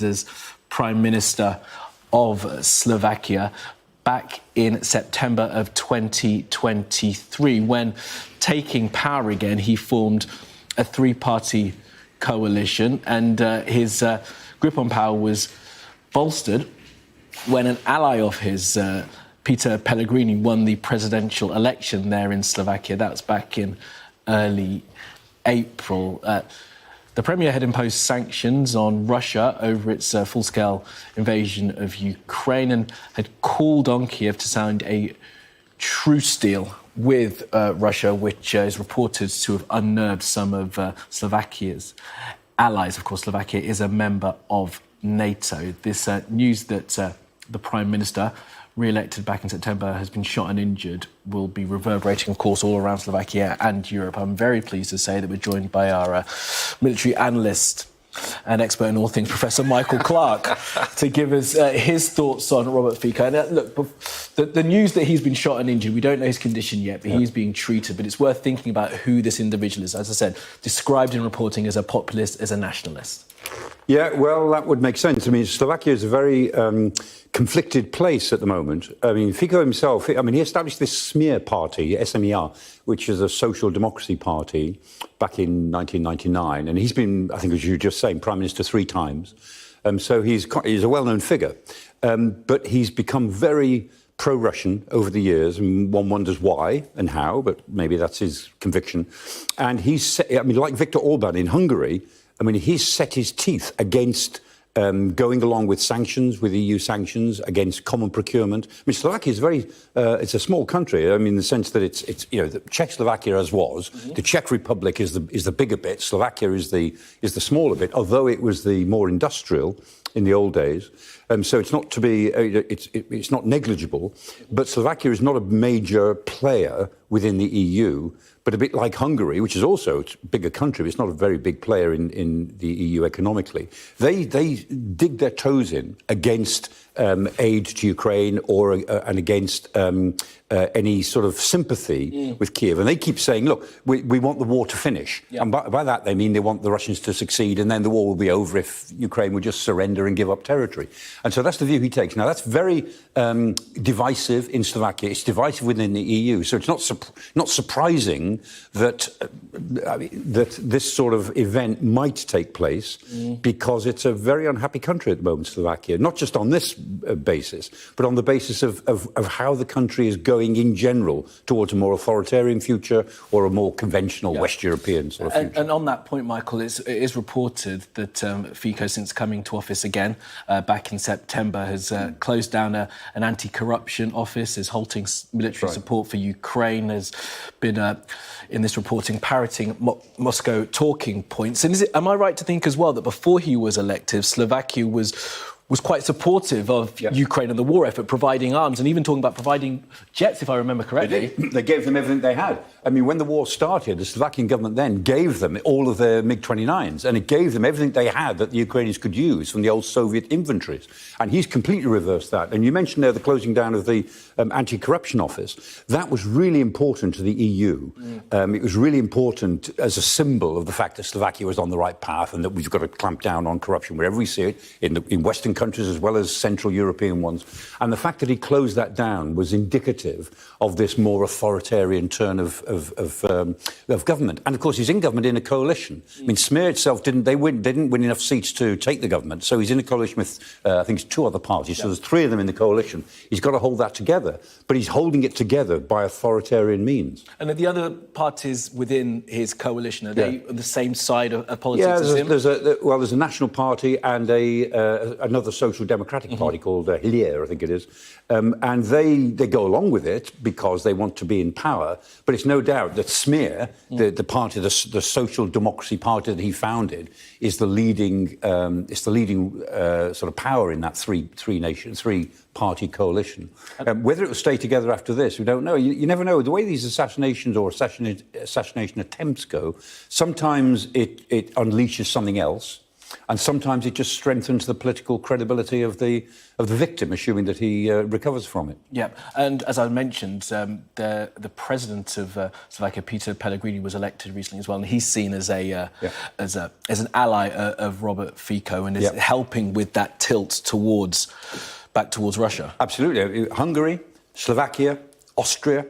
as Prime Minister of Slovakia back in September of 2023. When taking power again, he formed a three-party coalition, and his grip on power was bolstered when an ally of his, Peter Pellegrini, won the presidential election there in Slovakia. That was back in early April. The Premier had imposed sanctions on Russia over its full-scale invasion of Ukraine and had called on Kiev to sign a truce deal with Russia, which is reported to have unnerved some of Slovakia's allies. Of course, Slovakia is a member of NATO. This news that the Prime Minister, re-elected back in September, has been shot and injured will be reverberating, of course, all around Slovakia and Europe. I'm very pleased to say that we're joined by our military analyst and expert in all things, Professor Michael Clark, to give us his thoughts on Robert Fico. And look, the news that he's been shot and injured, we don't know his condition yet, but he's being treated. But it's worth thinking about who this individual is. As I said, described in reporting as a populist, as a nationalist. Yeah, well, that would make sense. I mean, Slovakia is a very conflicted place at the moment. I mean, Fico himself, he established this smear party, SMER, which is a social democracy party, back in 1999. And he's been, I think, as you were just saying, Prime Minister 3 times. So he's a well-known figure. But he's become very pro-Russian over the years, and one wonders why and how, but maybe that's his conviction. And like Viktor Orban in Hungary, he's set his teeth against going along with sanctions, with EU sanctions, against common procurement. Slovakia is it's a small country. In the sense that it's Czechoslovakia as was. Mm-hmm. The Czech Republic is the bigger bit. Slovakia is the smaller bit, although it was the more industrial in the old days. So it's not to be, it's not negligible. But Slovakia is not a major player within the EU, but a bit like Hungary, which is also a bigger country, but it's not a very big player in the EU economically. They dig their toes in against aid to Ukraine and against any sort of sympathy with Kiev. And they keep saying, look, we want the war to finish. Yeah. And by that, they mean they want the Russians to succeed, and then the war will be over if Ukraine would just surrender and give up territory. And so that's the view he takes. Now, that's very divisive in Slovakia. It's divisive within the EU. So it's not surprising that this sort of event might take place because it's a very unhappy country at the moment, Slovakia. Not just on this basis, but on the basis of how the country is going in general towards a more authoritarian future or a more conventional West European sort of future. And on that point, Michael, it is reported that Fico, since coming to office again back in September, has closed down an anti-corruption office, is halting military support for Ukraine, has been, in this reporting, parroting Moscow talking points. And am I right to think as well that before he was elected, Slovakia was quite supportive of Ukraine and the war effort, providing arms and even talking about providing jets, if I remember correctly? They gave them everything they had. When the war started, the Slovakian government then gave them all of their MiG-29s, and it gave them everything they had that the Ukrainians could use from the old Soviet inventories. And he's completely reversed that. And you mentioned there the closing down of the anti-corruption office. That was really important to the EU. It was really important as a symbol of the fact that Slovakia was on the right path and that we've got to clamp down on corruption wherever we see it, in Western countries as well as Central European ones. And the fact that he closed that down was indicative of this more authoritarian turn of government. And of course, he's in government in a coalition. Smear itself didn't win enough seats to take the government, so he's in a coalition with I think it's 2 other parties. So there's 3 of them in the coalition. He's got to hold that together, but he's holding it together by authoritarian means. And are the other parties within his coalition, are they on the same side of politics as him? There's a National Party and another Social Democratic Party called Hlier, I think it is. And they go along with it because they want to be in power. But it's no doubt that Smear, the party, the Social Democracy Party that he founded, is the leading sort of power in that three-party coalition. Whether it will stay together after this, we don't know. You never know. The way these assassinations or assassination attempts go, sometimes it unleashes something else. And sometimes it just strengthens the political credibility of the victim, assuming that he recovers from it. Yeah, and as I mentioned, the president of Slovakia, Peter Pellegrini, was elected recently as well, and he's seen as an ally of Robert Fico, and is helping with that tilt back towards Russia. Absolutely. Hungary, Slovakia, Austria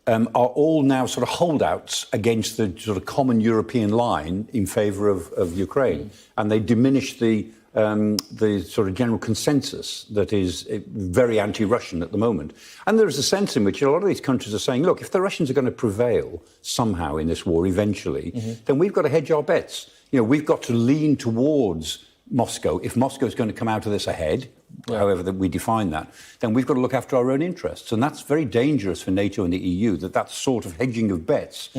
are all now sort of holdouts against the sort of common European line in favour of Ukraine, and they diminish the sort of general consensus that is very anti-Russian at the moment. And there is a sense in which a lot of these countries are saying, look, if the Russians are going to prevail somehow in this war eventually, then we've got to hedge our bets. You know, we've got to lean towards Moscow. If Moscow is going to come out of this ahead, however that we define that, then we've got to look after our own interests. And that's very dangerous for NATO and the EU, that sort of hedging of bets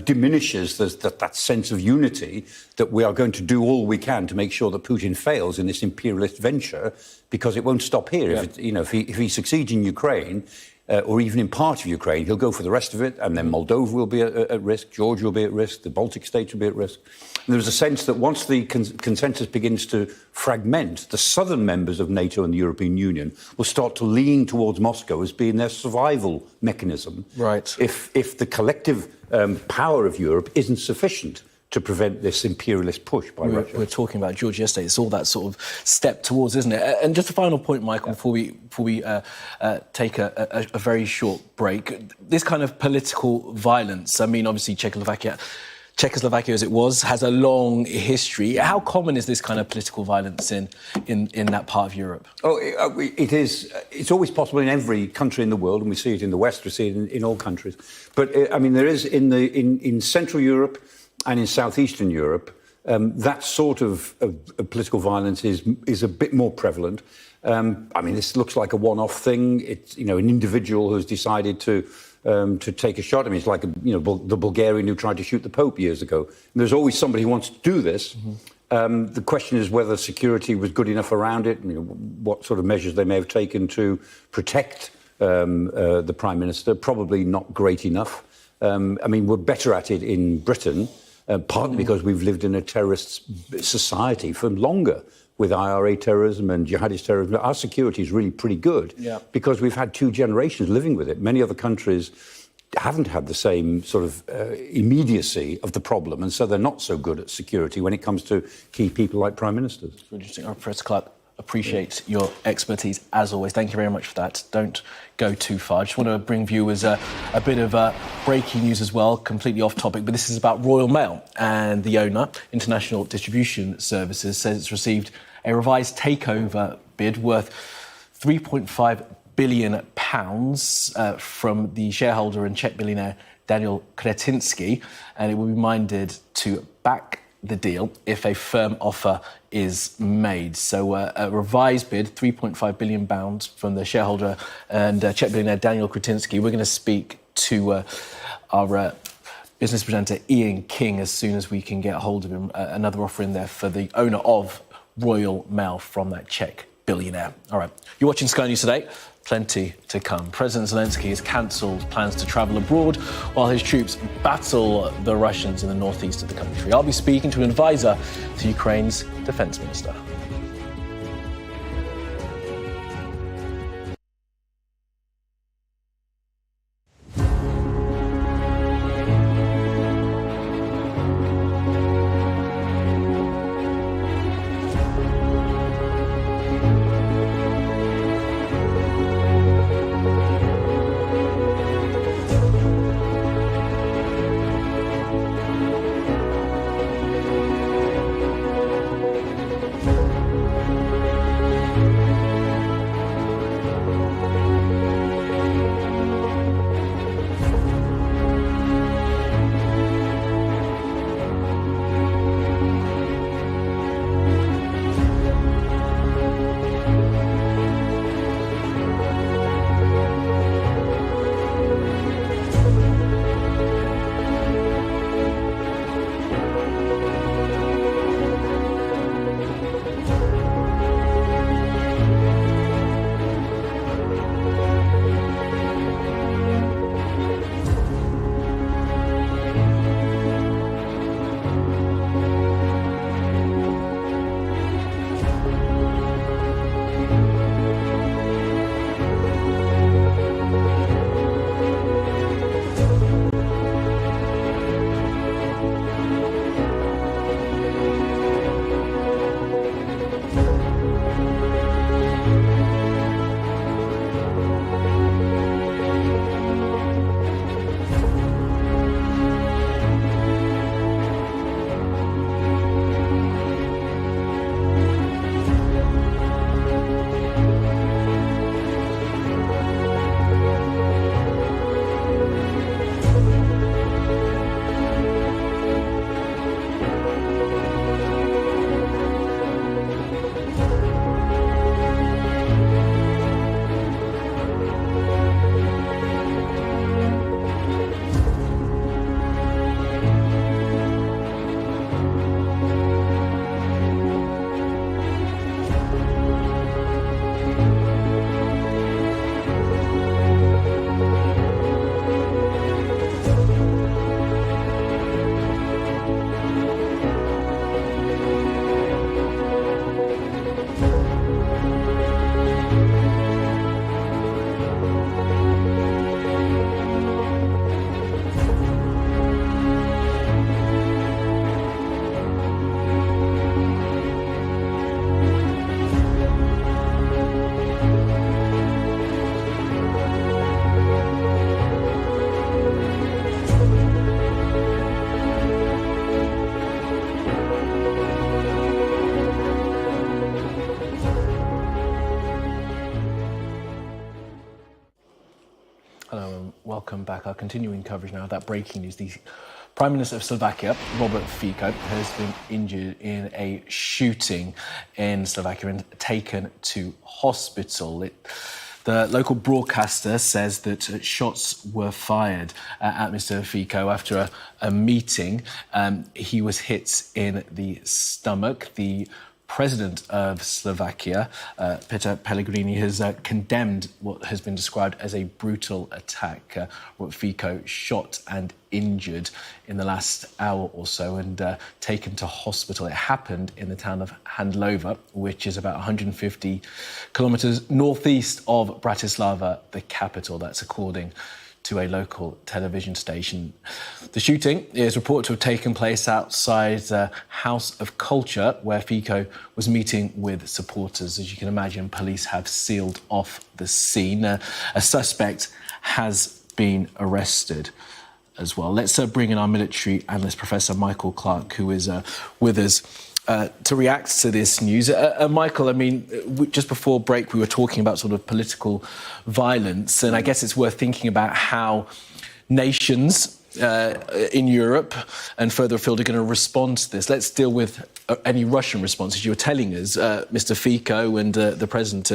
diminishes that sense of unity, that we are going to do all we can to make sure that Putin fails in this imperialist venture, because it won't stop here. If he succeeds in Ukraine, or even in part of Ukraine, he'll go for the rest of it, and then Moldova will be at risk, Georgia will be at risk, the Baltic states will be at risk. And there's a sense that once the consensus begins to fragment, the southern members of NATO and the European Union will start to lean towards Moscow as being their survival mechanism. Right. If the collective power of Europe isn't sufficient to prevent this imperialist push by Russia. We were talking about Georgia yesterday. It's all that sort of step towards, isn't it? And just a final point, Michael, before we take a very short break. This kind of political violence, I mean, obviously Czechoslovakia as it was, has a long history. How common is this kind of political violence in that part of Europe? Oh, it is. It's always possible in every country in the world, and we see it in the West, we see it in all countries. But, I mean, there is in Central Europe and in southeastern Europe, that sort of political violence is a bit more prevalent. I mean, this looks like a one-off thing. It's, you know, an individual who's decided to take a shot. I mean, it's like the Bulgarian who tried to shoot the Pope years ago. And there's always somebody who wants to do this. The question is whether security was good enough around it, you know, what sort of measures they may have taken to protect the Prime Minister. Probably not great enough. I mean, we're better at it in Britain, partly because we've lived in a terrorist society for longer, with IRA terrorism and jihadist terrorism. Our security is really pretty good because we've had 2 generations living with it. Many other countries haven't had the same sort of immediacy of the problem, and so they're not so good at security when it comes to key people like prime ministers. Interesting. Professor Clark, appreciate your expertise as always. Thank you very much for that. Don't go too far. I just want to bring viewers a bit of breaking news as well, completely off topic, but this is about Royal Mail, and the owner, International Distribution Services, says it's received a revised takeover bid worth £3.5 billion from the shareholder and Czech billionaire Daniel Kretinsky, and it will be minded to back the deal if a firm offer is made. So a revised bid, £3.5 billion from the shareholder and Czech billionaire Daniel Kretinsky. We're going to speak to our business presenter Ian King as soon as we can get hold of him. Another offer in there for the owner of Royal Mail from that Czech billionaire. All right, you're watching Sky News Today. Plenty to come. President Zelensky has cancelled plans to travel abroad while his troops battle the Russians in the northeast of the country. I'll be speaking to an advisor to Ukraine's defence minister. Hello and welcome back. Our continuing coverage now of that breaking news. The Prime Minister of Slovakia, Robert Fico, has been injured in a shooting in Slovakia and taken to hospital. The local broadcaster says that shots were fired at Mr Fico after a meeting. He was hit in the stomach. The President of Slovakia, Peter Pellegrini, has condemned what has been described as a brutal attack. Robert Fico shot and injured in the last hour or so and taken to hospital. It happened in the town of Handlova, which is about 150 kilometres northeast of Bratislava, the capital. That's according to a local television station. The shooting is reported to have taken place outside the House of Culture, where Fico was meeting with supporters. As you can imagine, police have sealed off the scene. A suspect has been arrested as well. Let's bring in our military analyst, Professor Michael Clark, who is with us to react to this news. Michael, I mean, just before break, we were talking about sort of political violence, and I guess it's worth thinking about how nations in Europe and further afield are going to respond to this. Let's deal with any Russian responses. You were telling us, Mr Fico and the President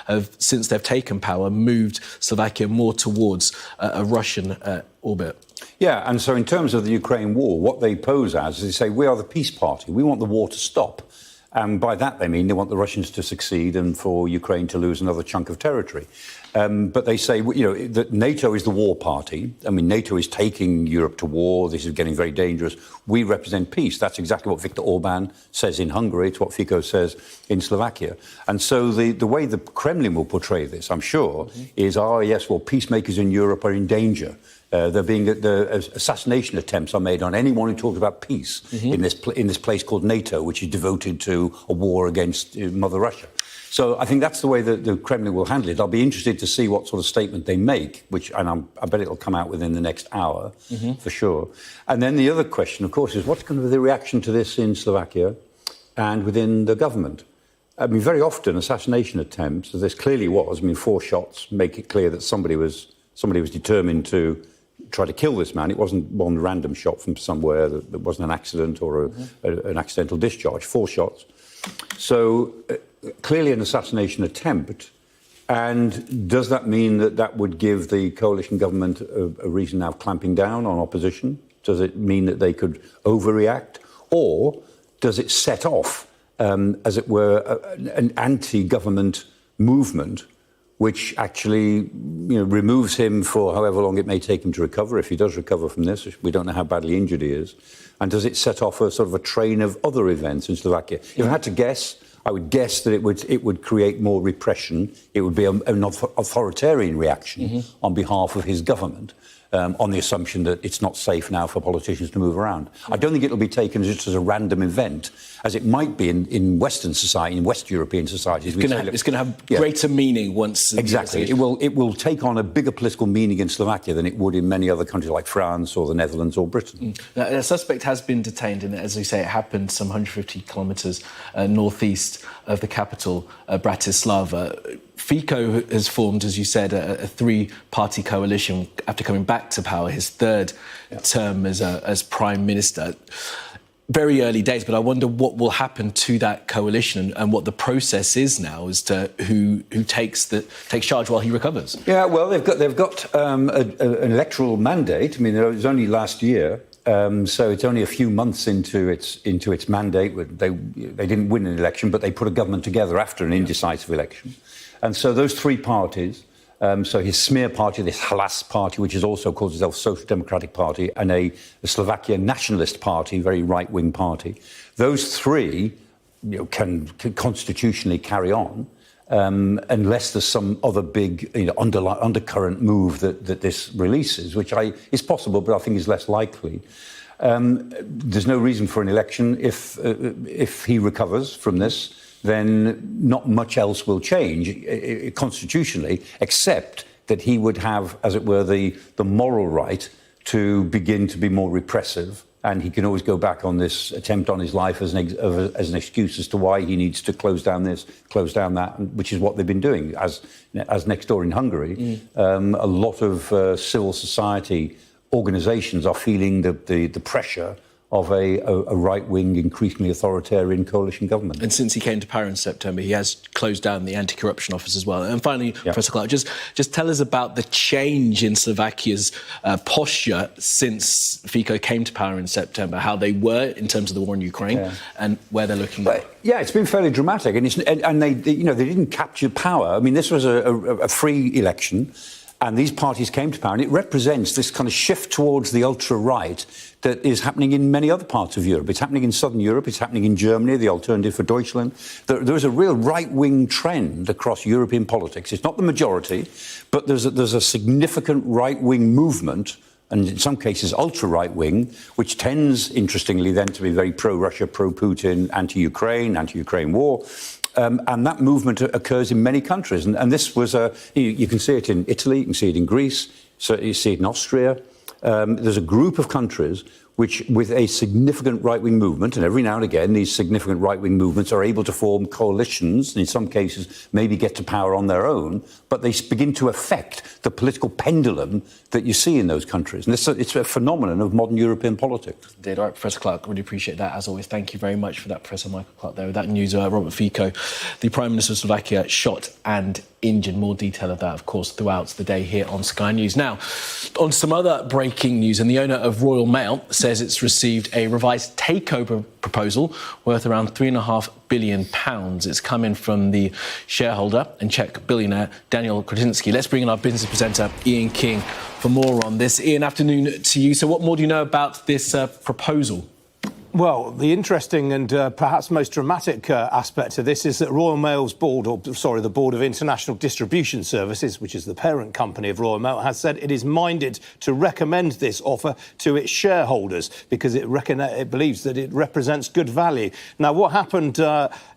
have, since they've taken power, moved Slovakia more towards a Russian orbit. Yeah, and so in terms of the Ukraine war, what they pose as is they say, we are the peace party. We want the war to stop. And by that, they mean they want the Russians to succeed and for Ukraine to lose another chunk of territory. But they say, you know, that NATO is the war party. I mean, NATO is taking Europe to war. This is getting very dangerous. We represent peace. That's exactly what Viktor Orban says in Hungary. It's what Fico says in Slovakia. And so the way the Kremlin will portray this, I'm sure, is, yes, well, peacemakers in Europe are in danger. The assassination attempts are made on anyone who talks about peace in this place called NATO, which is devoted to a war against Mother Russia. So I think that's the way that the Kremlin will handle it. I'll be interested to see what sort of statement they make, and I bet it'll come out within the next hour, for sure. And then the other question, of course, is what's going to be the reaction to this in Slovakia and within the government? I mean, very often assassination attempts, as this clearly was, I mean, 4 shots make it clear that somebody was determined to try to kill this man. It wasn't one random shot from somewhere. That wasn't an accident or an accidental discharge. 4 shots. So clearly an assassination attempt. And does that mean that would give the coalition government a reason now of clamping down on opposition? Does it mean that they could overreact? Or does it set off, as it were, an anti-government movement which actually, removes him for however long it may take him to recover, if he does recover from this? We don't know how badly injured he is. And does it set off a sort of a train of other events in Slovakia? If I had to guess, I would guess that it would create more repression. It would be an authoritarian reaction on behalf of his government, on the assumption that it's not safe now for politicians to move around. I don't think it'll be taken just as a random event, as it might be in Western society, in West European societies. It's going to have greater meaning once... Exactly. It will take on a bigger political meaning in Slovakia than it would in many other countries like France or the Netherlands or Britain. Now, a suspect has been detained, and as you say, it happened some 150 kilometres northeast of the capital, Bratislava. Fico has formed, as you said, a 3-party coalition after coming back to power, his 3rd term as Prime Minister. Very early days, but I wonder what will happen to that coalition and what the process is now as to who takes charge while he recovers. Yeah, well, they've got an electoral mandate. I mean, it was only last year. So it's only a few months into its mandate. They didn't win an election, but they put a government together after an indecisive election. And so those 3 parties, so his smear party, this Hlas party, which is also called itself Social Democratic Party, and a Slovakian Nationalist Party, very right-wing party, those 3 can constitutionally carry on. Unless there's some other big undercurrent move that this releases, which is possible, but I think is less likely. There's no reason for an election. If he recovers from this, then not much else will change constitutionally, except that he would have, as it were, the moral right to begin to be more repressive And he can always go back on this attempt on his life as an excuse as to why he needs to close down this, close down that, which is what they've been doing. As next door in Hungary, a lot of civil society organisations are feeling the pressure of a right-wing, increasingly authoritarian coalition government. And since he came to power in September, he has closed down the anti-corruption office as well. And finally, Professor Clark, just tell us about the change in Slovakia's posture since Fico came to power in September, how they were in terms of the war in Ukraine and where they're looking now. Yeah, it's been fairly dramatic, and they didn't capture power. I mean, this was a free election. And these parties came to power, and it represents this kind of shift towards the ultra-right that is happening in many other parts of Europe. It's happening in southern Europe, it's happening in Germany, the Alternative for Deutschland. There is a real right-wing trend across European politics. It's not the majority, but there's a significant right-wing movement, and in some cases ultra-right-wing, which tends, interestingly, then to be very pro-Russia, pro-Putin, anti-Ukraine war. And that movement occurs in many countries. And this was you can see it in Italy, you can see it in Greece, so you see it in Austria. There's a group of countries which, with a significant right-wing movement, and every now and again these significant right-wing movements are able to form coalitions, and in some cases maybe get to power on their own, but they begin to affect the political pendulum that you see in those countries. And it's a phenomenon of modern European politics. Indeed. All right, Professor Clark, really appreciate that, as always. Thank you very much for that, Professor Michael Clark there. With that news, Robert Fico, the Prime Minister of Slovakia, shot and injured. More detail of that, of course, throughout the day here on Sky News. Now, on some other breaking news, and the owner of Royal Mail says it's received a revised takeover proposal worth around £3.5 billion. It's coming from the shareholder and Czech billionaire Daniel Kretinsky. Let's bring in our business presenter, Ian King, for more on this. Ian, afternoon to you. So what more do you know about this proposal? Well, the interesting and perhaps most dramatic aspect of this is that Royal Mail's board, the Board of International Distribution Services, which is the parent company of Royal Mail, has said it is minded to recommend this offer to its shareholders because it believes that it represents good value. Now, what happened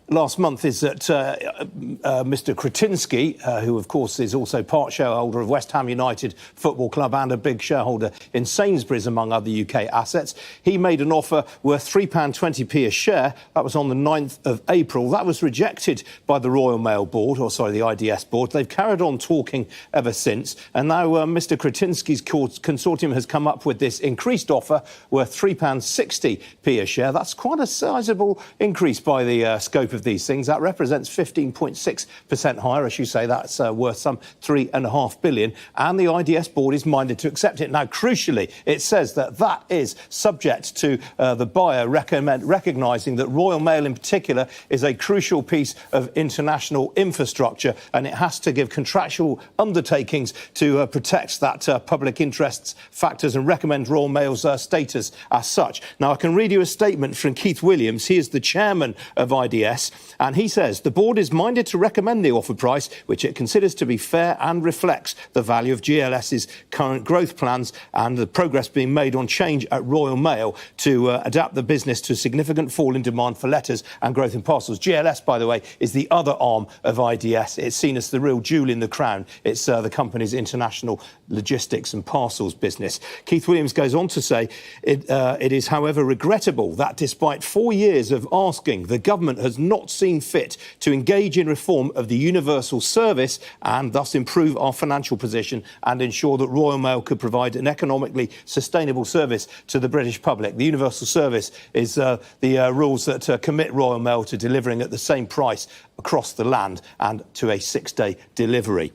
last month is that Mr Kretinsky, who of course is also part shareholder of West Ham United Football Club and a big shareholder in Sainsbury's, among other UK assets, he made an offer worth £3.20p a share. That was on the 9th of April. That was rejected by the Royal Mail board, the IDS board. They've carried on talking ever since, and now Mr Kretinsky's consortium has come up with this increased offer worth £3.60p a share. That's quite a sizable increase by the scope of these things. That represents 15.6% higher, as you say. That's worth some £3.5 billion, and the IDS board is minded to accept it. Now, crucially, it says that is subject to the buyer recognising that Royal Mail in particular is a crucial piece of international infrastructure, and it has to give contractual undertakings to protect that public interests factors and recommend Royal Mail's status as such. Now, I can read you a statement from Keith Williams. He is the chairman of IDS, and he says the board is minded to recommend the offer price, which it considers to be fair and reflects the value of GLS's current growth plans and the progress being made on change at Royal Mail to adapt the business to a significant fall in demand for letters and growth in parcels. GLS, by the way, is the other arm of IDS. It's seen as the real jewel in the crown. It's the company's international logistics and parcels business. Keith Williams goes on to say, it is, however, regrettable that despite 4 years of asking, the government has not seen fit to engage in reform of the universal service and thus improve our financial position and ensure that Royal Mail could provide an economically sustainable service to the British public. The universal service is the rules that commit Royal Mail to delivering at the same price across the land and to a 6-day delivery.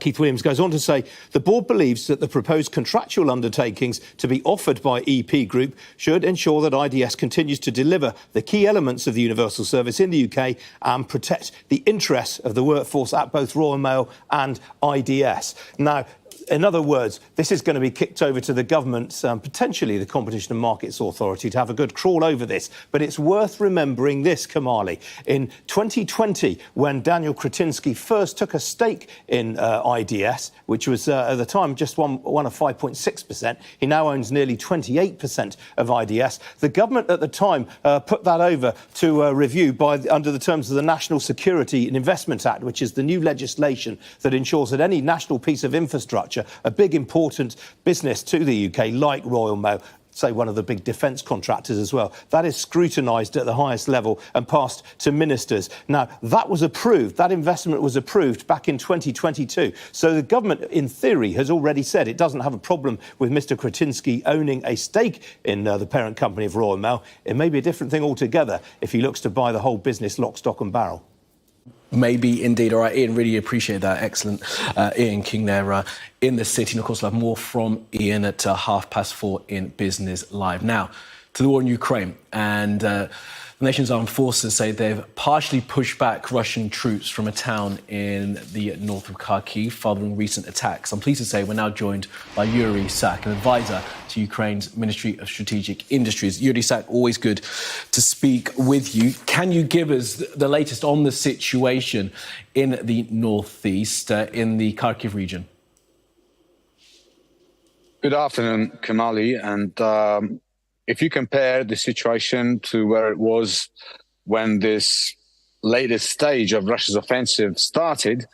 Keith Williams goes on to say, the board believes that the proposed contractual undertakings to be offered by EP Group should ensure that IDS continues to deliver the key elements of the universal service in the UK and protect the interests of the workforce at both Royal Mail and IDS. Now, in other words, this is going to be kicked over to the government, potentially the Competition and Markets Authority, to have a good crawl over this. But it's worth remembering this, Kamali. In 2020, when Daniel Kretinsky first took a stake in IDS, which was at the time just one of 5.6%, he now owns nearly 28% of IDS. The government at the time put that over to review under the terms of the National Security and Investment Act, which is the new legislation that ensures that any national piece of infrastructure, a big important business to the UK like Royal Mail, say, one of the big defence contractors as well. That is scrutinised at the highest level and passed to ministers. Now, that was approved. That investment was approved back in 2022. So the government, in theory, has already said it doesn't have a problem with Mr Kretinsky owning a stake in the parent company of Royal Mail. It may be a different thing altogether if he looks to buy the whole business lock, stock and barrel. Maybe indeed. All right, Ian, really appreciate that. Excellent. Ian King there in the city. And of course, we'll have more from Ian at 4:30 in Business Live. Now, to the war in Ukraine. And the nation's armed forces say they've partially pushed back Russian troops from a town in the north of Kharkiv following recent attacks. I'm pleased to say we're now joined by Yuri Sak, an advisor to Ukraine's Ministry of Strategic Industries. Yuri Sak, always good to speak with you. Can you give us the latest on the situation in the northeast, in the Kharkiv region? Good afternoon, Kamali. And if you compare the situation to where it was when this latest stage of Russia's offensive started,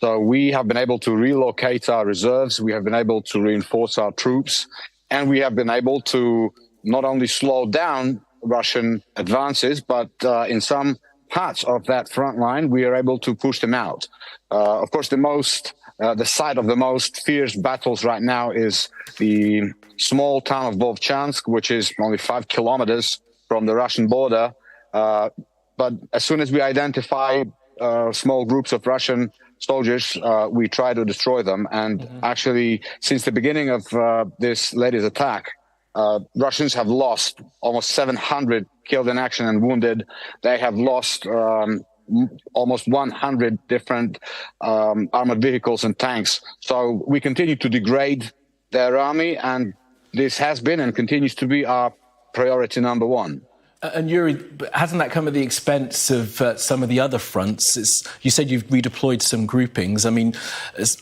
so we have been able to relocate our reserves, we have been able to reinforce our troops, and we have been able to not only slow down Russian advances, but in some parts of that front line, we are able to push them out. Of course, the site of the most fierce battles right now is the small town of Vovchansk, which is only 5 kilometers from the Russian border. But as soon as we identify small groups of Russian soldiers, we try to destroy them. And actually, since the beginning of this latest attack, Russians have lost almost 700 killed in action and wounded. They have lost almost 100 different armored vehicles and tanks. So we continue to degrade their army, and this has been and continues to be our priority number one. And Yuri, hasn't that come at the expense of some of the other fronts? You said you've redeployed some groupings. I mean,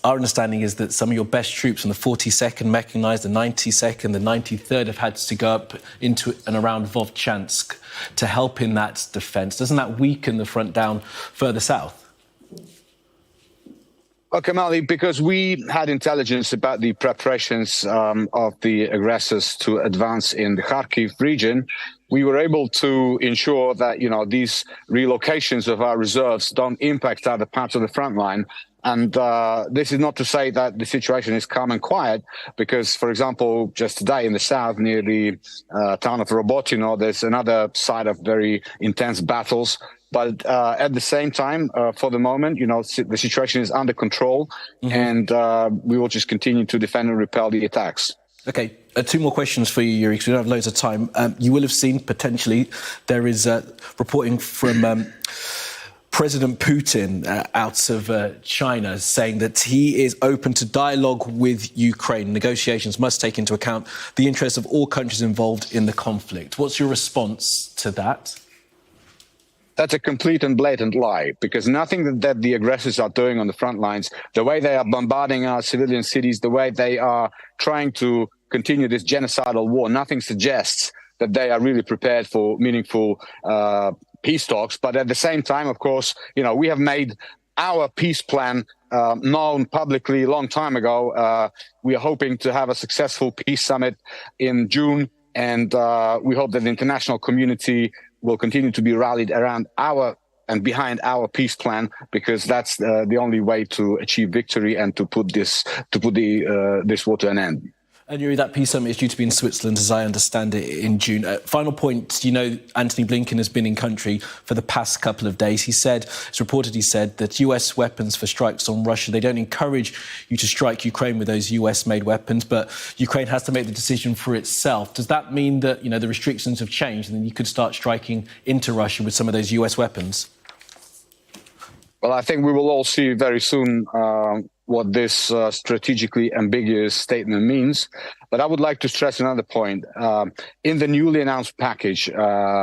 our understanding is that some of your best troops on the 42nd Mechanized, the 92nd, the 93rd have had to go up into and around Vovchansk to help in that defence. Doesn't that weaken the front down further south? Well, Kamali, because we had intelligence about the preparations of the aggressors to advance in the Kharkiv region, we were able to ensure that, these relocations of our reserves don't impact other parts of the front line. And this is not to say that the situation is calm and quiet, because, for example, just today in the south, near the town of Robotino, there's another side of very intense battles. But at the same time, for the moment, the situation is under control, and we will just continue to defend and repel the attacks. OK, 2 more questions for you, Yuri, because we don't have loads of time. You will have seen, potentially, there is reporting from President Putin out of China saying that he is open to dialogue with Ukraine. Negotiations must take into account the interests of all countries involved in the conflict. What's your response to that? That's a complete and blatant lie, because nothing that the aggressors are doing on the front lines, the way they are bombarding our civilian cities, the way they are trying to continue this genocidal war, nothing suggests that they are really prepared for meaningful peace talks. But at the same time, of course, we have made our peace plan known publicly a long time ago. We are hoping to have a successful peace summit in June, and we hope that the international community will continue to be rallied around and behind our peace plan, because that's the only way to achieve victory and to put this war to an end. And Yuri, that peace summit is due to be in Switzerland, as I understand it, in June. Final point, Anthony Blinken has been in country for the past couple of days. It's reported he said that US weapons for strikes on Russia, they don't encourage you to strike Ukraine with those US-made weapons, but Ukraine has to make the decision for itself. Does that mean that, the restrictions have changed and then you could start striking into Russia with some of those US weapons? Well, I think we will all see very soon what this strategically ambiguous statement means. But I would like to stress another point. In the newly announced package, the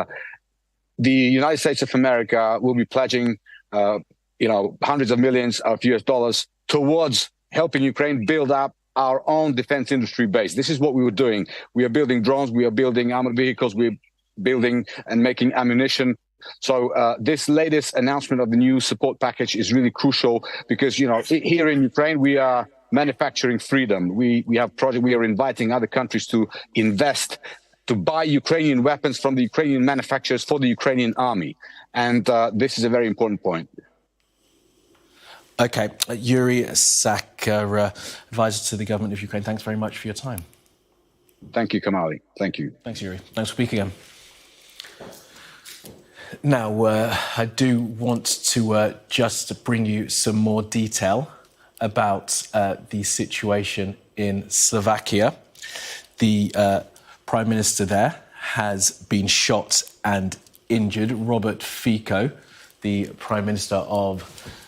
United States of America will be pledging, hundreds of millions of US dollars towards helping Ukraine build up our own defense industry base. This is what we were doing. We are building drones, we are building armored vehicles, we're building and making ammunition. So this latest announcement of the new support package is really crucial, because, here in Ukraine, we are manufacturing freedom. We have projects. We are inviting other countries to invest to buy Ukrainian weapons from the Ukrainian manufacturers for the Ukrainian army. And this is a very important point. OK, Yuri Sakar, advisor to the government of Ukraine, thanks very much for your time. Thank you, Kamali. Thank you. Thanks, Yuri. Thanks for speaking again. Now, I do want to just bring you some more detail about the situation in Slovakia. The Prime Minister there has been shot and injured. Robert Fico, the Prime Minister of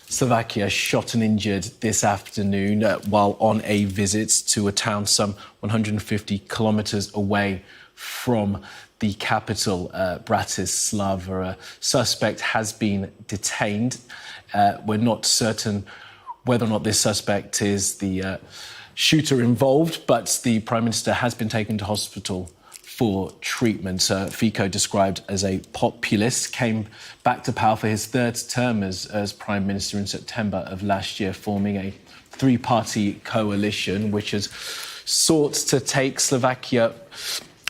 Slovakia, shot and injured this afternoon while on a visit to a town some 150 kilometres away from the capital, Bratislava. A suspect has been detained. We're not certain whether or not this suspect is the shooter involved, but the Prime Minister has been taken to hospital for treatment. Fico, described as a populist, came back to power for his third term as Prime Minister in September of last year, forming a three-party coalition which has sought to take Slovakia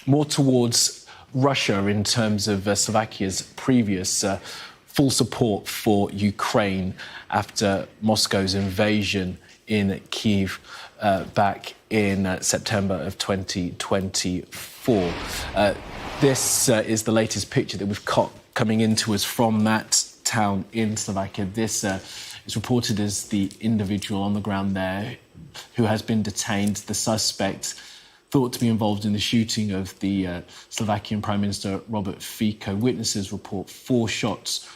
more towards Russia in terms of Slovakia's previous full support for Ukraine after Moscow's invasion in Kyiv back in September of 2024. This is the latest picture that we've got coming into us from that town in Slovakia. This is reported as the individual on the ground there who has been detained, the suspect thought to be involved in the shooting of the Slovakian Prime Minister Robert Fico. Witnesses report 4 shots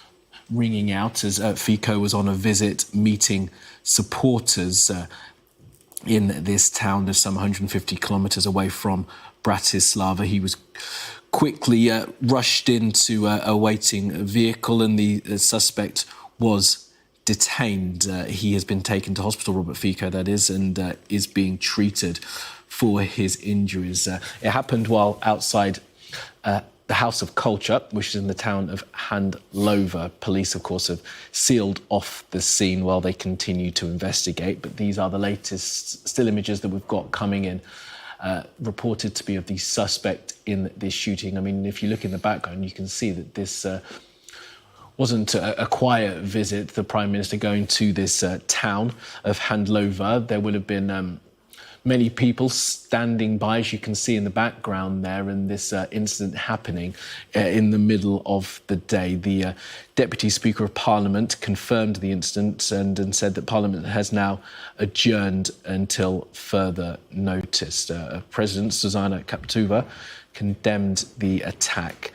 ringing out as Fico was on a visit meeting supporters in this town that's some 150 kilometres away from Bratislava. He was quickly rushed into a waiting vehicle and the suspect was detained. He has been taken to hospital, Robert Fico that is, and is being treated for his injuries. It happened while outside the House of Culture, which is in the town of Handlova. Police, of course, have sealed off the scene while they continue to investigate. But these are the latest still images that we've got coming in, reported to be of the suspect in this shooting. I mean, if you look in the background, you can see that this wasn't a quiet visit, the Prime Minister going to this town of Handlova. There would have been many people standing by, as you can see in the background there, and this incident happening in the middle of the day. The Deputy Speaker of Parliament confirmed the incident and said that Parliament has now adjourned until further notice. President Zuzana Kaputova condemned the attack.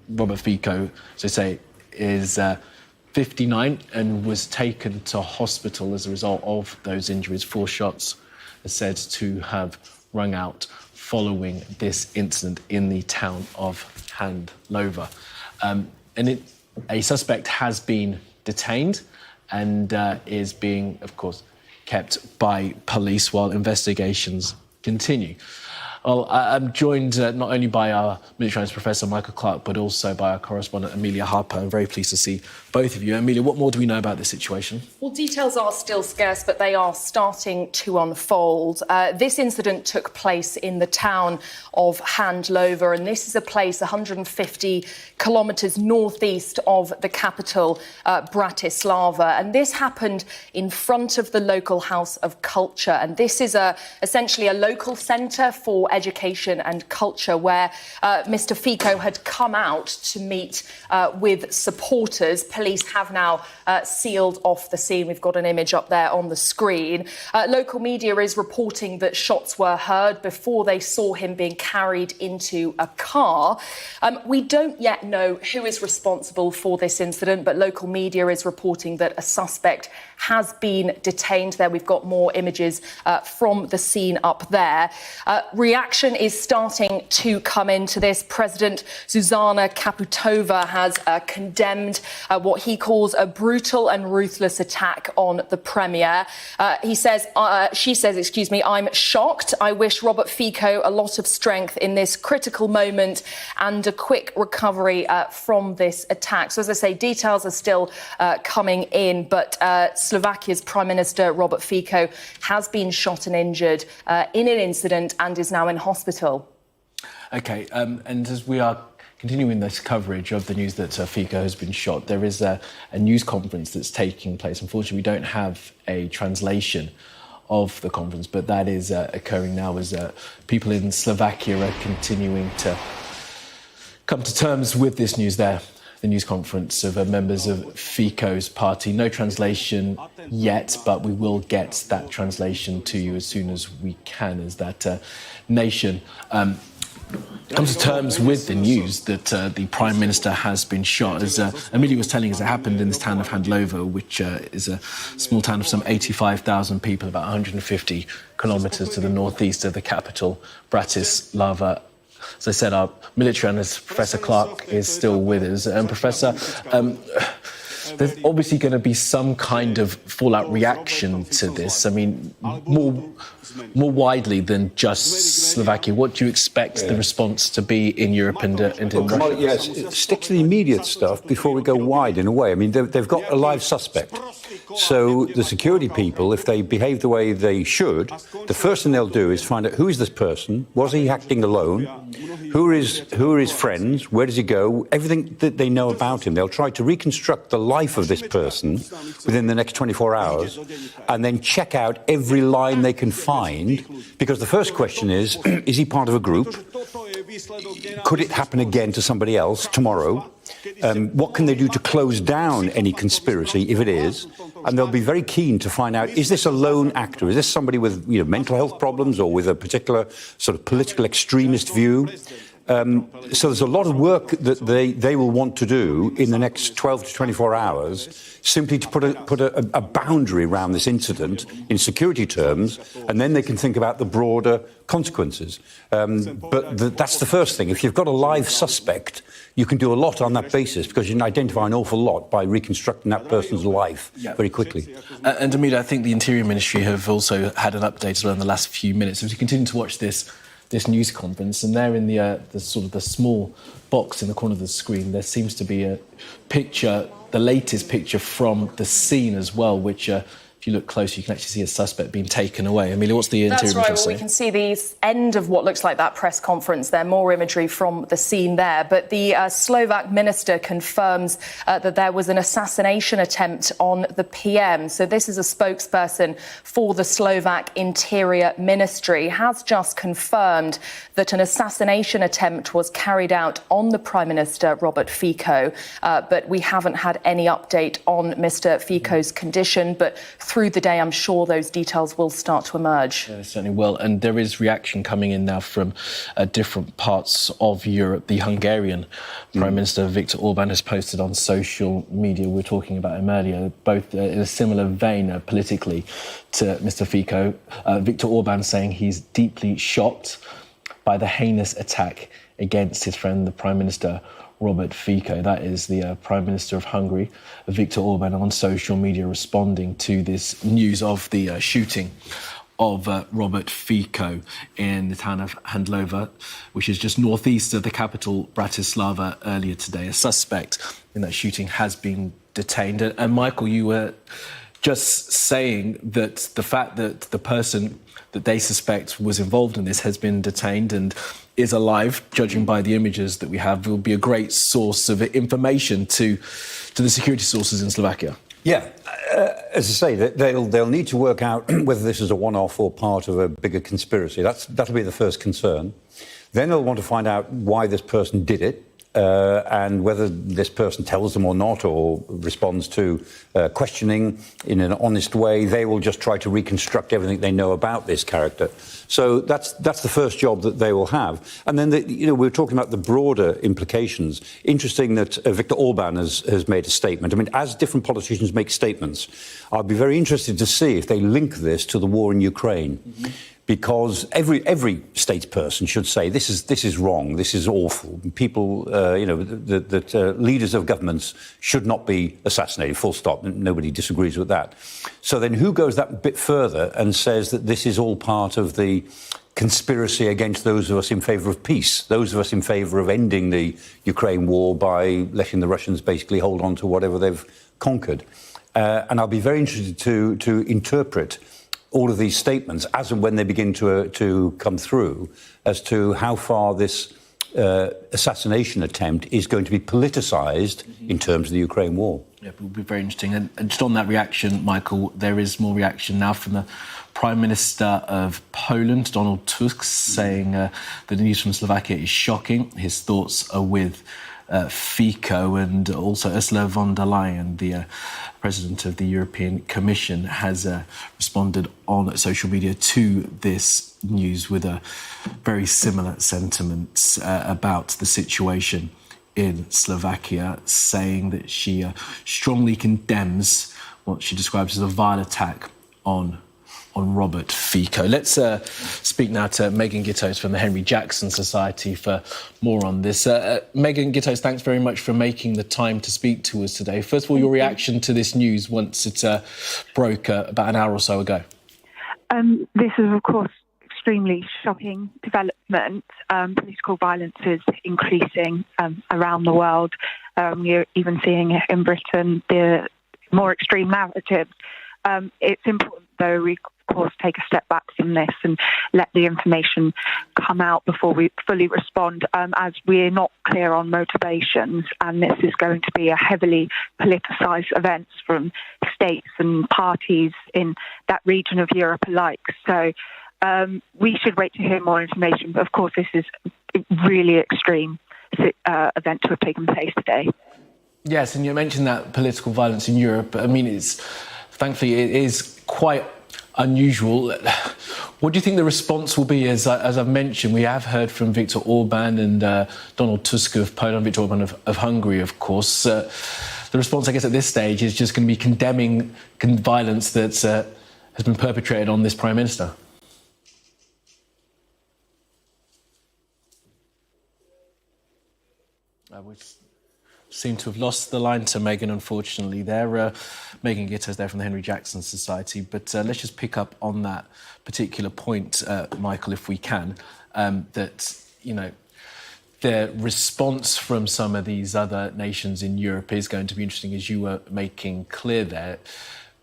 Robert Fico, as I say, is 59 and was taken to hospital as a result of those injuries. 4 shots are said to have rung out following this incident in the town of Handlova. A suspect has been detained and is being, of course, kept by police while investigations continue. Well, I'm joined not only by our military science professor, Michael Clark, but also by our correspondent, Amelia Harper. I'm very pleased to see both of you. Amelia, what more do we know about this situation? Well, details are still scarce, but they are starting to unfold. This incident took place in the town of Handlova, and this is a place 150 kilometres northeast of the capital, Bratislava. And this happened in front of the local House of Culture. And this is essentially a local centre for education and culture where Mr Fico had come out to meet with supporters. Police have now sealed off the scene. We've got an image up there on the screen. Local media is reporting that shots were heard before they saw him being carried into a car. We don't yet know who is responsible for this incident, but local media is reporting that a suspect has been detained. There we've got more images from the scene up there. Reaction is starting to come into this. President Zuzana Kaputova has condemned what he calls a brutal and ruthless attack on the Premier. She says, I'm shocked. I wish Robert Fico a lot of strength in this critical moment and a quick recovery from this attack. So, as I say, details are still coming in, but Slovakia's Prime Minister Robert Fico has been shot and injured in an incident and is now in hospital. OK, and as we are continuing this coverage of the news that Fico has been shot, there is a news conference that's taking place. Unfortunately, we don't have a translation of the conference, but that is occurring now as people in Slovakia are continuing to come to terms with this news there. The news conference of members of Fico's party. No translation yet, but we will get that translation to you as soon as we can, as that nation comes to terms with the news that the Prime Minister has been shot. As Amelia was telling us, it happened in this town of Handlova, which is a small town of some 85,000 people, about 150 kilometres to the northeast of the capital, Bratislava. As I said, our military analyst, Professor Clark, is still with us. And Professor, there's obviously going to be some kind of fallout reaction to this. I mean, more widely than just Slovakia. What do you expect the response to be in Europe and in Russia? Well, yes, stick to the immediate stuff before we go wide, in a way. I mean, they've got a live suspect. So the security people, if they behave the way they should, the first thing they'll do is find out who is this person, was he acting alone, who are his friends, where does he go, everything that they know about him. They'll try to reconstruct the life of this person within the next 24 hours and then check out every line they can find, because the first question is he part of a group? Could it happen again to somebody else tomorrow? What can they do to close down any conspiracy, if it is? And they'll be very keen to find out, is this a lone actor? Is this somebody with mental health problems or with a particular sort of political extremist view? So there's a lot of work that they will want to do in the next 12 to 24 hours, simply to put a boundary around this incident in security terms, and then they can think about the broader consequences. But that's the first thing. If you've got a live suspect, you can do a lot on that basis, because you can identify an awful lot by reconstructing that person's life very quickly. And Amida, I think the Interior Ministry have also had an update as well in the last few minutes. As we continue to watch this news conference, and there in the sort of the small box in the corner of the screen, there seems to be a picture, the latest picture from the scene as well, which if you look close, you can actually see a suspect being taken away. Amelia, what's the Interior Ministry say? We can see the end of what looks like that press conference there, more imagery from the scene there. But the Slovak minister confirms that there was an assassination attempt on the PM. So this is a spokesperson for the Slovak Interior Ministry, has just confirmed that an assassination attempt was carried out on the Prime Minister, Robert Fico. But we haven't had any update on Mr Fico's condition. But through the day, I'm sure those details will start to emerge. Yeah, they certainly will. And there is reaction coming in now from different parts of Europe. The Hungarian Prime Minister, Viktor Orban, has posted on social media, we were talking about him earlier, both in a similar vein politically to Mr Fico. Viktor Orban saying he's deeply shocked by the heinous attack against his friend, the Prime Minister, Robert Fico. That is the Prime Minister of Hungary, Viktor Orban, on social media responding to this news of the shooting of Robert Fico in the town of Handlova, which is just northeast of the capital, Bratislava, earlier today. A suspect in that shooting has been detained. And Michael, you were just saying that the fact that the person that they suspect was involved in this has been detained and is alive, judging by the images that we have, will be a great source of information to the security sources in Slovakia. Yeah, as I say, they'll need to work out whether this is a one-off or part of a bigger conspiracy. That'll be the first concern. Then they'll want to find out why this person did it. And whether this person tells them or not, or responds to questioning in an honest way, they will just try to reconstruct everything they know about this character. So that's the first job that they will have. And then, we're talking about the broader implications. Interesting that Viktor Orban has made a statement. I mean, as different politicians make statements, I'll be very interested to see if they link this to the war in Ukraine. Mm-hmm. Because every statesperson should say this is wrong, this is awful. People, that leaders of governments should not be assassinated. Full stop. Nobody disagrees with that. So then, who goes that bit further and says that this is all part of the conspiracy against those of us in favour of peace, those of us in favour of ending the Ukraine war by letting the Russians basically hold on to whatever they've conquered? And I'll be very interested to interpret all of these statements as and when they begin to come through, as to how far this assassination attempt is going to be politicised in terms of the Ukraine war. Yeah, it will be very interesting. And just on that reaction, Michael, there is more reaction now from the Prime Minister of Poland, Donald Tusk, saying that the news from Slovakia is shocking. His thoughts are with Fico, and also Ursula von der Leyen, the President of the European Commission, has responded on social media to this news with a very similar sentiments about the situation in Slovakia, saying that she strongly condemns what she describes as a vile attack on Robert Fico. Let's speak now to Megan Gittos from the Henry Jackson Society for more on this. Megan Gittos, thanks very much for making the time to speak to us today. First of all, your reaction to this news once it broke about an hour or so ago. This is, of course, extremely shocking development. Political violence is increasing around the world. You're even seeing it in Britain, the more extreme narratives. It's important, though, we, of course, take a step back from this and let the information come out before we fully respond, as we're not clear on motivations, and this is going to be a heavily politicised event from states and parties in that region of Europe alike. So we should wait to hear more information, but of course this is a really extreme event to have taken place today. Yes, and you mentioned that political violence in Europe. I mean, thankfully it is quite unusual. What do you think the response will be? As I've mentioned, we have heard from Viktor Orban and Donald Tusk of Poland, Viktor Orban of Hungary, of course. The response, I guess, at this stage is just going to be condemning violence that has been perpetrated on this Prime Minister. We seem to have lost the line to Megan, unfortunately. Megan Gittos there from the Henry Jackson Society. But let's just pick up on that particular point, Michael, if we can, that, you know, the response from some of these other nations in Europe is going to be interesting, as you were making clear there,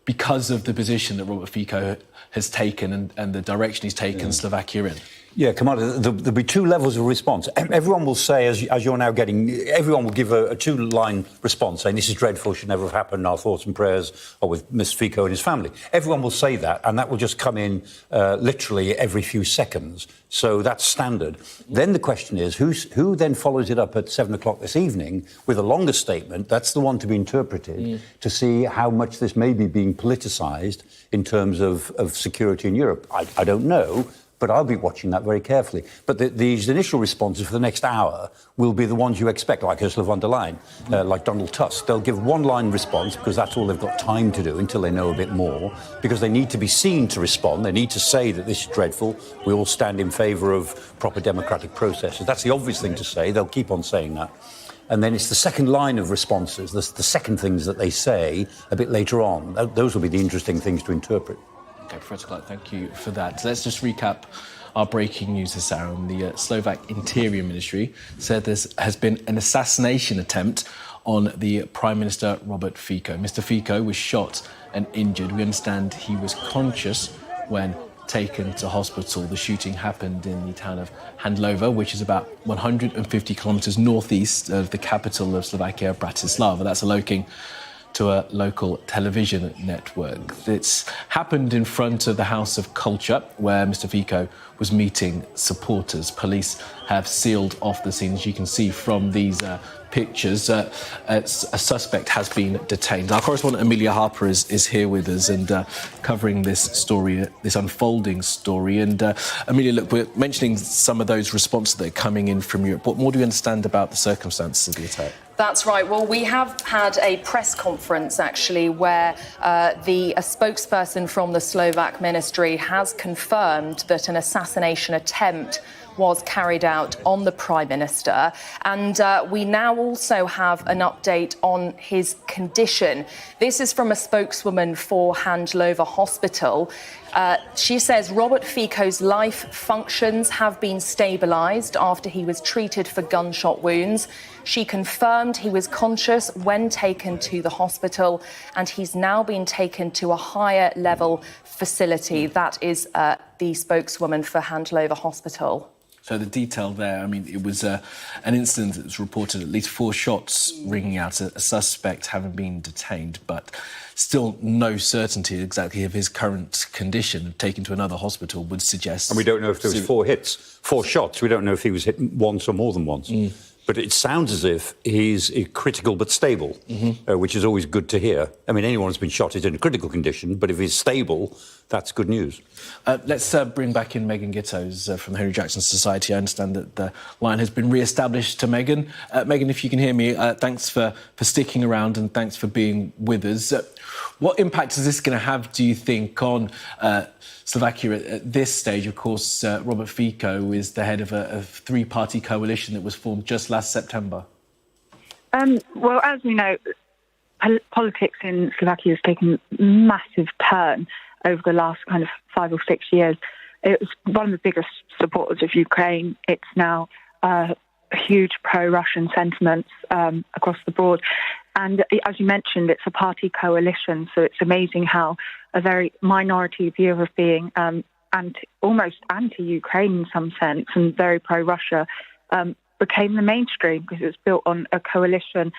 because of the position that Robert Fico has taken and the direction he's taken Slovakia in. Yeah, Kamala, there'll be two levels of response. Everyone will say, as you're now getting, everyone will give a two-line response, saying this is dreadful, should never have happened, our thoughts and prayers are with Mr Fico and his family. Everyone will say that, and that will just come in literally every few seconds. So that's standard. Then the question is, who then follows it up at 7 o'clock this evening with a longer statement? That's the one to be interpreted to see how much this may be being politicised in terms of security in Europe. I don't know. But I'll be watching that very carefully. But these initial responses for the next hour will be the ones you expect, like Ursula von der Leyen, like Donald Tusk. They'll give one-line response because that's all they've got time to do until they know a bit more, because they need to be seen to respond. They need to say that this is dreadful. We all stand in favour of proper democratic processes. That's the obvious thing to say. They'll keep on saying that. And then it's the second line of responses, the second things that they say a bit later on. Those will be the interesting things to interpret. Okay, Professor Clark, thank you for that. Let's just recap our breaking news this hour. The Slovak Interior Ministry said there has been an assassination attempt on the Prime Minister Robert Fico. Mr Fico was shot and injured. We understand he was conscious when taken to hospital. The shooting happened in the town of Handlova, which is about 150 kilometres northeast of the capital of Slovakia, Bratislava. That's a to a local television network. It's happened in front of the House of Culture, where Mr Fico was meeting supporters. Police have sealed off the scene, as you can see from these pictures. A suspect has been detained. Our correspondent Amelia Harper is here with us and covering this story, this unfolding story. And Amelia, look, we're mentioning some of those responses that are coming in from Europe. What more do you understand about the circumstances of the attack? That's right. Well, we have had a press conference, actually, where a spokesperson from the Slovak ministry has confirmed that an assassination attempt was carried out on the Prime Minister. And we now also have an update on his condition. This is from a spokeswoman for Handlova Hospital. She says Robert Fico's life functions have been stabilised after he was treated for gunshot wounds. She confirmed he was conscious when taken to the hospital, and he's now been taken to a higher level facility. That is the spokeswoman for Handlova Hospital. So the detail there, I mean, it was an incident that was reported, at least 4 shots ringing out, a suspect having been detained, but still no certainty exactly of his current condition. Taken to another hospital would suggest... And we don't know if there was 4 hits, 4 shots. We don't know if he was hit once or more than once. But it sounds as if he's critical but stable, which is always good to hear. I mean, anyone who's been shot is in a critical condition, but if he's stable, that's good news. Let's bring back in Megan Gittos from Henry Jackson Society. I understand that the line has been re-established to Megan. Megan, if you can hear me, thanks for sticking around and thanks for being with us. What impact is this going to have, do you think, on Slovakia at this stage? Of course, Robert Fico is the head of a 3-party coalition that was formed just last September. Well, as we know, politics in Slovakia has taken a massive turn over the last kind of 5 or 6 years. It was one of the biggest supporters of Ukraine. It's now huge pro-Russian sentiments across the board. And as you mentioned, it's a party coalition, so it's amazing how a very minority view of being almost anti-Ukraine in some sense and very pro-Russia became the mainstream because it was built on a coalition.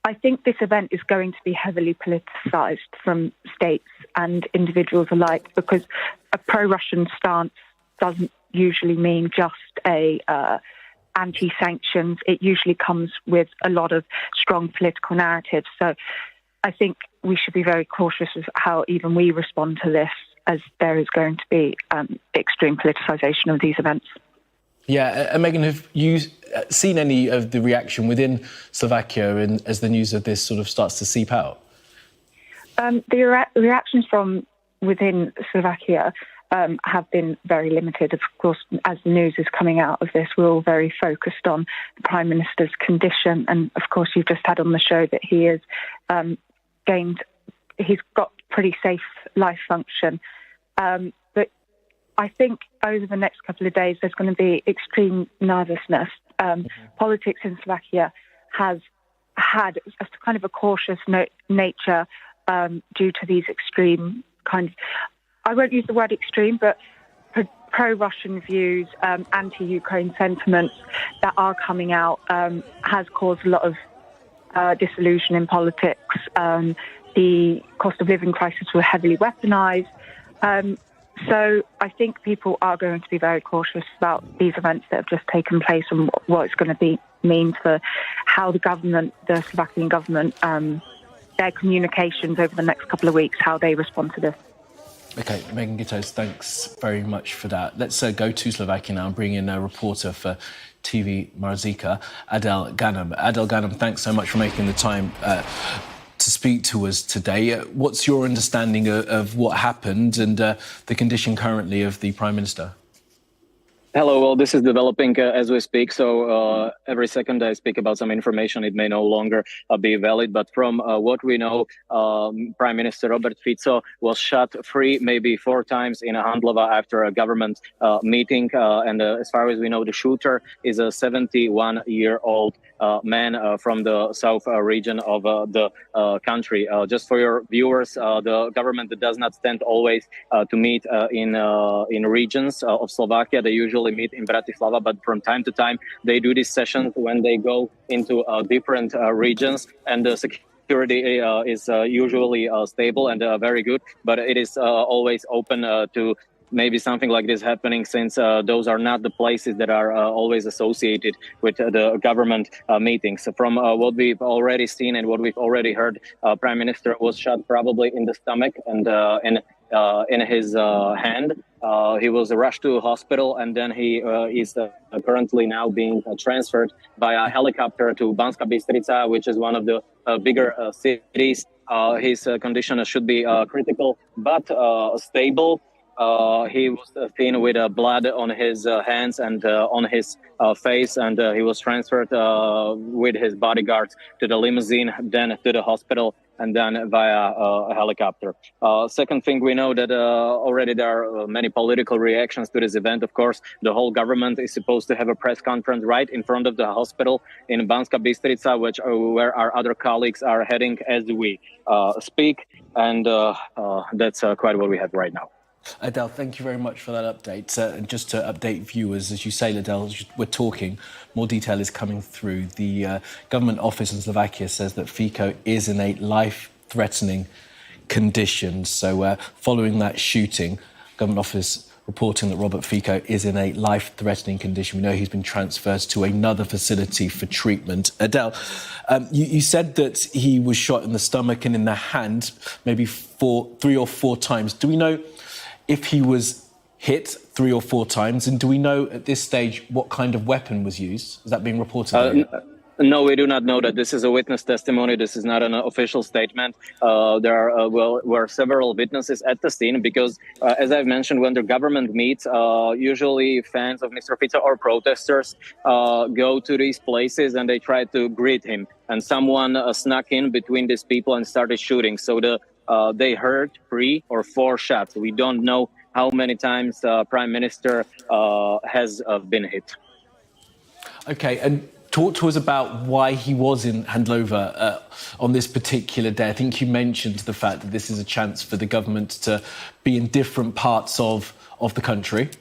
I think this event is going to be heavily politicised from states and individuals alike because a pro-Russian stance doesn't usually mean just a anti-sanctions. It usually comes with a lot of strong political narratives. So I think we should be very cautious of how even we respond to this, as there is going to be extreme politicisation of these events. Yeah, and Megan, have you seen any of the reaction within Slovakia as the news of this sort of starts to seep out? The reactions from within Slovakia have been very limited. Of course, as the news is coming out of this, we're all very focused on the Prime Minister's condition. And of course, you've just had on the show that he is he's got pretty safe life function. But I think over the next couple of days, there's going to be extreme nervousness. Politics in Slovakia has had a kind of a cautious nature due to these extreme kind of, I won't use the word extreme, but pro-Russian views, anti-Ukraine sentiments that are coming out has caused a lot of disillusion in politics. The cost of living crisis was heavily weaponized. So I think people are going to be very cautious about these events that have just taken place and what it's going to mean for how the Slovakian government, their communications over the next couple of weeks, how they respond to this. OK, Megan Gittos, thanks very much for that. Let's go to Slovakia now and bring in a reporter for TV Marzika, Adel Ghanem. Adel Ghanem, thanks so much for making the time to speak to us today. What's your understanding of what happened and the condition currently of the Prime Minister? Hello, well, this is developing as we speak, so every second I speak about some information, it may no longer be valid, but from what we know, Prime Minister Robert Fico was shot 3, maybe 4 times in Handlova after a government meeting, and as far as we know, the shooter is a 71-year-old man from the south region of the country. Just for your viewers, the government does not stand always to meet in regions of Slovakia. They usually meet in Bratislava, but from time to time they do these sessions when they go into different regions, and the security is usually stable and very good, but it is always open to maybe something like this happening, since those are not the places that are always associated with the government meetings. From what we've already seen and what we've already heard, Prime Minister was shot probably in the stomach and in his hand. He was rushed to a hospital, and then he is currently now being transferred via helicopter to Banská Bystrica, which is one of the bigger cities. His condition should be critical but stable. He was seen with blood on his hands and on his face, and he was transferred with his bodyguards to the limousine, then to the hospital, and then via a helicopter. Second thing, we know that already there are many political reactions to this event. Of course, the whole government is supposed to have a press conference right in front of the hospital in Banská Bystrica, where our other colleagues are heading as we speak, and that's quite what we have right now. Adele, thank you very much for that update. And just to update viewers, as you say, Adele, we're talking, more detail is coming through. The government office in Slovakia says that Fico is in a life-threatening condition. So following that shooting, government office reporting that Robert Fico is in a life-threatening condition. We know he's been transferred to another facility for treatment. Adele, you said that he was shot in the stomach and in the hand, maybe 3 or 4 times. Do we know if he was hit 3 or 4 times? And do we know at this stage what kind of weapon was used? Is that being reported? No, we do not know that. This is a witness testimony. This is not an official statement. There were several witnesses at the scene because, as I've mentioned, when the government meets, usually fans of Mr. Fico or protesters go to these places and they try to greet him. And someone snuck in between these people and started shooting. So they heard 3 or 4 shots. We don't know how many times Prime Minister has been hit. OK, and talk to us about why he was in Handlova on this particular day. I think you mentioned the fact that this is a chance for the government to be in different parts of the country.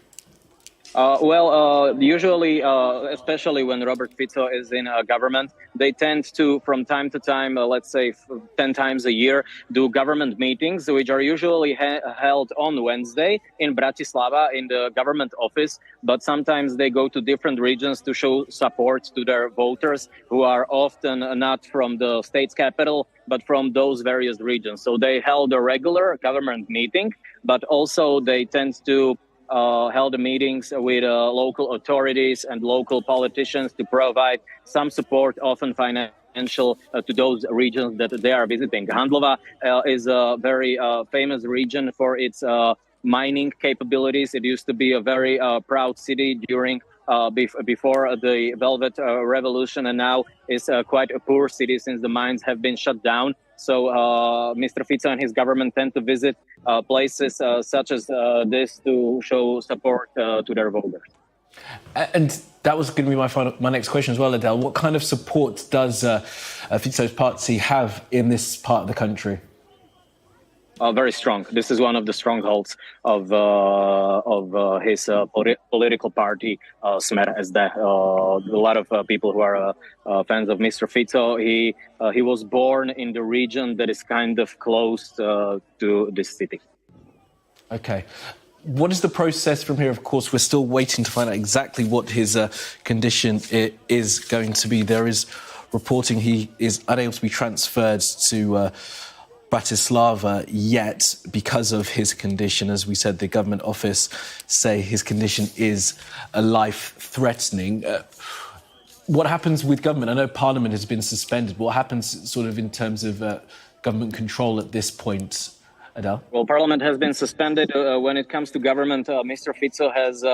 Usually, especially when Robert Fico is in government, they tend to, from time to time, let's say 10 times a year, do government meetings, which are usually held on Wednesday in Bratislava in the government office. But sometimes they go to different regions to show support to their voters who are often not from the state's capital, but from those various regions. So they held a regular government meeting, but also they tend to held meetings with local authorities and local politicians to provide some support, often financial, to those regions that they are visiting. Handlova is a very famous region for its mining capabilities. It used to be a very proud city during before the Velvet Revolution, and now is quite a poor city since the mines have been shut down. So Mr. Fico and his government tend to visit places such as this to show support to their voters. And that was going to be my next question as well, Adele. What kind of support does Fico's party have in this part of the country? Very strong. This is one of the strongholds of his political party, Smer SD. A lot of people who are fans of Mr. Fico. He was born in the region that is kind of close to this city. Okay. What is the process from here? Of course, we're still waiting to find out exactly what his condition is going to be. There is reporting he is unable to be transferred to Bratislava yet because of his condition. As we said, the government office say his condition is a life-threatening. What happens with government? I know Parliament has been suspended. What happens sort of in terms of government control at this point, Adele? Well, Parliament has been suspended. When it comes to government, Mr. Fico has,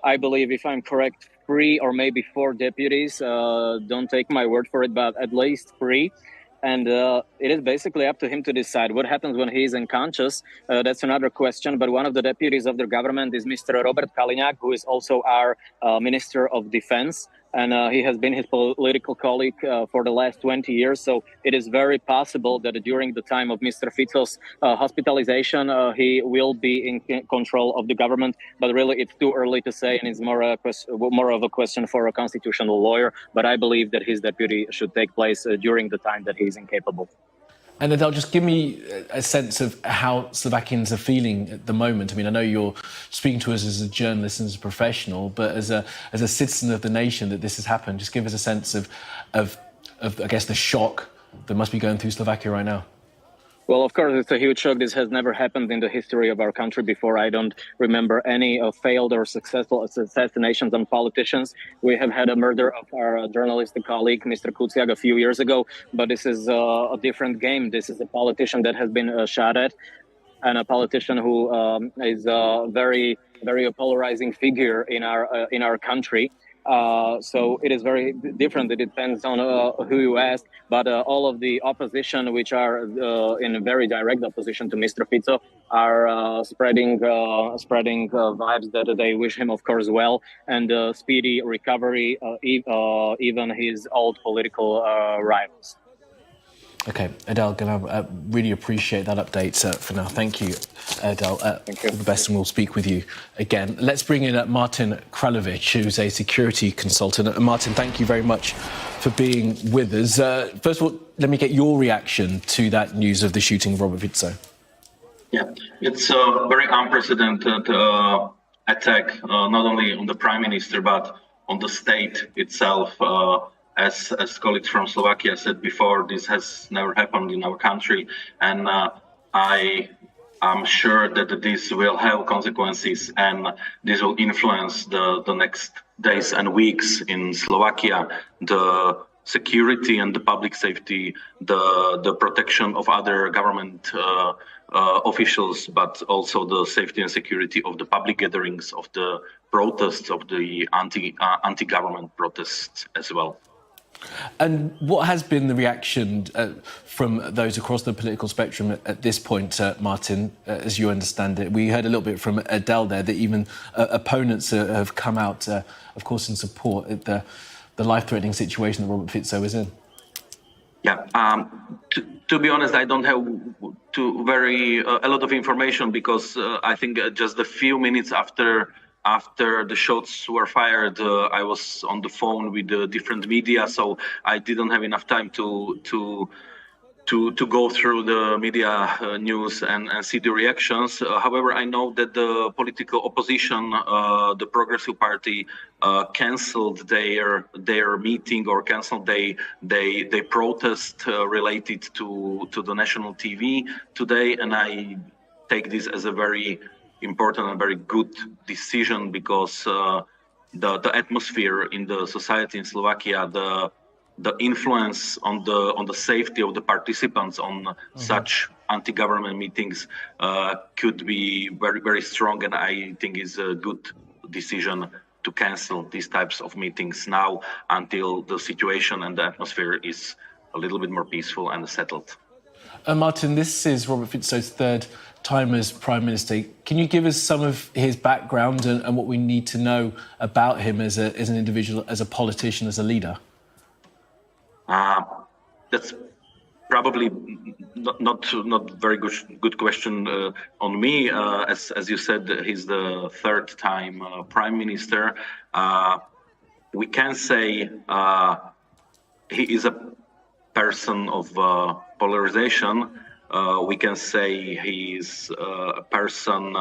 I believe, if I'm correct, 3 or maybe 4 deputies. Don't take my word for it, but at least 3. And it is basically up to him to decide what happens when he is unconscious. That's another question. But one of the deputies of the government is Mr. Robert Kaliňák, who is also our Minister of Defense. And he has been his political colleague for the last 20 years. So it is very possible that during the time of Mr. Fico's hospitalization, he will be in control of the government. But really, it's too early to say, and it's more of a question for a constitutional lawyer. But I believe that his deputy should take place during the time that he is incapable. And Adele, just give me a sense of how Slovakians are feeling at the moment. I mean, I know you're speaking to us as a journalist and as a professional, but as a citizen of the nation that this has happened, just give us a sense of I guess, the shock that must be going through Slovakia right now. Well, of course, it's a huge shock. This has never happened in the history of our country before. I don't remember any failed or successful assassinations on politicians. We have had a murder of our journalistic colleague, Mr. Kuciak, a few years ago, but this is a different game. This is a politician that has been shot at, and a politician who is a very, very polarizing figure in our country. So it is very different. It depends on who you ask. But all of the opposition, which are in very direct opposition to Mr. Fico, are spreading vibes that they wish him, of course, well, and speedy recovery, even his old political rivals. Okay, Adele, I really appreciate that update for now. Thank you, Adele. Thank you. All the best, and we'll speak with you again. Let's bring in Martin Kralovic, who's a security consultant. Martin, thank you very much for being with us. First of all, let me get your reaction to that news of the shooting of Robert Fico. Yeah, it's a very unprecedented attack, not only on the prime minister, but on the state itself. As colleagues from Slovakia said before, this has never happened in our country. And I am sure that this will have consequences, and this will influence the next days and weeks in Slovakia. The security and the public safety, the protection of other government officials, but also the safety and security of the public gatherings, of the protests, of the anti-government protests as well. And what has been the reaction from those across the political spectrum at this point, Martin, as you understand it? We heard a little bit from Adele there that even opponents have come out, of course, in support of the life-threatening situation that Robert Fico is in. Yeah, to be honest, I don't have a lot of information, because I think just a few minutes after the shots were fired, I was on the phone with the different media, so I didn't have enough time to go through the media news and see the reactions. However, I know that the political opposition, the Progressive Party, cancelled their meeting, or cancelled they protest related to the national TV today, and I take this as a very important and very good decision, because the atmosphere in the society in Slovakia, the influence on the safety of the participants on such anti-government meetings could be very, very strong, and I think is a good decision to cancel these types of meetings now until the situation and the atmosphere is a little bit more peaceful and settled. Martin, this is Robert Fico's third time as Prime Minister. Can you give us some of his background and what we need to know about him as an individual, as a politician, as a leader? That's probably not very good question on me. As you said, he's the third time Prime Minister. We can say he is a person of polarization. We can say he's a person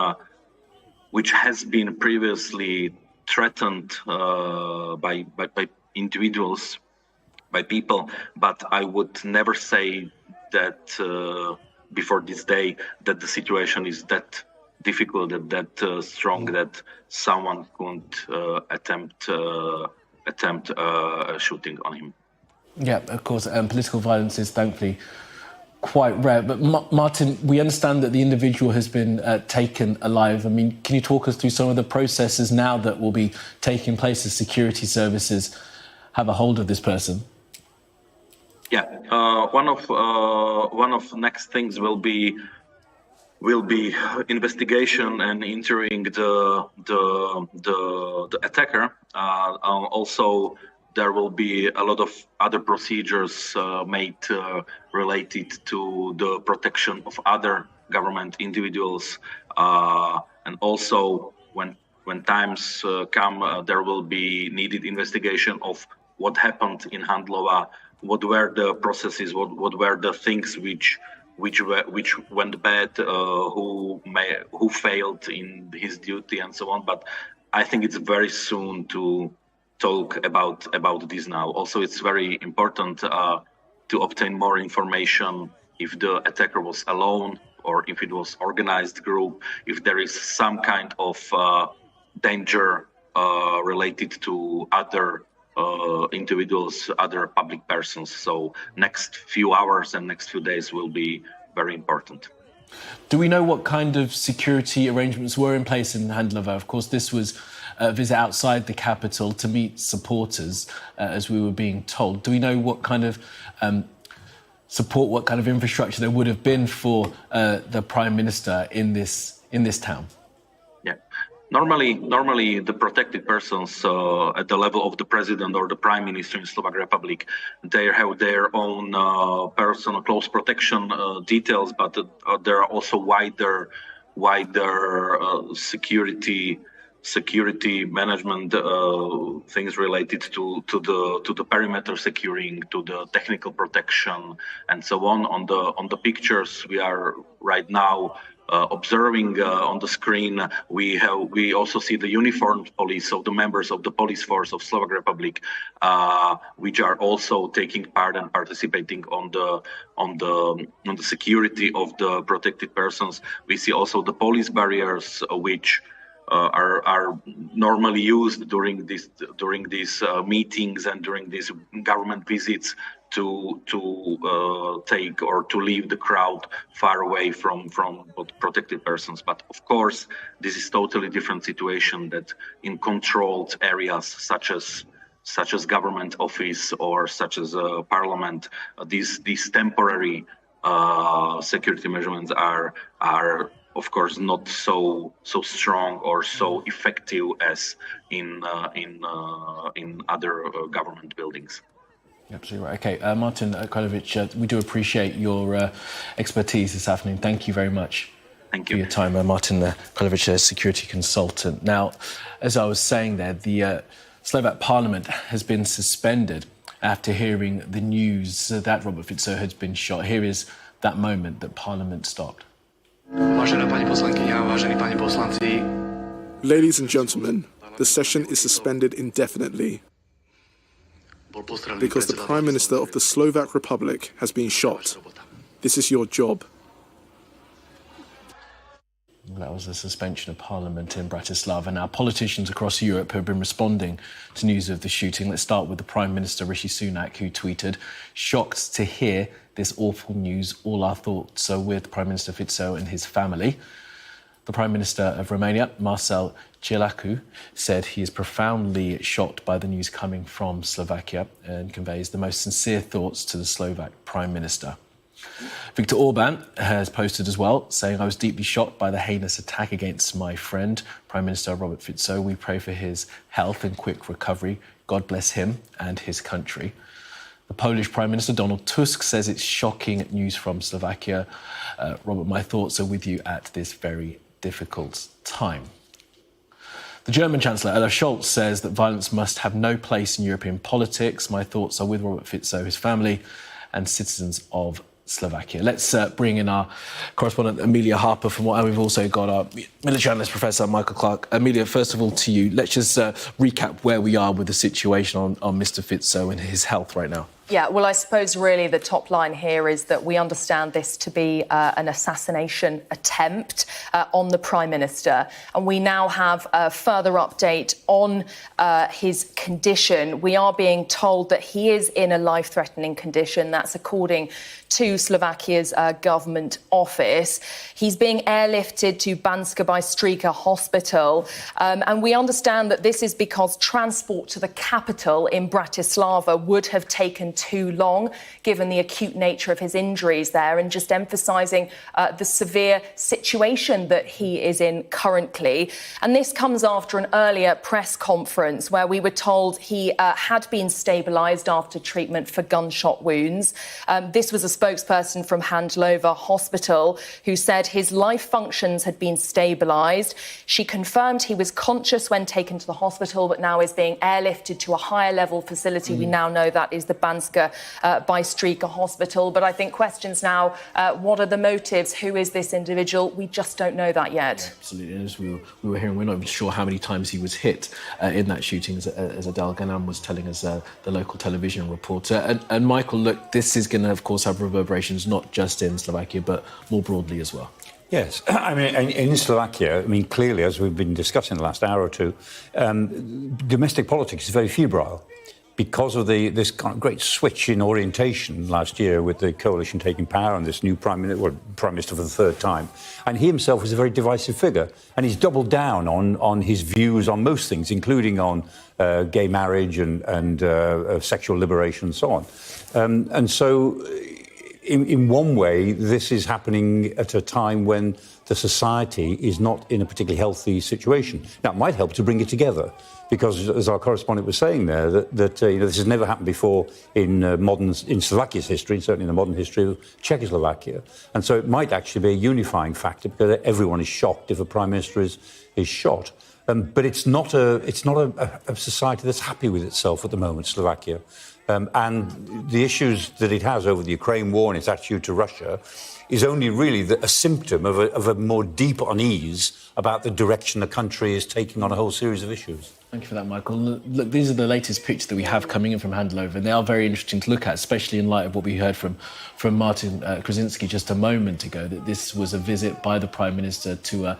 which has been previously threatened by individuals, by people, but I would never say that before this day that the situation is that difficult, that strong, that someone could attempt shooting on him. Yeah, of course, political violence is thankfully quite rare. But Martin, we understand that the individual has been taken alive. I mean, can you talk us through some of the processes now that will be taking place as security services have a hold of this person? Yeah, one of next things will be investigation and interviewing the attacker. Also, there will be a lot of other procedures made related to the protection of other government individuals, and also when times come, there will be needed investigation of what happened in Handlova, what were the processes, what were the things which went bad, who failed in his duty, and so on. But I think it's very soon to talk about this now. Also, it's very important to obtain more information if the attacker was alone or if it was organized group, if there is some kind of danger related to other individuals, other public persons. So next few hours and next few days will be very important. Do we know what kind of security arrangements were in place in Handlova? Of course, this was a visit outside the capital to meet supporters, as we were being told. Do we know what kind of support, what kind of infrastructure there would have been for the Prime Minister in this town? Yeah, Normally, the protected persons at the level of the president or the prime minister in Slovak Republic, they have their own personal close protection details, but there are also wider security management things related to the perimeter securing, to the technical protection, and so on. On the pictures we are right now observing on the screen, we also see the uniformed police, so the members of the police force of Slovak Republic, which are also taking part and participating on the security of the protected persons. We see also the police barriers, which are normally used during these meetings and during these government visits to take or to leave the crowd far away from protected persons. But of course, this is totally different situation that in controlled areas such as government office or such as parliament, these temporary security measurements are of course not so strong or so effective as in other government buildings. Absolutely right. Okay, Martin Kralovic, we do appreciate your expertise this afternoon. Thank you very much. Thank you for your time, Martin Kralovic, security consultant. Now, as I was saying there, the Slovak Parliament has been suspended after hearing the news that Robert Fico has been shot. Here is that moment that Parliament stopped. Ladies and gentlemen, the session is suspended indefinitely because the Prime Minister of the Slovak Republic has been shot. This is your job. That was a suspension of Parliament in Bratislava. Now, politicians across Europe have been responding to news of the shooting. Let's start with the Prime Minister, Rishi Sunak, who tweeted, "Shocked to hear this awful news. All our thoughts are with Prime Minister Fico and his family." The Prime Minister of Romania, Marcel Ciolacu, said he is profoundly shocked by the news coming from Slovakia and conveys the most sincere thoughts to the Slovak Prime Minister. Viktor Orban has posted as well, saying, "I was deeply shocked by the heinous attack against my friend, Prime Minister Robert Fico. We pray for his health and quick recovery. God bless him and his country." The Polish Prime Minister, Donald Tusk, says it's shocking news from Slovakia. Robert, my thoughts are with you at this very difficult time. The German Chancellor, Olaf Scholz, says that violence must have no place in European politics. My thoughts are with Robert Fico, his family, and citizens of Slovakia. Let's bring in our correspondent, Amelia Harper, and we've also got our military analyst, Professor Michael Clark. Amelia, first of all, to you, let's just recap where we are with the situation on Mr Fico and his health right now. Yeah, well, I suppose really the top line here is that we understand this to be an assassination attempt on the Prime Minister. And we now have a further update on his condition. We are being told that he is in a life-threatening condition. That's according to Slovakia's government office. He's being airlifted to Banska Bystrica Hospital. And we understand that this is because transport to the capital in Bratislava would have taken too long, given the acute nature of his injuries there, and just emphasising the severe situation that he is in currently. And this comes after an earlier press conference where we were told he had been stabilised after treatment for gunshot wounds. This was a spokesperson from Handlova Hospital who said his life functions had been stabilised. She confirmed he was conscious when taken to the hospital, but now is being airlifted to a higher level facility. We now know that is the Banska Bystrica Hospital. But I think questions now, what are the motives? Who is this individual? We just don't know that yet. Yeah, absolutely. And as we were hearing, we're not even sure how many times he was hit in that shooting, as Adele Ganam was telling us, the local television reporter. And Michael, look, this is going to, of course, have reverberations not just in Slovakia, but more broadly as well. Yes, I mean, in Slovakia, I mean, clearly, as we've been discussing the last hour or two, domestic politics is very febrile because of this kind of great switch in orientation last year with the coalition taking power and this new Prime Minister for the third time. And he himself was a very divisive figure. And he's doubled down on his views on most things, including on gay marriage and sexual liberation and so on. And so in one way, this is happening at a time when the society is not in a particularly healthy situation. Now, it might help to bring it together, because, as our correspondent was saying there, that this has never happened before in Slovakia's history, certainly in the modern history of Czechoslovakia. And so it might actually be a unifying factor, because everyone is shocked if a prime minister is shot. But it's not a society that's happy with itself at the moment, Slovakia. And the issues that it has over the Ukraine war and its attitude to Russia is only really a symptom of a more deep unease about the direction the country is taking on a whole series of issues. Thank you for that, Michael. Look, these are the latest pictures that we have coming in from Handlova, and they are very interesting to look at, especially in light of what we heard from Martin Krasinski just a moment ago, that this was a visit by the Prime Minister to a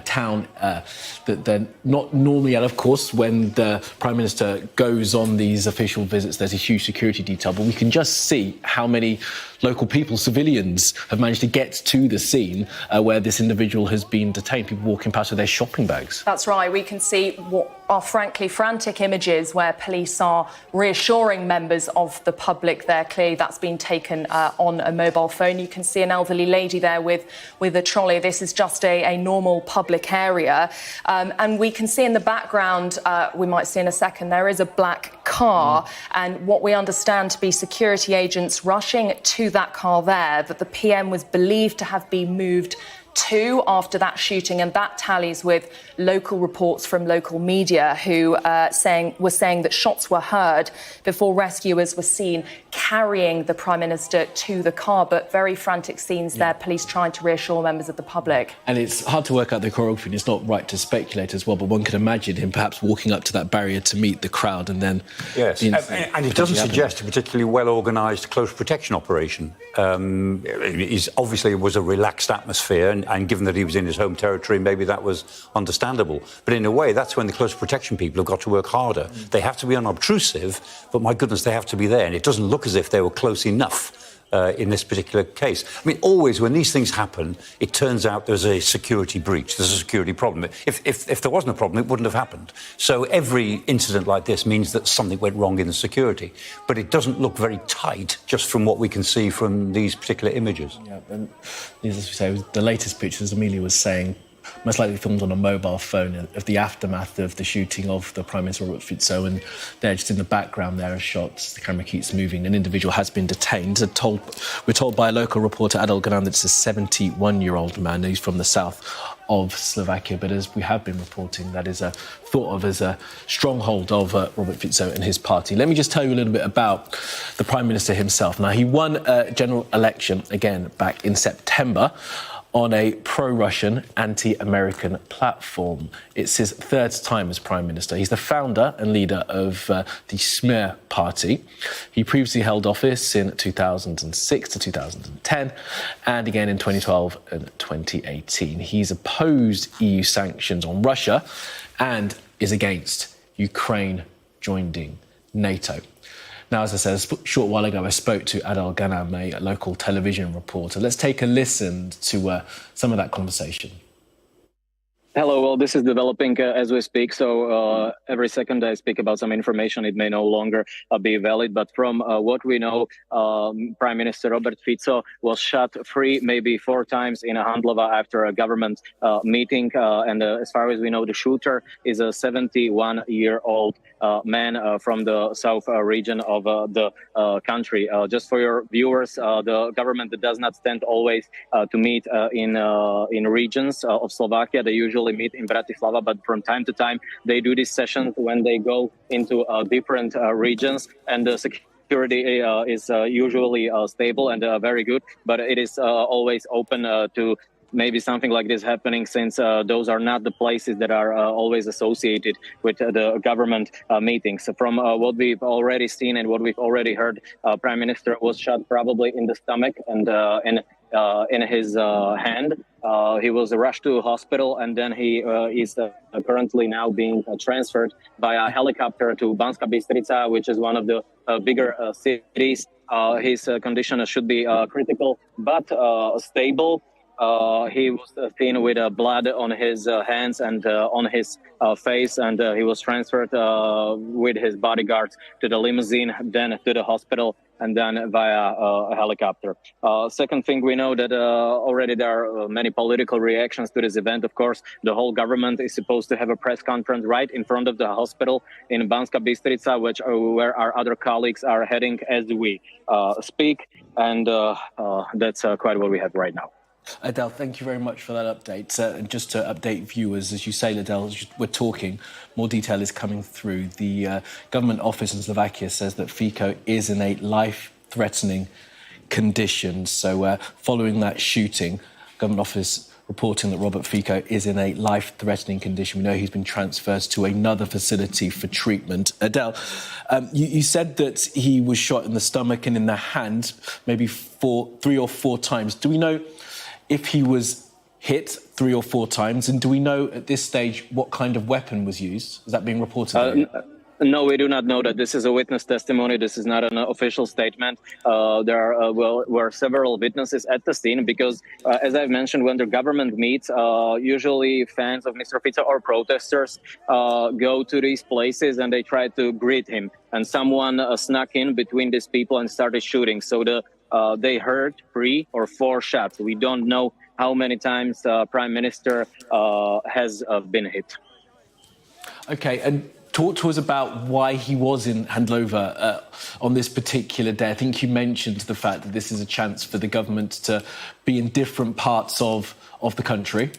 town that they're not normally at. Of course, when the Prime Minister goes on these official visits, there's a huge security detail, but we can just see how many local people, civilians, have managed to get to the scene where this individual has been detained, people walking past with their shopping bags. That's right. We can see what are frankly frantic images where police are reassuring members of the public there. Clearly, that's been taken on a mobile phone. You can see an elderly lady there with a trolley. This is just a normal public area. And we can see in the background, we might see in a second, there is a black car. And what we understand to be security agents rushing to that car there, that the PM was believed to have been moved to after that shooting, and that tallies with local reports from local media who were saying that shots were heard before rescuers were seen carrying the Prime Minister to the car. But very frantic scenes there, police trying to reassure members of the public. And it's hard to work out the choreography, and it's not right to speculate as well, but one could imagine him perhaps walking up to that barrier to meet the crowd and then... Yes, and it doesn't suggest a particularly well-organised close protection operation. Obviously, it was a relaxed atmosphere, and given that he was in his home territory, maybe that was understandable. But in a way, that's when the close protection people have got to work harder. They have to be unobtrusive, but my goodness, they have to be there. And it doesn't look as if they were close enough in this particular case. I mean, always when these things happen, it turns out there's a security breach, there's a security problem. If there wasn't a problem, it wouldn't have happened. So every incident like this means that something went wrong in the security. But it doesn't look very tight, just from what we can see from these particular images. Yeah, and as we say, the latest pictures, Amelia was saying, most likely filmed on a mobile phone, of the aftermath of the shooting of the Prime Minister Robert Fico. And there, just in the background, there are shots. The camera keeps moving. An individual has been detained. We're told by a local reporter, Adel Ganan, that it's a 71-year-old man who's from the south of Slovakia. But as we have been reporting, that is thought of as a stronghold of Robert Fico and his party. Let me just tell you a little bit about the Prime Minister himself. Now, he won a general election, again, back in September, on a pro-Russian, anti-American platform. It's his third time as Prime Minister. He's the founder and leader of the Smer party. He previously held office in 2006 to 2010, and again in 2012 and 2018. He's opposed EU sanctions on Russia and is against Ukraine joining NATO. Now, as I said a short while ago, I spoke to Adel Ganan, a local television reporter. Let's take a listen to some of that conversation. Hello, well, this is developing as we speak, so every second I speak about some information, it may no longer be valid, but from what we know, Prime Minister Robert Fico was shot 3, maybe 4 times in Handlova after a government meeting, and as far as we know, the shooter is a 71-year-old man from the south region of the country. Just for your viewers, the government does not stand always to meet in regions of Slovakia. They usually meet in Bratislava, but from time to time they do these sessions when they go into different regions, and the security is usually stable and very good, but it is always open to maybe something like this happening, since those are not the places that are always associated with the government meetings. From what we've already seen and what we've already heard, Prime Minister was shot probably in the stomach and in his hand. He was rushed to a hospital, and then he is currently now being transferred by a helicopter to Banská Bystrica, which is one of the bigger cities. His condition should be critical but stable. He was seen with blood on his hands and on his face, and he was transferred with his bodyguards to the limousine, then to the hospital and then via a helicopter. Second thing, we know that already there are many political reactions to this event. Of course, the whole government is supposed to have a press conference right in front of the hospital in Banská Bystrica, where our other colleagues are heading as we speak. And that's quite what we have right now. Adele, thank you very much for that update. And just to update viewers, as you say, Adele, we're talking, more detail is coming through. The government office in Slovakia says that Fico is in a life-threatening condition. So following that shooting, government office reporting that Robert Fico is in a life-threatening condition. We know he's been transferred to another facility for treatment. Adele, you said that he was shot in the stomach and in the hand, maybe 3 or 4 times. Do we know if he was hit 3 or 4 times, and do we know at this stage what kind of weapon was used? Is that being reported? No, we do not know that. This is a witness testimony. This is not an official statement. There were several witnesses at the scene because, as I've mentioned, when the government meets, usually fans of Mr. Fico or protesters go to these places and they try to greet him. And someone snuck in between these people and started shooting. So they heard 3 or 4 shots. We don't know how many times Prime Minister has been hit. Okay, and talk to us about why he was in Handlova on this particular day. I think you mentioned the fact that this is a chance for the government to be in different parts of the country.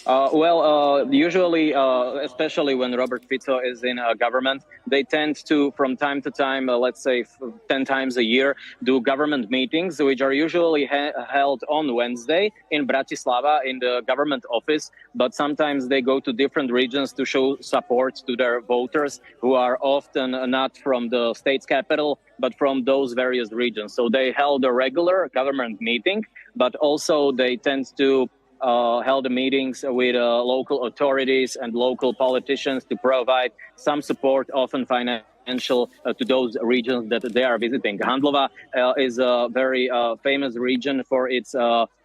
Usually, especially when Robert Fico is in government, they tend to, from time to time, let's say 10 times a year, do government meetings, which are usually held on Wednesday in Bratislava in the government office. But sometimes they go to different regions to show support to their voters who are often not from the state's capital, but from those various regions. So they held a regular government meeting, but also they tend to held meetings with local authorities and local politicians to provide some support, often financial, to those regions that they are visiting. Handlova is a very famous region for its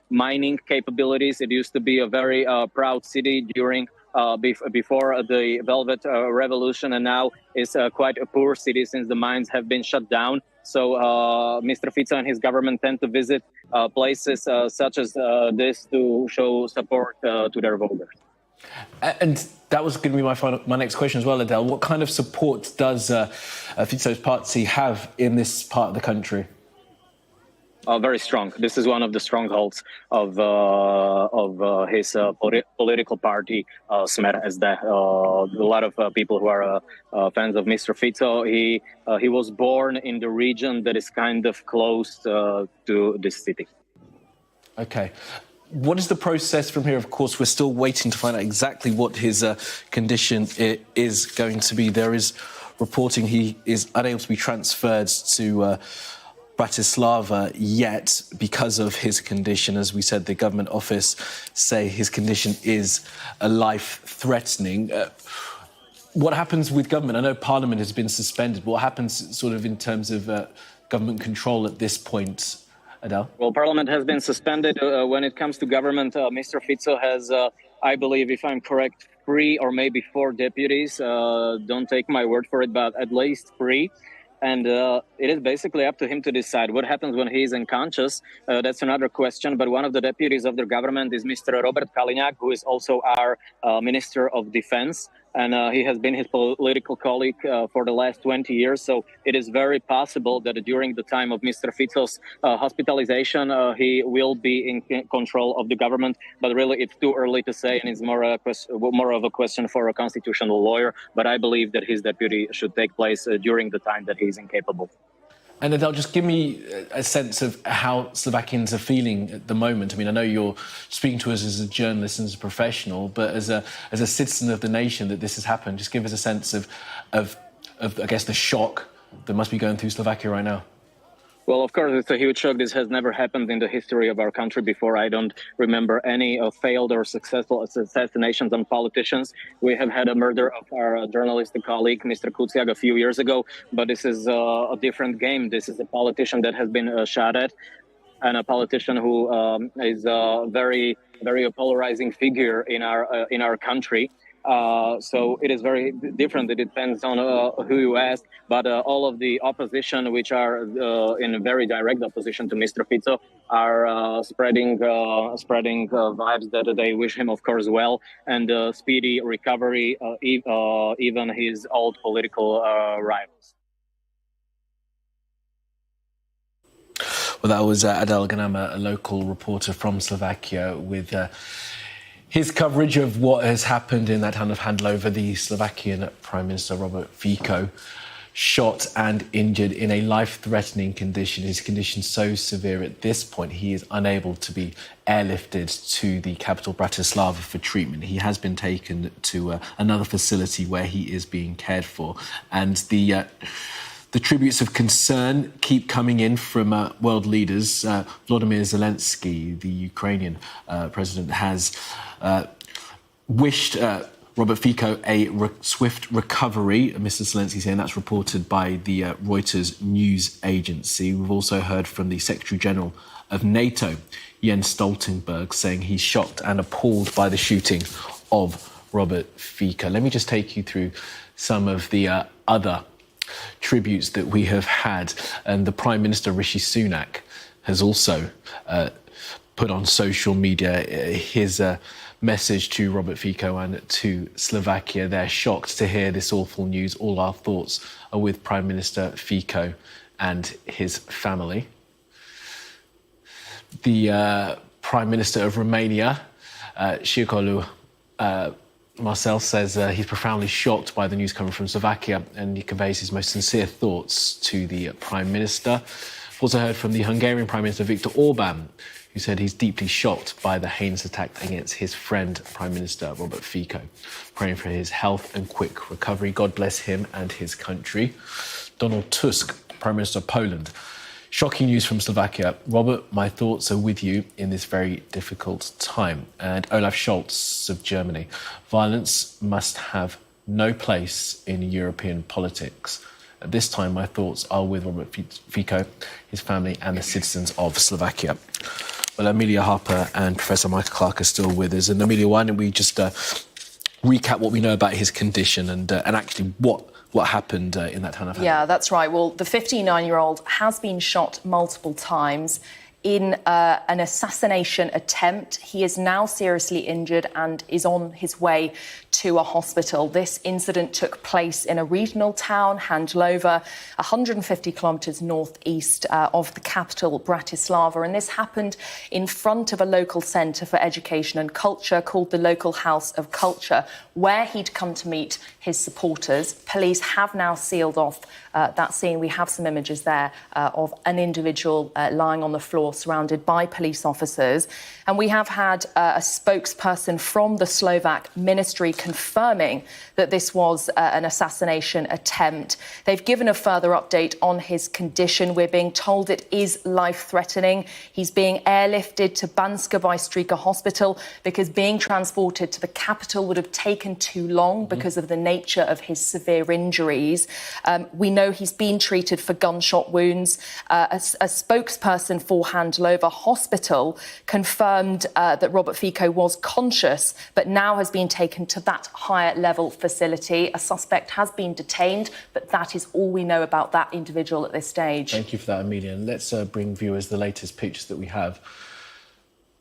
mining capabilities. It used to be a very proud city during before the Velvet Revolution, and now is quite a poor city since the mines have been shut down. So Mr. Fico and his government tend to visit places such as this to show support to their voters. And that was going to be my next question as well, Adele. What kind of support does Fico's party have in this part of the country? Very strong. This is one of the strongholds of his political party, Smer SD. A lot of people who are fans of Mr. Fico. He was born in the region that is kind of close to this city. Okay. What is the process from here? Of course, we're still waiting to find out exactly what his condition is going to be. There is reporting he is unable to be transferred to Bratislava yet because of his condition. As we said, the government office say his condition is a life-threatening. What happens with government? I know Parliament has been suspended, but what happens sort of in terms of government control at this point, Adele? Well, Parliament has been suspended. When it comes to government, Mr. Fico has, I believe, if I'm correct, 3 or maybe 4 deputies. Don't take my word for it, but at least 3. And it is basically up to him to decide what happens when he is unconscious. That's another question. But one of the deputies of the government is Mr. Robert Kaliňák, who is also our Minister of Defense. And he has been his political colleague for the last 20 years. So it is very possible that during the time of Mr. Fico's hospitalization, he will be in control of the government. But really, it's too early to say, and it's more of a question for a constitutional lawyer. But I believe that his deputy should take place during the time that he's incapable. And Adele, just give me a sense of how Slovakians are feeling at the moment. I mean, I know you're speaking to us as a journalist and as a professional, but as a citizen of the nation that this has happened, just give us a sense of I guess, the shock that must be going through Slovakia right now. Well, of course, it's a huge shock. This has never happened in the history of our country before. I don't remember any failed or successful assassinations on politicians. We have had a murder of our journalistic colleague, Mr. Kuciak, a few years ago, but this is a different game. This is a politician that has been shot at, and a politician who is a very, very polarizing figure in our country. So it is very different. It depends on who you ask. But all of the opposition, which are in a very direct opposition to Mr. Fico, are spreading vibes that they wish him, of course, well, and speedy recovery, even his old political rivals. Well, that was Adel Ganama, a local reporter from Slovakia, with his coverage of what has happened in that town of Handlova. The Slovakian Prime Minister Robert Fico shot and injured in a life-threatening condition. His condition so severe at this point he is unable to be airlifted to the capital Bratislava for treatment. He has been taken to another facility where he is being cared for, and the tributes of concern keep coming in from world leaders. Volodymyr Zelensky, the Ukrainian president, has wished Robert Fico a swift recovery. Mr. Zelensky saying that's reported by the Reuters news agency. We've also heard from the Secretary General of NATO, Jens Stoltenberg, saying he's shocked and appalled by the shooting of Robert Fico. Let me just take you through some of the other tributes that we have had. And the Prime Minister, Rishi Sunak, has also put on social media his message to Robert Fico and to Slovakia. They're shocked to hear this awful news. All our thoughts are with Prime Minister Fico and his family. The Prime Minister of Romania, Ciocolu Marcel, says he's profoundly shocked by the news coming from Slovakia, and he conveys his most sincere thoughts to the Prime Minister. We've also heard from the Hungarian Prime Minister Viktor Orbán, who said he's deeply shocked by the heinous attack against his friend, Prime Minister Robert Fico, praying for his health and quick recovery. God bless him and his country. Donald Tusk, Prime Minister of Poland. Shocking news from Slovakia. Robert, my thoughts are with you in this very difficult time. And Olaf Scholz of Germany. Violence must have no place in European politics. At this time, my thoughts are with Robert Fico, his family, and the citizens of Slovakia. Well, Amelia Harper and Professor Michael Clark are still with us. And Amelia, why don't we just recap what we know about his condition and actually what happened in that town of Handlova? Yeah, that's right. Well, the 59-year-old has been shot multiple times in an assassination attempt. He is now seriously injured and is on his way to a hospital. This incident took place in a regional town, Handlova, 150 kilometres northeast of the capital, Bratislava. And this happened in front of a local centre for education and culture called the Local House of Culture, where he'd come to meet his supporters. Police have now sealed off that scene. We have some images there of an individual lying on the floor surrounded by police officers. And we have had a spokesperson from the Slovak ministry confirming that this was an assassination attempt. They've given a further update on his condition. We're being told it is life-threatening. He's being airlifted to Banska Bystrica Hospital because being transported to the capital would have taken too long because of the nature of his severe injuries. We know he's been treated for gunshot wounds. A spokesperson for Handlova Hospital confirmed that Robert Fico was conscious, but now has been taken to that higher level facility. A suspect has been detained, but that is all we know about that individual at this stage. Thank you for that, Amelia. And let's bring viewers the latest pictures that we have.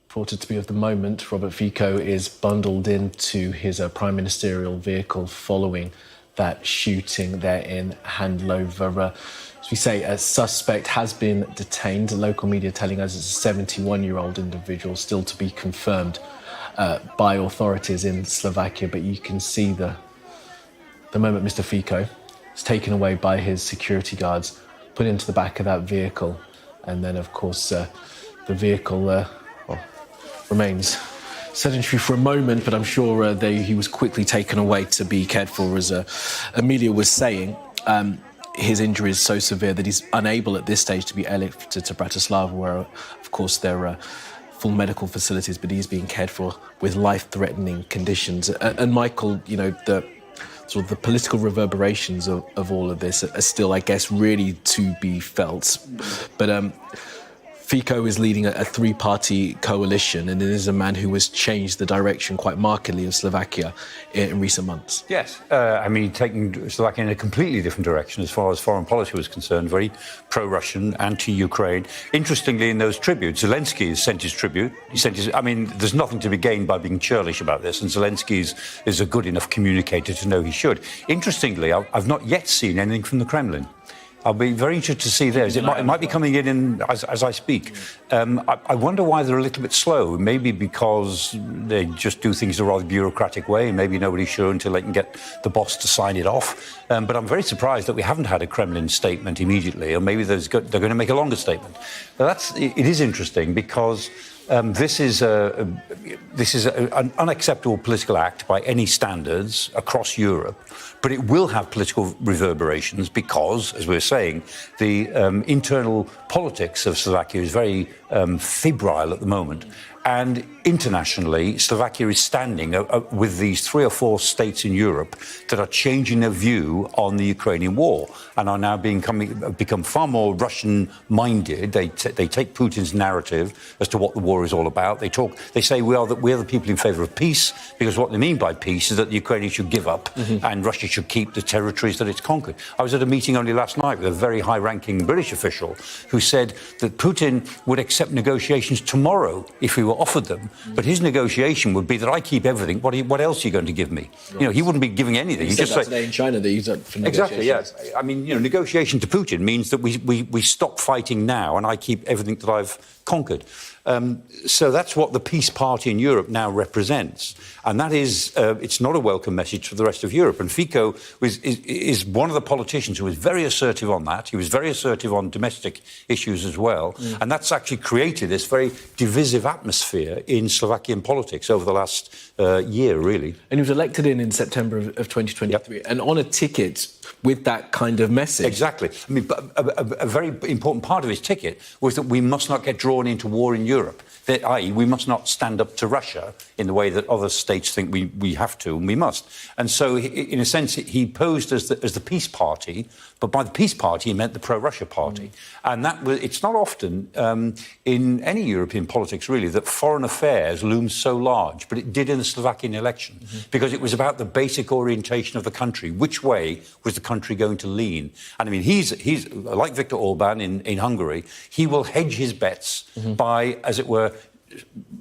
Reported to be of the moment, Robert Fico is bundled into his prime ministerial vehicle following that shooting there in Handlova. As we say, a suspect has been detained. Local media telling us it's a 71-year-old individual, still to be confirmed by authorities in Slovakia. But you can see the moment Mr. Fico is taken away by his security guards, put into the back of that vehicle, and then, of course, the vehicle remains sedentary for a moment, but I'm sure he was quickly taken away to be cared for. As Amelia was saying, his injury is so severe that he's unable at this stage to be airlifted to Bratislava, where, of course, there are full medical facilities, but he's being cared for with life-threatening conditions. And Michael, you know, the political reverberations of all of this are still, I guess, really to be felt. But Fico is leading a three-party coalition, and it is a man who has changed the direction quite markedly of Slovakia in recent months. Yes, I mean, taking Slovakia in a completely different direction as far as foreign policy was concerned, very pro-Russian, anti-Ukraine. Interestingly, in those tributes, Zelensky has sent his tribute. I mean, there's nothing to be gained by being churlish about this, and Zelensky is a good enough communicator to know he should. Interestingly, I've not yet seen anything from the Kremlin. I'll be very interested to see theirs. It might be coming in as I speak. I wonder why they're a little bit slow. Maybe because they just do things a rather bureaucratic way, and maybe nobody's sure until they can get the boss to sign it off. But I'm very surprised that we haven't had a Kremlin statement immediately, or maybe they're going to make a longer statement. But it is interesting because this is an unacceptable political act by any standards across Europe, but it will have political reverberations because, as we were saying, the internal politics of Slovakia is very febrile at the moment. And internationally, Slovakia is standing with these 3 or 4 states in Europe that are changing their view on the Ukrainian war and are now become far more Russian-minded. They take Putin's narrative as to what the war is all about. They say we are the people in favour of peace, because what they mean by peace is that the Ukrainians should give up and Russia should keep the territories that it's conquered. I was at a meeting only last night with a very high-ranking British official who said that Putin would accept negotiations tomorrow if we were offered them, but his negotiation would be that I keep everything. What else are you going to give me? Right. You know, he wouldn't be giving anything. He said that today in China that he's up for negotiations. Exactly, yes. I mean, negotiation to Putin means that we stop fighting now and I keep everything that I've conquered. So that's what the peace party in Europe now represents. And that is, it's not a welcome message for the rest of Europe. And Fico is one of the politicians who was very assertive on that. He was very assertive on domestic issues as well. And that's actually created this very divisive atmosphere in Slovakian politics over the last year, really. And he was elected in September of 2023, yep. And on a ticket with that kind of message. Exactly. I mean, a very important part of his ticket was that we must not get drawn into war in Europe, i.e. we must not stand up to Russia in the way that other states think we have to, and we must. And so, in a sense, he posed as the peace party, but by the peace party, he meant the pro-Russia party. And it's not often in any European politics, really, that foreign affairs looms so large, but it did in the Slovakian election, because it was about the basic orientation of the country. Which way was the country going to lean? And I mean, he's like Viktor Orban in Hungary, he will hedge his bets by, as it were,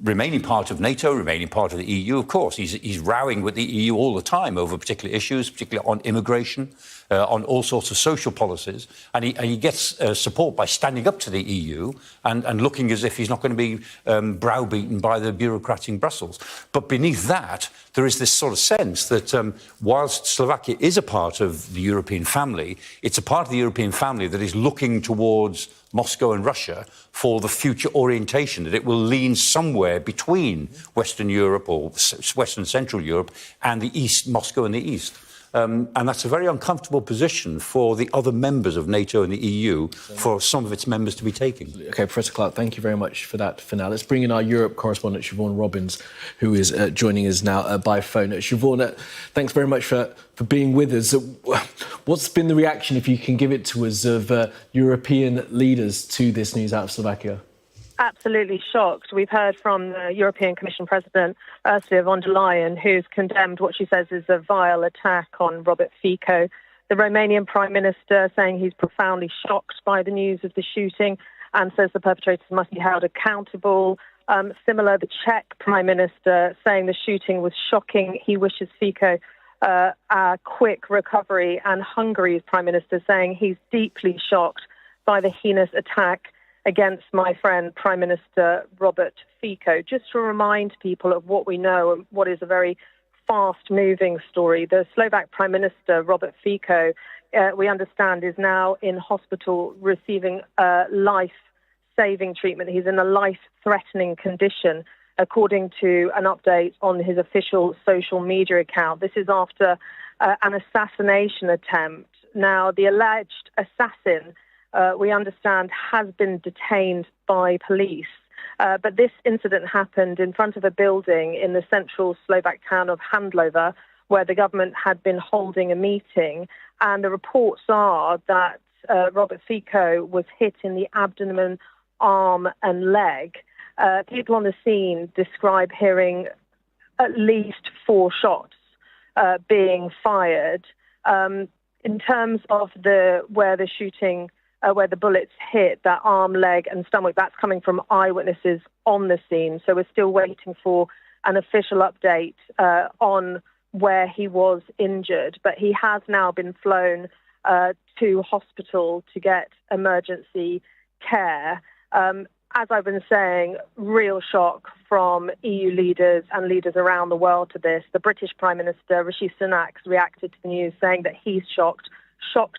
remaining part of NATO, remaining part of the EU. Of course, he's rowing with the EU all the time over particular issues, particularly on immigration, on all sorts of social policies, and he gets support by standing up to the EU and looking as if he's not going to be browbeaten by the bureaucrats in Brussels. But beneath that, there is this sort of sense that whilst Slovakia is a part of the European family, it's a part of the European family that is looking towards Moscow and Russia for the future orientation, that it will lean somewhere between Western Europe or Western Central Europe and the East, Moscow and the East. And that's a very uncomfortable position for the other members of NATO and the EU, for some of its members to be taking. OK, Professor Clark, thank you very much for that for now. Let's bring in our Europe correspondent, Siobhan Robbins, who is joining us now by phone. Siobhan, thanks very much for being with us. What's been the reaction, if you can give it to us, of European leaders to this news out of Slovakia? Absolutely shocked. We've heard from the European Commission President Ursula von der Leyen, who's condemned what she says is a vile attack on Robert Fico. The Romanian Prime Minister saying he's profoundly shocked by the news of the shooting and says the perpetrators must be held accountable. Similar, the Czech Prime Minister saying the shooting was shocking. He wishes Fico a quick recovery. And Hungary's Prime Minister saying he's deeply shocked by the heinous attack against my friend Prime Minister Robert Fico. Just to remind people of what we know and what is a very fast-moving story, the Slovak Prime Minister Robert Fico, we understand, is now in hospital receiving life-saving treatment. He's in a life-threatening condition, according to an update on his official social media account. This is after an assassination attempt. Now, the alleged assassin, we understand, has been detained by police. But this incident happened in front of a building in the central Slovak town of Handlova, where the government had been holding a meeting. And the reports are that Robert Fico was hit in the abdomen arm and leg. People on the scene describe hearing at least 4 shots being fired. In terms of where the shooting, where the bullets hit, that arm, leg and stomach, that's coming from eyewitnesses on the scene. So we're still waiting for an official update on where he was injured. But he has now been flown to hospital to get emergency care. As I've been saying, real shock from EU leaders and leaders around the world to this. The British Prime Minister, Rishi Sunak, reacted to the news saying that he's shocked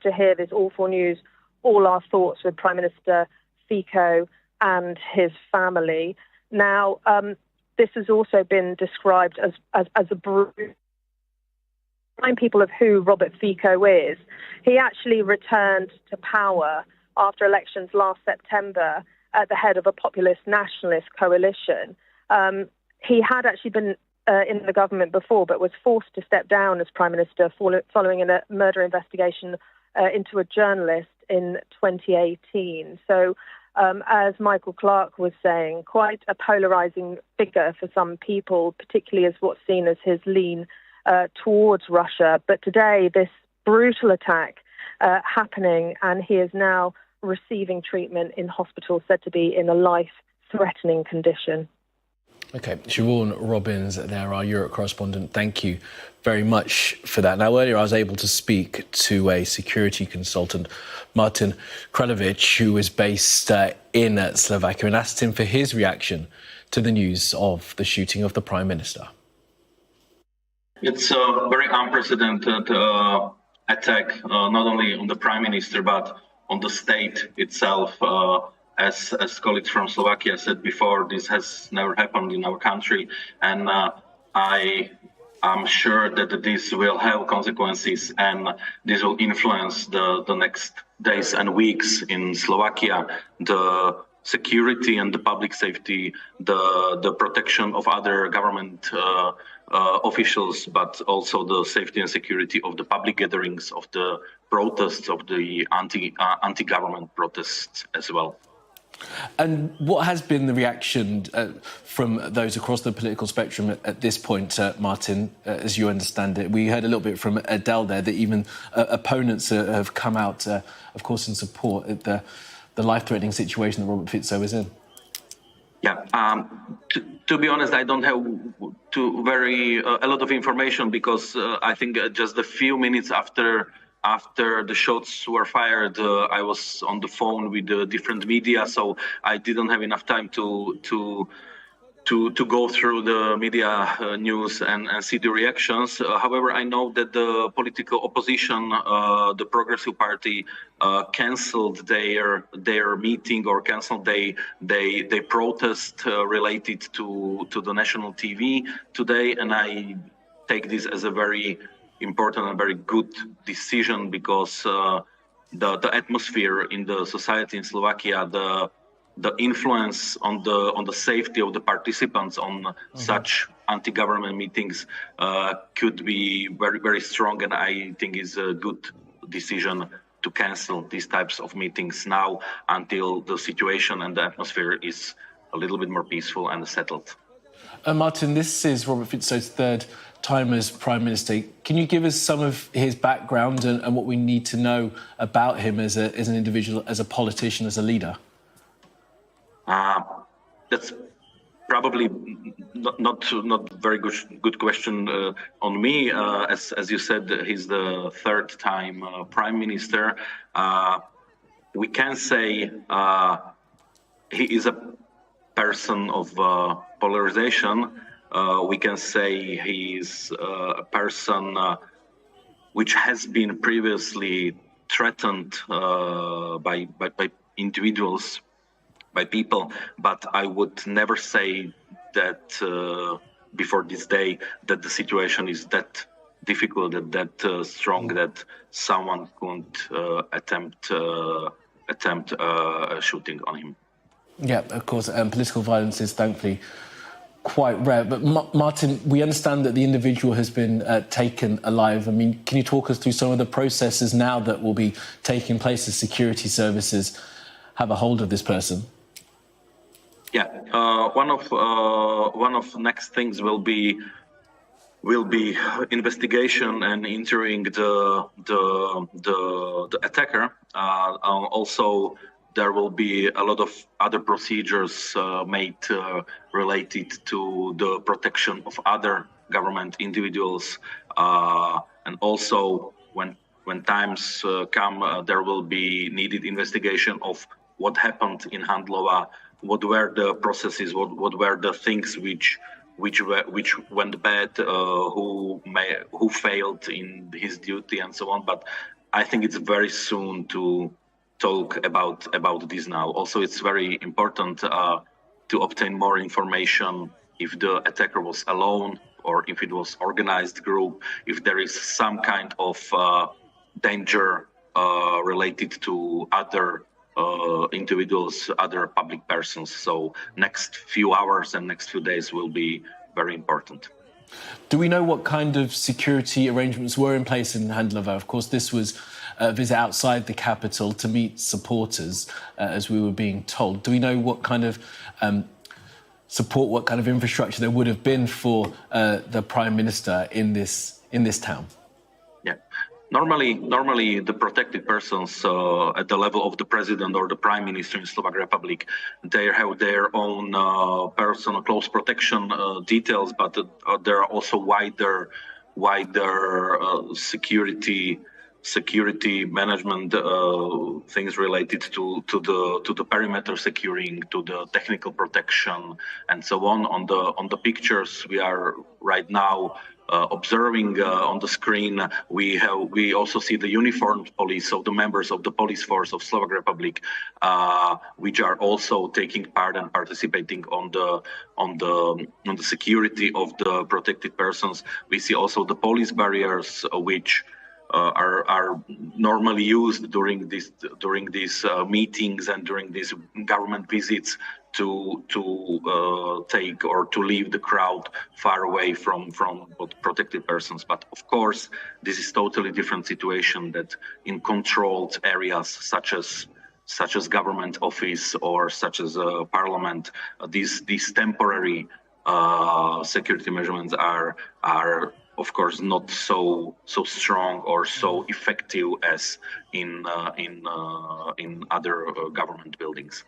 to hear this awful news. All our thoughts with Prime Minister Fico and his family. Now, this has also been described as a brutal. Remind people of who Robert Fico is. He actually returned to power after elections last September at the head of a populist nationalist coalition. He had actually been in the government before, but was forced to step down as Prime Minister following a murder investigation into a journalist in 2018. So, as Michael Clark was saying, quite a polarising figure for some people, particularly as what's seen as his lean towards Russia. But today, this brutal attack happening, and he is now receiving treatment in hospital, said to be in a life-threatening condition. OK, Siobhan Robbins there, our Europe correspondent. Thank you very much for that. Now, earlier I was able to speak to a security consultant, Martin Kralovic, who is based in Slovakia, and asked him for his reaction to the news of the shooting of the Prime Minister. It's a very unprecedented attack, not only on the Prime Minister, but on the state itself. As colleagues from Slovakia said before, this has never happened in our country. And I am sure that this will have consequences, and this will influence the next days and weeks in Slovakia. The security and the public safety, the protection of other government officials, but also the safety and security of the public gatherings, of the protests, of the anti-government protests as well. And what has been the reaction from those across the political spectrum at this point, Martin, as you understand it? We heard a little bit from Adele there that even opponents have come out, of course, in support of the life-threatening situation that Robert Fico is in. Yeah, to be honest, I don't have a lot of information, because I think just a few minutes after the shots were fired, I was on the phone with the different media, so I didn't have enough time to go through the media news and see the reactions. However, I know that the political opposition, the Progressive Party, cancelled their meeting, or cancelled they protest related to the national TV today, and I take this as a very important and very good decision, because the atmosphere in the society in Slovakia, the influence on the safety of the participants on such anti-government meetings could be very, very strong, and I think is a good decision to cancel these types of meetings now until the situation and the atmosphere is a little bit more peaceful and settled. Martin, this is Robert Fico's third time as Prime Minister. Can you give us some of his background and what we need to know about him as an individual, as a politician, as a leader? That's probably not very good question on me. As you said, he's the third time Prime Minister. We can say he is a person of polarization. We can say he's a person which has been previously threatened by individuals, by people, but I would never say that before this day that the situation is that difficult, that strong, that someone could attempt shooting on him. Yeah, of course, political violence is thankfully quite rare. But Martin, we understand that the individual has been taken alive. I mean, can you talk us through some of the processes now that will be taking place as security services have a hold of this person? Yeah, one of next things will be investigation and interviewing the attacker. Also, there will be a lot of other procedures made related to the protection of other government individuals, and also when times come, there will be needed investigation of what happened in Handlova, what were the processes, what were the things which went bad, who failed in his duty, and so on. But I think it's very soon to talk about this now. Also, it's very important to obtain more information if the attacker was alone or if it was organized group, if there is some kind of danger related to other individuals, other public persons. So next few hours and next few days will be very important. Do we know what kind of security arrangements were in place in Handlova? Of course, this was a visit outside the capital to meet supporters, as we were being told. Do we know what kind of support, what kind of infrastructure there would have been for the Prime Minister in this town? Yeah. Normally, the protected persons at the level of the president or the prime minister in Slovak Republic, they have their own personal close protection details, but there are also wider security management things related to the perimeter securing, to the technical protection, and so on. On the pictures we are right now observing on the screen, we also see the uniformed police, so the members of the police force of Slovak Republic, which are also taking part and participating on the security of the protected persons. We see also the police barriers, which are normally used during these meetings and during these government visits to take or to leave the crowd far away from protected persons. But of course, this is totally different situation that in controlled areas such as government office or such as parliament, these temporary security measurements are of course not so strong or so effective as in other government buildings.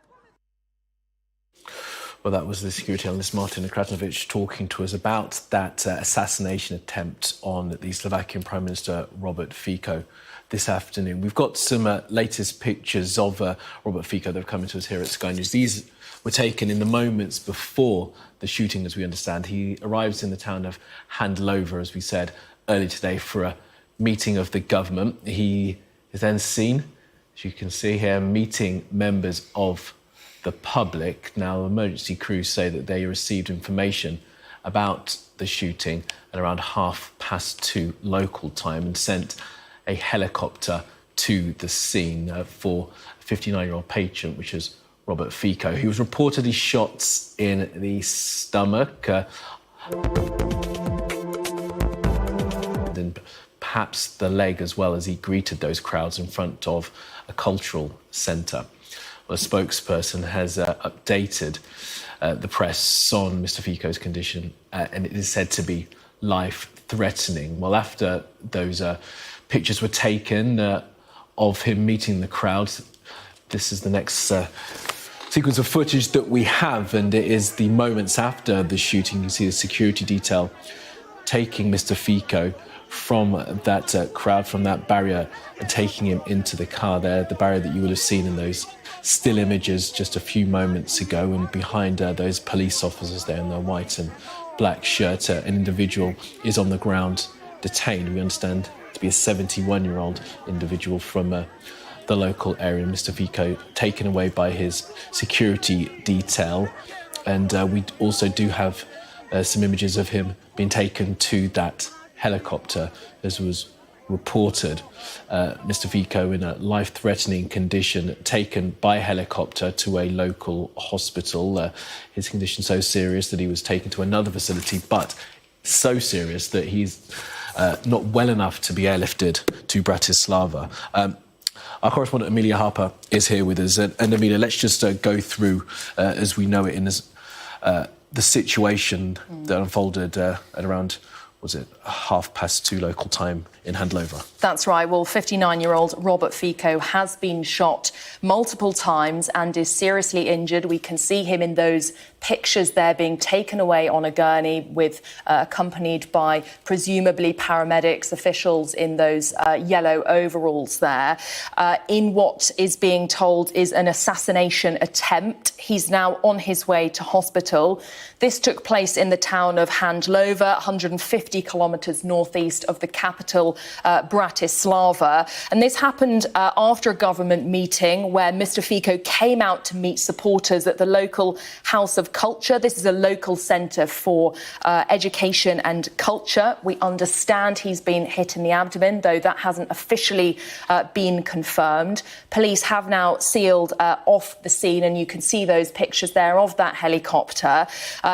Well, that was the security analyst Martin Krasnovic talking to us about that assassination attempt on the Slovakian Prime Minister Robert Fico this afternoon. We've got some latest pictures of Robert Fico that have come to us here at Sky News. These were taken in the moments before the shooting, as we understand. He arrives in the town of Handlova, as we said earlier today, for a meeting of the government. He is then seen, as you can see here, meeting members of the public. Now, emergency crews say that they received information about the shooting at around 2:30 local time and sent a helicopter to the scene for a 59-year-old patient, which is Robert Fico. He was reportedly shot in the stomach and perhaps the leg as well, as he greeted those crowds in front of a cultural centre. Well, a spokesperson has updated the press on Mr Fico's condition, and it is said to be life-threatening. Well, after those pictures were taken of him meeting the crowd, this is the next sequence of footage that we have, and it is the moments after the shooting. You see the security detail taking Mr Fico from that crowd, from that barrier, and taking him into the car there, the barrier that you would have seen in those still images just a few moments ago. And behind those police officers there in their white and black shirt, an individual is on the ground detained. We understand to be a 71-year-old individual from the local area. Mr Fico taken away by his security detail, and we also do have some images of him being taken to that helicopter, as was reported. Mr Fico in a life-threatening condition, taken by helicopter to a local hospital. His condition so serious that he was taken to another facility, but so serious that he's not well enough to be airlifted to Bratislava. Our correspondent Amelia Harper is here with us. And Amelia, let's just go through, as we know it, in this, the situation that unfolded at around, was it 2:30 local time in Handlova? That's right. Well, 59-year-old Robert Fico has been shot multiple times and is seriously injured. We can see him in those pictures there being taken away on a gurney with accompanied by presumably paramedics, officials in those yellow overalls there, in what is being told is an assassination attempt. He's now on his way to hospital. This took place in the town of Handlova, 150 kilometres northeast of the capital, Bratislava. And this happened after a government meeting where Mr Fico came out to meet supporters at the local House of Culture. This is a local centre for education and culture. We understand he's been hit in the abdomen, though that hasn't officially been confirmed. Police have now sealed off the scene, and you can see those pictures there of that helicopter.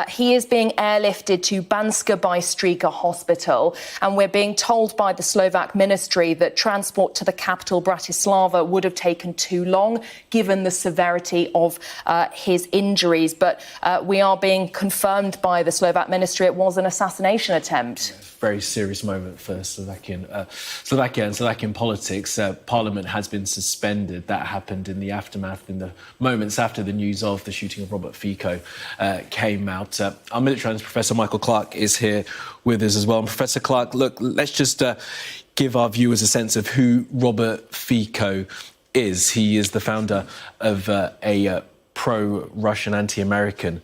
He is being airlifted to Banska Bystrica Hospital, and we're being told by the Slovak ministry that transport to the capital, Bratislava, would have taken too long, given the severity of his injuries. But we are being confirmed by the Slovak ministry it was an assassination attempt. Very serious moment for Slovakia and Slovakian politics. Parliament has been suspended. That happened in the aftermath, in the moments after the news of the shooting of Robert Fico came out. Our military analyst, Professor Michael Clark, is here with us as well. And Professor Clark, look, let's just give our viewers a sense of who Robert Fico is. He is the founder of a pro-Russian, anti-American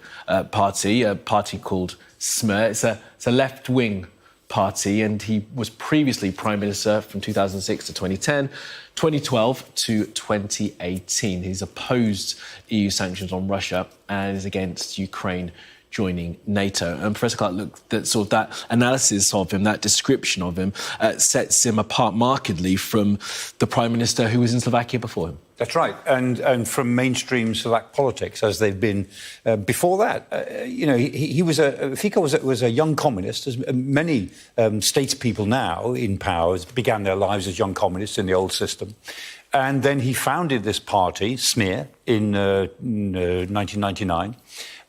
party, a party called Smer. It's a left-wing party, and he was previously Prime Minister from 2006 to 2010, 2012 to 2018. He's opposed EU sanctions on Russia and is against Ukraine joining NATO. And Professor Clark, look, that analysis of him, that description of him, sets him apart markedly from the Prime Minister who was in Slovakia before him. That's right, and from mainstream Slovak politics, as they've been before that. Fico was a young communist, as many statespeople now in power began their lives as young communists in the old system. And then he founded this party, Smer, in 1999.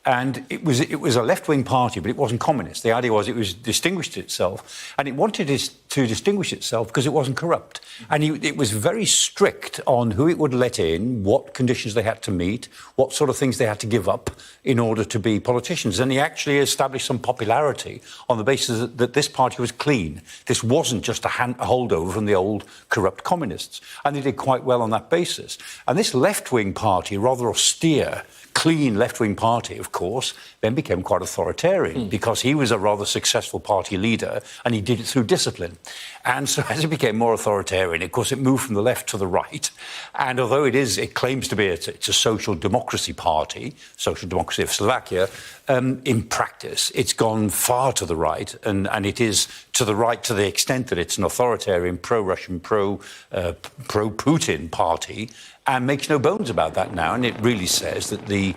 And it was a left-wing party, but it wasn't communist. The idea was it distinguished itself, and it wanted to distinguish itself because it wasn't corrupt. And it was very strict on who it would let in, what conditions they had to meet, what sort of things they had to give up in order to be politicians. And he actually established some popularity on the basis that this party was clean. This wasn't just a holdover from the old corrupt communists. And they did quite well on that basis. And this left-wing party, rather austere, clean left-wing party, of course, then became quite authoritarian because he was a rather successful party leader and he did it through discipline. And so as it became more authoritarian, of course, it moved from the left to the right. And although it claims to be it's a social democracy party, social democracy of Slovakia, in practice, it's gone far to the right. And it is to the right to the extent that it's an authoritarian, pro-Russian, pro-Putin party, and makes no bones about that now. And it really says that the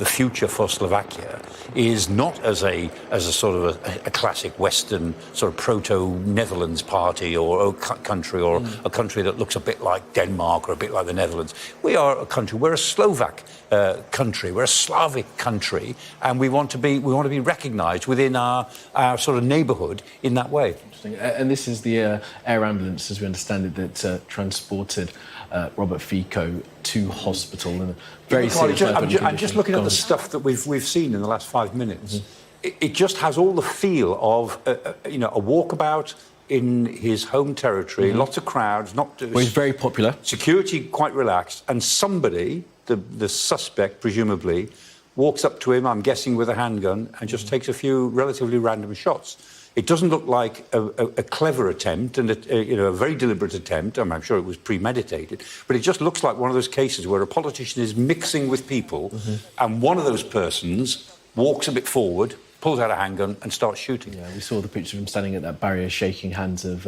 future for Slovakia is not as a sort of a classic Western sort of proto-Netherlands party or a country or a country that looks a bit like Denmark or a bit like the Netherlands. We are a country. We're a Slovak country. We're a Slavic country, and we want to be recognised within our sort of neighbourhood in that way. Interesting. And this is the air ambulance, as we understand it, that transported Robert Fico to hospital in a very serious I'm just looking at the stuff that we've seen in the last 5 minutes. It just has all the feel of a walkabout in his home territory, lots of crowds, he's very popular. Security quite relaxed, and somebody, the suspect presumably, walks up to him, I'm guessing with a handgun, and just takes a few relatively random shots. It doesn't look like a clever attempt and a very deliberate attempt. I'm sure it was premeditated, but it just looks like one of those cases where a politician is mixing with people, and one of those persons walks a bit forward, pulls out a handgun and starts shooting. Yeah, we saw the picture of him standing at that barrier, shaking hands of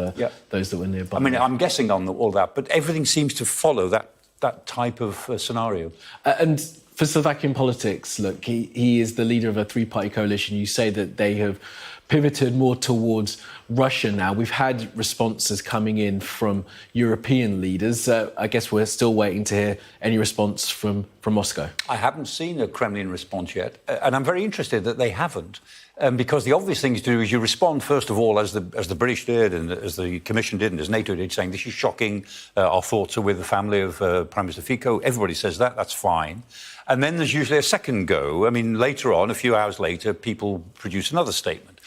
those that were nearby. I mean, I'm guessing on all that, but everything seems to follow that type of scenario. And for Slovakian politics, look, he is the leader of a three-party coalition. You say that they have pivoted more towards Russia now. We've had responses coming in from European leaders. I guess we're still waiting to hear any response from Moscow. I haven't seen a Kremlin response yet, and I'm very interested that they haven't, because the obvious thing to do is you respond, first of all, as the British did and as the Commission did and as NATO did, saying this is shocking, our thoughts are with the family of Prime Minister Fico. Everybody says that, that's fine. And then there's usually a second go. I mean, later on, a few hours later, people produce another statement.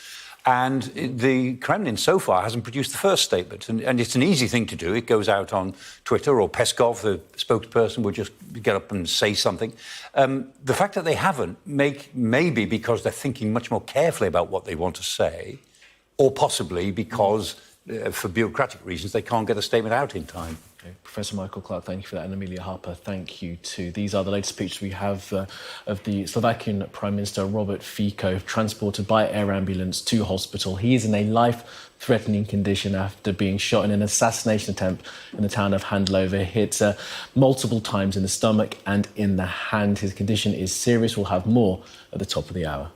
And the Kremlin so far hasn't produced the first statement. And it's an easy thing to do. It goes out on Twitter, or Peskov, the spokesperson, will just get up and say something. The fact that they haven't maybe because they're thinking much more carefully about what they want to say, or possibly because, for bureaucratic reasons, they can't get a statement out in time. Professor Michael Clark, thank you for that. And Amelia Harper, thank you too. These are the latest pictures we have of the Slovakian Prime Minister Robert Fico, transported by air ambulance to hospital. He is in a life-threatening condition after being shot in an assassination attempt in the town of Handlova. Hit multiple times in the stomach and in the hand. His condition is serious. We'll have more at the top of the hour.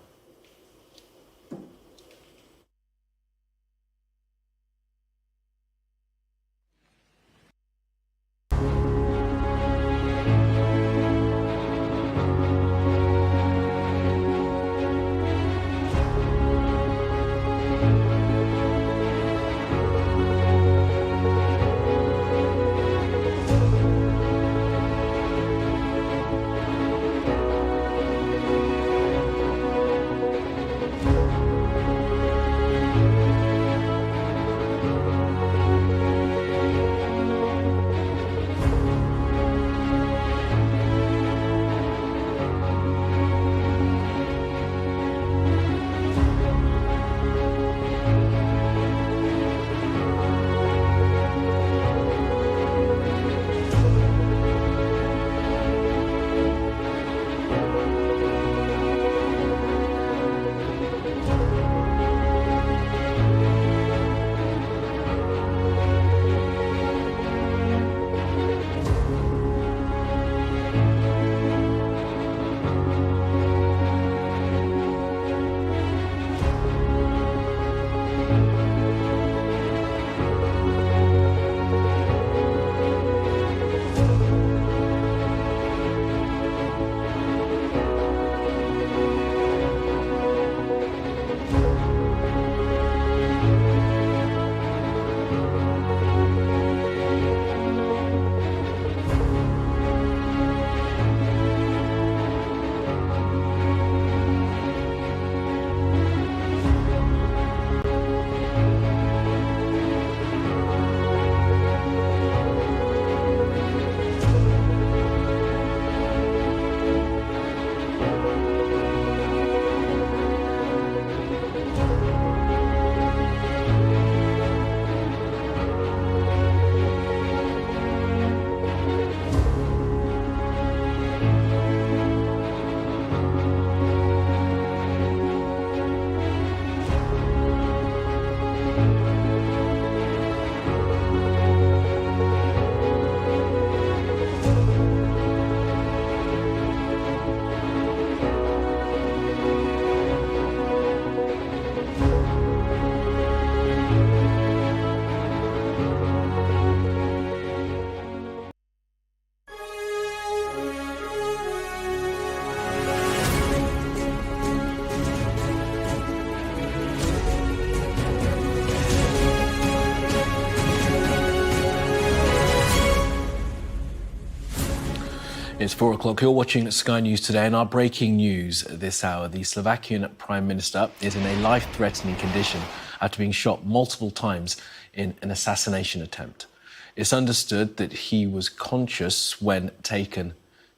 It's 4 o'clock. You're watching Sky News Today, and our breaking news this hour. The Slovakian Prime Minister is in a life-threatening condition after being shot multiple times in an assassination attempt. It's understood that he was conscious when taken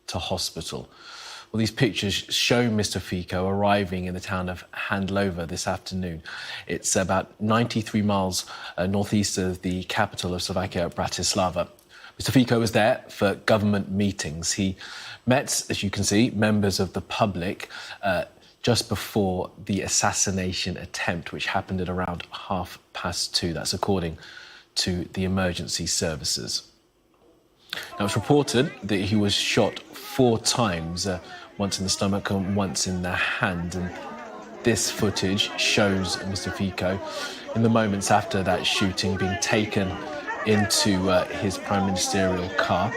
to hospital. Well, these pictures show Mr Fico arriving in the town of Handlova this afternoon. It's about 93 miles northeast of the capital of Slovakia, Bratislava. Mr Fico was there for government meetings. He met, as you can see, members of the public just before the assassination attempt, which happened at around 2:30. That's according to the emergency services. Now, it's reported that he was shot 4 times, once in the stomach and once in the hand. And This footage shows Mr Fico in the moments after that shooting being taken into his prime ministerial car.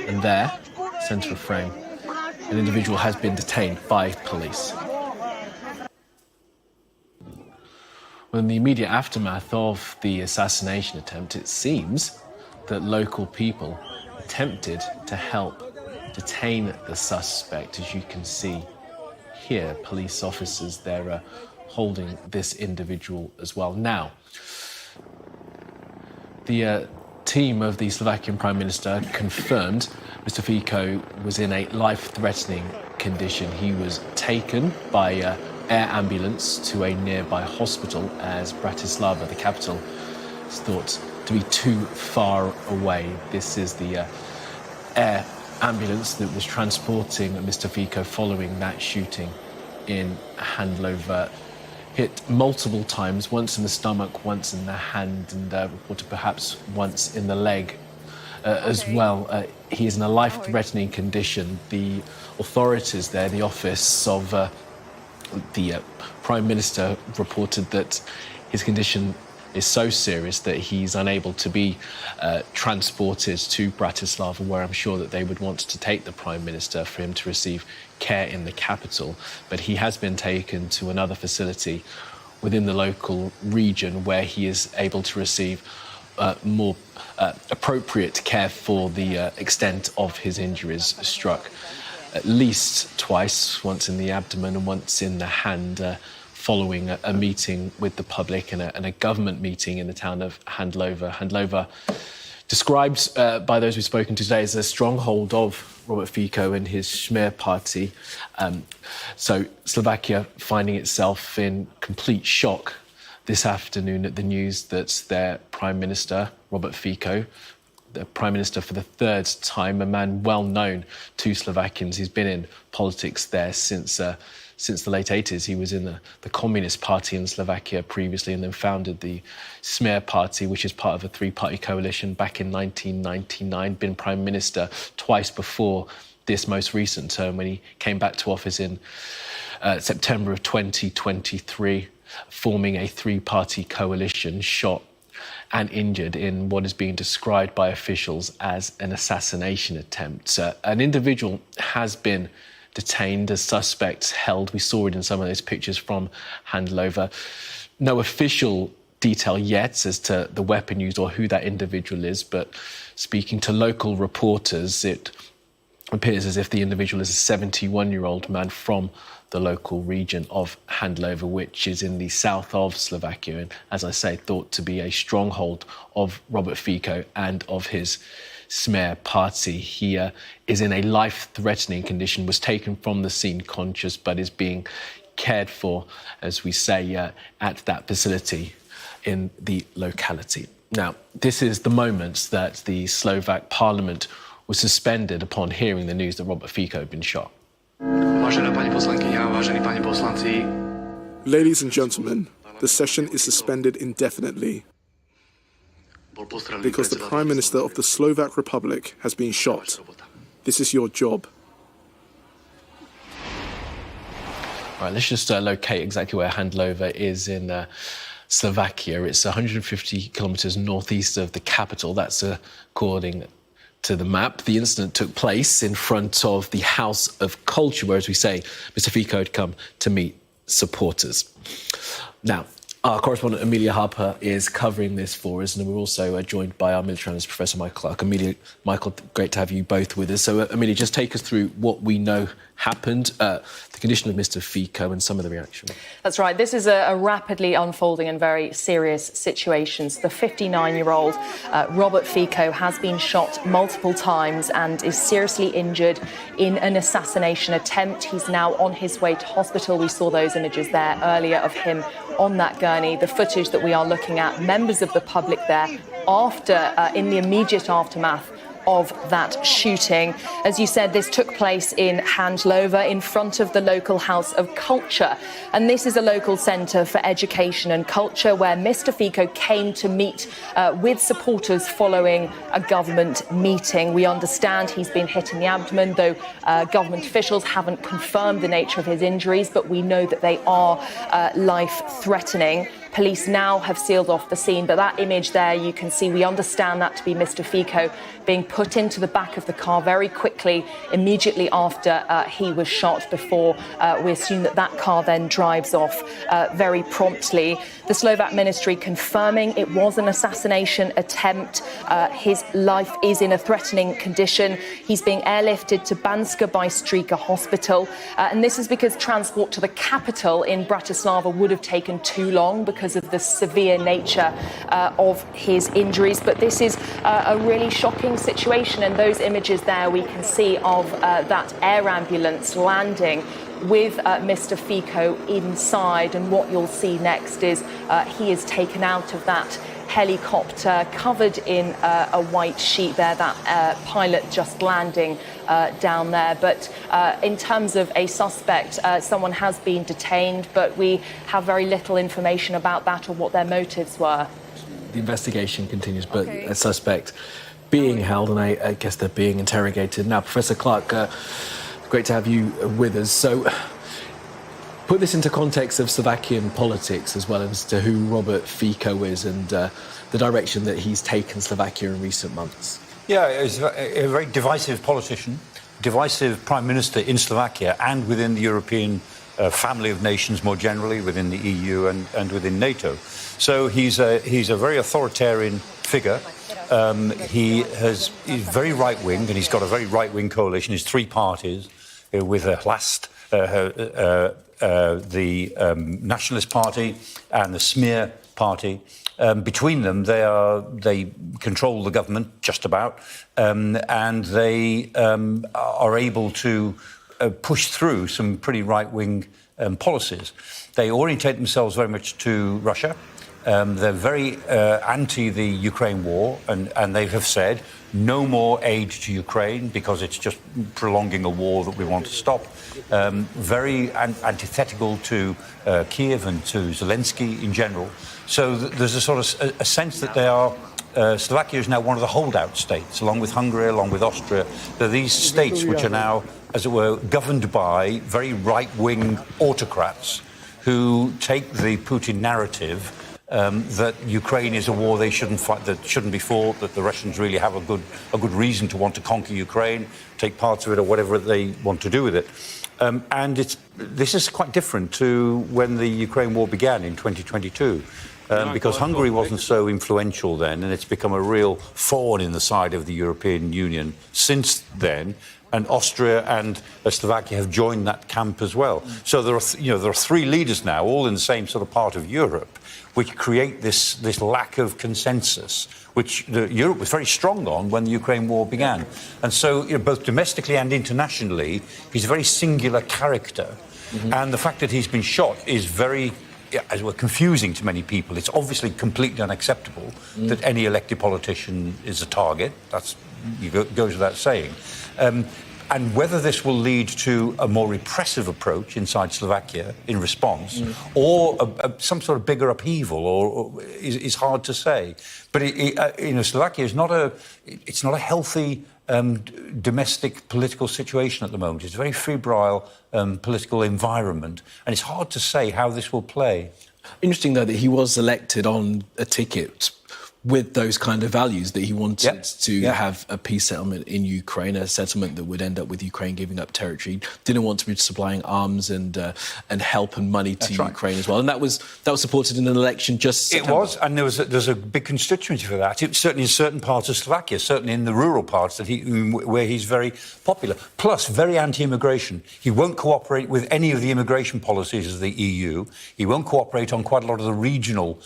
And there, centre of frame, an individual has been detained by police. Well, in the immediate aftermath of the assassination attempt, it seems that local people attempted to help detain the suspect. As you can see here, police officers there holding this individual as well. Now, the team of the Slovakian Prime Minister confirmed Mr Fico was in a life-threatening condition. He was taken by air ambulance to a nearby hospital as Bratislava, the capital, is thought to be too far away. This is the air ambulance that was transporting Mr Fico following that shooting in Handlova. Hit multiple times, once in the stomach, once in the hand, and reported perhaps once in the leg as well. He is in a life-threatening condition. The authorities there, the office of the Prime Minister, reported that his condition is so serious that he's unable to be transported to Bratislava, where I'm sure that they would want to take the Prime Minister for him to receive care in the capital. But he has been taken to another facility within the local region where he is able to receive more appropriate care for the extent of his injuries. Struck at least twice, once in the abdomen and once in the hand, following a meeting with the public and a government meeting in the town of Handlova. Handlova, described by those we've spoken to today, as a stronghold of Robert Fico and his Smer party. So Slovakia finding itself in complete shock this afternoon at the news that their Prime Minister, Robert Fico, the Prime Minister for the third time, a man well known to Slovakians. He's been in politics there since the late 80s. He was in the Communist Party in Slovakia previously and then founded the Smer party, which is part of a three-party coalition back in 1999, been Prime Minister twice before this most recent term when he came back to office in September of 2023, forming a three-party coalition, shot and injured in what is being described by officials as an assassination attempt. An individual has been detained, as suspects held. We saw it in some of those pictures from Handlova. No official detail yet as to the weapon used or who that individual is, but speaking to local reporters, it appears as if the individual is a 71-year-old man from the local region of Handlova, which is in the south of Slovakia, and as I say, thought to be a stronghold of Robert Fico and of his Smer party. He is in a life-threatening condition, was taken from the scene conscious, but is being cared for, as we say, at that facility in the locality. Now, this is the moment that the Slovak Parliament was suspended upon hearing the news that Robert Fico had been shot. Ladies and gentlemen, the session is suspended indefinitely because the Prime Minister of the Slovak Republic has been shot. This is your job. All right, let's just locate exactly where Handlova is in Slovakia. It's 150 kilometres northeast of the capital. That's according to the map. The incident took place in front of the House of Culture, where, as we say, Mr Fico had come to meet supporters. Now, our correspondent Amelia Harper is covering this for us, and we're also joined by our military analyst, Professor Michael Clark. Amelia, Michael, great to have you both with us. So, Amelia, just take us through what we know happened, the condition of Mr Fico and some of the reaction. That's right. This is a rapidly unfolding and very serious situation. The 59-year-old Robert Fico has been shot multiple times and is seriously injured in an assassination attempt. He's now on his way to hospital. We saw those images there earlier of him on that gurney. The footage that we are looking at, members of the public there, after, in the immediate aftermath of that shooting. As you said, this took place in Handlova in front of the local House of Culture. And this is a local centre for education and culture where Mr Fico came to meet with supporters following a government meeting. We understand he's been hit in the abdomen, though government officials haven't confirmed the nature of his injuries, but we know that they are life-threatening. Police now have sealed off the scene, but that image there, you can see, we understand that to be Mr Fico being put into the back of the car very quickly, immediately after he was shot, before we assume that that car then drives off very promptly. The Slovak ministry confirming it was an assassination attempt. His life is in a threatening condition. He's being airlifted to Banska Bystrica Hospital, and this is because transport to the capital in Bratislava would have taken too long because of the severe nature of his injuries. But this is a really shocking situation, and those images there we can see of that air ambulance landing with Mr Fico inside, and what you'll see next is he is taken out of that helicopter covered in a white sheet there, that pilot just landing down there. But in terms of a suspect, someone has been detained, but we have very little information about that or what their motives were. The investigation continues, but a suspect being held, and I guess they're being interrogated now. Professor Clark, great to have you with us. So put this into context of Slovakian politics as well as to who Robert Fico is and the direction that he's taken Slovakia in recent months. Yeah, he's a very divisive politician, divisive prime minister in Slovakia and within the European family of nations more generally, within the EU and within NATO. So he's a very authoritarian figure. He's very right-wing, and he's got a very right-wing coalition. He's three parties with the Nationalist Party and the Smear Party. Between them, they control the government just about, and they are able to push through some pretty right-wing policies. They orientate themselves very much to Russia. They're very anti the Ukraine war, and they have said no more aid to Ukraine because it's just prolonging a war that we want to stop. Very antithetical to Kiev and to Zelensky in general. So there's a sort of a sense that they are. Slovakia is now one of the holdout states, along with Hungary, along with Austria. There are these states which are now, as it were, governed by very right-wing autocrats who take the Putin narrative that Ukraine is a war they shouldn't fight, that shouldn't be fought, that the Russians really have a good reason to want to conquer Ukraine, take parts of it or whatever they want to do with it. And this is quite different to when the Ukraine war began in 2022. Because Hungary wasn't so influential then, and it's become a real thorn in the side of the European Union since then. And Austria and Slovakia have joined that camp as well. So there are three leaders now, all in the same sort of part of Europe, which create this lack of consensus, which Europe was very strong on when the Ukraine war began. And so, both domestically and internationally, he's a very singular character. Mm-hmm. And the fact that he's been shot is very, as it were, confusing to many people. It's obviously completely unacceptable that any elected politician is a target. Goes without saying. And whether this will lead to a more repressive approach inside Slovakia in response, or some sort of bigger upheaval, is hard to say. But Slovakia is not a healthy domestic political situation at the moment. It's a very febrile political environment, and it's hard to say how this will play. Interesting, though, that he was elected on a ticket with those kind of values, that he wanted to have a peace settlement in Ukraine, a settlement that would end up with Ukraine giving up territory. Didn't want to be supplying arms and help and money to Ukraine as well. And that was supported in an election just September. It was, and there's a big constituency for that. Certainly in certain parts of Slovakia, certainly in the rural parts where he's very popular. Plus, very anti-immigration. He won't cooperate with any of the immigration policies of the EU. He won't cooperate on quite a lot of the regional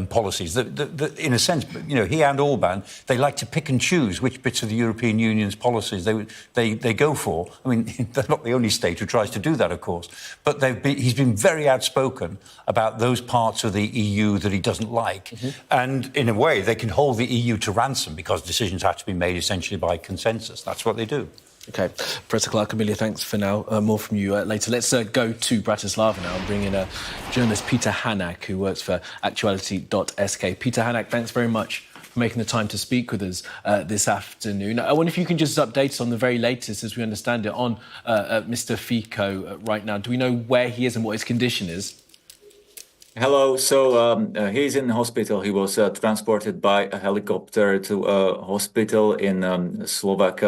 policies that in a sense, he and Orban, they like to pick and choose which bits of the European Union's policies they go for. I mean, they're not the only state who tries to do that, of course. But he's been very outspoken about those parts of the EU that he doesn't like. And in a way, they can hold the EU to ransom because decisions have to be made essentially by consensus. That's what they do. OK. Professor Clark, Amelia, thanks for now. More from you later. Let's go to Bratislava now and bring in journalist Peter Hanak, who works for actuality.sk. Peter Hanak, thanks very much for making the time to speak with us this afternoon. I wonder if you can just update us on the very latest, as we understand it, on Mr Fico right now. Do we know where he is and what his condition is? Hello. So he's in the hospital. He was transported by a helicopter to a hospital in Slovak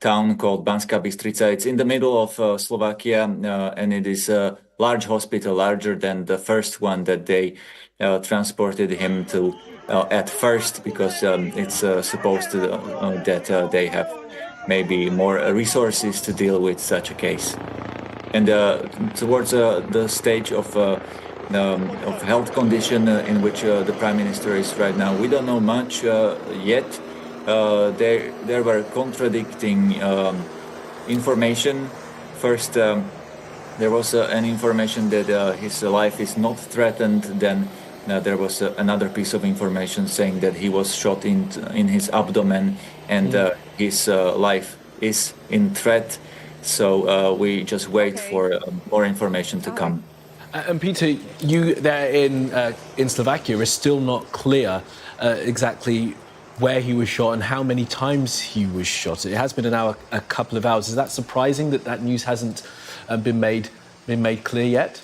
town called Banská Bystrica. It's in the middle of Slovakia, and it is a large hospital, larger than the first one that they transported him to at first, because it's supposed to that they have maybe more resources to deal with such a case. And towards the stage of health condition in which the Prime Minister is right now, we don't know much yet. There were contradicting information. First, there was an information that his life is not threatened. Then there was another piece of information saying that he was shot in his abdomen and his life is in threat. So we just wait for more information to come. And Peter, you there in Slovakia is still not clear exactly where he was shot and how many times he was shot. It has been a couple of hours. Is that surprising that news hasn't been made clear yet?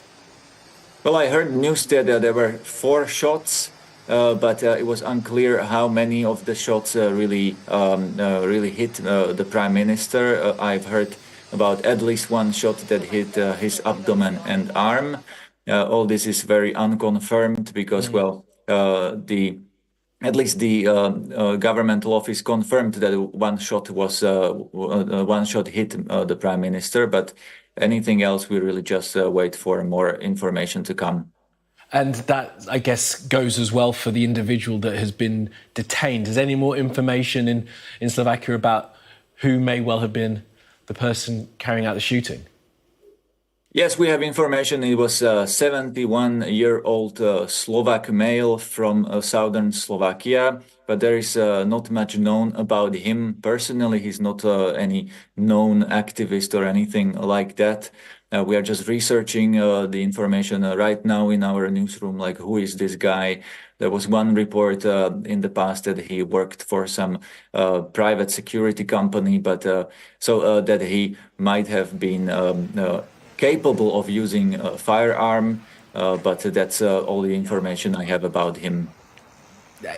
Well, I heard news that there were 4 shots, but it was unclear how many of the shots really hit the Prime Minister. I've heard about at least 1 shot that hit his abdomen and arm. All this is very unconfirmed because, at least the governmental office confirmed that one shot hit the Prime Minister, but anything else, we really just wait for more information to come. And that, I guess, goes as well for the individual that has been detained. Is there any more information in Slovakia about who may well have been the person carrying out the shooting? Yes, we have information. It was a 71-year-old Slovak male from southern Slovakia, but there is not much known about him personally. He's not any known activist or anything like that. We are just researching the information right now in our newsroom, like who is this guy? There was one report in the past that he worked for some private security company, but so that he might have been capable of using a firearm, but that's all the information I have about him.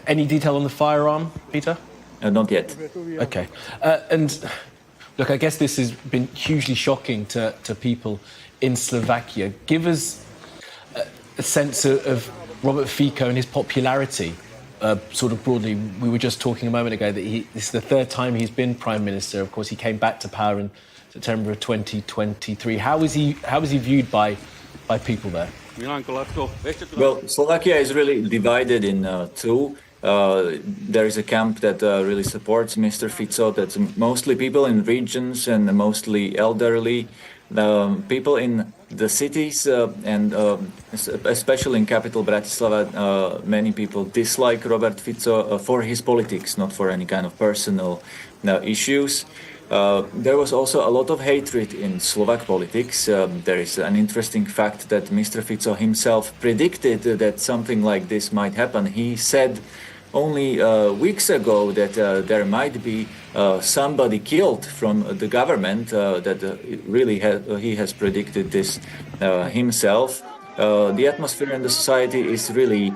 Any detail on the firearm, Peter? Not yet. OK. And look, I guess this has been hugely shocking to people in Slovakia. Give us a sense of Robert Fico and his popularity, sort of broadly. We were just talking a moment ago that this is the 3rd time he's been Prime Minister. Of course, he came back to power in September of 2023. How is he viewed by people there? Well, Slovakia is really divided in 2. There is a camp that really supports Mr Fico. That's mostly people in regions and mostly elderly. People in the cities and especially in capital Bratislava, many people dislike Robert Fico for his politics, not for any kind of personal issues. There was also a lot of hatred in Slovak politics. There is an interesting fact that Mr Fico himself predicted that something like this might happen. He said only weeks ago that there might be somebody killed from the government, that really he has predicted this himself. The atmosphere in the society is really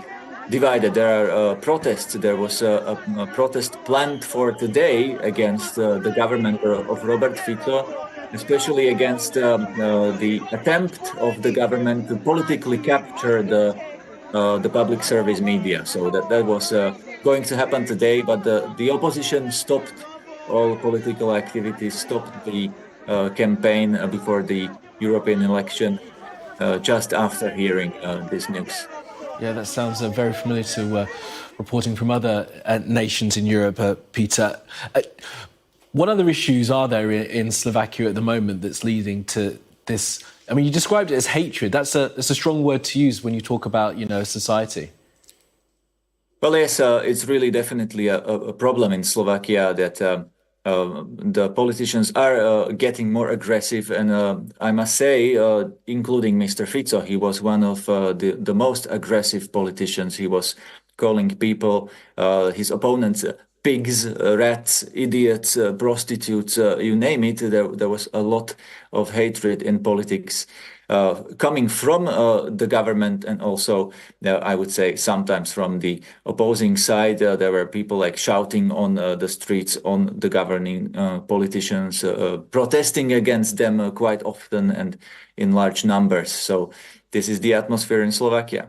divided. There are protests. There was a protest planned for today against the government of Robert Fico, especially against the attempt of the government to politically capture the public service media. So that was going to happen today, but the opposition stopped all political activities, stopped the campaign before the European election just after hearing this news. Yeah, that sounds very familiar to reporting from other nations in Europe, Peter. What other issues are there in Slovakia at the moment that's leading to this? I mean, you described it as hatred. That's a strong word to use when you talk about, society. Well, yes, it's really definitely a problem in Slovakia that the politicians are getting more aggressive. And I must say, including Mr. Fico, he was one of the most aggressive politicians. He was calling people, his opponents, pigs, rats, idiots, prostitutes, you name it. There was a lot of hatred in politics coming from the government, and also, I would say, sometimes from the opposing side. There were people like shouting on the streets on the governing politicians, protesting against them quite often and in large numbers. So this is the atmosphere in Slovakia.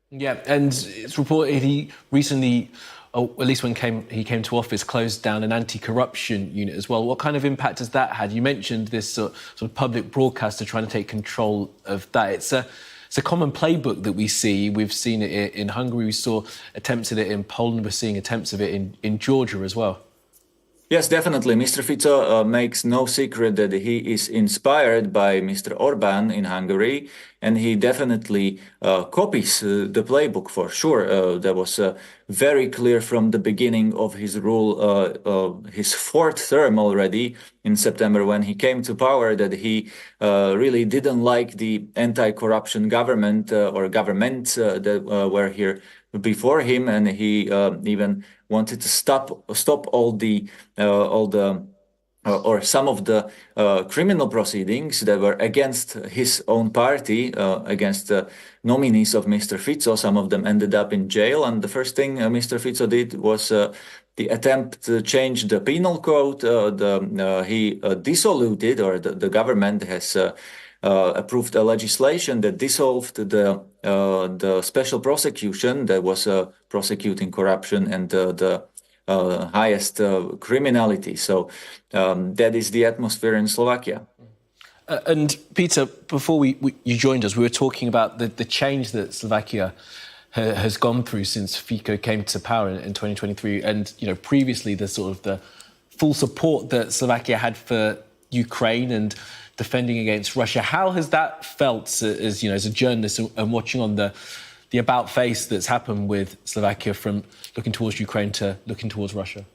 Yeah, and it's reported he recently, or at least when he came to office, closed down an anti-corruption unit as well. What kind of impact has that had? You mentioned this sort of public broadcaster trying to take control of that. It's a common playbook that we see. We've seen it in Hungary. We saw attempts at it in Poland. We're seeing attempts of it in Georgia as well. Yes, definitely. Mr. Fico makes no secret that he is inspired by Mr. Orbán in Hungary, and he definitely copies the playbook for sure. That was very clear from the beginning of his rule, his fourth term already in September when he came to power, that he really didn't like the anti-corruption government or governments that were here before him, and he even wanted to stop all the or some of the criminal proceedings that were against his own party, against the nominees of Mr. Fico. Some of them ended up in jail, and the first thing Mr. Fico did was the attempt to change the penal code. He dissoluted, or the government has approved a legislation that dissolved the special prosecution that was prosecuting corruption and the highest criminality. So that is the atmosphere in Slovakia. And Peter, before you joined us, we were talking about the change that Slovakia has gone through since Fico came to power in 2023, and previously the full support that Slovakia had for Ukraine and defending against Russia. How has that felt as a journalist and watching on the about face that's happened with Slovakia from looking towards Ukraine to looking towards Russia?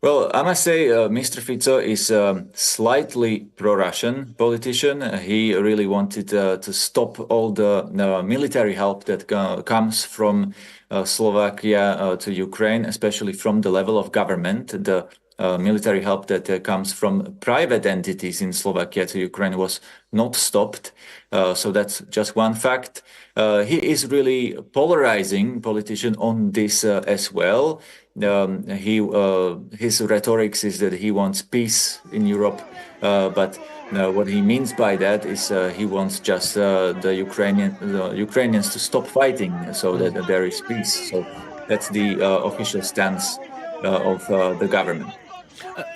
Well, I must say Mr. Fico is a slightly pro-Russian politician. He really wanted to stop all the military help that comes from Slovakia to Ukraine, especially from the level of government. The military help that comes from private entities in Slovakia to Ukraine was not stopped. So that's just one fact. He is really polarizing politician on this as well. His rhetoric is that he wants peace in Europe, but what he means by that is he wants just the Ukrainians to stop fighting so that there is peace. So that's the official stance of the government.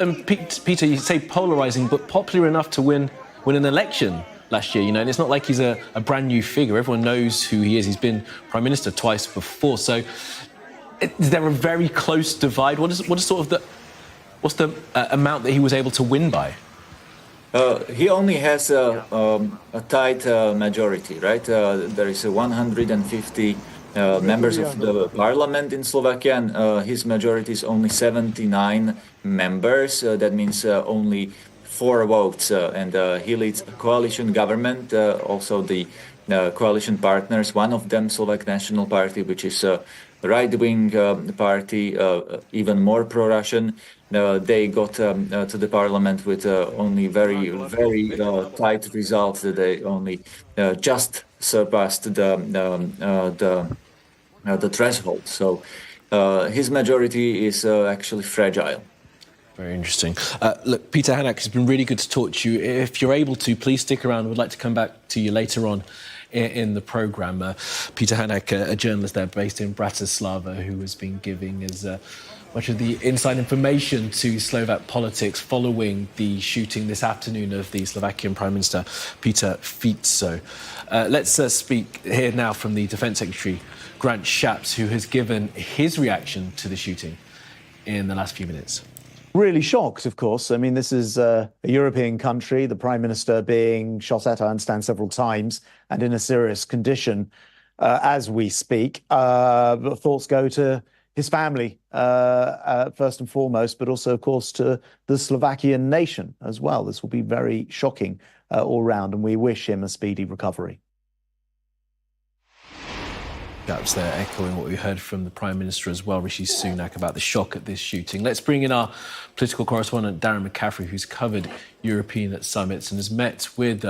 And Peter, you say polarizing, but popular enough to win an election last year, and it's not like he's a brand new figure. Everyone knows who he is. He's been Prime Minister twice before. So is there a very close divide? What's the amount that he was able to win by? He only has a tight majority, right? There is 150 members of the parliament in Slovakia, and his majority is only 79 members. That means only 4 votes, and he leads a coalition government. Also, the coalition partners, one of them, Slovak National Party, which is a right-wing party, even more pro-Russian. They got to the parliament with only very tight results. They only just surpassed the threshold. So his majority is actually fragile. Very interesting. Look, Peter Hanak, it's been really good to talk to you. If you're able to, please stick around. We'd like to come back to you later on in the programme. Peter Hanek, a journalist there based in Bratislava, who has been giving us much of the inside information to Slovak politics following the shooting this afternoon of the Slovakian Prime Minister Peter Fico. Let's speak here now from the Defence Secretary, Grant Shapps, who has given his reaction to the shooting in the last few minutes. Really shocked, of course. I mean, this is a European country, the Prime Minister being shot at, I understand, several times and in a serious condition as we speak. Thoughts go to his family, first and foremost, but also, of course, to the Slovakian nation as well. This will be very shocking all round, and we wish him a speedy recovery. Perhaps they're echoing what we heard from the Prime Minister as well, Rishi Sunak, about the shock at this shooting. Let's bring in our political correspondent, Darren McCaffrey, who's covered European summits and has met with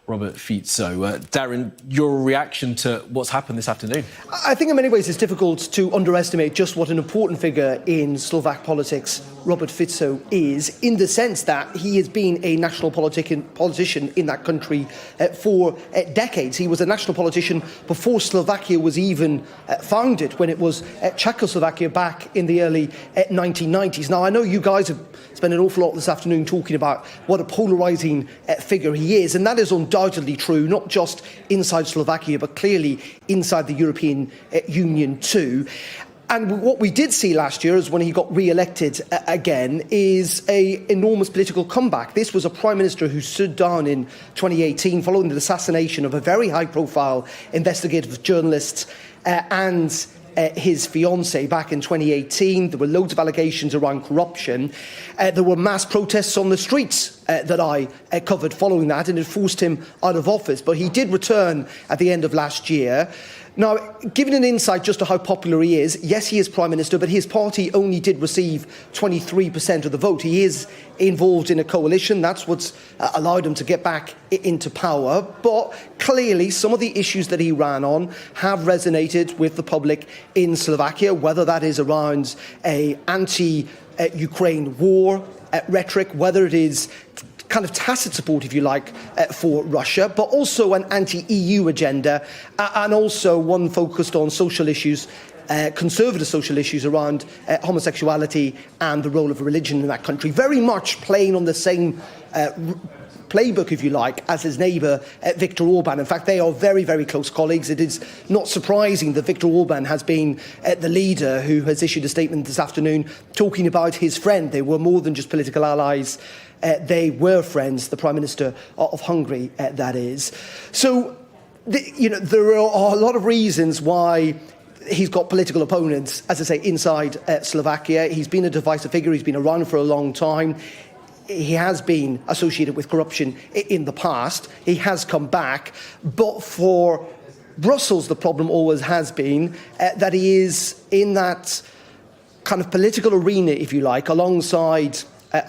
Robert Fico. Darren, your reaction to what's happened this afternoon? I think in many ways it's difficult to underestimate just what an important figure in Slovak politics Robert Fico is, in the sense that he has been a national politician in that country for decades. He was a national politician before Slovakia was even founded, when it was Czechoslovakia back in the early 1990s. Now, I know you guys have spent an awful lot this afternoon talking about what a polarising figure he is, and that is undoubtedly true, not just inside Slovakia, but clearly inside the European Union too. And what we did see last year, is when he got re-elected again, is an enormous political comeback. This was a Prime Minister who stood down in 2018 following the assassination of a very high-profile investigative journalist and his fiancée back in 2018. There were loads of allegations around corruption. There were mass protests on the streets that I covered following that, and it forced him out of office. But he did return at the end of last year. Now, giving an insight just to how popular he is, yes, he is Prime Minister, but his party only did receive 23% of the vote. He is involved in a coalition. That's what's allowed him to get back into power. But clearly, some of the issues that he ran on have resonated with the public in Slovakia, whether that is around an anti-Ukraine war rhetoric, whether it is kind of tacit support, if you like, for Russia, but also an anti-EU agenda, and also one focused on social issues, conservative social issues around homosexuality and the role of religion in that country, very much playing on the same playbook, if you like, as his neighbour Viktor Orban. In fact, they are very, very close colleagues. It is not surprising that Viktor Orban has been the leader who has issued a statement this afternoon talking about his friend. They were more than just political allies. They were friends, the Prime Minister of Hungary, that is. So, there are a lot of reasons why he's got political opponents, as I say, inside Slovakia. He's been a divisive figure. He's been around for a long time. He has been associated with corruption in the past. He has come back. But for Brussels, the problem always has been that he is in that kind of political arena, if you like, alongside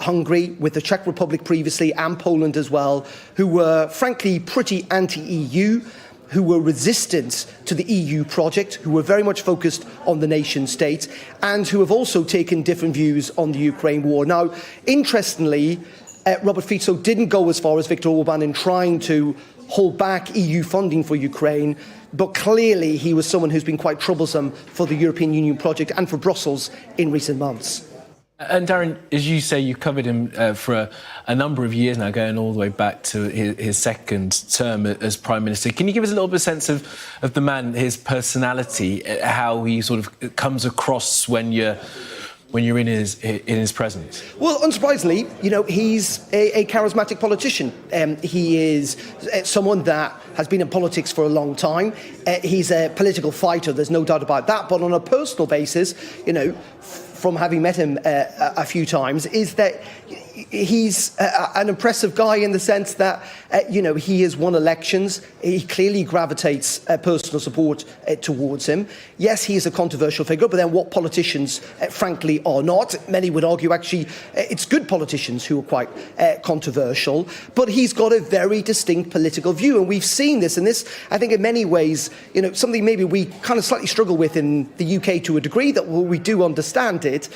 Hungary, with the Czech Republic previously, and Poland as well, who were frankly pretty anti-EU, who were resistant to the EU project, who were very much focused on the nation state, and who have also taken different views on the Ukraine war. Now, interestingly, Robert Fico didn't go as far as Viktor Orban in trying to hold back EU funding for Ukraine, but clearly he was someone who's been quite troublesome for the European Union project and for Brussels in recent months. And Darren, as you say, you've covered him for a number of years now, going all the way back to his second term as Prime Minister. Can you give us a little bit of sense of the man, his personality, how he sort of comes across when you're in his presence? Well, unsurprisingly, he's a charismatic politician. He is someone that has been in politics for a long time. He's a political fighter, there's no doubt about that. But on a personal basis, from having met him a few times, is that he's an impressive guy in the sense that, he has won elections. He clearly gravitates personal support towards him. Yes, he is a controversial figure, but then what politicians, frankly, are not? Many would argue, actually, it's good politicians who are quite controversial, but he's got a very distinct political view, and we've seen this, and this, I think, in many ways, something maybe we kind of slightly struggle with in the UK to a degree, that we do understand it,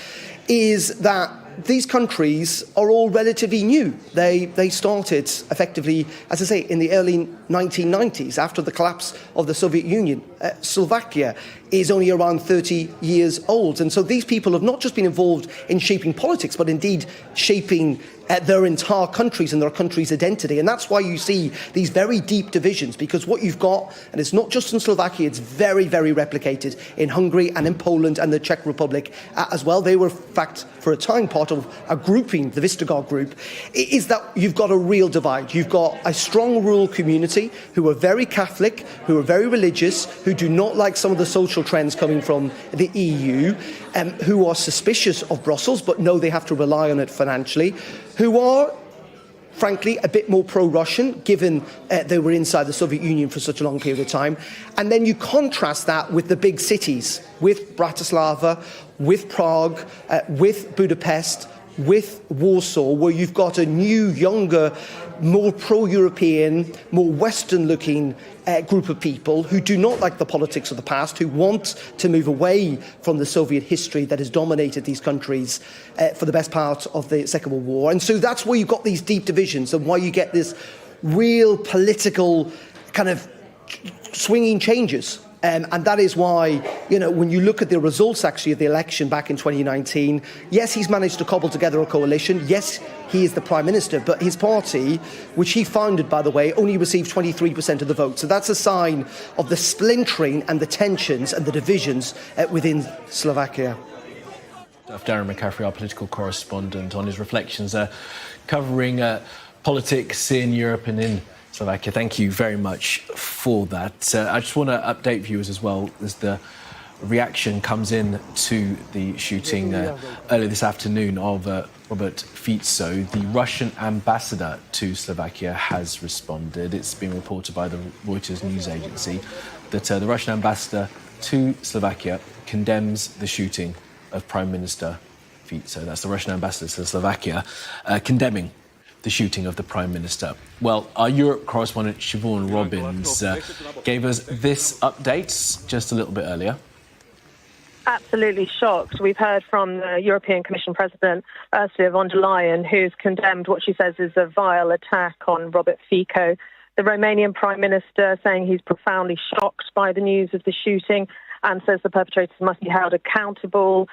is that these countries are all relatively new. They started effectively, as I say, in the early 1990s, after the collapse of the Soviet Union. Slovakia is only around 30 years old. And so these people have not just been involved in shaping politics, but indeed shaping their entire countries and their country's identity. And that's why you see these very deep divisions, because what you've got, and it's not just in Slovakia, it's very, very replicated in Hungary and in Poland and the Czech Republic as well. They were, in fact, for a time part of a grouping, the Visegrad group, is that you've got a real divide. You've got a strong rural community who are very Catholic, who are very religious, who do not like some of the social trends coming from the EU, who are suspicious of Brussels but know they have to rely on it financially, who are, frankly, a bit more pro-Russian, given they were inside the Soviet Union for such a long period of time. And then you contrast that with the big cities, with Bratislava, with Prague, with Budapest, with Warsaw, where you've got a new, younger, more pro-European, more Western-looking group of people who do not like the politics of the past, who want to move away from the Soviet history that has dominated these countries for the best part of the Second World War. And so that's where you've got these deep divisions and why you get this real political kind of swinging changes. And that is why, when you look at the results, actually, of the election back in 2019, yes, he's managed to cobble together a coalition. Yes, he is the Prime Minister, but his party, which he founded, by the way, only received 23% of the vote. So that's a sign of the splintering and the tensions and the divisions within Slovakia. Darren McCaffrey, our political correspondent, on his reflections covering politics in Europe and in Slovakia. Thank you very much for that. I just want to update viewers as well as the reaction comes in to the shooting earlier this afternoon of Robert Fico. The Russian ambassador to Slovakia has responded. It's been reported by the Reuters news agency that the Russian ambassador to Slovakia condemns the shooting of Prime Minister Fico. That's the Russian ambassador to Slovakia condemning the shooting of the Prime Minister. Well, our Europe correspondent Siobhan Robbins gave us this update just a little bit earlier. Absolutely shocked. We've heard from the European Commission President Ursula von der Leyen, who's condemned what she says is a vile attack on Robert Fico. The Romanian Prime Minister saying he's profoundly shocked by the news of the shooting and says the perpetrators must be held accountable.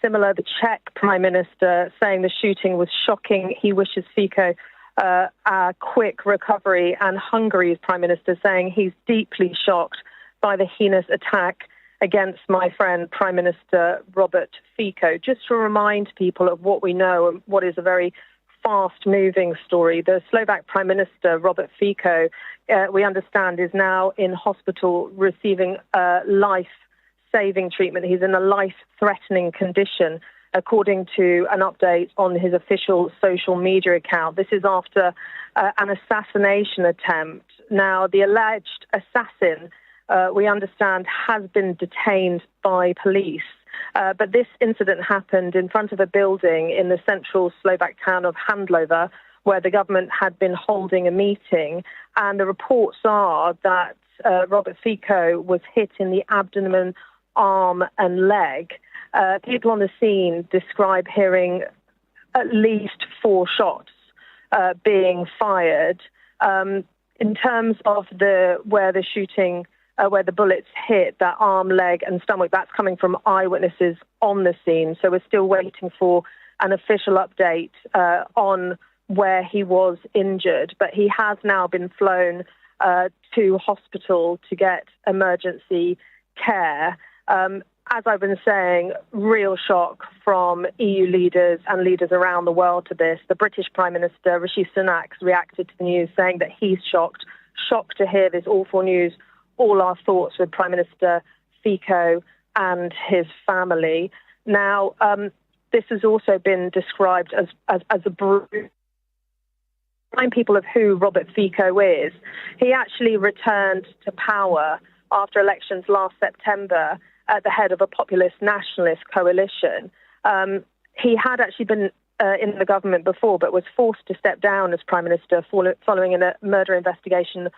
Similar, the Czech Prime Minister saying the shooting was shocking. He wishes Fico a quick recovery. And Hungary's Prime Minister saying he's deeply shocked by the heinous attack against my friend Prime Minister Robert Fico. Just to remind people of what we know and what is a very fast-moving story, the Slovak Prime Minister Robert Fico, we understand, is now in hospital receiving life-saving treatment. He's in a life-threatening condition, according to an update on his official social media account. This is after an assassination attempt. Now, the alleged assassin, we understand, has been detained by police. But this incident happened in front of a building in the central Slovak town of Handlova, where the government had been holding a meeting. And the reports are that Robert Fico was hit in the abdomen, arm and leg. People on the scene describe hearing at least 4 shots being fired. In terms of where the bullets hit, that arm, leg and stomach, that's coming from eyewitnesses on the scene. So we're still waiting for an official update on where he was injured. But he has now been flown to hospital to get emergency care. As I've been saying, real shock from EU leaders and leaders around the world to this. The British Prime Minister, Rishi Sunak, reacted to the news saying that he's shocked to hear this awful news. All our thoughts with Prime Minister Fico and his family. Now, this has also been described as a brutal. Remind people of who Robert Fico is. He actually returned to power after elections last September at the head of a populist nationalist coalition. He had actually been in the government before, but was forced to step down as Prime Minister following a murder investigation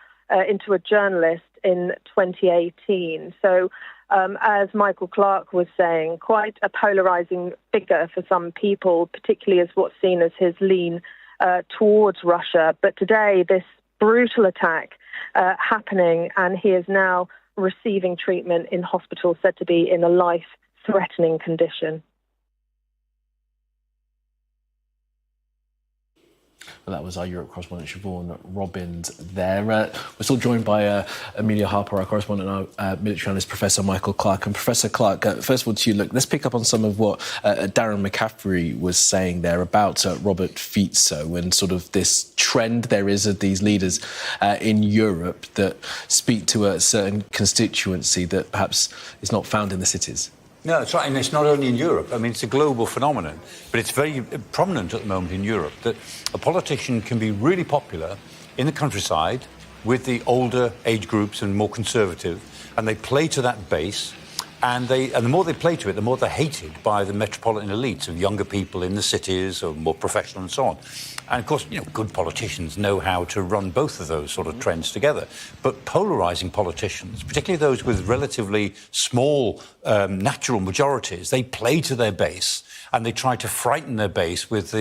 into a journalist in 2018. So as Michael Clark was saying, quite a polarizing figure for some people, particularly as what's seen as his lean towards Russia. But today, this brutal attack happening, and he is now receiving treatment in hospital, said to be in a life-threatening condition. Well, that was our Europe correspondent, Siobhan Robbins there. We're still joined by Amelia Harper, our correspondent, and our military analyst, Professor Michael Clark. And Professor Clark, first of all to you, look, let's pick up on some of what Darren McCaffrey was saying there about Robert Fico and sort of this trend there is of these leaders in Europe that speak to a certain constituency that perhaps is not found in the cities. No, that's right, and it's not only in Europe. I mean, it's a global phenomenon, but it's very prominent at the moment in Europe that a politician can be really popular in the countryside with the older age groups and more conservative, and they play to that base, and the more they play to it, the more they're hated by the metropolitan elites of younger people in the cities or more professional and so on. And of course, good politicians know how to run both of those sort of trends together. But polarizing politicians, particularly those with relatively small natural majorities, they play to their base and they try to frighten their base with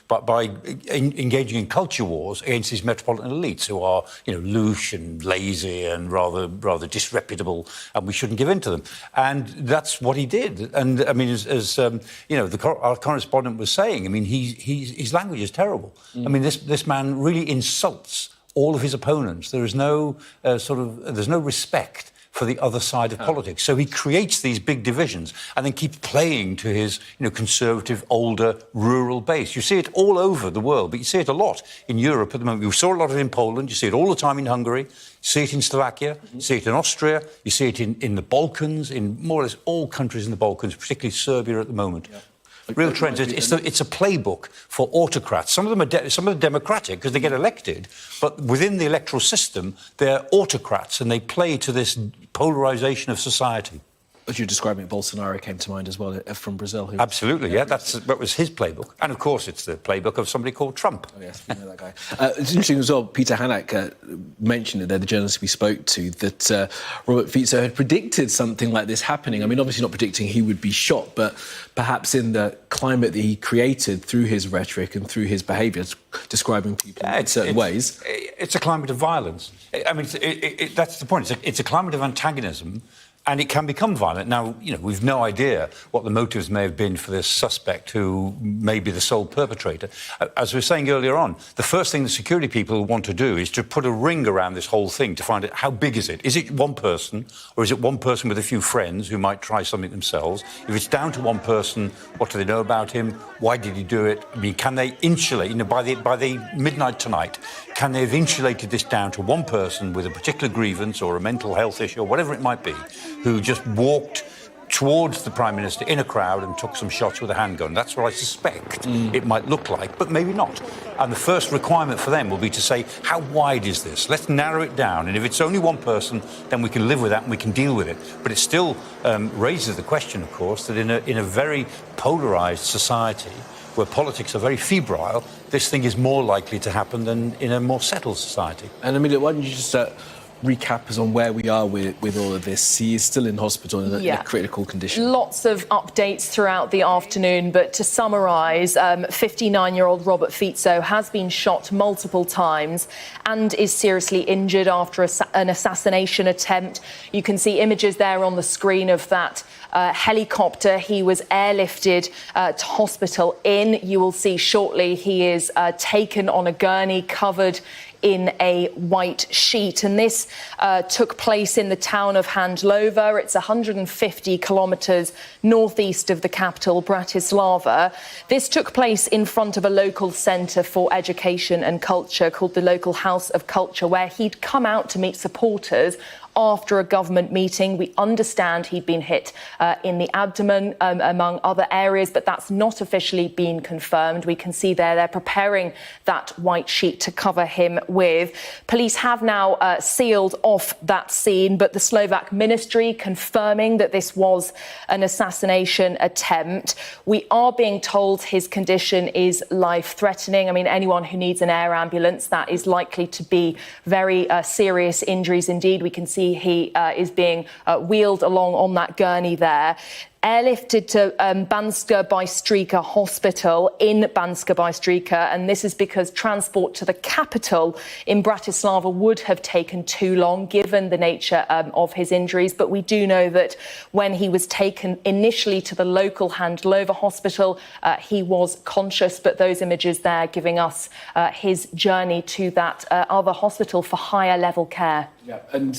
by engaging in culture wars against these metropolitan elites who are, louche and lazy and rather disreputable, and we shouldn't give in to them. And that's what he did. And I mean, as our correspondent was saying, I mean, his language is terrible. I mean, this man really insults all of his opponents. There is no there's no respect for the other side of politics. So he creates these big divisions and then keeps playing to his conservative, older, rural base. You see it all over the world, but you see it a lot in Europe at the moment. We saw a lot of it in Poland. You see it all the time in Hungary. You see it in Slovakia. You see it in Austria. You see it in the Balkans, in more or less all countries in the Balkans, particularly Serbia at the moment. Yeah. Real trends. It's a playbook for autocrats. Some of them are democratic because they get elected, but within the electoral system, they're autocrats and they play to this polarization of society. As you're describing it, Bolsonaro came to mind as well from Brazil. Absolutely, yeah. That was his playbook. And, of course, it's the playbook of somebody called Trump. Oh, yes, we know that guy. It's interesting as well, Peter Hannack mentioned it there, the journalist we spoke to, that Robert Fico had predicted something like this happening. I mean, obviously not predicting he would be shot, but perhaps in the climate that he created through his rhetoric and through his behaviour, describing people in certain ways. It's a climate of violence. I mean, that's the point. It's a climate of antagonism. And it can become violent. Now, we've no idea what the motives may have been for this suspect who may be the sole perpetrator. As we were saying earlier on, the first thing the security people want to do is to put a ring around this whole thing to find out how big is it? Is it one person, or is it one person with a few friends who might try something themselves? If it's down to one person, what do they know about him? Why did he do it? I mean, can they insulate, by the midnight tonight, can they have insulated this down to one person with a particular grievance or a mental health issue or whatever it might be, who just walked towards the Prime Minister in a crowd and took some shots with a handgun? That's what I suspect it might look like, but maybe not. And the first requirement for them will be to say, how wide is this? Let's narrow it down. And if it's only one person, then we can live with that and we can deal with it. But it still raises the question, of course, that in a very polarised society, where politics are very febrile, this thing is more likely to happen than in a more settled society. And Amelia, why don't you just recap us on where we are with all of this? He is still in hospital in a critical condition. Lots of updates throughout the afternoon, but to summarise, 59-year-old Robert Fico has been shot multiple times and is seriously injured after an assassination attempt. You can see images there on the screen of that helicopter he was airlifted to hospital in. You will see shortly he is taken on a gurney covered in a white sheet. And this took place in the town of Handlova. It's 150 kilometres northeast of the capital, Bratislava. This took place in front of a local centre for education and culture called the Local House of Culture, where he'd come out to meet supporters after a government meeting. We understand he'd been hit in the abdomen, among other areas, but that's not officially been confirmed. We can see there they're preparing that white sheet to cover him with. Police have now sealed off that scene, but the Slovak ministry confirming that this was an assassination attempt. We are being told his condition is life-threatening. I mean, anyone who needs an air ambulance, that is likely to be very serious injuries indeed. We can see see he is being wheeled along on that gurney there. Airlifted to Banska Bystrica Hospital in Banska Bystrica, and this is because transport to the capital in Bratislava would have taken too long given the nature of his injuries. But we do know that when he was taken initially to the local Handlova hospital, he was conscious, but those images there giving us his journey to that other hospital for higher level care. Yeah, and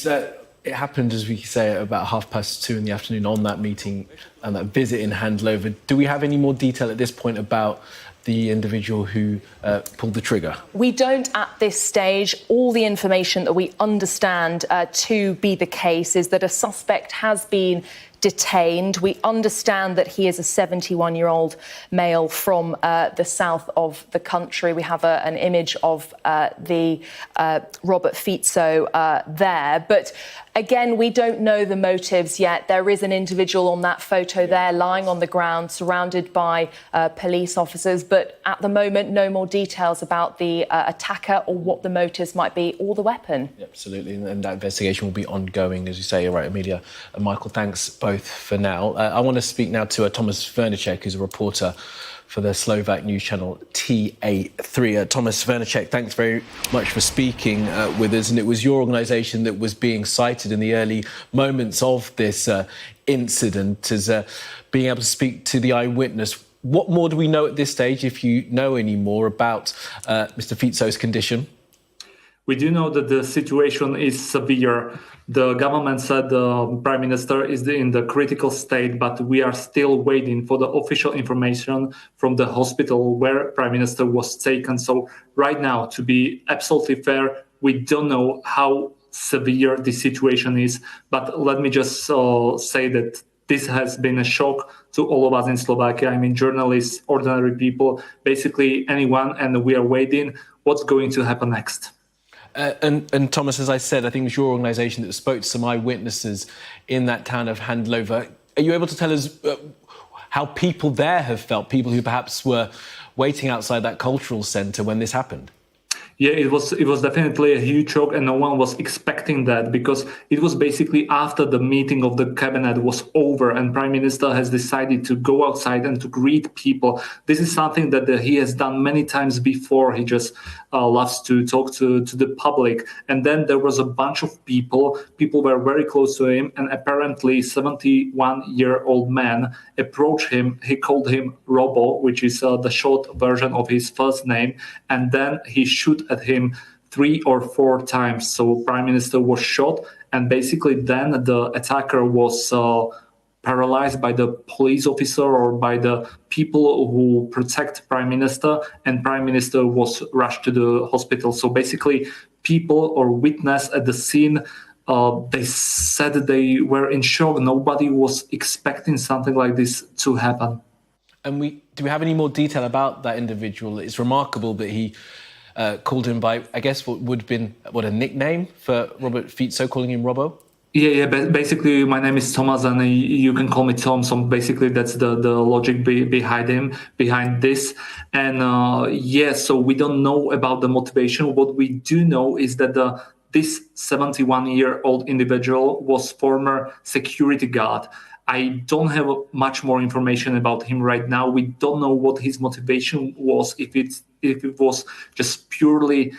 it happened, as we say, at about 2:30 in the afternoon on that meeting and that visit in Handlova. Do we have any more detail at this point about the individual who pulled the trigger? We don't at this stage. All the information that we understand to be the case is that a suspect has been detained. We understand that he is a 71-year-old male from the south of the country. We have an image of the Robert Fico there. But again, we don't know the motives yet. There is an individual on that photo there lying on the ground surrounded by police officers. But at the moment, no more details about the attacker or what the motives might be or the weapon. Yeah, absolutely. And that investigation will be ongoing, as you say. You're right, Amelia. Michael, thanks both for now. I want to speak now to Thomas Vernicek, who's a reporter for the Slovak news channel TA3. Thomas Vernicek, thanks very much for speaking with us. And it was your organisation that was being cited in the early moments of this incident as being able to speak to the eyewitness. What more do we know at this stage, if you know any more, about Mr Fico's condition? We do know that the situation is severe. The government said the Prime Minister is in the critical state, but we are still waiting for the official information from the hospital where Prime Minister was taken. So right now, to be absolutely fair, we don't know how severe the situation is. But let me just say that this has been a shock to all of us in Slovakia. I mean, journalists, ordinary people, basically anyone, and we are waiting what's going to happen next. And Thomas, as I said, I think it was your organisation that spoke to some eyewitnesses in that town of Handlova. Are you able to tell us how people there have felt, people who perhaps were waiting outside that cultural centre when this happened? Yeah, it was definitely a huge shock, and no one was expecting that, because it was basically after the meeting of the cabinet was over and Prime Minister has decided to go outside and to greet people. This is something that he has done many times before. He just loves to talk to the public. And then there was a bunch of people were very close to him, and apparently 71-year-old man approached him. He called him Robo, which is the short version of his first name, and then he shot at him 3 or 4 times. So Prime Minister was shot, and basically then the attacker was paralyzed by the police officer or by the people who protect Prime Minister, and Prime Minister was rushed to the hospital. So basically people or witness at the scene, they said that they were in shock. Nobody was expecting something like this to happen. And do we have any more detail about that individual? It's remarkable that he called him by, I guess, what would have been a nickname for Robert Fico, calling him Robbo? Yeah. Basically, my name is Thomas, and you can call me Tom. So basically, that's the logic behind this. And so we don't know about the motivation. What we do know is that this 71-year-old individual was former security guard. I don't have much more information about him right now. We don't know what his motivation was, if it was just purely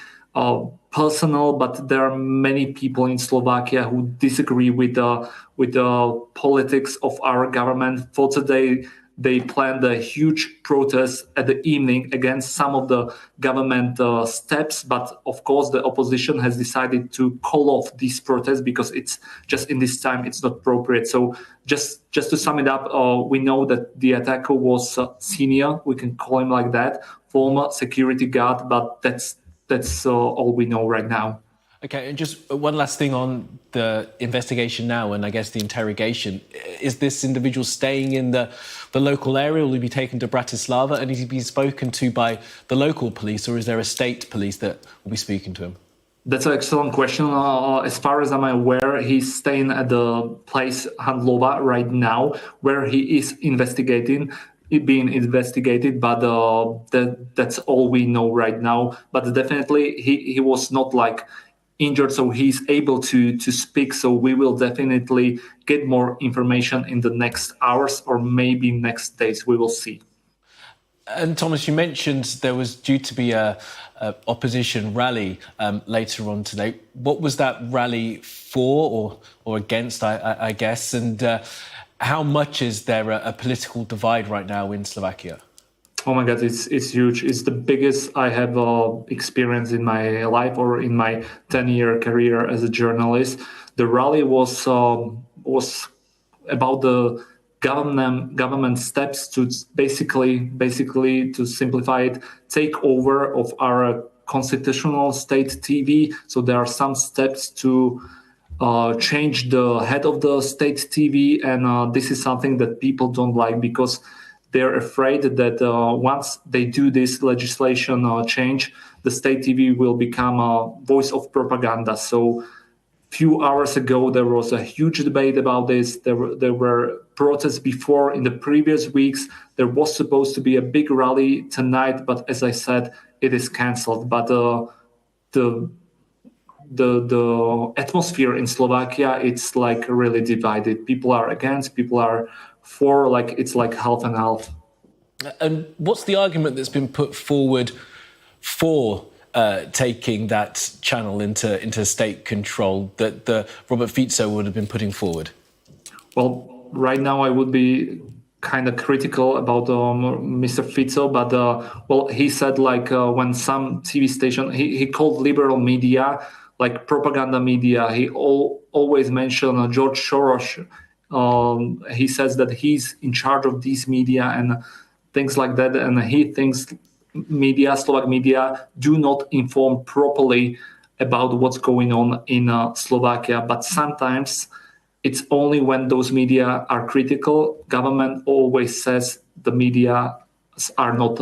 personal, but there are many people in Slovakia who disagree with the politics of our government. For today, they planned a huge protest at the evening against some of the government steps. But of course, the opposition has decided to call off these protests because it's just in this time, it's not appropriate. So just to sum it up, we know that the attacker was senior, we can call him like that, former security guard, but that's all we know right now. Okay, and just one last thing on the investigation now, and I guess the interrogation. Is this individual staying in the local area? Will he be taken to Bratislava? And is he being spoken to by the local police, or is there a state police that will be speaking to him? That's an excellent question. As far as I'm aware, he's staying at the place Handlova right now, where he is being investigated, but that's all we know right now. But definitely he was not like injured, so he's able to speak. So we will definitely get more information in the next hours or maybe next days. We will see. And Thomas, you mentioned there was due to be a opposition rally later on today. What was that rally for or against, I guess? And how much is there a political divide right now in Slovakia? Oh my God, it's huge. It's the biggest I have experienced in my life or in my 10-year career as a journalist. The rally was about the government steps to basically to simplify it, take over of our constitutional state TV. So there are some steps to change the head of the state TV, and this is something that people don't like because they're afraid that once they do this legislation change, the state TV will become a voice of propaganda. So few hours ago, there was a huge debate about this. There were protests before in the previous weeks. There was supposed to be a big rally tonight, but as I said, it is cancelled. But the atmosphere in Slovakia, it's like really divided. People are against, people are for, like it's like half and half. And what's the argument that's been put forward for taking that channel into state control that Robert Fico would have been putting forward? Well, right now I would be kind of critical about Mr. Fico, but well, he said like when some TV station, he called liberal media like propaganda media. He always mentioned George Soros. He says that he's in charge of these media and things like that, and he thinks Slovak media do not inform properly about what's going on in Slovakia. But sometimes it's only when those media are critical. Government always says the media are not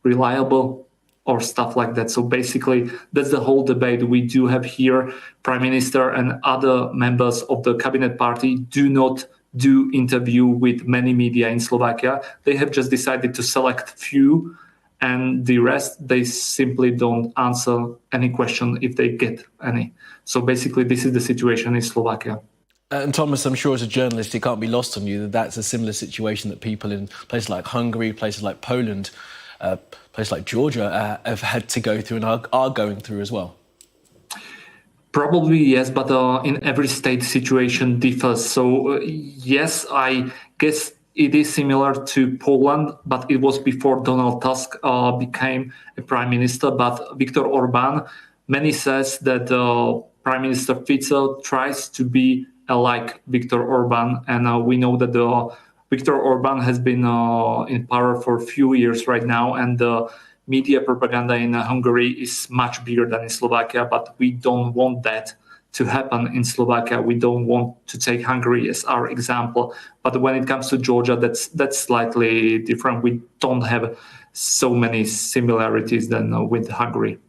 reliable or stuff like that. So basically, that's the whole debate we do have here. Prime Minister and other members of the cabinet party do not do interview with many media in Slovakia. They have just decided to select few, and the rest, they simply don't answer any question if they get any. So basically, this is the situation in Slovakia. And Thomas, I'm sure as a journalist, it can't be lost on you that that's a similar situation that people in places like Hungary, places like Poland, places like Georgia have had to go through and are going through as well. Probably yes, but in every state situation differs. So yes, I guess it is similar to Poland, but it was before Donald Tusk became a prime minister. But Viktor Orbán, many says that Prime Minister Fico tries to be like Viktor Orbán, and we know that Viktor Orbán has been in power for a few years right now, and the media propaganda in Hungary is much bigger than in Slovakia, but we don't want that to happen in Slovakia. We don't want to take Hungary as our example. But when it comes to Georgia, that's slightly different. We don't have so many similarities than with Hungary.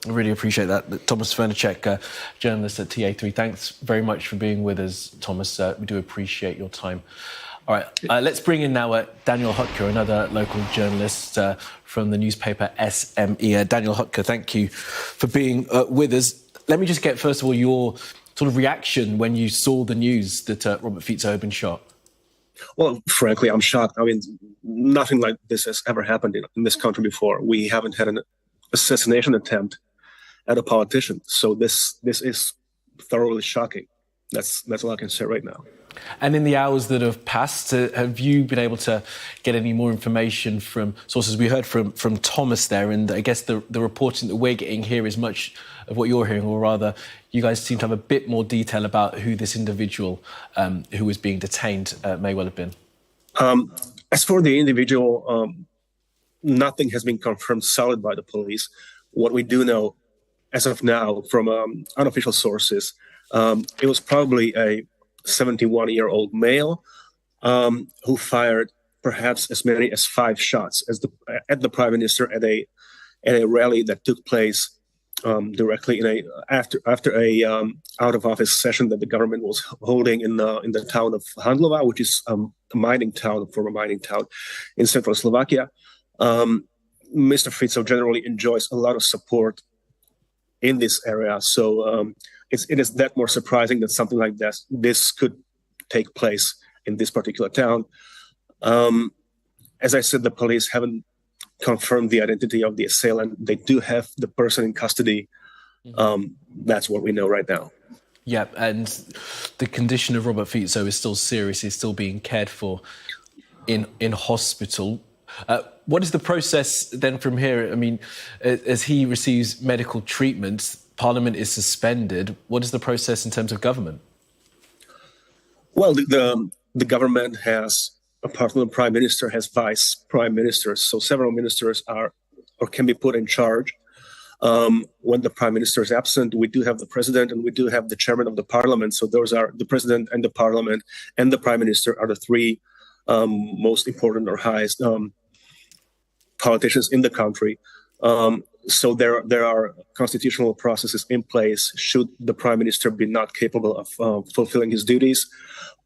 I really appreciate that. Thomas Fernacek, journalist at TA3. Thanks very much for being with us, Thomas. We do appreciate your time. All right, let's bring in now Daniel Hotker, another local journalist from the newspaper SME. Daniel Hotker, thank you for being with us. Let me just get, first of all, your sort of reaction when you saw the news that Robert Fico had been shot. Well, frankly, I'm shocked. I mean, nothing like this has ever happened in this country before. We haven't had an assassination attempt at a politician. So this is thoroughly shocking. That's all I can say right now. And in the hours that have passed, have you been able to get any more information from sources? We heard from Thomas there, and I guess the reporting that we're getting here is much of what you're hearing, or rather, you guys seem to have a bit more detail about who this individual who was being detained may well have been. As for the individual, nothing has been confirmed solid by the police. What we do know, as of now, from unofficial sources, it was probably a 71-year-old male who fired perhaps as many as 5 shots at the prime minister at a rally that took place directly after a out of office session that the government was holding in the town of Handlova, which is a former mining town in central Slovakia. Mr. Fico generally enjoys a lot of support in this area. So it is that more surprising that something like this could take place in this particular town. As I said, the police haven't confirmed the identity of the assailant. They do have the person in custody. That's what we know right now. Yeah, and the condition of Robert Fico is still serious. He's still being cared for in hospital. What is the process then from here? I mean, as he receives medical treatment, Parliament is suspended. What is the process in terms of government? Well, the government has, apart from the prime minister, has vice prime ministers. So several ministers are or can be put in charge. When the prime minister is absent, we do have the president and we do have the chairman of the parliament. So those are the president and the parliament and the prime minister are the three most important or highest politicians in the country. So there are constitutional processes in place should the prime minister be not capable of fulfilling his duties,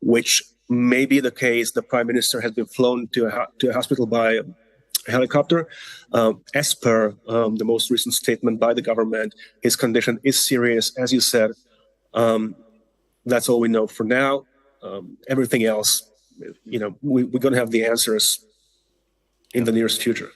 which may be the case. The prime minister has been flown to a hospital by helicopter. As per the most recent statement by the government, his condition is serious, as you said. That's all we know for now. Everything else, we're going to have the answers in the nearest future.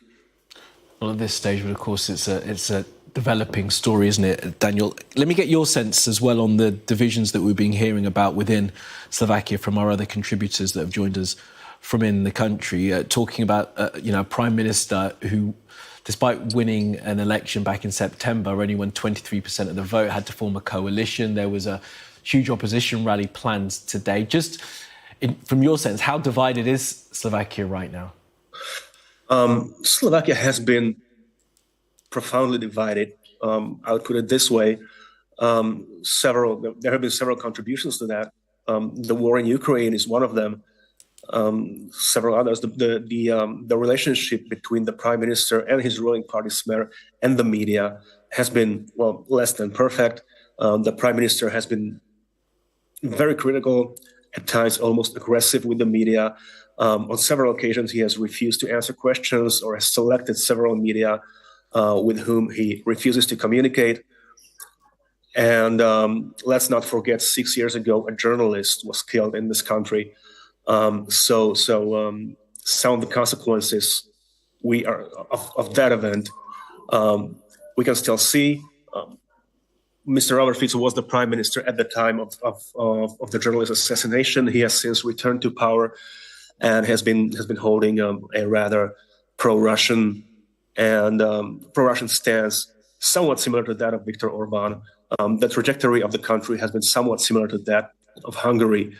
Well, at this stage, but of course, it's a developing story, isn't it, Daniel? Let me get your sense as well on the divisions that we've been hearing about within Slovakia from our other contributors that have joined us from in the country, talking about a prime minister who, despite winning an election back in September, only won 23% of the vote, had to form a coalition. There was a huge opposition rally planned today. Just from your sense, how divided is Slovakia right now? Slovakia has been profoundly divided. I would put it this way. There have been several contributions to that. The war in Ukraine is one of them. Several others. The relationship between the prime minister and his ruling party Smer and the media has been, less than perfect. The prime minister has been very critical, at times almost aggressive with the media. On several occasions, he has refused to answer questions or has selected several media with whom he refuses to communicate. And let's not forget, 6 years ago, a journalist was killed in this country. So some of the consequences of that event, we can still see. Mr. Robert Fico was the prime minister at the time of the journalist assassination. He has since returned to power and has been holding a rather pro-Russian stance, somewhat similar to that of Viktor Orban. The trajectory of the country has been somewhat similar to that of Hungary.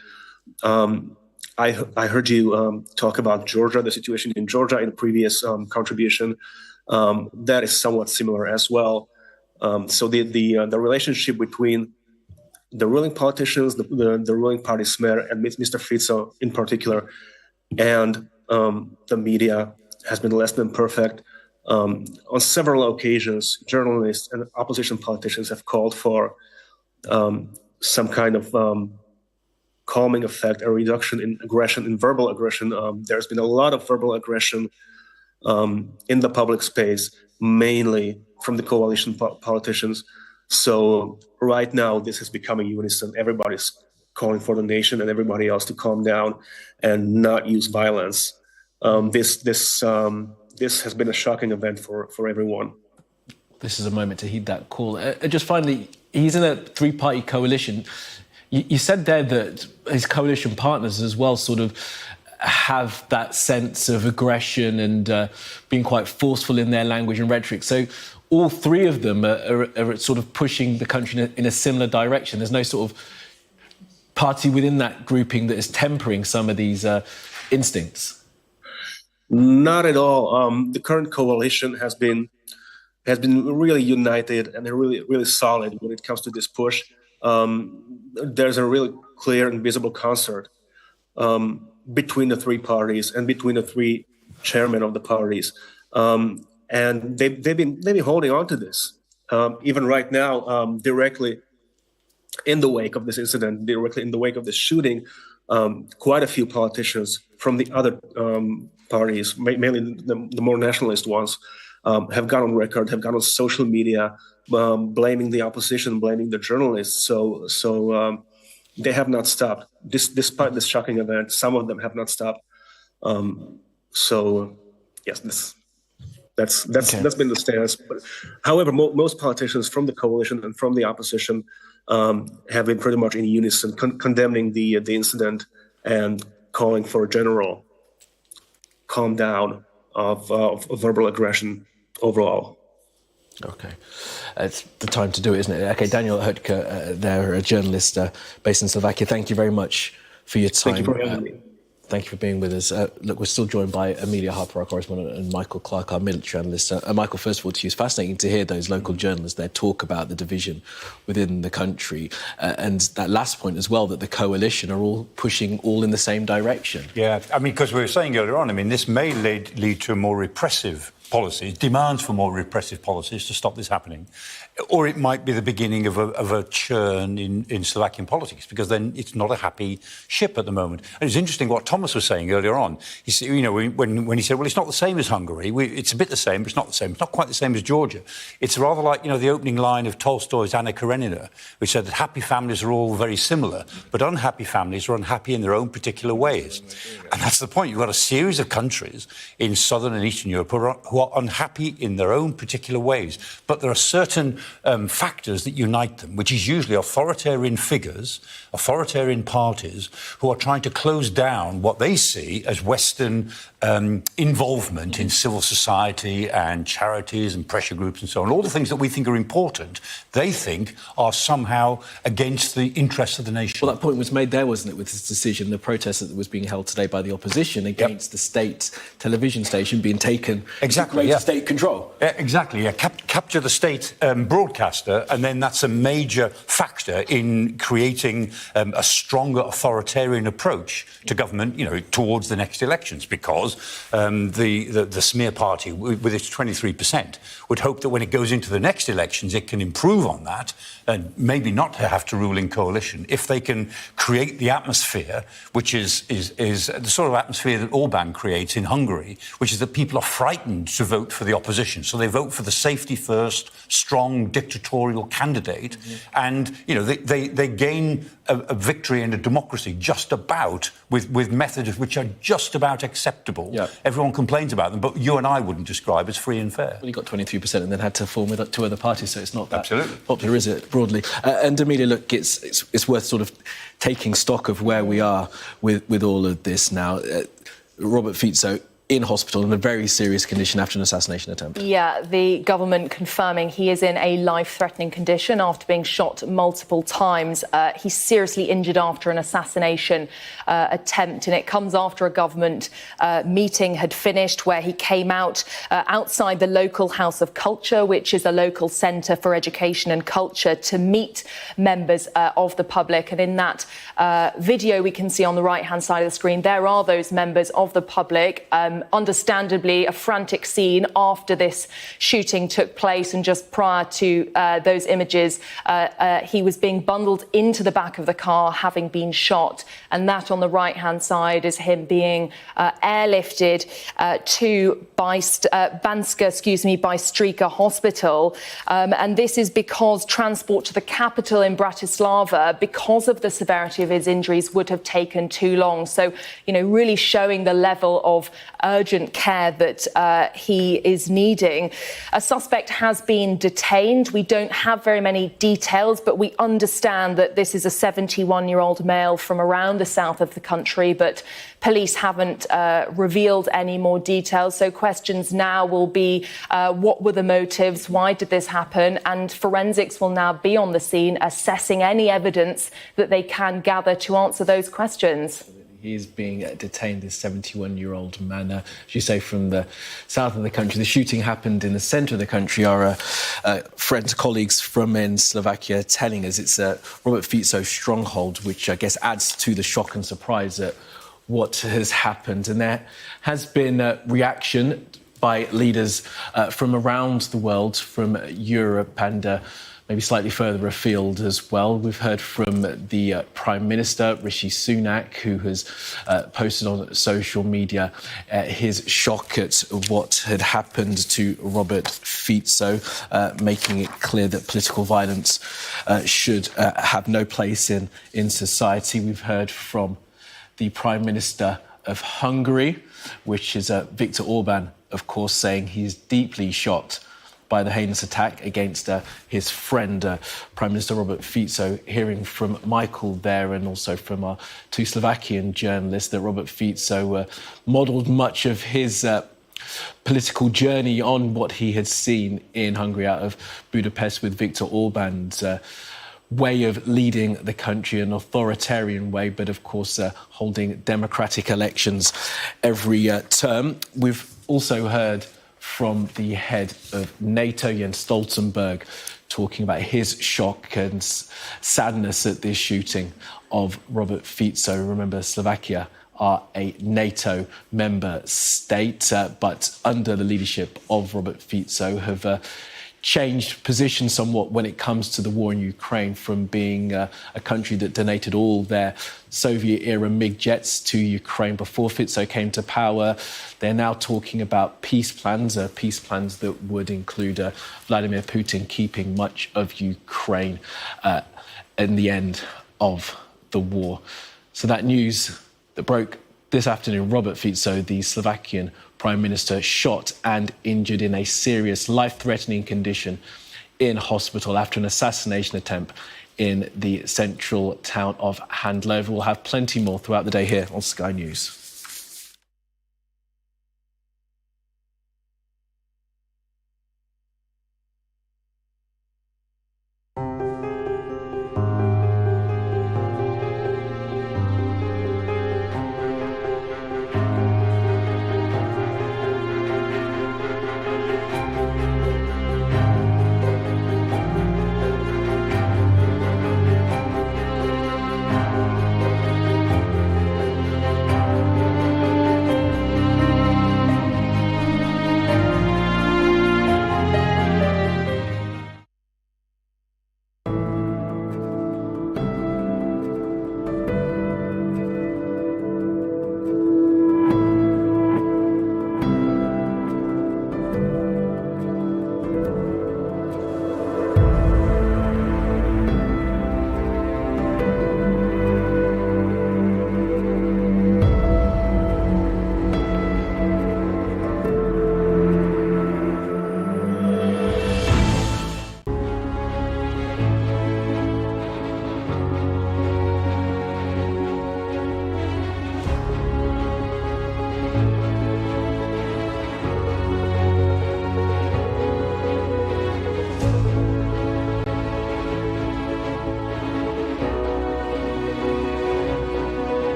I heard you talk about Georgia, the situation in Georgia in the previous contribution. That is somewhat similar as well. So the relationship between the ruling politicians, the ruling party Smer and Mr. Fico in particular, and the media has been less than perfect. On several occasions, journalists and opposition politicians have called for some kind of calming effect, a reduction in aggression, in verbal aggression. There's been a lot of verbal aggression in the public space, mainly from the coalition politicians. So right now, this has become a unison. Everybody's calling for the nation and everybody else to calm down and not use violence. This has been a shocking event for everyone. This is a moment to heed that call. Just finally, he's in a three-party coalition. You said there that his coalition partners as well sort of have that sense of aggression and being quite forceful in their language and rhetoric. So all three of them are sort of pushing the country in a similar direction. There's no sort of party within that grouping that is tempering some of these instincts. Not at all. The current coalition has been really united and really solid when it comes to this push. There's a really clear and visible concert between the three parties and between the three chairmen of the parties, and they've been holding on to this. Even right now, directly in the wake of this incident, directly in the wake of this shooting, quite a few politicians from the other parties, mainly the more nationalist ones, have gone on record, have gone on social media, blaming the opposition, blaming the journalists. So they have not stopped. Despite this shocking event, some of them have not stopped. So yes, that's been the stance. But, however, most politicians from the coalition and from the opposition have been pretty much in unison, condemning the incident and calling for a general calm down of verbal aggression overall. Okay. It's the time to do it, isn't it? Okay, Daniel Höttke, they're a journalist based in Slovakia. Thank you very much for your time. Thank you for having me. Thank you for being with us. Look, we're still joined by Amelia Harper, our correspondent, and Michael Clark, our military analyst. Michael, first of all, to you, it's fascinating to hear those local journalists there talk about the division within the country. And that last point as well, that the coalition are all pushing all in the same direction. Yeah, I mean, because we were saying earlier on, I mean, this may lead to a more repressive policies, demands for more repressive policies to stop this happening. Or it might be the beginning of a churn in Slovakian politics, because then it's not a happy ship at the moment. And it's interesting what Thomas was saying earlier on. He said, you know, when he said, well, it's not the same as Hungary. It's a bit the same, but it's not the same. It's not quite the same as Georgia. It's rather like, you know, the opening line of Tolstoy's Anna Karenina, which said that happy families are all very similar, but unhappy families are unhappy in their own particular ways. And that's the point. You've got a series of countries in southern and eastern Europe who are unhappy in their own particular ways. But there are certain factors that unite them, which is usually authoritarian figures, authoritarian parties, who are trying to close down what they see as Western involvement in civil society and charities and pressure groups and so on. All the things that we think are important, they think are somehow against the interests of the nation. Well, that point was made there, wasn't it, with this decision, the protest that was being held today by the opposition against the state television station being taken into state control. Exactly, yeah. Capture the state broadcaster, and then that's a major factor in creating a stronger authoritarian approach to government, you know, towards the next elections, because the smear party, with its 23%, would hope that when it goes into the next elections, it can improve on that and maybe not have to rule in coalition if they can create the atmosphere, which is the sort of atmosphere that Orbán creates in Hungary, which is that people are frightened to vote for the opposition. So they vote for the safety first, strong, dictatorial candidate. And, you know, they gain a victory in a democracy just about with methods which are just about acceptable. Yeah. Everyone complains about them, but you and I wouldn't describe as free and fair. Well, you got 23% and then had to form with two other parties, so it's not that popular, is it, broadly? And Amelia, look, it's worth sort of taking stock of where we are with all of this now. Robert Fico in hospital in a very serious condition after an assassination attempt. Yeah, the government confirming he is in a life-threatening condition after being shot multiple times. He's seriously injured after an assassination attempt, and it comes after a government meeting had finished where he came out outside the local House of Culture, which is a local centre for education and culture, to meet members of the public. And in that video we can see on the right-hand side of the screen, there are those members of the public. Understandably, a frantic scene after this shooting took place, and just prior to those images, he was being bundled into the back of the car, having been shot. And that on the right-hand side is him being airlifted to Bystrzyca Hospital. And this is because transport to the capital in Bratislava, because of the severity of his injuries, would have taken too long. So, you know, really showing the level of urgent care that he is needing. A suspect has been detained. We don't have very many details, but we understand that this is a 71-year-old male from around the south of the country, but police haven't revealed any more details. So questions now will be, what were the motives? Why did this happen? And forensics will now be on the scene, assessing any evidence that they can gather to answer those questions. He's being detained, this 71-year-old man, as you say, from the south of the country. The shooting happened in the centre of the country. Our friends, colleagues from in Slovakia telling us it's Robert Fico's stronghold, which I guess adds to the shock and surprise at what has happened. And there has been a reaction by leaders from around the world, from Europe and maybe slightly further afield as well. We've heard from the Prime Minister, Rishi Sunak, who has posted on social media his shock at what had happened to Robert Fico, making it clear that political violence should have no place in society. We've heard from the Prime Minister of Hungary, which is Viktor Orban, of course, saying he's deeply shocked by the heinous attack against his friend, Prime Minister Robert Fico. Hearing from Michael there and also from our two Slovakian journalists that Robert Fico modelled much of his political journey on what he had seen in Hungary out of Budapest with Viktor Orban's way of leading the country, an authoritarian way, but of course holding democratic elections every term. We've also heard from the head of NATO, Jens Stoltenberg, talking about his shock and sadness at this shooting of Robert Fico. Remember, Slovakia are a NATO member state, but under the leadership of Robert Fico have changed position somewhat when it comes to the war in Ukraine, from being a country that donated all their Soviet-era MiG jets to Ukraine before Fico came to power. They're now talking about peace plans that would include Vladimir Putin keeping much of Ukraine in the end of the war. So that news that broke this afternoon, Robert Fico, the Slovakian Prime Minister, shot and injured in a serious, life-threatening condition in hospital after an assassination attempt in the central town of Handlova. We'll have plenty more throughout the day here on Sky News.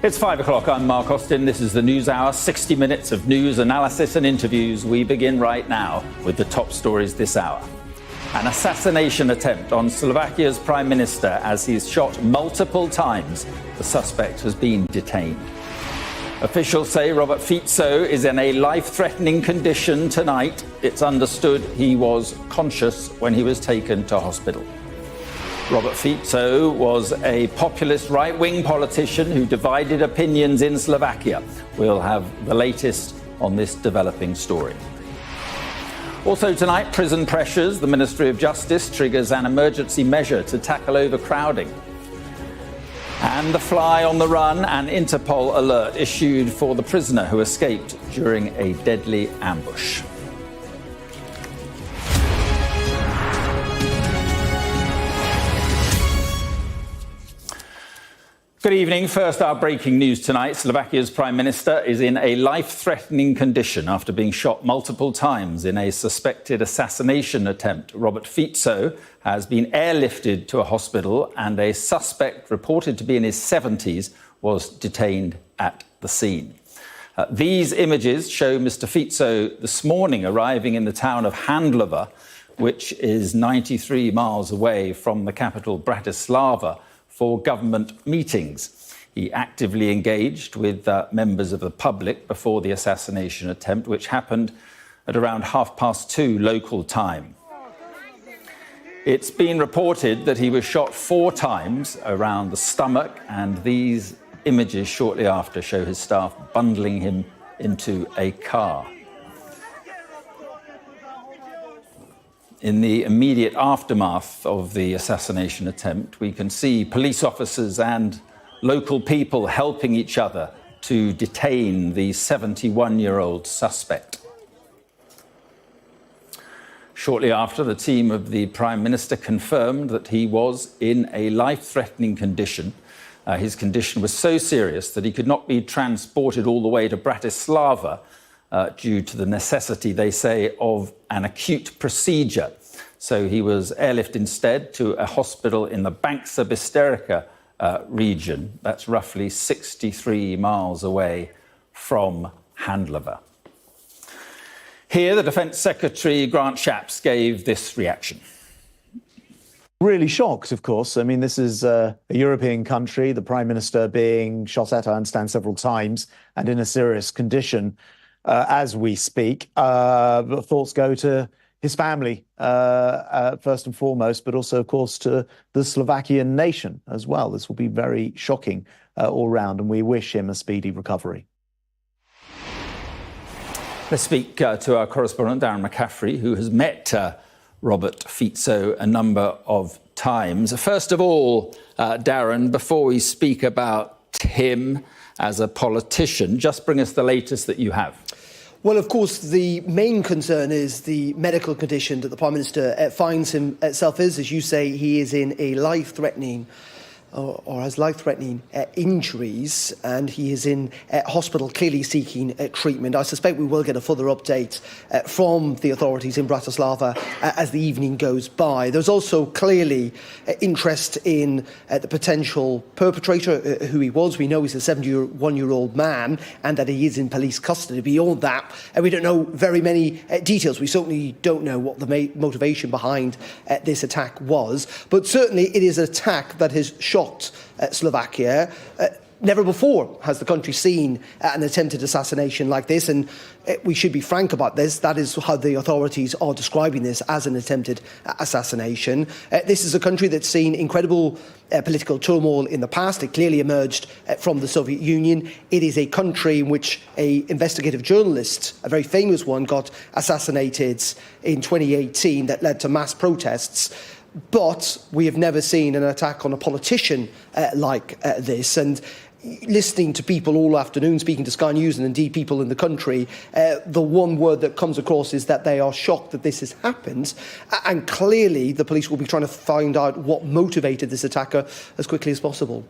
It's 5 o'clock. I'm Mark Austin. This is the News Hour, 60 minutes of news, analysis and interviews. We begin right now with the top stories this hour. An assassination attempt on Slovakia's Prime Minister as he's shot multiple times. The suspect has been detained. Officials say Robert Fico is in a life-threatening condition tonight. It's understood he was conscious when he was taken to hospital. Robert Fico was a populist right-wing politician who divided opinions in Slovakia. We'll have the latest on this developing story. Also tonight, prison pressures. The Ministry of Justice triggers an emergency measure to tackle overcrowding. And the fly on the run, an Interpol alert issued for the prisoner who escaped during a deadly ambush. Good evening. First, our breaking news tonight. Slovakia's Prime Minister is in a life-threatening condition after being shot multiple times in a suspected assassination attempt. Robert Fico has been airlifted to a hospital and a suspect reported to be in his 70s was detained at the scene. These images show Mr Fico this morning arriving in the town of Handlova, which is 93 miles away from the capital Bratislava, for government meetings. He actively engaged with members of the public before the assassination attempt, which happened at around 2:30 local time. It's been reported that he was shot 4 times around the stomach, and these images shortly after show his staff bundling him into a car. In the immediate aftermath of the assassination attempt, we can see police officers and local people helping each other to detain the 71-year-old suspect. Shortly after, the team of the Prime Minister confirmed that he was in a life-threatening condition. His condition was so serious that he could not be transported all the way to Bratislava due to the necessity, they say, of an acute procedure. So he was airlifted instead to a hospital in the Banksa Bystrica region. That's roughly 63 miles away from Handlova. Here, the Defence Secretary, Grant Shapps, gave this reaction. Really shocked, of course. I mean, this is a European country, the Prime Minister being shot at, I understand, several times and in a serious condition. As we speak, thoughts go to his family, first and foremost, but also, of course, to the Slovakian nation as well. This will be very shocking all round, and we wish him a speedy recovery. Let's speak to our correspondent, Darren McCaffrey, who has met Robert Fico a number of times. First of all, Darren, before we speak about him as a politician, just bring us the latest that you have. Well, of course, the main concern is the medical condition that the Prime Minister finds himself in. As you say, he is in a life-threatening or has life-threatening injuries, and he is in hospital, clearly seeking treatment. I suspect we will get a further update from the authorities in Bratislava as the evening goes by. There's also clearly interest in the potential perpetrator, who he was. We know he's a 71-year-old man and that he is in police custody. Beyond that, we don't know very many details. We certainly don't know what the motivation behind this attack was, but certainly it is an attack that has shocked Slovakia. Never before has the country seen an attempted assassination like this, and we should be frank about this. That is how the authorities are describing this, as an attempted assassination. This is a country that's seen incredible political turmoil in the past. It clearly emerged from the Soviet Union. It is a country in which an investigative journalist, a very famous one, got assassinated in 2018 that led to mass protests. But we have never seen an attack on a politician like this. And listening to people all afternoon, speaking to Sky News and indeed people in the country, the one word that comes across is that they are shocked that this has happened. And clearly the police will be trying to find out what motivated this attacker as quickly as possible.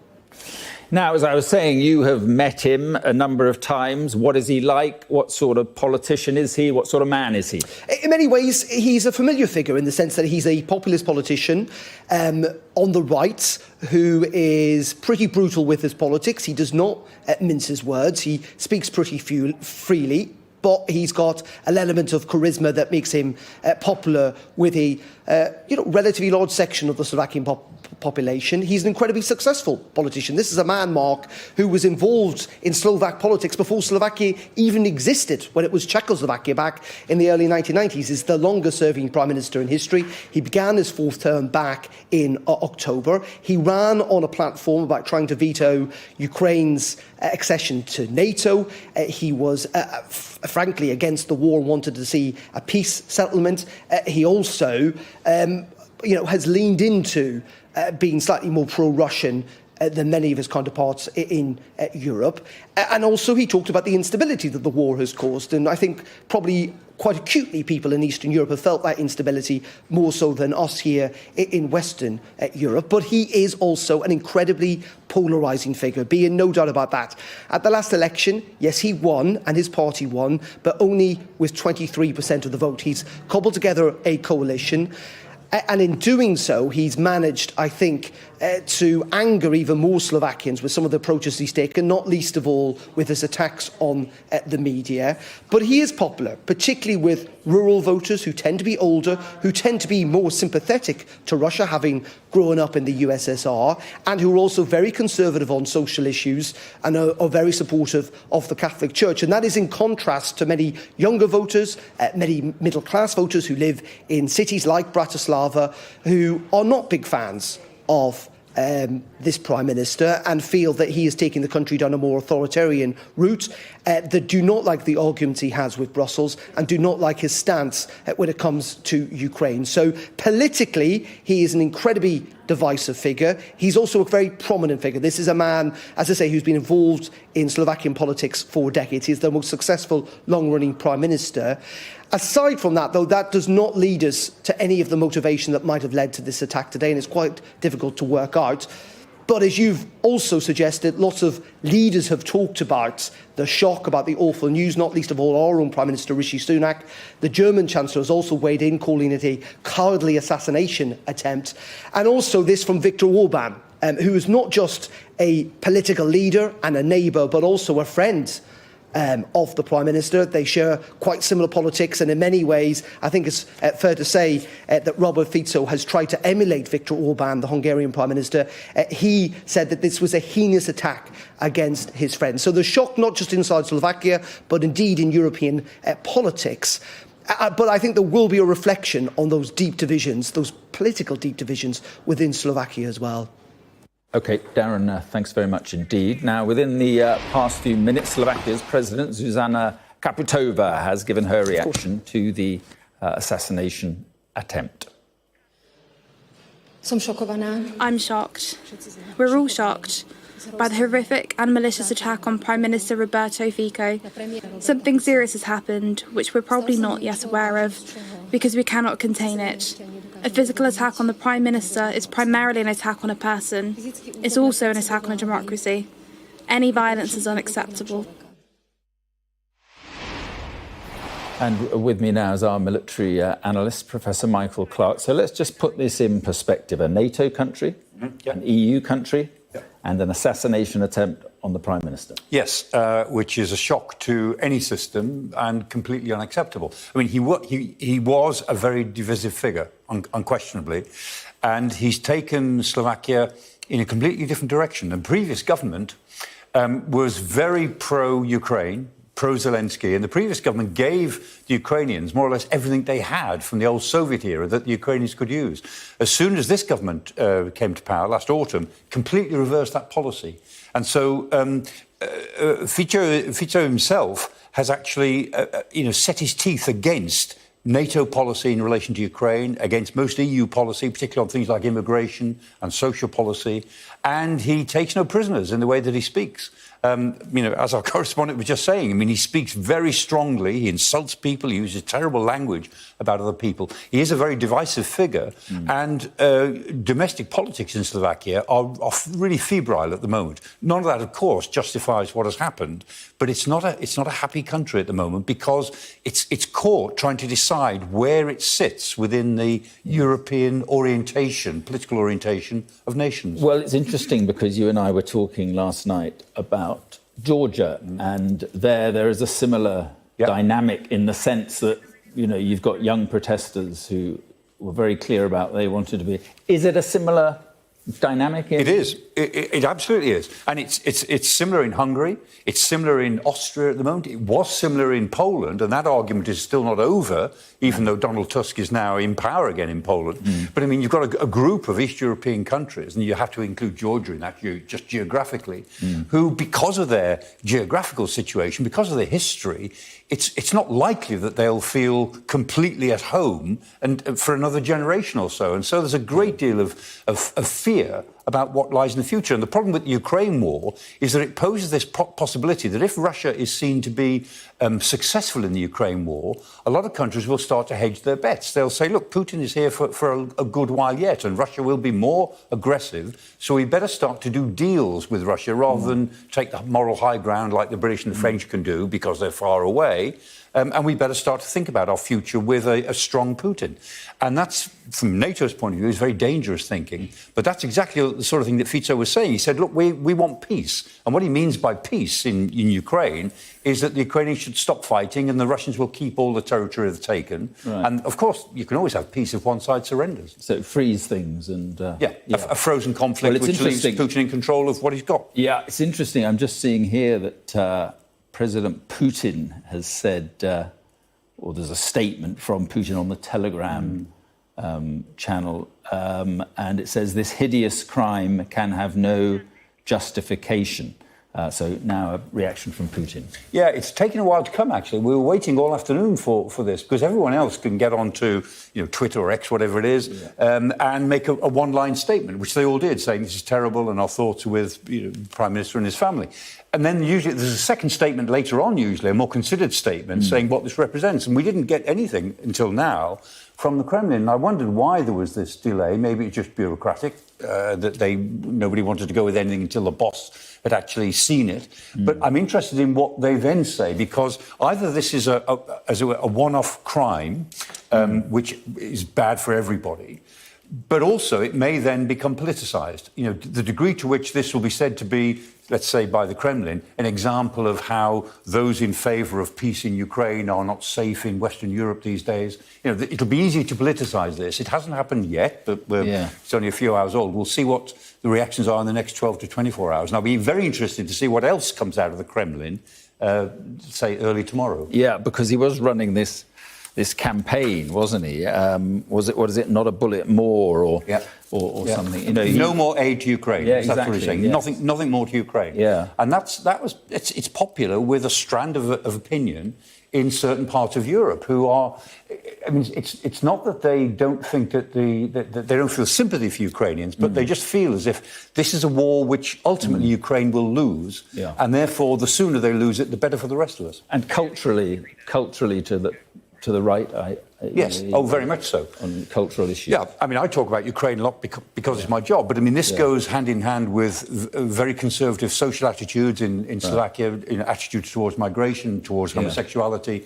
Now, as I was saying, you have met him a number of times. What is he like? What sort of politician is he? What sort of man is he? In many ways, he's a familiar figure in the sense that he's a populist politician on the right who is pretty brutal with his politics. He does not mince his words. He speaks pretty freely. But he's got an element of charisma that makes him popular with a relatively large section of the Slovakian population. He's an incredibly successful politician. This is a man, Mark, who was involved in Slovak politics before Slovakia even existed, when it was Czechoslovakia back in the early 1990s. He's the longest-serving prime minister in history. He began his fourth term back in October. He ran on a platform about trying to veto Ukraine's accession to NATO. He was, frankly, against the war and wanted to see a peace settlement. He also, has leaned into being slightly more pro-Russian than many of his counterparts in Europe. And also he talked about the instability that the war has caused. And I think probably quite acutely people in Eastern Europe have felt that instability more so than us here in Western Europe. But he is also an incredibly polarising figure, be in no doubt about that. At the last election, yes, he won and his party won, but only with 23% of the vote. He's cobbled together a coalition. And in doing so, he's managed, I think, to anger even more Slovakians with some of the approaches he's taken, not least of all with his attacks on the media. But he is popular, particularly with rural voters who tend to be older, who tend to be more sympathetic to Russia, having grown up in the USSR, and who are also very conservative on social issues and are very supportive of the Catholic Church. And that is in contrast to many younger voters, many middle-class voters who live in cities like Bratislava, who are not big fans of this Prime Minister and feel that he is taking the country down a more authoritarian route, that do not like the arguments he has with Brussels and do not like his stance when it comes to Ukraine. So politically, he is an incredibly divisive figure. He's also a very prominent figure. This is a man, as I say, who's been involved in Slovakian politics for decades. He's the most successful long-running Prime Minister. Aside from that, though, that does not lead us to any of the motivation that might have led to this attack today, and it's quite difficult to work out. But as you've also suggested, lots of leaders have talked about the shock, about the awful news, not least of all our own Prime Minister Rishi Sunak. The German Chancellor has also weighed in, calling it a cowardly assassination attempt. And also this from Viktor Orban, who is not just a political leader and a neighbour, but also a friend of the Prime Minister. They share quite similar politics, and in many ways, I think it's fair to say that Robert Fico has tried to emulate Viktor Orban, the Hungarian Prime Minister. He said that this was a heinous attack against his friend. So the shock, not just inside Slovakia, but indeed in European politics. But I think there will be a reflection on those deep divisions, those political deep divisions within Slovakia as well. OK, Darren, thanks very much indeed. Now, within the past few minutes, Slovakia's President Zuzana Kaputova has given her reaction to the assassination attempt. I'm shocked. We're all shocked by the horrific and malicious attack on Prime Minister Roberto Fico. Something serious has happened, which we're probably not yet aware of, because we cannot contain it. A physical attack on the Prime Minister is primarily an attack on a person. It's also an attack on a democracy. Any violence is unacceptable. And with me now is our military analyst, Professor Michael Clark. So let's just put this in perspective. A NATO country, an EU country, and an assassination attempt on the Prime Minister. Yes, which is a shock to any system and completely unacceptable. I mean, he was a very divisive figure, unquestionably, and he's taken Slovakia in a completely different direction. The previous government was very pro-Ukraine, pro-Zelensky, and the previous government gave the Ukrainians more or less everything they had from the old Soviet era that the Ukrainians could use. As soon as this government came to power last autumn, completely reversed that policy. And so Fico himself has actually set his teeth against NATO policy in relation to Ukraine, against most EU policy, particularly on things like immigration and social policy, and he takes no prisoners in the way that he speaks. As our correspondent was just saying, I mean, he speaks very strongly. He insults people. He uses terrible language about other people. He is a very divisive figure. And domestic politics in Slovakia are really febrile at the moment. None of that, of course, justifies what has happened. But it's not a happy country at the moment because it's caught trying to decide where it sits within the European political orientation of nations. Well, it's interesting because you and I were talking last night about Georgia, and there is a similar dynamic in the sense that, you've got young protesters who were very clear about they wanted to be. Is it a similar dynamic? It is. It absolutely is. And it's similar in Hungary. It's similar in Austria at the moment. It was similar in Poland, and that argument is still not over, even though Donald Tusk is now in power again in Poland. But, I mean, you've got a group of East European countries, and you have to include Georgia in that, just geographically, who, because of their geographical situation, because of their history, it's not likely that they'll feel completely at home and for another generation or so. And so there's a great deal of fear about what lies in the future. And the problem with the Ukraine war is that it poses this possibility that if Russia is seen to be successful in the Ukraine war, a lot of countries will start to hedge their bets. They'll say, look, Putin is here for a good while yet, and Russia will be more aggressive, so we better start to do deals with Russia rather than take the moral high ground like the British and the French can do because they're far away. And we better start to think about our future with a strong Putin. And that's, from NATO's point of view, is very dangerous thinking. But that's exactly the sort of thing that Fico was saying. He said, look, we want peace. And what he means by peace in Ukraine is that the Ukrainians should stop fighting and the Russians will keep all the territory they've taken. Right. And, of course, you can always have peace if one side surrenders. So it frees things and... a frozen conflict which leaves Putin in control of what he's got. Yeah, it's interesting. I'm just seeing here that... President Putin has said, or there's a statement from Putin on the Telegram channel, and it says, this hideous crime can have no justification. So now a reaction from Putin. Yeah, it's taken a while to come, actually. We were waiting all afternoon for this because everyone else can get onto Twitter or X, whatever it is, and make a one-line statement, which they all did, saying this is terrible and our thoughts are with the Prime Minister and his family. And then usually there's a second statement later on, usually, a more considered statement saying what this represents. And we didn't get anything until now from the Kremlin. And I wondered why there was this delay. Maybe it's just bureaucratic, that nobody wanted to go with anything until the boss had actually seen it. But I'm interested in what they then say, because either this is a one-off crime, which is bad for everybody, but also it may then become politicised. The degree to which this will be said to be, let's say, by the Kremlin, an example of how those in favour of peace in Ukraine are not safe in Western Europe these days. It'll be easy to politicise this. It hasn't happened yet, but it's only a few hours old. We'll see what the reactions are in the next 12 to 24 hours. And I'll be very interested to see what else comes out of the Kremlin, say, early tomorrow. Yeah, because he was running this campaign, wasn't he? What is it? Not a bullet more, or something. No more aid to Ukraine. Yeah, that's what he's saying. Yes. Nothing more to Ukraine. Yeah, and it's popular with a strand of opinion in certain parts of Europe who are. I mean, it's not that they don't think that that they don't feel sympathy for Ukrainians, but they just feel as if this is a war which ultimately Ukraine will lose, and therefore the sooner they lose it, the better for the rest of us. And culturally to the right, yes, very much so. On cultural issues. Yeah, I mean, I talk about Ukraine a lot because it's my job, but I mean, this goes hand in hand with very conservative social attitudes in Slovakia, attitudes towards migration, towards homosexuality,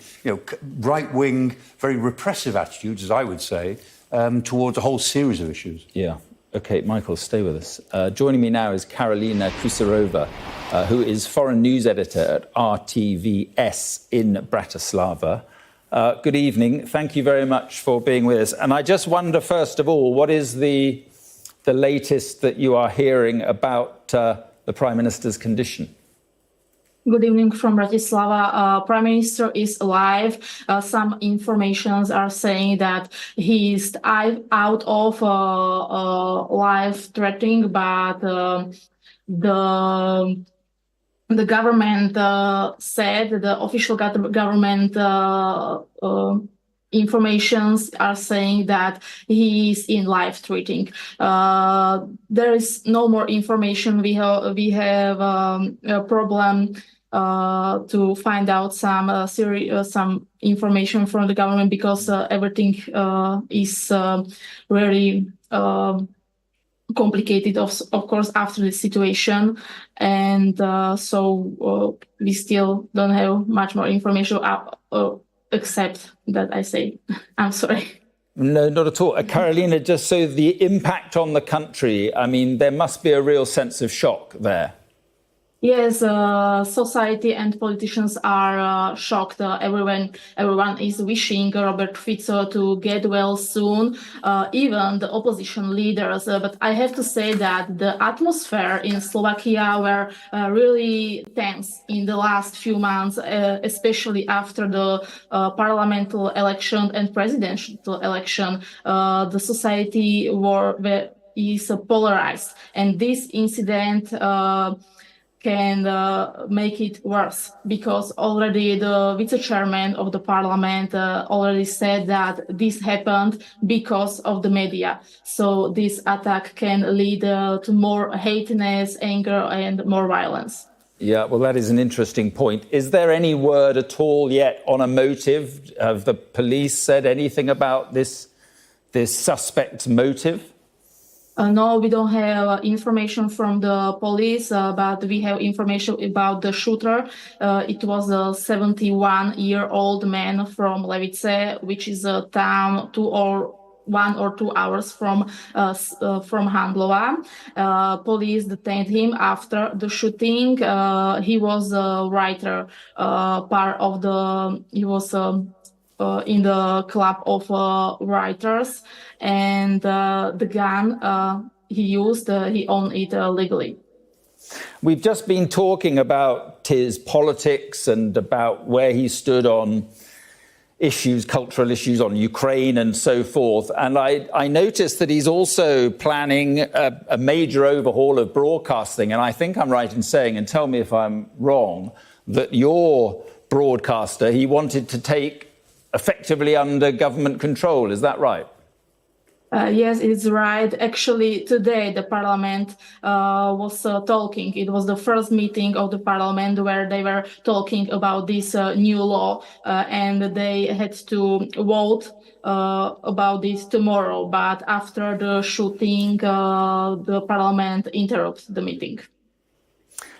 right-wing, very repressive attitudes, as I would say, towards a whole series of issues. Yeah. OK, Michael, stay with us. Joining me now is Karolina Krusarova, who is foreign news editor at RTVS in Bratislava. Good evening. Thank you very much for being with us. And I just wonder, first of all, what is the latest that you are hearing about the Prime Minister's condition? Good evening from Bratislava. Prime Minister is alive. Some informations are saying that he is out of life threatening, but the government said, the official government informations are saying that he is in live tweeting. There is no more information. We have a problem to find out some information from the government because everything is very complicated, of course, after the situation, and so we still don't have much more information except that I say. I'm sorry. No, not at all. Carolina, just so the impact on the country, I mean, there must be a real sense of shock there. Yes, society and politicians are shocked. Everyone is wishing Robert Fico to get well soon, even the opposition leaders. But I have to say that the atmosphere in Slovakia were really tense in the last few months, especially after the parliamentary election and presidential election. The society is polarized, and this incident can make it worse because already the vice-chairman of the parliament already said that this happened because of the media. So this attack can lead to more hatiness, anger, and more violence. Yeah, well, that is an interesting point. Is there any word at all yet on a motive? Have the police said anything about this suspect's motive? No, we don't have information from the police, but we have information about the shooter. It was a 71-year-old man from Levice, which is a town 1 or 2 hours from Handlova. Police detained him after the shooting. He was a writer, he was in the club of writers, and the gun he used, he owned it legally. We've just been talking about his politics and about where he stood on issues, cultural issues, on Ukraine and so forth. And I noticed that he's also planning a major overhaul of broadcasting. And I think I'm right in saying, and tell me if I'm wrong, that your broadcaster, he wanted to take effectively under government control. Is that right? Yes, it's right. Actually, today the parliament was talking. It was the first meeting of the parliament where they were talking about this new law, and they had to vote about this tomorrow. But after the shooting, the parliament interrupted the meeting.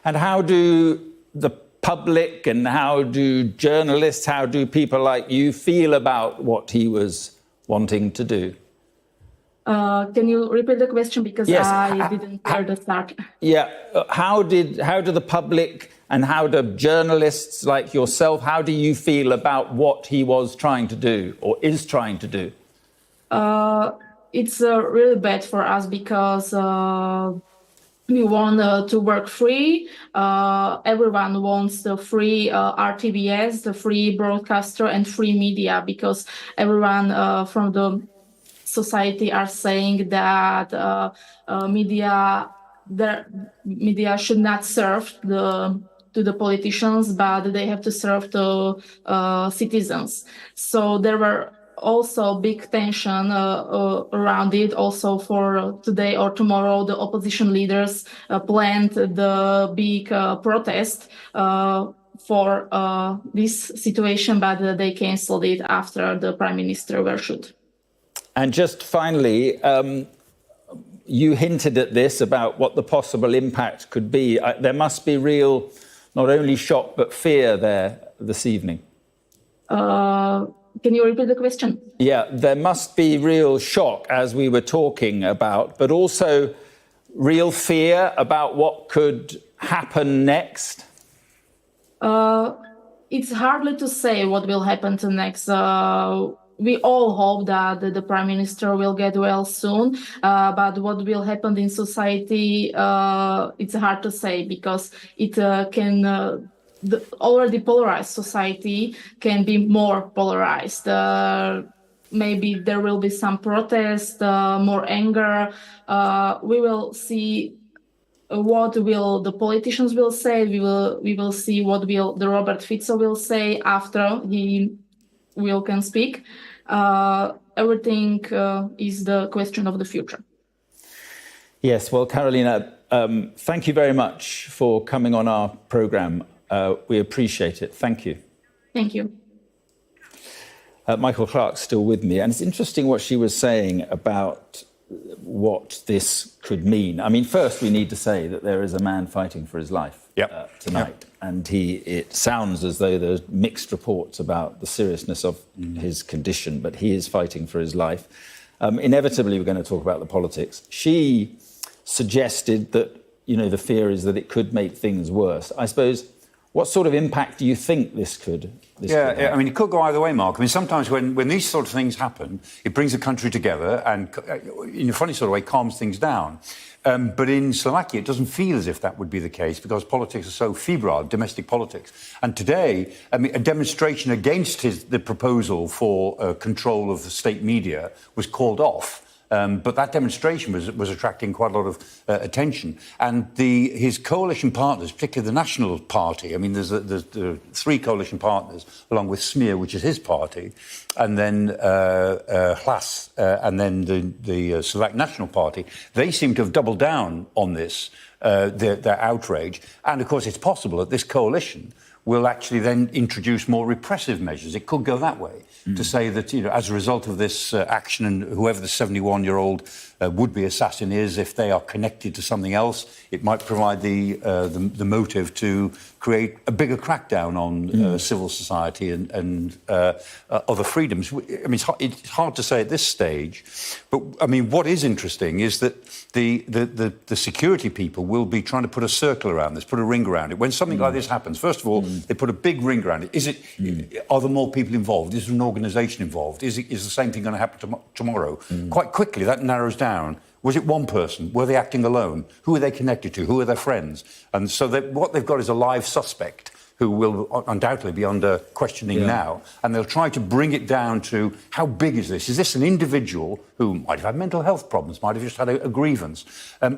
And how do the public and how do journalists, how do people like you feel about what he was wanting to do? Can you repeat the question because yes. I didn't hear the start? Yeah, how do the public and how do journalists like yourself, how do you feel about what he was trying to do or is trying to do? It's really bad for us because we want to work free. Everyone wants the free RTBS, the free broadcaster and free media, because everyone from the society are saying that media should not serve to the politicians, but they have to serve to citizens. So there were also big tension around it. Also for today or tomorrow, the opposition leaders planned the big protest for this situation, but they canceled it after the prime minister was shot. And just finally, you hinted at this about what the possible impact could be. There must be real, not only shock, but fear there this evening. Can you repeat the question? Yeah, there must be real shock, as we were talking about, but also real fear about what could happen next. It's hardly to say what will happen to next. We all hope that the prime minister will get well soon, but what will happen in society, it's hard to say, because it can... The already polarized society can be more polarized. Maybe there will be some protest, more anger. We will see what will the politicians will say. We will see what will the Robert Fico will say after he can speak. everything is the question of the future. Yes, well, Carolina, thank you very much for coming on our programme. We appreciate it. Thank you. Thank you. Michael Clark's still with me, and it's interesting what she was saying about what this could mean. I mean, first we need to say that there is a man fighting for his life tonight, and it sounds as though there's mixed reports about the seriousness of his condition, but he is fighting for his life. Inevitably, we're going to talk about the politics. She suggested that, you know, the fear is that it could make things worse. I suppose, what sort of impact do you think this could have? I mean, it could go either way, Mark. I mean, sometimes when these sort of things happen, it brings the country together and, in a funny sort of way, calms things down. But in Slovakia, it doesn't feel as if that would be the case because politics are so febrile, domestic politics. And today, I mean, a demonstration against the proposal for control of the state media was called off. But that demonstration was attracting quite a lot of attention. And his coalition partners, particularly the National Party, I mean, there's three coalition partners, along with Smear, which is his party, and then Hlas, and then the Slovak National Party, they seem to have doubled down on this, their outrage. And, of course, it's possible that this coalition will actually then introduce more repressive measures. It could go that way, to say that, you know, as a result of this action, and whoever the 71-year-old would-be assassin is, if they are connected to something else, it might provide the motive to create a bigger crackdown on civil society and other freedoms. I mean, it's hard to say at this stage, but, I mean, what is interesting is that the security people will be trying to put a circle around this, put a ring around it. When something like this happens, first of all, they put a big ring around it. Are there more people involved? Is there an organisation involved? Is the same thing going to happen tomorrow? Quite quickly, that narrows down. Was it one person? Were they acting alone? Who are they connected to? Who are their friends? And so what they've got is a live suspect who will undoubtedly be under questioning now, and they'll try to bring it down to how big is this? Is this an individual who might have had mental health problems, might have just had a grievance,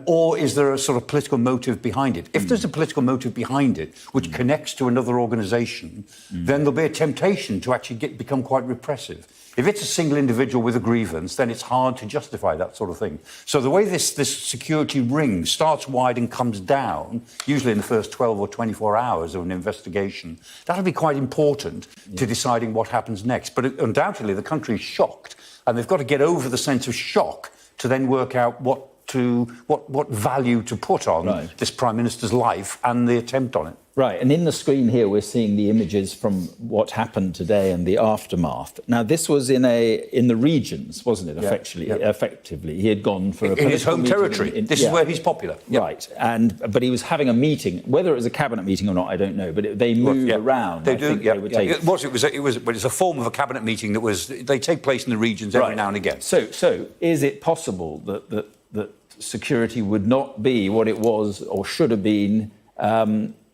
or is there a sort of political motive behind it? If there's a political motive behind it, which connects to another organisation, then there'll be a temptation to actually become quite repressive. If it's a single individual with a grievance, then it's hard to justify that sort of thing. So the way this security ring starts wide and comes down, usually in the first 12 or 24 hours of an investigation, that'll be quite important to deciding what happens next. But undoubtedly, the country is shocked, and they've got to get over the sense of shock to then work out what value to put on this Prime Minister's life and the attempt on it. Right, and in the screen here, we're seeing the images from what happened today and the aftermath. Now, this was in the regions, wasn't it? Effectively, he had gone for in his home territory. This is where he's popular, right? But he was having a meeting, whether it was a cabinet meeting or not, I don't know. But they moved around. They do. It was a form of a cabinet meeting they take place in the regions every now and again. So is it possible that security would not be what it was or should have been?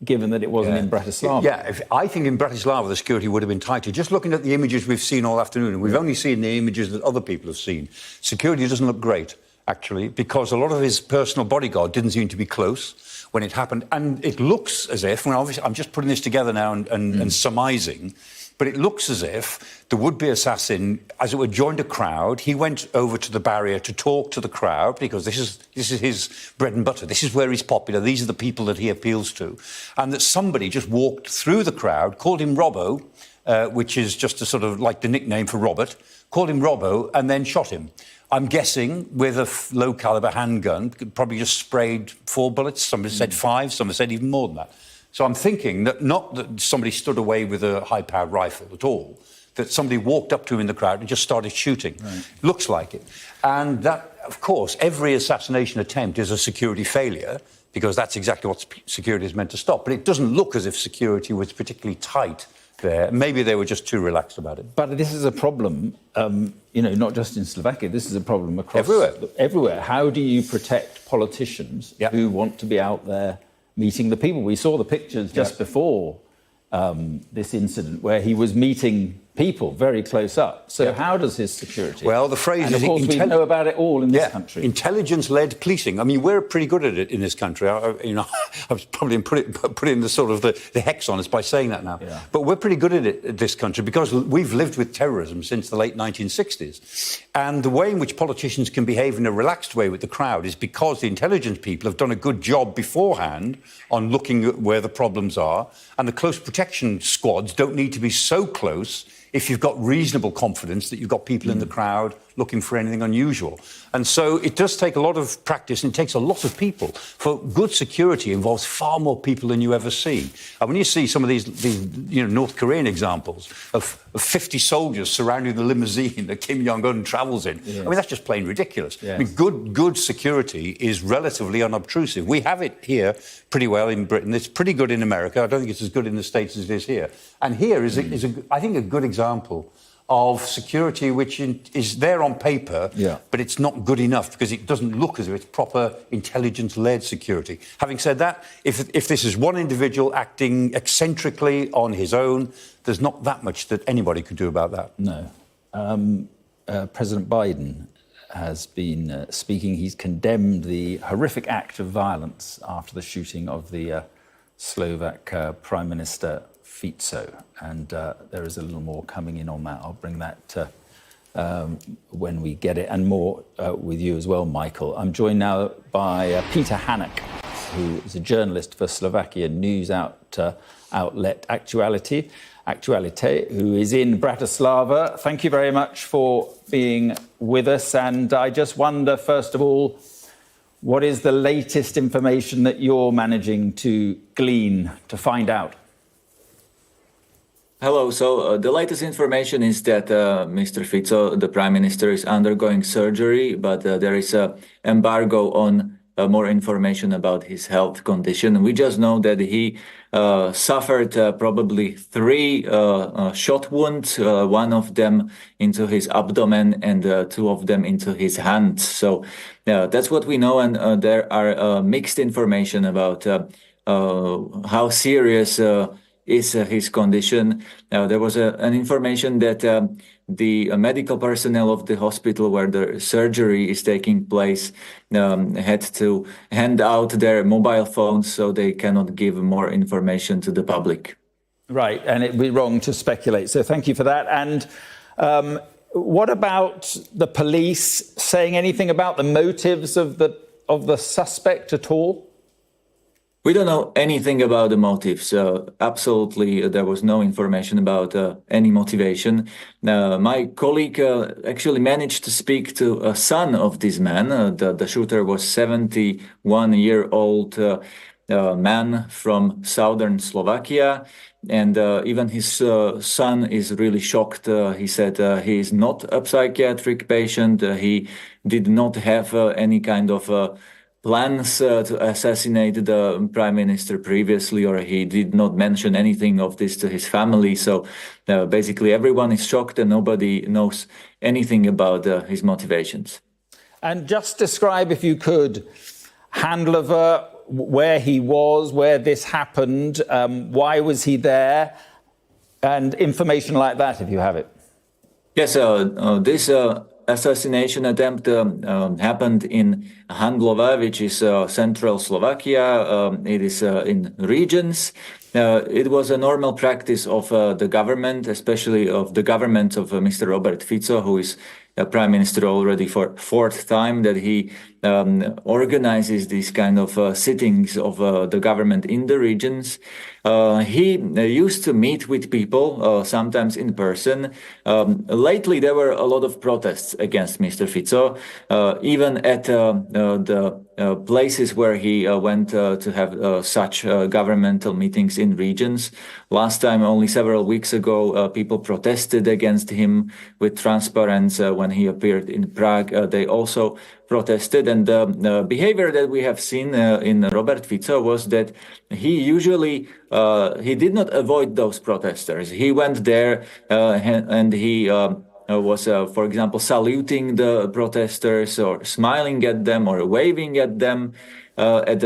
Given that it wasn't in Bratislava. I think in Bratislava the security would have been tighter. Just looking at the images we've seen all afternoon, and we've only seen the images that other people have seen, security doesn't look great, actually, because a lot of his personal bodyguard didn't seem to be close when it happened. And it looks as if, well, obviously, I'm just putting this together now and surmising, but it looks as if the would-be assassin, as it were, joined a crowd. He went over to the barrier to talk to the crowd because this is his bread and butter. This is where he's popular. These are the people that he appeals to. And that somebody just walked through the crowd, called him Robbo, which is just a sort of like the nickname for Robert, called him Robbo and then shot him. I'm guessing with a low-caliber handgun, probably just sprayed 4 bullets. Somebody said 5, somebody said even more than that. So I'm thinking that not that somebody stood away with a high-powered rifle at all, that somebody walked up to him in the crowd and just started shooting. Looks like it. And that, of course, every assassination attempt is a security failure, because that's exactly what security is meant to stop. But it doesn't look as if security was particularly tight there. Maybe they were just too relaxed about it. But this is a problem, not just in Slovakia. This is a problem across... Everywhere. How do you protect politicians who want to be out there meeting the people? We saw the pictures just before this incident where he was meeting people very close up. So how does his security? Well, the phrase and is... of course, we know about it all in this country. Intelligence-led policing. I mean, we're pretty good at it in this country. I was probably put in the sort of the hex on us by saying that now. Yeah. But we're pretty good at it in this country because we've lived with terrorism since the late 1960s. And the way in which politicians can behave in a relaxed way with the crowd is because the intelligence people have done a good job beforehand on looking at where the problems are. And the close protection squads don't need to be so close if you've got reasonable confidence that you've got people in the crowd looking for anything unusual. And so it does take a lot of practice and it takes a lot of people. For good security involves far more people than you ever see. And when you see some of these North Korean examples of 50 soldiers surrounding the limousine that Kim Jong-un travels in, I mean, that's just plain ridiculous. Yes. I mean, good security is relatively unobtrusive. We have it here pretty well in Britain. It's pretty good in America. I don't think it's as good in the States as it is here. And here is I think, a good example of security which is there on paper, but it's not good enough because it doesn't look as if it's proper intelligence-led security. Having said that, if this is one individual acting eccentrically on his own, there's not that much that anybody could do about that. No. President Biden has been speaking. He's condemned the horrific act of violence after the shooting of the Slovak Prime Minister Fico, and there is a little more coming in on that. I'll bring that when we get it, and more with you as well, Michael. I'm joined now by Peter Hannock, who is a journalist for Slovakian news outlet Actuality, who is in Bratislava. Thank you very much for being with us, and I just wonder, first of all, what is the latest information that you're managing to glean, to find out? Hello. So the latest information is that Mr. Fico, the Prime Minister, is undergoing surgery, but there is an embargo on more information about his health condition. We just know that he suffered probably 3 shot wounds, one of them into his abdomen and 2 of them into his hand. So that's what we know. And there are mixed information about how serious is his condition. There was an information that the medical personnel of the hospital where the surgery is taking place had to hand out their mobile phones so they cannot give more information to the public. Right, and it'd be wrong to speculate. So thank you for that. And what about the police saying anything about the motives of the suspect at all? We don't know anything about the motives. Absolutely, there was no information about any motivation. My colleague actually managed to speak to a son of this man. The shooter was 71-year-old man from southern Slovakia. And even his son is really shocked. He said he is not a psychiatric patient. He did not have any kind of plans to assassinate the prime minister previously, or he did not mention anything of this to his family. So basically everyone is shocked and nobody knows anything about his motivations. And just describe, if you could, Handlova, where he was, where this happened, why was he there, and information like that, if you have it. Yes, this assassination attempt happened in Handlova, which is central Slovakia. It is in regions. It was a normal practice of the government, especially of the government of Mr. Robert Fico, who is prime minister already for 4th time, that he organizes these kind of sittings of the government in the regions. He used to meet with people, sometimes in person. Lately, there were a lot of protests against Mr. Fico, even at the places where he went to have such governmental meetings in regions. Last time, only several weeks ago, people protested against him with transparents when he appeared in Prague. They also protested, and the behavior that we have seen in Robert Fico was that he usually he did not avoid those protesters. He went there and he was, for example, saluting the protesters or smiling at them or waving at them. At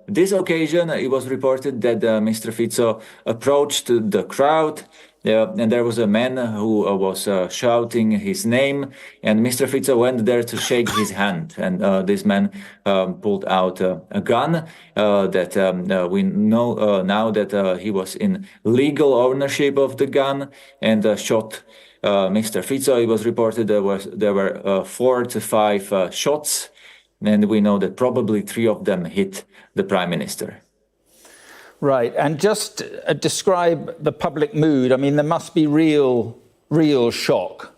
this occasion, it was reported that Mr. Fico approached the crowd and there was a man who was shouting his name, and Mr. Fico went there to shake his hand, and this man pulled out a gun that we know now that he was in legal ownership of the gun, and shot Mr. Fico. It was reported there were 4 to 5 shots, and we know that probably 3 of them hit the Prime Minister. Right, and just describe the public mood. I mean, there must be real shock.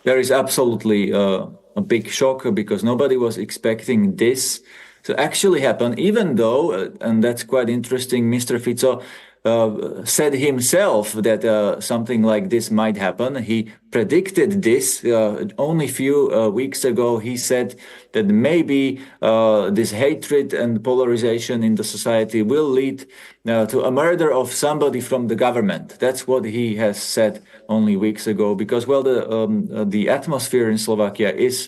There is absolutely a big shock because nobody was expecting this to actually happen, even though, and that's quite interesting, Mr. Fico said himself that something like this might happen. He predicted this only a few weeks ago. He said that maybe this hatred and polarization in the society will lead to a murder of somebody from the government. That's what he has said only weeks ago, because, well, the atmosphere in Slovakia is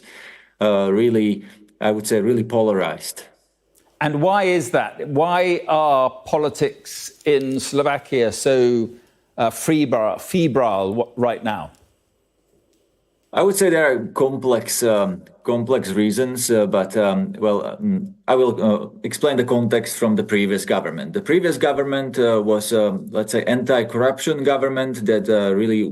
really, I would say, really polarized. And why is that? Why are politics in Slovakia so febrile right now? I would say there are complex reasons, but I will explain the context from the previous government. The previous government was, let's say, anti-corruption government that really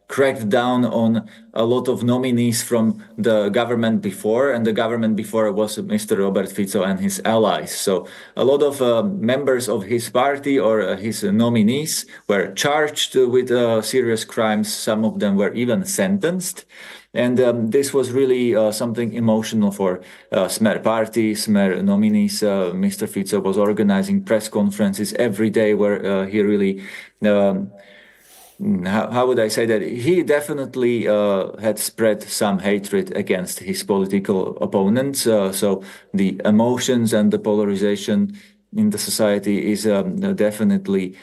cracked down on a lot of nominees from the government before, and the government before was Mr. Robert Fico and his allies. So a lot of members of his party or his nominees were charged with serious crimes. Some of them were even sentenced. And this was really something emotional for Smer party, Smer nominees. Mr. Fico was organizing press conferences every day where he really... how would I say that? He definitely had spread some hatred against his political opponents. So the emotions and the polarization in the society is definitely...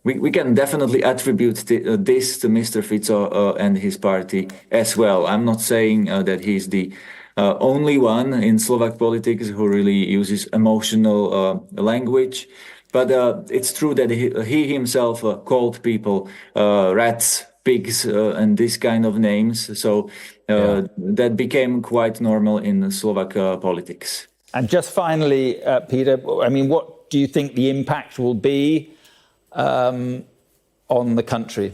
We can definitely attribute this to Mr. Fico and his party as well. I'm not saying that he's the only one in Slovak politics who really uses emotional language. But it's true that he himself called people rats, pigs, and this kind of names. So that became quite normal in Slovak politics. And just finally, Peter, I mean, what do you think the impact will be on the country?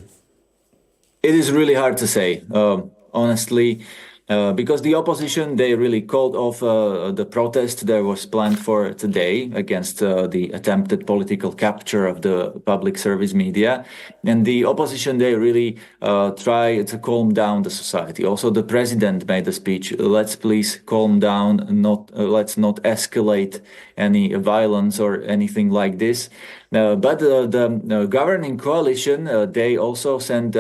It is really hard to say, honestly. Because the opposition, they really called off the protest that was planned for today against the attempted political capture of the public service media. And the opposition, they really try to calm down the society. Also, the president made a speech, let's please calm down, let's not escalate any violence or anything like this. But the governing coalition, they also sent...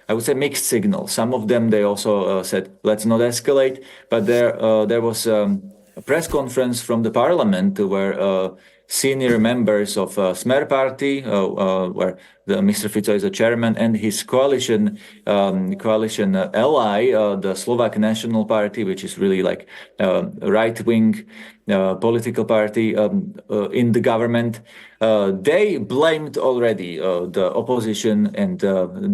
I would say mixed signals. Some of them, they also said, let's not escalate. But there was a press conference from the parliament where senior members of Smer party, where Mr. Fico is a chairman, and his coalition ally, the Slovak National Party, which is really like a right-wing political party in the government, they blamed already the opposition and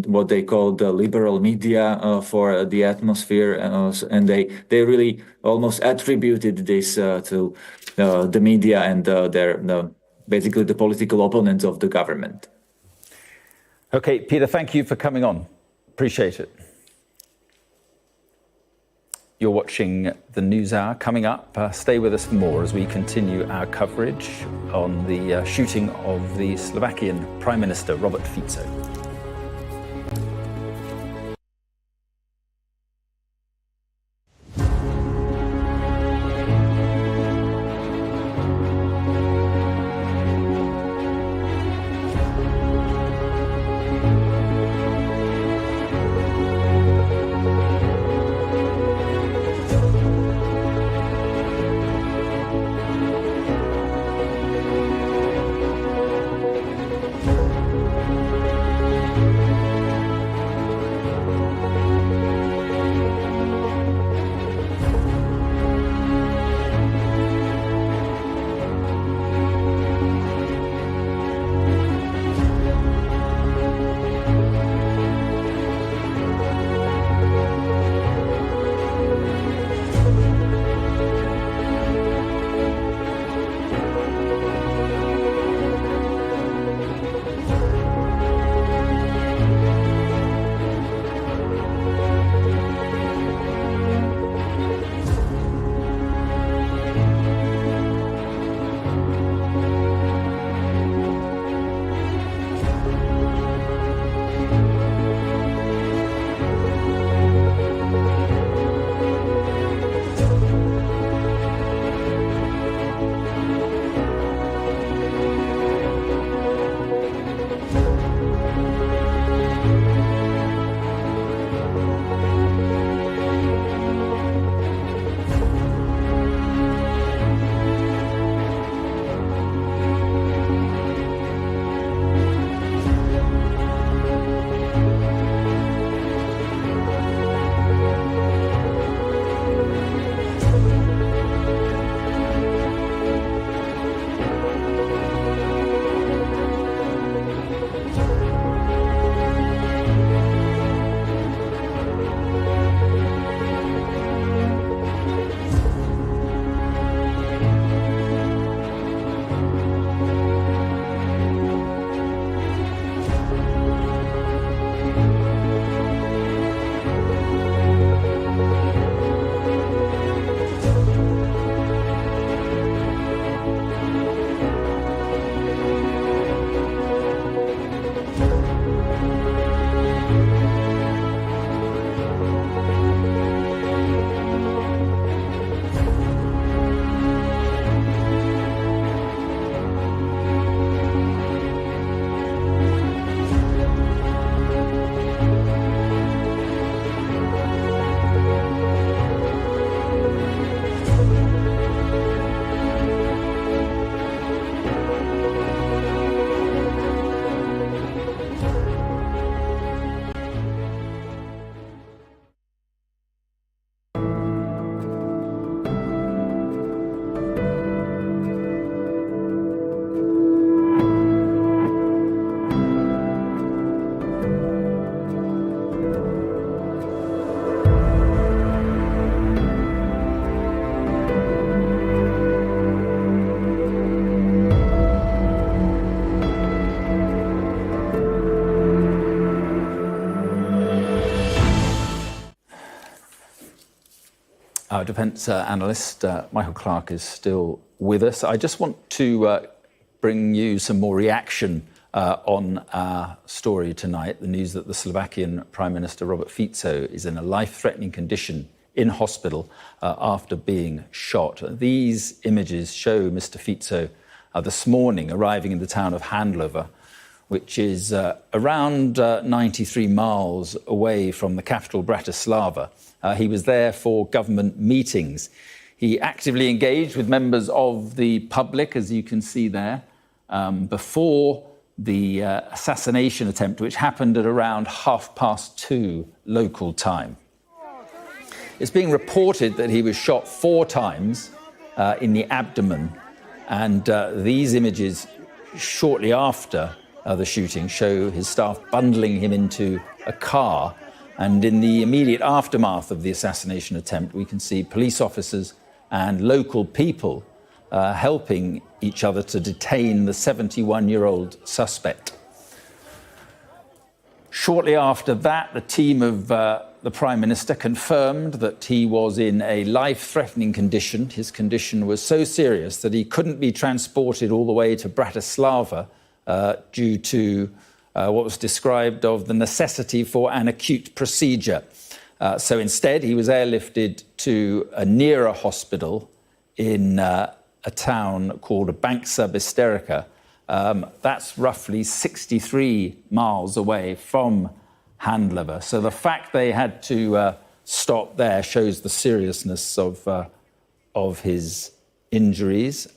what they call the liberal media for the atmosphere, and they really almost attributed this to the media and their basically the political opponents of the government. Okay, Peter, thank you for coming on. Appreciate it. You're watching the News Hour. Coming up, stay with us for more as we continue our coverage on the shooting of the Slovakian Prime Minister, Robert Fico. Our defence analyst, Michael Clark, is still with us. I just want to bring you some more reaction on our story tonight, the news that the Slovakian Prime Minister Robert Fico is in a life-threatening condition in hospital after being shot. These images show Mr Fico this morning arriving in the town of Handlova, which is around 93 miles away from the capital, Bratislava. He was there for government meetings. He actively engaged with members of the public, as you can see there, before the assassination attempt, which happened at around 2:30 local time. It's being reported that he was shot 4 times in the abdomen, and these images shortly after the shooting show his staff bundling him into a car. And in the immediate aftermath of the assassination attempt, we can see police officers and local people helping each other to detain the 71-year-old suspect. Shortly after that, the team of the Prime Minister confirmed that he was in a life-threatening condition. His condition was so serious that he couldn't be transported all the way to Bratislava due to what was described of the necessity for an acute procedure. So instead, he was airlifted to a nearer hospital in a town called Banksa Bystrica. That's roughly 63 miles away from Handlova. So the fact they had to stop there shows the seriousness of his injuries.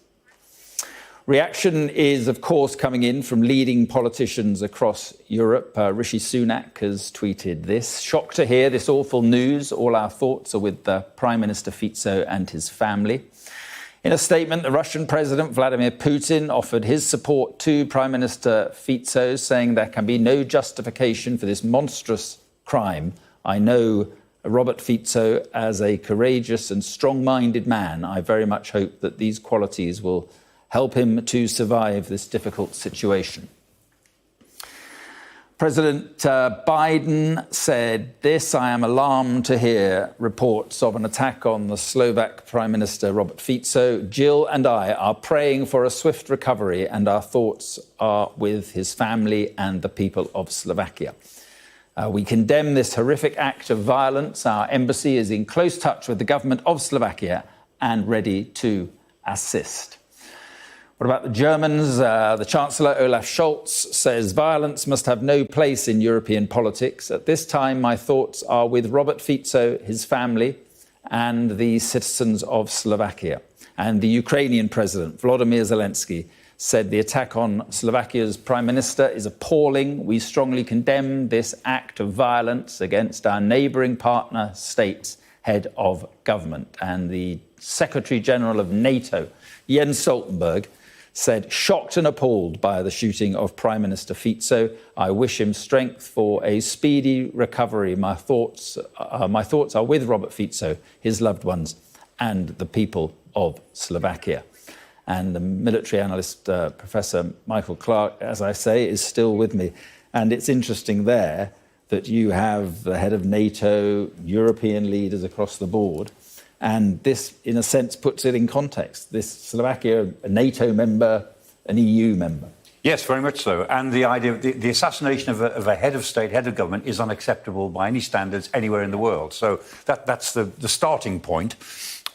Reaction is, of course, coming in from leading politicians across Europe. Rishi Sunak has tweeted this: "Shocked to hear this awful news. All our thoughts are with Prime Minister Fico and his family." In a statement, the Russian President Vladimir Putin offered his support to Prime Minister Fico, saying there can be no justification for this monstrous crime. "I know Robert Fico as a courageous and strong-minded man. I very much hope that these qualities will help him to survive this difficult situation." President Biden said this: "I am alarmed to hear reports of an attack on the Slovak Prime Minister Robert Fico. Jill and I are praying for a swift recovery, and our thoughts are with his family and the people of Slovakia. We condemn this horrific act of violence. Our embassy is in close touch with the government of Slovakia and ready to assist." What about the Germans? The Chancellor Olaf Scholz says violence must have no place in European politics. "At this time, my thoughts are with Robert Fico, his family, and the citizens of Slovakia." And the Ukrainian President, Volodymyr Zelensky, said the attack on Slovakia's Prime Minister is appalling. "We strongly condemn this act of violence against our neighbouring partner state's head of government." And the Secretary General of NATO, Jens Stoltenberg, said, "Shocked and appalled by the shooting of Prime Minister Fico. I wish him strength for a speedy recovery. My thoughts are with Robert Fico, his loved ones, and the people of Slovakia." And the military analyst, Professor Michael Clark, as I say, is still with me. And it's interesting there that you have the head of NATO, European leaders across the board. And this, in a sense, puts it in context. This Slovakia, a NATO member, an EU member. Yes, very much so. And the idea of the assassination of a head of state, head of government, is unacceptable by any standards anywhere in the world. So that's the starting point.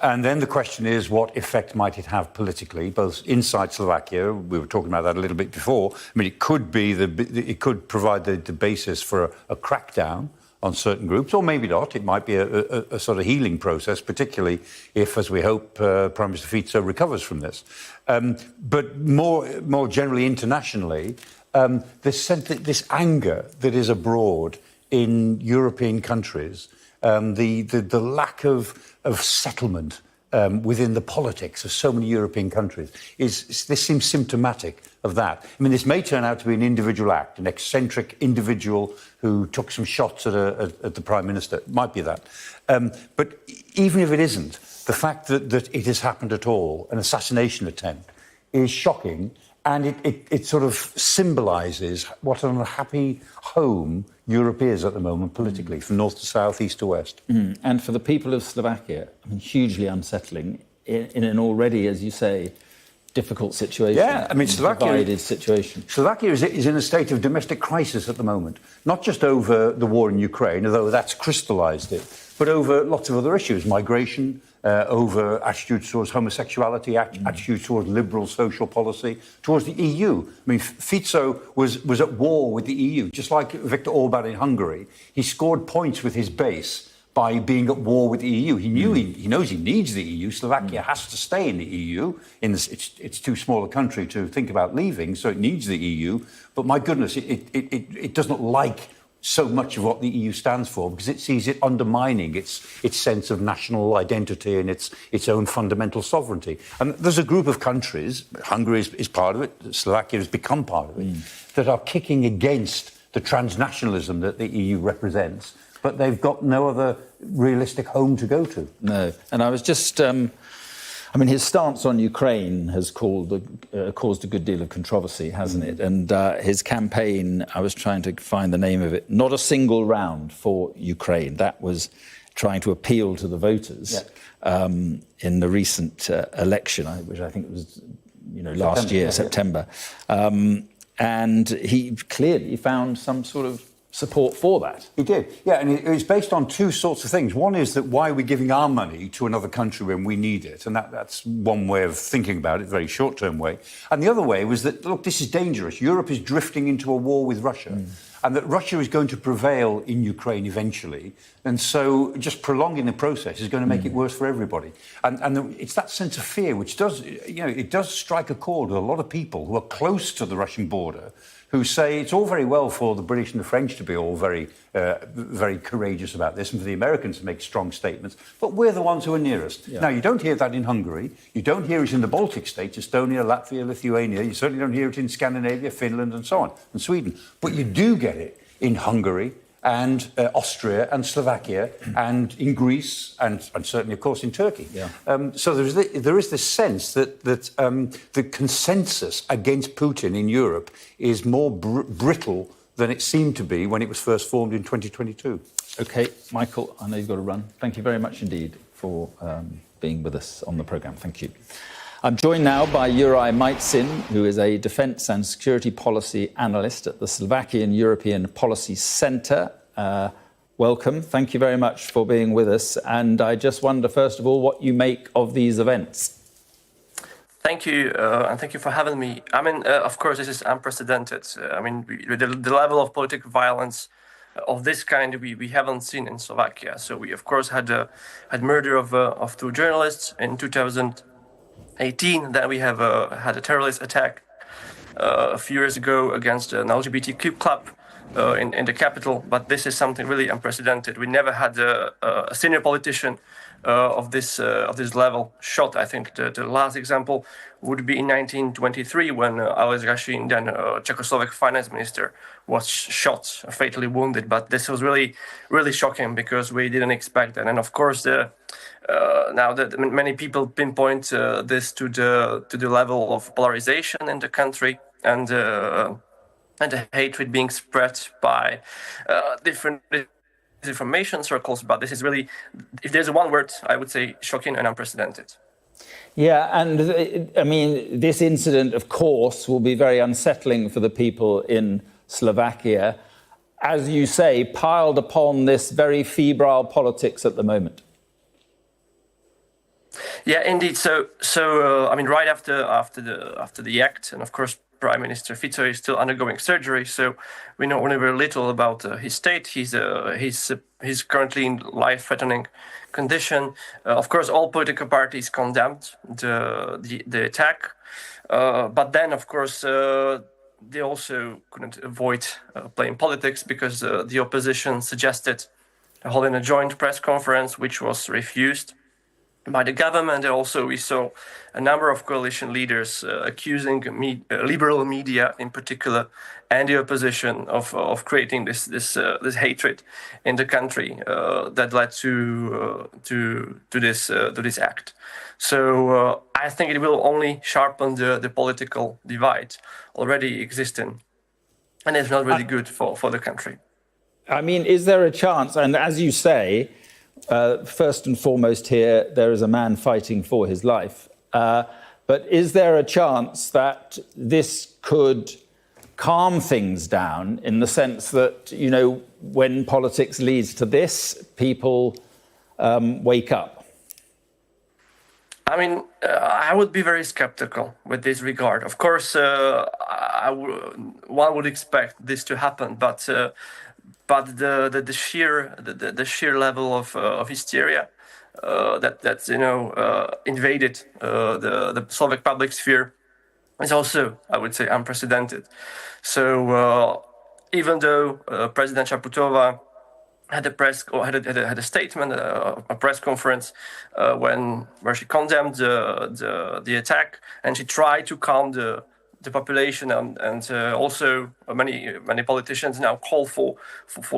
And then the question is, what effect might it have politically, both inside Slovakia? We were talking about that a little bit before. I mean, it could provide the basis for a crackdown on certain groups, or maybe not. It might be a sort of healing process, particularly if, as we hope, Prime Minister Fico recovers from this. But more generally, internationally, this anger that is abroad in European countries, the lack of settlement within the politics of so many European countries, this seems symptomatic of that. I mean, this may turn out to be an individual act, an eccentric individual who took some shots at the Prime Minister. It might be that. But even if it isn't, the fact that it has happened at all, an assassination attempt, is shocking And it sort of symbolises what an unhappy home Europe is at the moment politically, from north to south, east to west. And for the people of Slovakia, I mean, hugely unsettling in an already, as you say, difficult situation. Yeah, I mean, divided situation. Slovakia is in a state of domestic crisis at the moment, not just over the war in Ukraine, although that's crystallised it, but over lots of other issues, migration, over attitudes towards homosexuality, attitudes towards liberal social policy, towards the EU. I mean, Fico was at war with the EU, just like Viktor Orban in Hungary. He scored points with his base by being at war with the EU. He knows he needs the EU. Slovakia has to stay in the EU. It's too small a country to think about leaving, so it needs the EU. But my goodness, it doesn't like so much of what the EU stands for, because it sees it undermining its sense of national identity and its own fundamental sovereignty. And there's a group of countries, Hungary is part of it, Slovakia has become part of it, that are kicking against the transnationalism that the EU represents, but they've got no other realistic home to go to. No. And I was just... I mean, his stance on Ukraine has caused a good deal of controversy, hasn't it? And his campaign, I was trying to find the name of it, Not a Single Round for Ukraine. That was trying to appeal to the voters in the recent election, which I think was last year, September. And he clearly found some sort of support for that. He did, yeah, and it was based on two sorts of things. One is that why are we giving our money to another country when we need it? And that's one way of thinking about it, very short-term way. And the other way was that, look, this is dangerous. Europe is drifting into a war with Russia, and that Russia is going to prevail in Ukraine eventually. And so just prolonging the process is going to make it worse for everybody. And it's that sense of fear which does, it does strike a chord with a lot of people who are close to the Russian border, who say it's all very well for the British and the French to be all very courageous about this, and for the Americans to make strong statements, but we're the ones who are nearest. Yeah. Now, you don't hear that in Hungary. You don't hear it in the Baltic states, Estonia, Latvia, Lithuania. You certainly don't hear it in Scandinavia, Finland, and so on, and Sweden. But you do get it in Hungary and Austria and Slovakia and in Greece and certainly, of course, in Turkey. Yeah. So there is this sense that the consensus against Putin in Europe is more brittle than it seemed to be when it was first formed in 2022. OK, Michael, I know you've got to run. Thank you very much indeed for being with us on the programme. Thank you. I'm joined now by Juraj Majcin, who is a defence and security policy analyst at the Slovakian European Policy Centre. Welcome. Thank you very much for being with us. And I just wonder, first of all, what you make of these events. Thank you, and thank you for having me. I mean, of course, this is unprecedented. I mean, the level of political violence of this kind we haven't seen in Slovakia. So we, of course, had murder of two journalists in 2018. Then we have had a terrorist attack a few years ago against an LGBTQ club in the capital. But this is something really unprecedented. We never had a senior politician of this level shot. I think the last example would be in 1923 when Alois Rašín, then Czechoslovak finance minister, was shot, fatally wounded. But this was really, really shocking because we didn't expect that. And of course, now that many people pinpoint this to the level of polarization in the country and the hatred being spread by different disinformation circles. But this is really, if there's one word, I would say shocking and unprecedented. Yeah, and I mean, this incident, of course, will be very unsettling for the people in Slovakia, as you say, piled upon this very febrile politics at the moment. Yeah, indeed. So I mean, right after the act, and of course, Prime Minister Fico is still undergoing surgery, so we know only very little about his state. He's currently in life-threatening condition. Of course, all political parties condemned the attack, but then, of course, they also couldn't avoid playing politics because the opposition suggested holding a joint press conference, which was refused. by the government. And also we saw a number of coalition leaders accusing liberal media in particular and the opposition of creating this hatred in the country that led to this act. So I think it will only sharpen the political divide already existing, and it's not really good for the country. I mean, is there a chance, and as you say, first and foremost here, there is a man fighting for his life. But is there a chance that this could calm things down in the sense that, you know, when politics leads to this, people wake up? I mean, I would be very skeptical with this regard. Of course, one would expect this to happen, but the sheer level of hysteria that invaded the Slovak public sphere is also, I would say, unprecedented. So even though President Čaputová had a statement, a press conference where she condemned the attack, and she tried to calm the population, and also many politicians now call for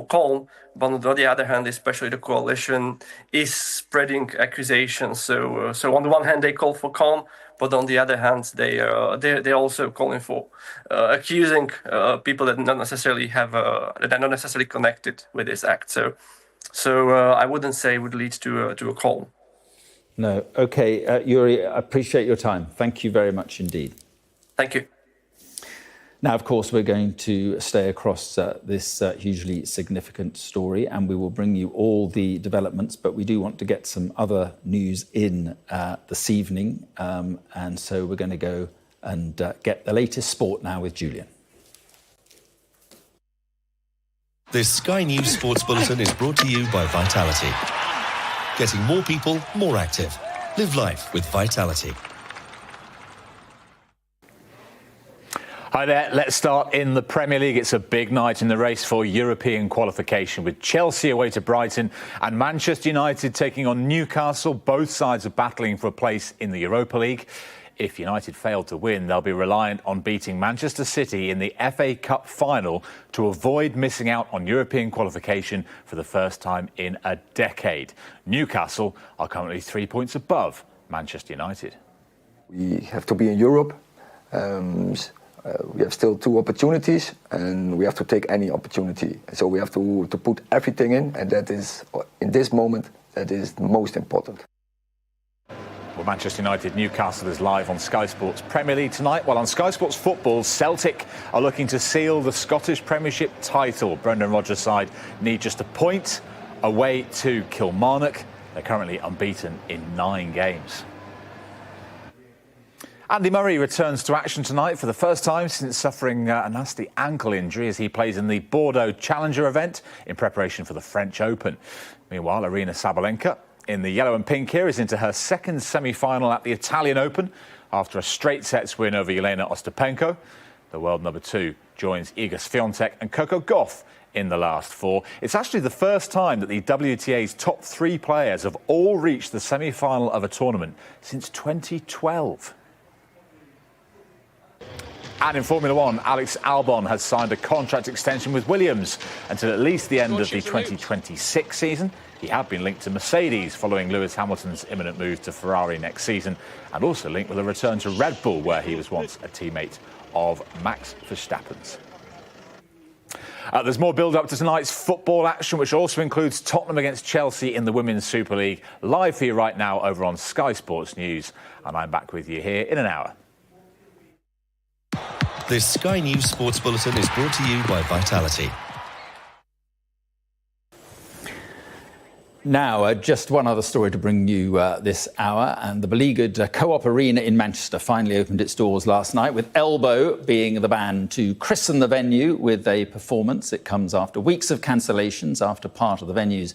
calm. But on the other hand, especially the coalition is spreading accusations. So on the one hand they call for calm, but on the other hand they're also calling for accusing people that not necessarily that are not necessarily connected with this act. So I wouldn't say it would lead to a calm. No. Okay, Yuri, I appreciate your time. Thank you very much indeed. Thank you. Now, of course, we're going to stay across this hugely significant story, and we will bring you all the developments, but we do want to get some other news in this evening. And so we're going to go and get the latest sport now with Julian. This Sky News Sports Bulletin is brought to you by Vitality. Getting more people more active. Live life with Vitality. Hi there, let's start in the Premier League. It's a big night in the race for European qualification, with Chelsea away to Brighton and Manchester United taking on Newcastle. Both sides are battling for a place in the Europa League. If United fail to win, they'll be reliant on beating Manchester City in the FA Cup final to avoid missing out on European qualification for the first time in a decade. Newcastle are currently 3 points above Manchester United. We have to be in Europe. We have still 2 opportunities, and we have to take any opportunity. So we have to put everything in, and that is, in this moment, that is the most important. Well, Manchester United Newcastle is live on Sky Sports Premier League tonight, while on Sky Sports Football, Celtic are looking to seal the Scottish Premiership title. Brendan Rodgers' side need just a point away to Kilmarnock. They're currently unbeaten in 9 games. Andy Murray returns to action tonight for the first time since suffering a nasty ankle injury as he plays in the Bordeaux Challenger event in preparation for the French Open. Meanwhile, Arina Sabalenka in the yellow and pink here is into her second semi-final at the Italian Open after a straight sets win over Jelena Ostapenko. The world number 2 joins Iga Swiatek and Coco Gauff in the last 4. It's actually the first time that the WTA's top 3 players have all reached the semi-final of a tournament since 2012. And in Formula One, Alex Albon has signed a contract extension with Williams until at least the end of the 2026 season. He had been linked to Mercedes following Lewis Hamilton's imminent move to Ferrari next season, and also linked with a return to Red Bull, where he was once a teammate of Max Verstappen's. There's more build-up to tonight's football action, which also includes Tottenham against Chelsea in the Women's Super League. Live for you right now over on Sky Sports News, and I'm back with you here in an hour. This Sky News Sports Bulletin is brought to you by Vitality. Now, just one other story to bring you this hour, and the beleaguered Co-op Arena in Manchester finally opened its doors last night, with Elbow being the band to christen the venue with a performance. It comes after weeks of cancellations after part of the venue's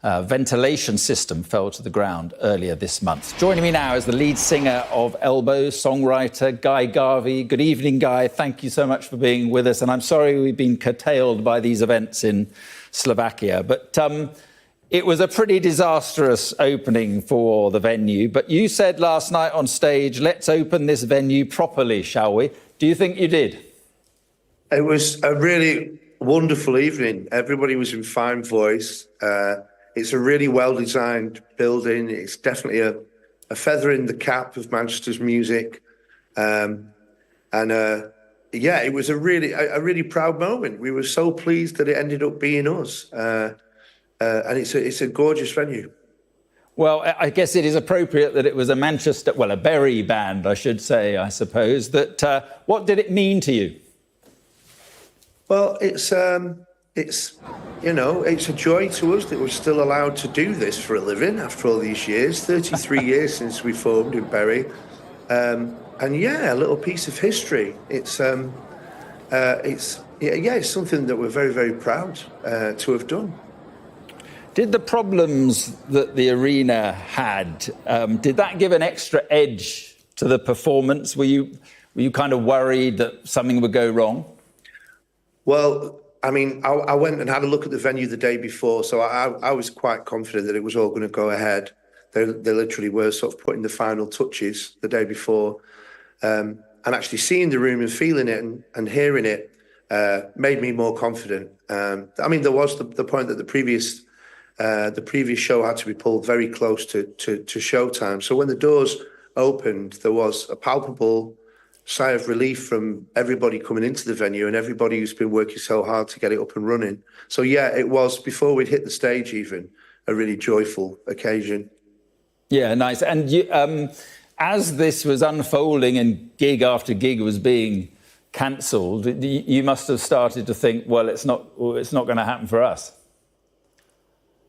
ventilation system fell to the ground earlier this month. Joining me now is the lead singer of Elbow, songwriter Guy Garvey. Good evening, Guy. Thank you so much for being with us. And I'm sorry we've been curtailed by these events in Slovakia. But It was a pretty disastrous opening for the venue, but you said last night on stage, let's open this venue properly, shall we? Do you think you did? It was a really wonderful evening. Everybody was in fine voice. It's a really well-designed building. It's definitely a feather in the cap of Manchester's music. Yeah, it was a really proud moment. We were so pleased that it ended up being us. And it's a gorgeous venue. Well, I guess it is appropriate that it was a Bury band, I should say, I suppose. What did it mean to you? Well, it's a joy to us that we're still allowed to do this for a living after all these years. 33 years since we formed in Bury, and yeah, a little piece of history. It's something that we're very, very proud to have done. Did the problems that the arena had, did that give an extra edge to the performance? Were you kind of worried that something would go wrong? Well, I mean, I went and had a look at the venue the day before, so I was quite confident that it was all going to go ahead. They literally were sort of putting the final touches the day before. And actually seeing the room and feeling it and hearing it made me more confident. I mean, there was the point that the previous show had to be pulled very close to showtime. So when the doors opened, there was a palpable sigh of relief from everybody coming into the venue and everybody who's been working so hard to get it up and running. So yeah, it was, before we'd hit the stage even, a really joyful occasion. Yeah, nice. And you, as this was unfolding and gig after gig was being cancelled, you must have started to think, well, it's not going to happen for us.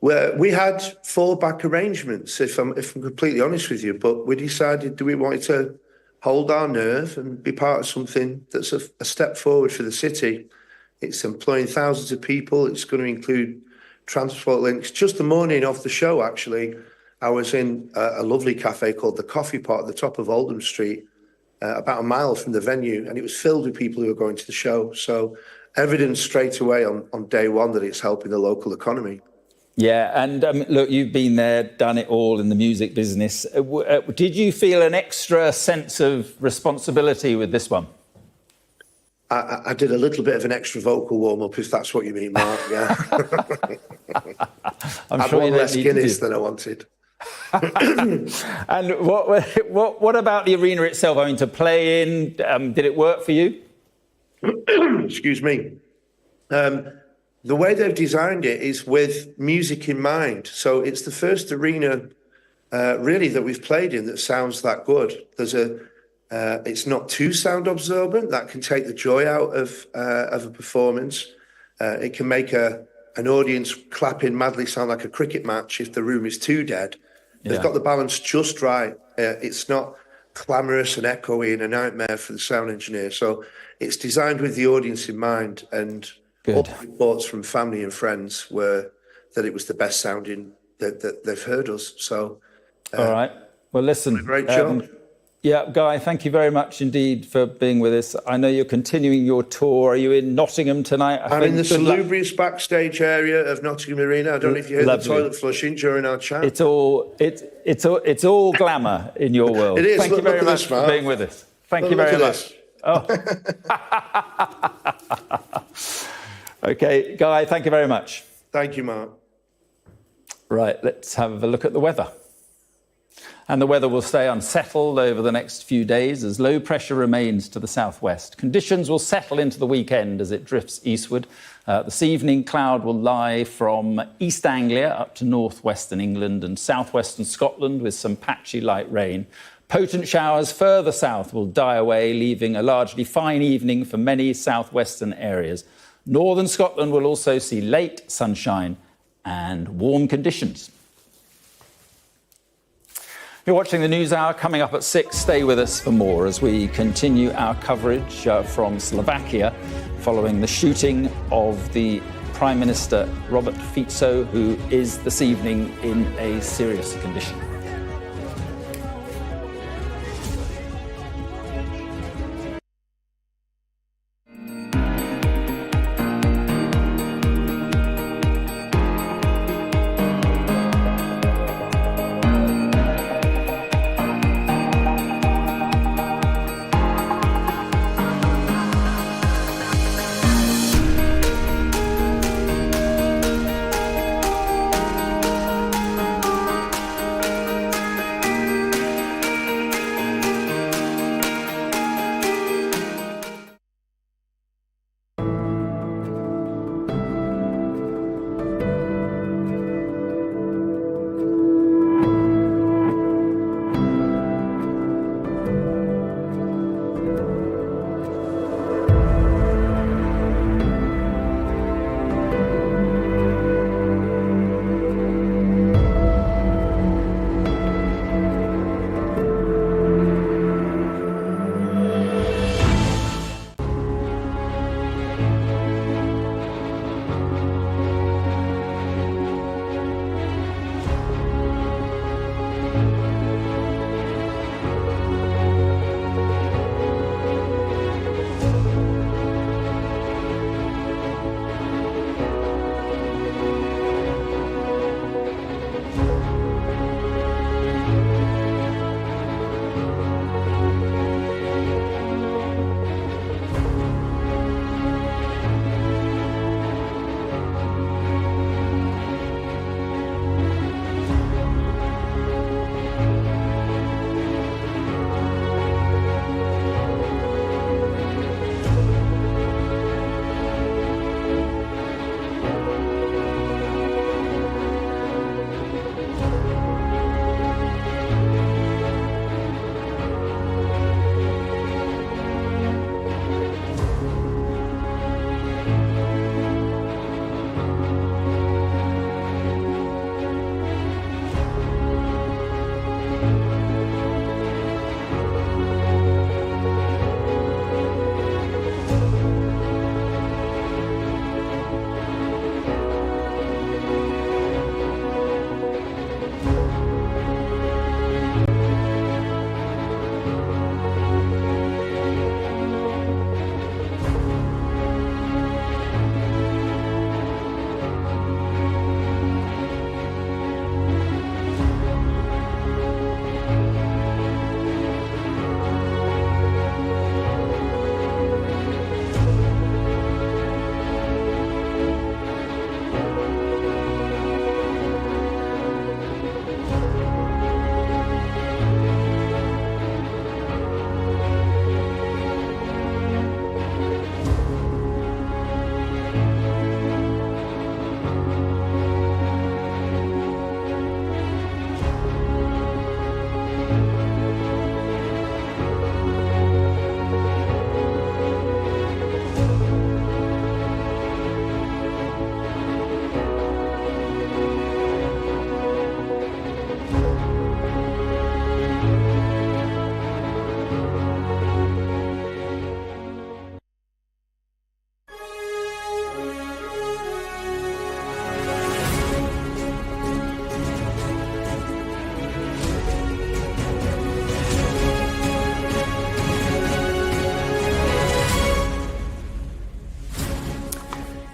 Well, we had fallback arrangements, if I'm completely honest with you, but we decided, do we want to hold our nerve and be part of something that's a step forward for the city? It's employing thousands of people. It's going to include transport links. Just the morning of the show, actually, I was in a lovely cafe called The Coffee Pot at the top of Oldham Street, about a mile from the venue, and it was filled with people who were going to the show. So evidence straight away on day one that it's helping the local economy. Yeah, and look, you've been there, done it all in the music business. Did you feel an extra sense of responsibility with this one? I did a little bit of an extra vocal warm-up, if that's what you mean, Mark, yeah. I'm sure you less Guinness than I wanted. And what about the arena itself? I mean, to play in, did it work for you? Excuse me. The way they've designed it is with music in mind. So it's the first arena, really, that we've played in that sounds that good. It's not too sound absorbent. That can take the joy out of a performance. It can make an audience clapping madly sound like a cricket match if the room is too dead. Yeah. They've got the balance just right. It's not clamorous and echoey and a nightmare for the sound engineer. So it's designed with the audience in mind, and all the reports from family and friends were that it was the best sounding that they've heard us. So, all right. Well, listen. Great job. Yeah, Guy, thank you very much indeed for being with us. I know you're continuing your tour. Are you in Nottingham tonight? I'm in the salubrious backstage area of Nottingham Arena. I don't know if you heard the toilet flushing during our chat. It's all glamour in your world. It is. Thank you very much for being with us. Thank you very much. Oh. Okay, Guy, thank you very much. Thank you, Mark. Right, let's have a look at the weather. And the weather will stay unsettled over the next few days as low pressure remains to the southwest. Conditions will settle into the weekend as it drifts eastward. This evening, cloud will lie from East Anglia up to northwestern England and southwestern Scotland with some patchy light rain. Potent showers further south will die away, leaving a largely fine evening for many southwestern areas. Northern Scotland will also see late sunshine and warm conditions. You're watching the News Hour. Coming up at 6. Stay with us for more as we continue our coverage from Slovakia following the shooting of the Prime Minister Robert Fico, who is this evening in a serious condition.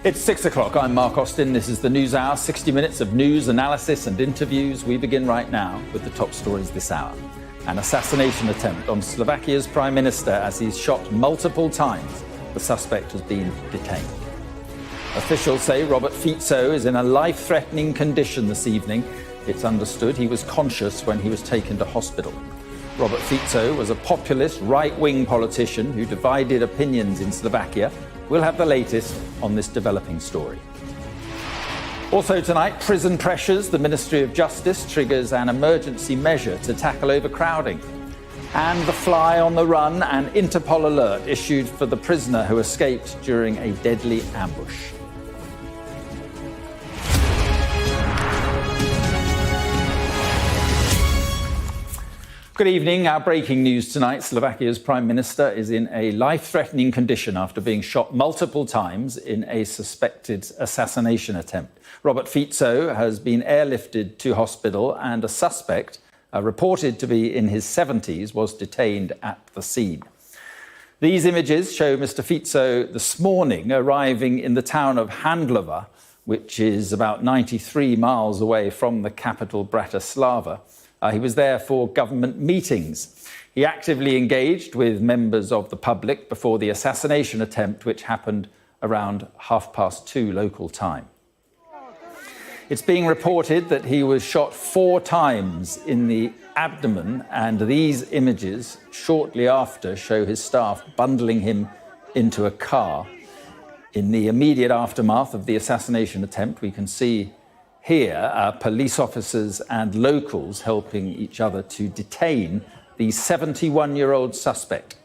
It's 6 o'clock. I'm Mark Austin. This is the News Hour, 60 minutes of news, analysis and interviews. We begin right now with the top stories this hour. An assassination attempt on Slovakia's Prime Minister as he's shot multiple times. The suspect has been detained. Officials say Robert Fico is in a life-threatening condition this evening. It's understood he was conscious when he was taken to hospital. Robert Fico was a populist right-wing politician who divided opinions in Slovakia. We'll have the latest on this developing story. Also tonight, prison pressures. The Ministry of Justice triggers an emergency measure to tackle overcrowding. And the fly on the run, an Interpol alert issued for the prisoner who escaped during a deadly ambush. Good evening. Our breaking news tonight. Slovakia's Prime Minister is in a life-threatening condition after being shot multiple times in a suspected assassination attempt. Robert Fico has been airlifted to hospital and a suspect, reported to be in his 70s, was detained at the scene. These images show Mr Fico this morning arriving in the town of Handlova, which is about 93 miles away from the capital Bratislava. He was there for government meetings. He actively engaged with members of the public before the assassination attempt, which happened around 2:30 local time. It's being reported that he was shot 4 times in the abdomen, and these images shortly after show his staff bundling him into a car. In the immediate aftermath of the assassination attempt, we can see here, police officers and locals helping each other to detain the 71-year-old suspect.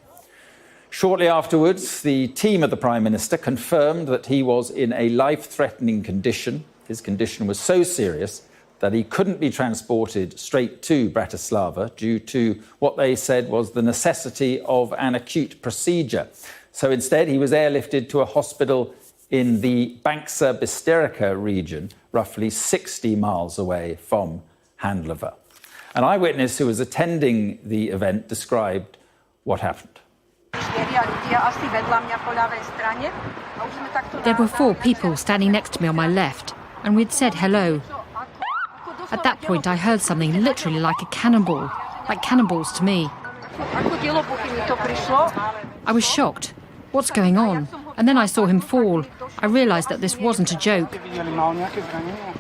Shortly afterwards, the team of the Prime Minister confirmed that he was in a life-threatening condition. His condition was so serious that he couldn't be transported straight to Bratislava due to what they said was the necessity of an acute procedure. So instead, he was airlifted to a hospital in the Banksa Bystrica region, roughly 60 miles away from Handlova. An eyewitness who was attending the event described what happened. There were 4 people standing next to me on my left, and we'd said hello. At that point, I heard something literally like a cannonball, like cannonballs to me. I was shocked. What's going on? And then I saw him fall. I realised that this wasn't a joke.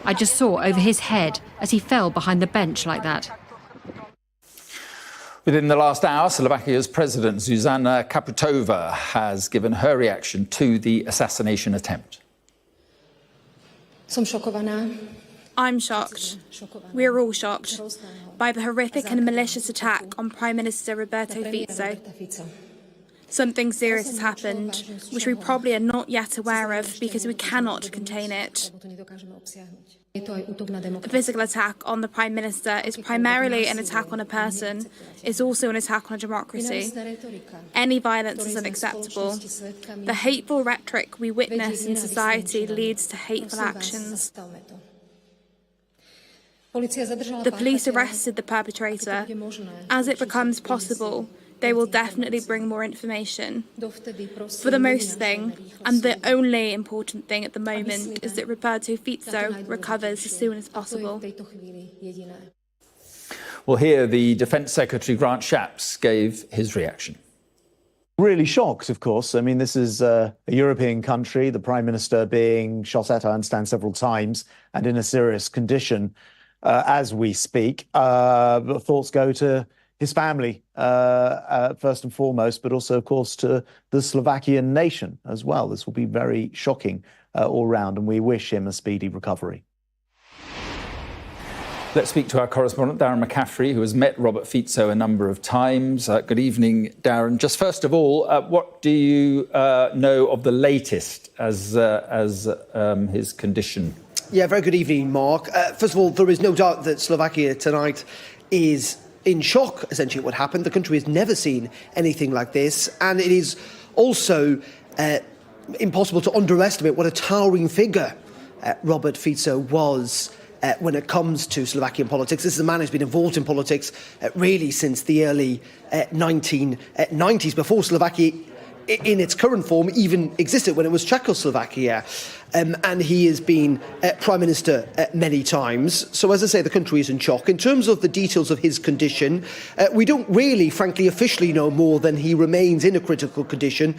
I just saw over his head as he fell behind the bench like that. Within the last hour, Slovakia's President Zuzana Kaputova has given her reaction to the assassination attempt. I'm shocked. We're all shocked by the horrific and malicious attack on Prime Minister Roberto Fico. Something serious has happened, which we probably are not yet aware of because we cannot contain it. The physical attack on the Prime Minister is primarily an attack on a person. It's also an attack on a democracy. Any violence is unacceptable. The hateful rhetoric we witness in society leads to hateful actions. The police arrested the perpetrator. As it becomes possible, they will definitely bring more information. For the most thing, and the only important thing at the moment, is that Roberto Fico recovers as soon as possible. Well, here the Defence Secretary Grant Shapps gave his reaction. Really shocked, of course. I mean, this is a European country, the Prime Minister being shot at, I understand, several times, and in a serious condition as we speak. Thoughts go to his family, first and foremost, but also, of course, to the Slovakian nation as well. This will be very shocking all round, and we wish him a speedy recovery. Let's speak to our correspondent, Darren McCaffrey, who has met Robert Fico a number of times. Good evening, Darren. Just first of all, what do you know of the latest as his condition? Yeah, very good evening, Mark. First of all, there is no doubt that Slovakia tonight is in shock, essentially, at what happened. The country has never seen anything like this, and it is also impossible to underestimate what a towering figure Robert Fico was when it comes to Slovakian politics. This is a man who's been involved in politics really since the early 1990s, before Slovakia in its current form even existed, when it was Czechoslovakia. and he has been Prime Minister many times. So, as I say, the country is in shock. In terms of the details of his condition, we don't really, frankly, officially know more than he remains in a critical condition,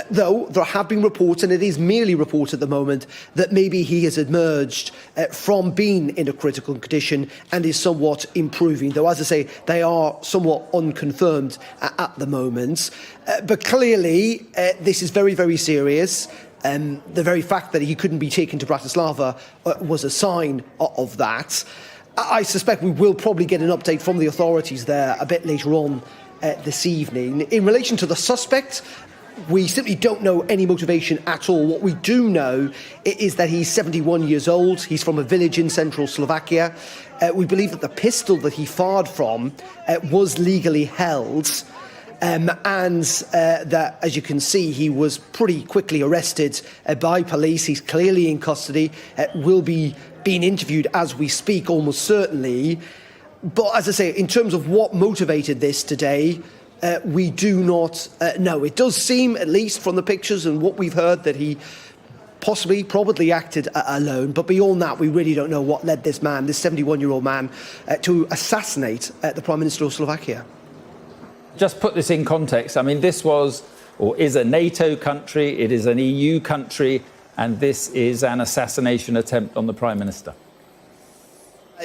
though there have been reports, and it is merely reports at the moment, that maybe he has emerged from being in a critical condition and is somewhat improving, though, as I say, they are somewhat unconfirmed at the moment. But clearly, this is very, very serious. The very fact that he couldn't be taken to Bratislava was a sign of that. I suspect we will probably get an update from the authorities there a bit later on this evening. In relation to the suspect, we simply don't know any motivation at all. What we do know is that he's 71 years old. He's from a village in central Slovakia. We believe that the pistol that he fired from was legally held. And that, as you can see, he was pretty quickly arrested by police. He's clearly in custody, will be being interviewed as we speak, almost certainly. But as I say, in terms of what motivated this today, we do not know. It does seem, at least from the pictures and what we've heard, that he probably acted alone. But beyond that, we really don't know what led this man, this 71-year-old man, to assassinate the Prime Minister of Slovakia. Just put this in context. I mean, this was or is a NATO country, it is an EU country, and this is an assassination attempt on the Prime Minister.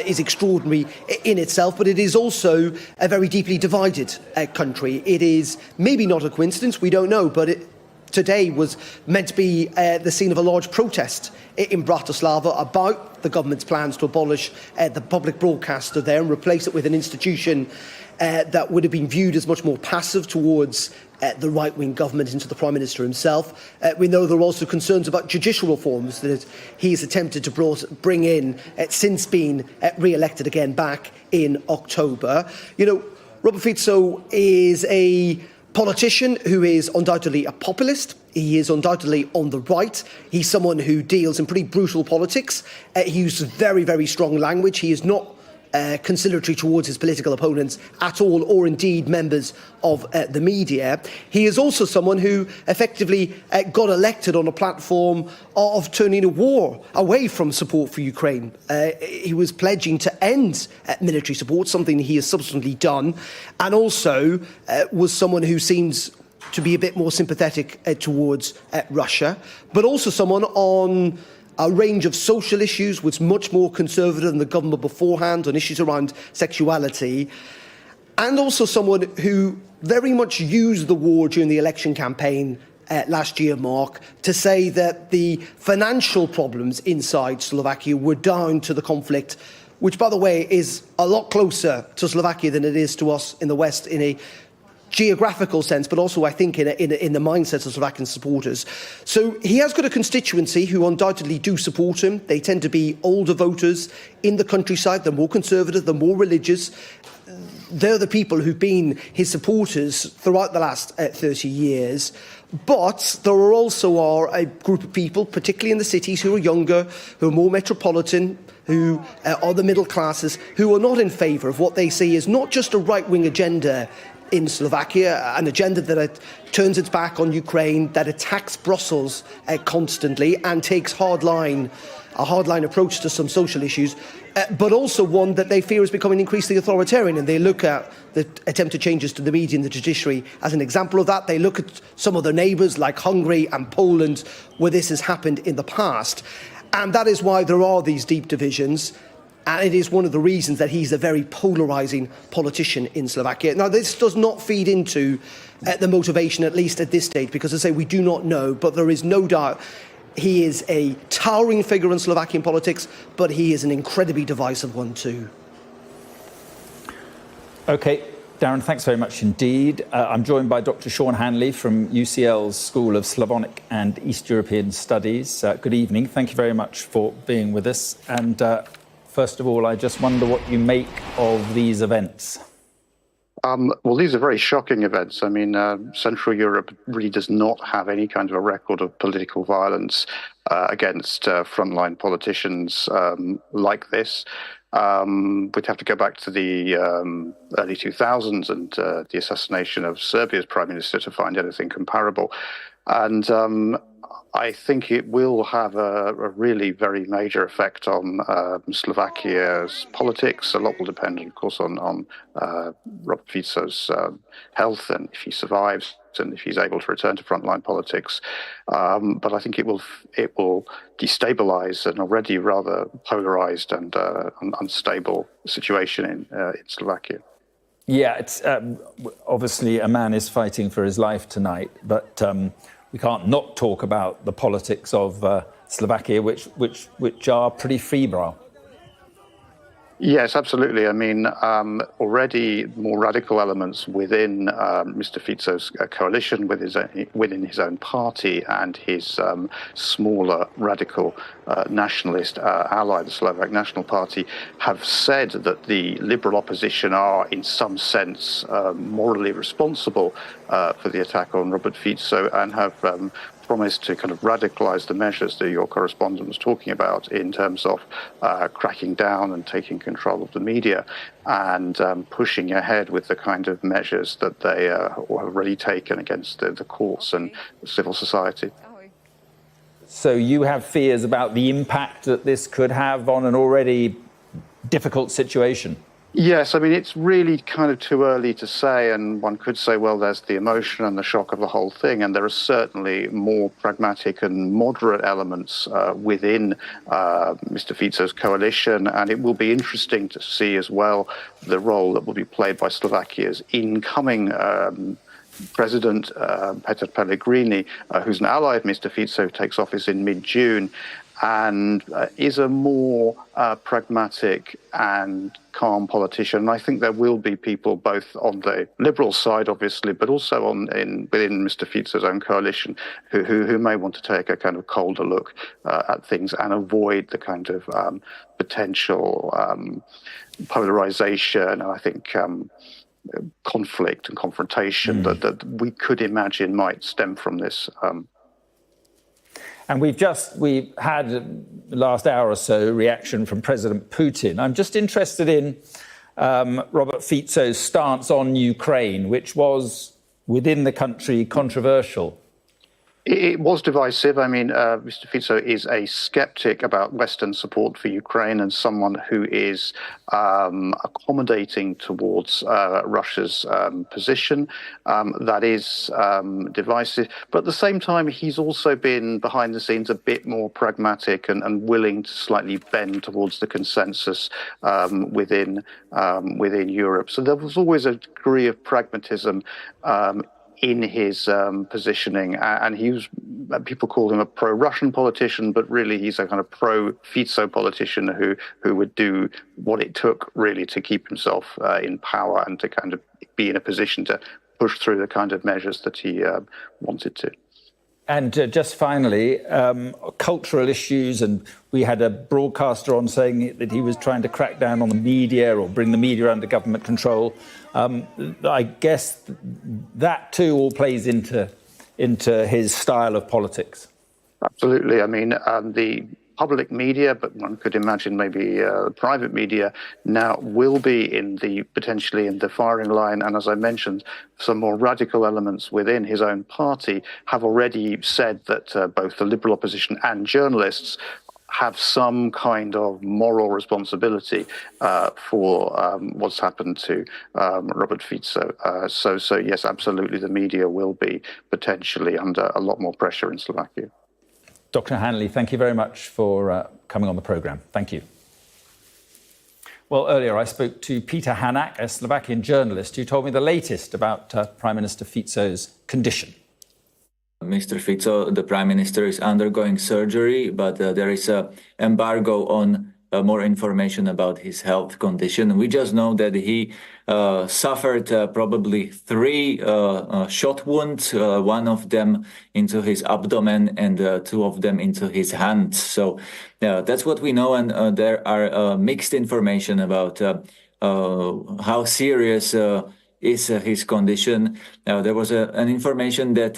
Is extraordinary in itself, but it is also a very deeply divided country. It is maybe not a coincidence, we don't know, but today was meant to be the scene of a large protest in Bratislava about the government's plans to abolish the public broadcaster there and replace it with an institution that would have been viewed as much more passive towards the right-wing government into the Prime Minister himself. We know there are also concerns about judicial reforms that he has attempted to bring in since being re-elected again back in October. You know, Robert Fico is a politician who is undoubtedly a populist. He is undoubtedly on the right. He's someone who deals in pretty brutal politics. He uses very, very strong language. He is not conciliatory towards his political opponents at all, or indeed members of the media. He is also someone who effectively got elected on a platform of turning a war away from support for Ukraine. He was pledging to end military support, something he has subsequently done, and also was someone who seems to be a bit more sympathetic towards Russia, but also someone on a range of social issues was much more conservative than the government beforehand on issues around sexuality, and also someone who very much used the war during the election campaign last year, Mark, to say that the financial problems inside Slovakia were down to the conflict, which, by the way, is a lot closer to Slovakia than it is to us in the West in a geographical sense, but also I think in the mindset of Slovakian supporters. So he has got a constituency who undoubtedly do support him. They tend to be older voters in the countryside. They're more conservative, they're more religious. They're the people who've been his supporters throughout the last 30 years. But there are also a group of people, particularly in the cities, who are younger, who are more metropolitan, who are the middle classes, who are not in favour of what they see as not just a right-wing agenda in Slovakia, an agenda that turns its back on Ukraine, that attacks Brussels constantly and takes a hardline approach to some social issues, but also one that they fear is becoming increasingly authoritarian. And they look at the attempted changes to the media and the judiciary as an example of that. They look at some of their neighbours like Hungary and Poland, where this has happened in the past. And that is why there are these deep divisions. And it is one of the reasons that he's a very polarising politician in Slovakia. Now, this does not feed into the motivation, at least at this stage, because, as I say, we do not know. But there is no doubt he is a towering figure in Slovakian politics, but he is an incredibly divisive one too. OK, Darren, thanks very much indeed. I'm joined by Dr. Sean Hanley from UCL's School of Slavonic and East European Studies. Good evening. Thank you very much for being with us. And first of all, I just wonder what you make of these events. Well, these are very shocking events. I mean, Central Europe really does not have any kind of a record of political violence against frontline politicians like this. We'd have to go back to the early 2000s and the assassination of Serbia's prime minister to find anything comparable. And I think it will have a really very major effect on Slovakia's politics. A lot will depend, of course, on Robert Fico's health and if he survives and if he's able to return to frontline politics. But I think it will destabilize an already rather polarized and unstable situation in Slovakia. Yeah, it's obviously a man is fighting for his life tonight, but we can't not talk about the politics of Slovakia, which are pretty febrile. Yes, absolutely. I mean, already more radical elements within Mr. Fico's coalition, within his own party, and his smaller radical nationalist ally, the Slovak National Party, have said that the liberal opposition are, in some sense, morally responsible for the attack on Robert Fico, and have promised to kind of radicalize the measures that your correspondent was talking about in terms of cracking down and taking control of the media and pushing ahead with the kind of measures that they have already taken against the courts and civil society. So you have fears about the impact that this could have on an already difficult situation? Yes, I mean, it's really kind of too early to say, and one could say, well, there's the emotion and the shock of the whole thing, and there are certainly more pragmatic and moderate elements within Mr. Fico's coalition, and it will be interesting to see as well the role that will be played by Slovakia's incoming President Peter Pellegrini, who's an ally of Mr. Fico, who takes office in mid-June, and is a more pragmatic and calm politician. And I think there will be people both on the liberal side, obviously, but also within Mr. Fico's own coalition who may want to take a kind of colder look at things and avoid the kind of potential polarization and I think conflict and confrontation that we could imagine might stem from this. And we've had the last hour or so reaction from President Putin. I'm just interested in Robert Fico's stance on Ukraine, which was within the country controversial. It was divisive. I mean, Mr. Fico is a skeptic about Western support for Ukraine and someone who is accommodating towards Russia's position. That is divisive. But at the same time, he's also been behind the scenes a bit more pragmatic and willing to slightly bend towards the consensus within Europe. So there was always a degree of pragmatism in his positioning, and people call him a pro-Russian politician, but really he's a kind of pro-Fico politician who would do what it took really to keep himself in power and to kind of be in a position to push through the kind of measures that he wanted to. And just finally, cultural issues, and we had a broadcaster on saying that he was trying to crack down on the media or bring the media under government control. I guess that too all plays into his style of politics. Absolutely. I mean, the public media, but one could imagine maybe private media now will be potentially in the firing line. And as I mentioned, some more radical elements within his own party have already said that both the liberal opposition and journalists have some kind of moral responsibility for what's happened to Robert Fico. So yes, absolutely, the media will be potentially under a lot more pressure in Slovakia. Dr. Hanley, thank you very much for coming on the programme. Thank you. Well, earlier I spoke to Peter Hanak, a Slovakian journalist, who told me the latest about Prime Minister Fico's condition. Mr. Fico, the Prime Minister, is undergoing surgery, but there is an embargo on more information about his health condition. We just know that he suffered probably 3 shot wounds, one of them into his abdomen and 2 of them into his hands. So that's what we know, and there are mixed information about how serious is his condition. There was an information that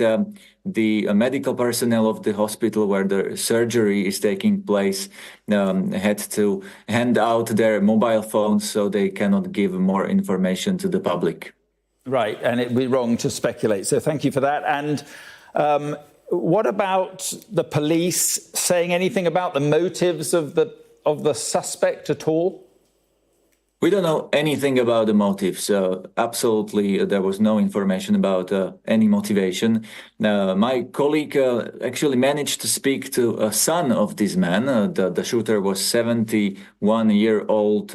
the medical personnel of the hospital where the surgery is taking place had to hand out their mobile phones so they cannot give more information to the public. Right, and it would be wrong to speculate. So thank you for that. And What about the police saying anything about the motives of the suspect at all? We don't know anything about the motives. Absolutely, there was no information about any motivation. My colleague actually managed to speak to a son of this man. The shooter was 71-year-old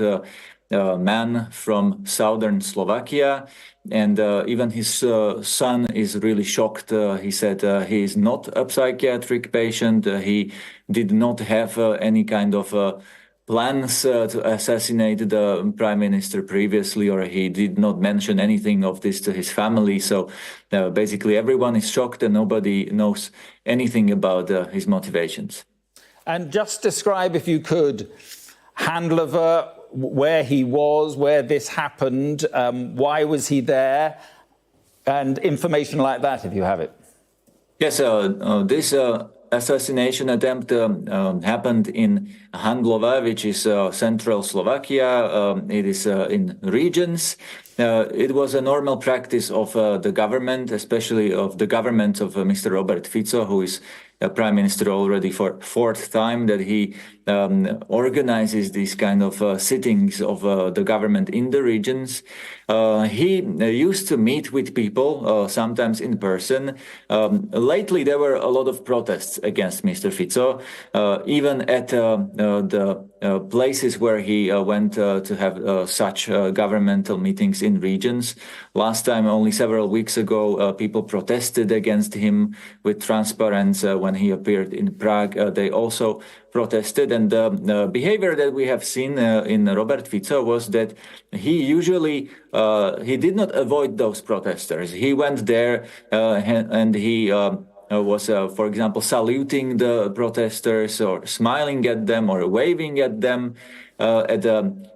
man from southern Slovakia. And even his son is really shocked. He said he is not a psychiatric patient. He did not have any kind of plans to assassinate the prime minister previously, or he did not mention anything of this to his family. So basically everyone is shocked and nobody knows anything about his motivations. And just describe, if you could, Handlova, where he was, where this happened, why was he there, and information like that, if you have it. Yes, this assassination attempt happened in Handlova, which is central Slovakia. It is in regions. It was a normal practice of the government, especially of the government of Mr. Robert Fico, who is prime minister already for fourth time, that he organizes these kind of sittings of the government in the regions. He used to meet with people, sometimes in person. Lately, there were a lot of protests against Mr. Fico, even at the places where he went to have such governmental meetings in regions. Last time, only several weeks ago, people protested against him with transparents when he appeared in Prague. They also protested, and the behavior that we have seen in Robert Fico was that he usually he did not avoid those protesters. He went there and he was, for example, saluting the protesters or smiling at them or waving at them. At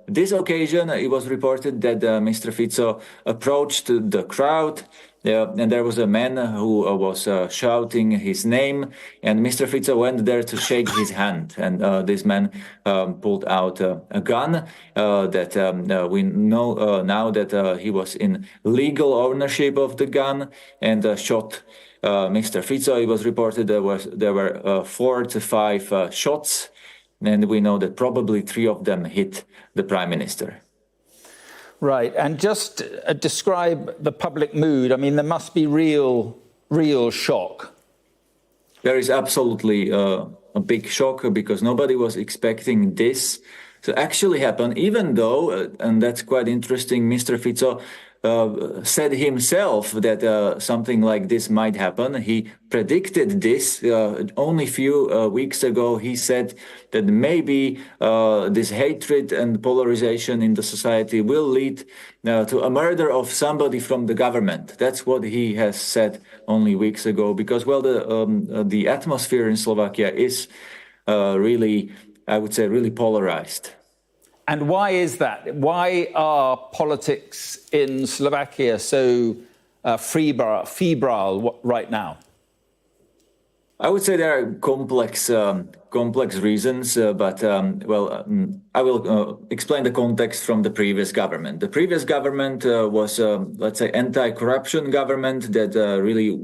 this occasion, it was reported that Mr. Fico approached the crowd, and there was a man who was shouting his name, and Mr. Fico went there to shake his hand, and this man pulled out a gun that we know now that he was in legal ownership of the gun, and shot Mr. Fico. It was reported there were 4 to 5 shots, and we know that probably 3 of them hit the prime minister. Right, and just describe the public mood. I mean, there must be real shock. There is absolutely a big shock because nobody was expecting this to actually happen, even though, and that's quite interesting, Mr. Fico said himself that something like this might happen. He predicted this only a few weeks ago. He said that maybe this hatred and polarization in the society will lead to a murder of somebody from the government. That's what he has said only weeks ago, because, well, the atmosphere in Slovakia is really, I would say, really polarized. And why is that? Why are politics in Slovakia so febrile right now? I would say there are complex reasons, but I will explain the context from the previous government. The previous government was, let's say, anti-corruption government that really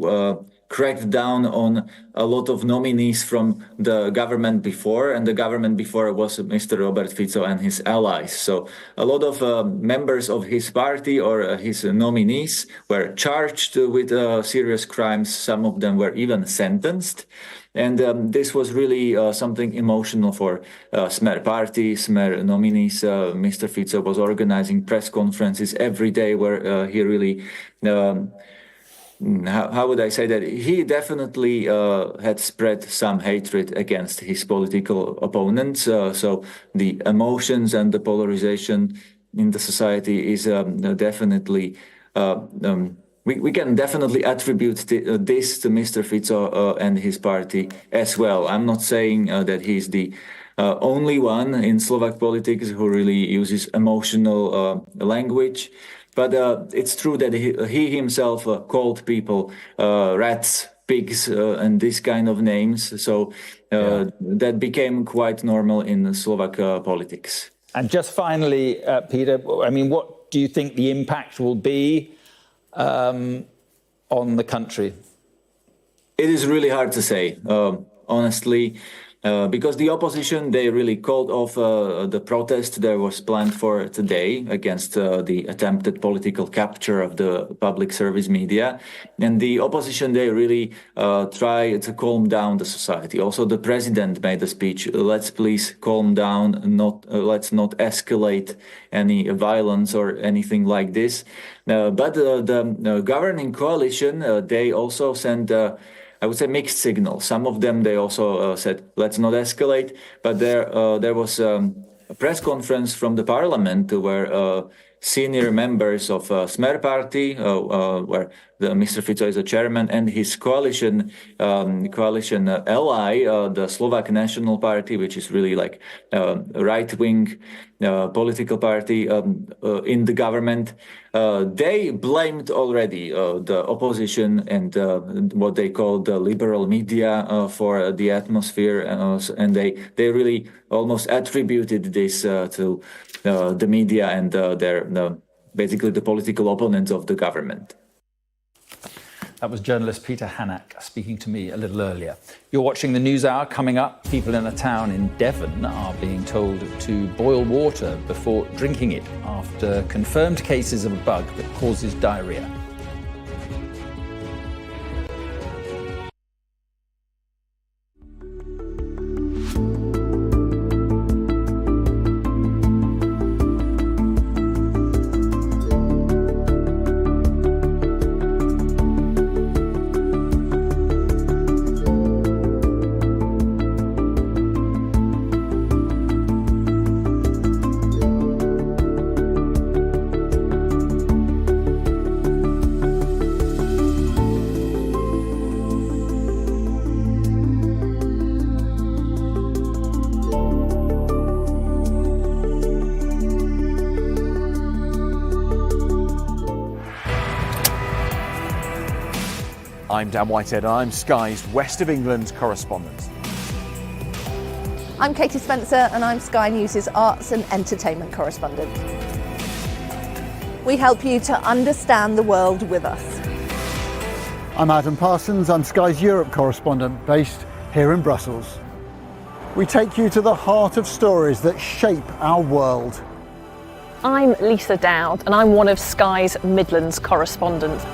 cracked down on a lot of nominees from the government before, and the government before was Mr. Robert Fico and his allies. So a lot of members of his party or his nominees were charged with serious crimes. Some of them were even sentenced. And this was really something emotional for Smer party, Smer nominees. Mr. Fico was organizing press conferences every day where he really... how would I say that? He definitely had spread some hatred against his political opponents. So the emotions and the polarization in the society is definitely... We can definitely attribute this to Mr. Fico and his party as well. I'm not saying that he's the only one in Slovak politics who really uses emotional language. But it's true that he himself called people rats, pigs, and this kind of names. So that became quite normal in Slovak politics. And just finally, Peter, I mean, what do you think the impact will be on the country? It is really hard to say, honestly, because the opposition, they really called off the protest that was planned for today against the attempted political capture of the public service media. And the opposition, they really try to calm down the society. Also, the president made a speech, let's please calm down, let's not escalate any violence or anything like this. But the governing coalition, they also sent I would say mixed signals. Some of them, they also said, let's not escalate. But there was a press conference from the parliament where senior members of Smer party, where Mr Fico is a chairman, and his coalition ally, the Slovak National Party, which is really like right-wing political party in the government, they blamed already the opposition and what they call the liberal media for the atmosphere, and they really almost attributed this to the media and their basically the political opponents of the government. That was journalist Peter Hannack speaking to me a little earlier. You're watching the News Hour. Coming up, people in a town in Devon are being told to boil water before drinking it after confirmed cases of a bug that causes diarrhea. I'm Dan Whitehead and I'm Sky's West of England correspondent. I'm Katie Spencer and I'm Sky News' arts and entertainment correspondent. We help you to understand the world with us. I'm Adam Parsons, I'm Sky's Europe correspondent based here in Brussels. We take you to the heart of stories that shape our world. I'm Lisa Dowd and I'm one of Sky's Midlands correspondents.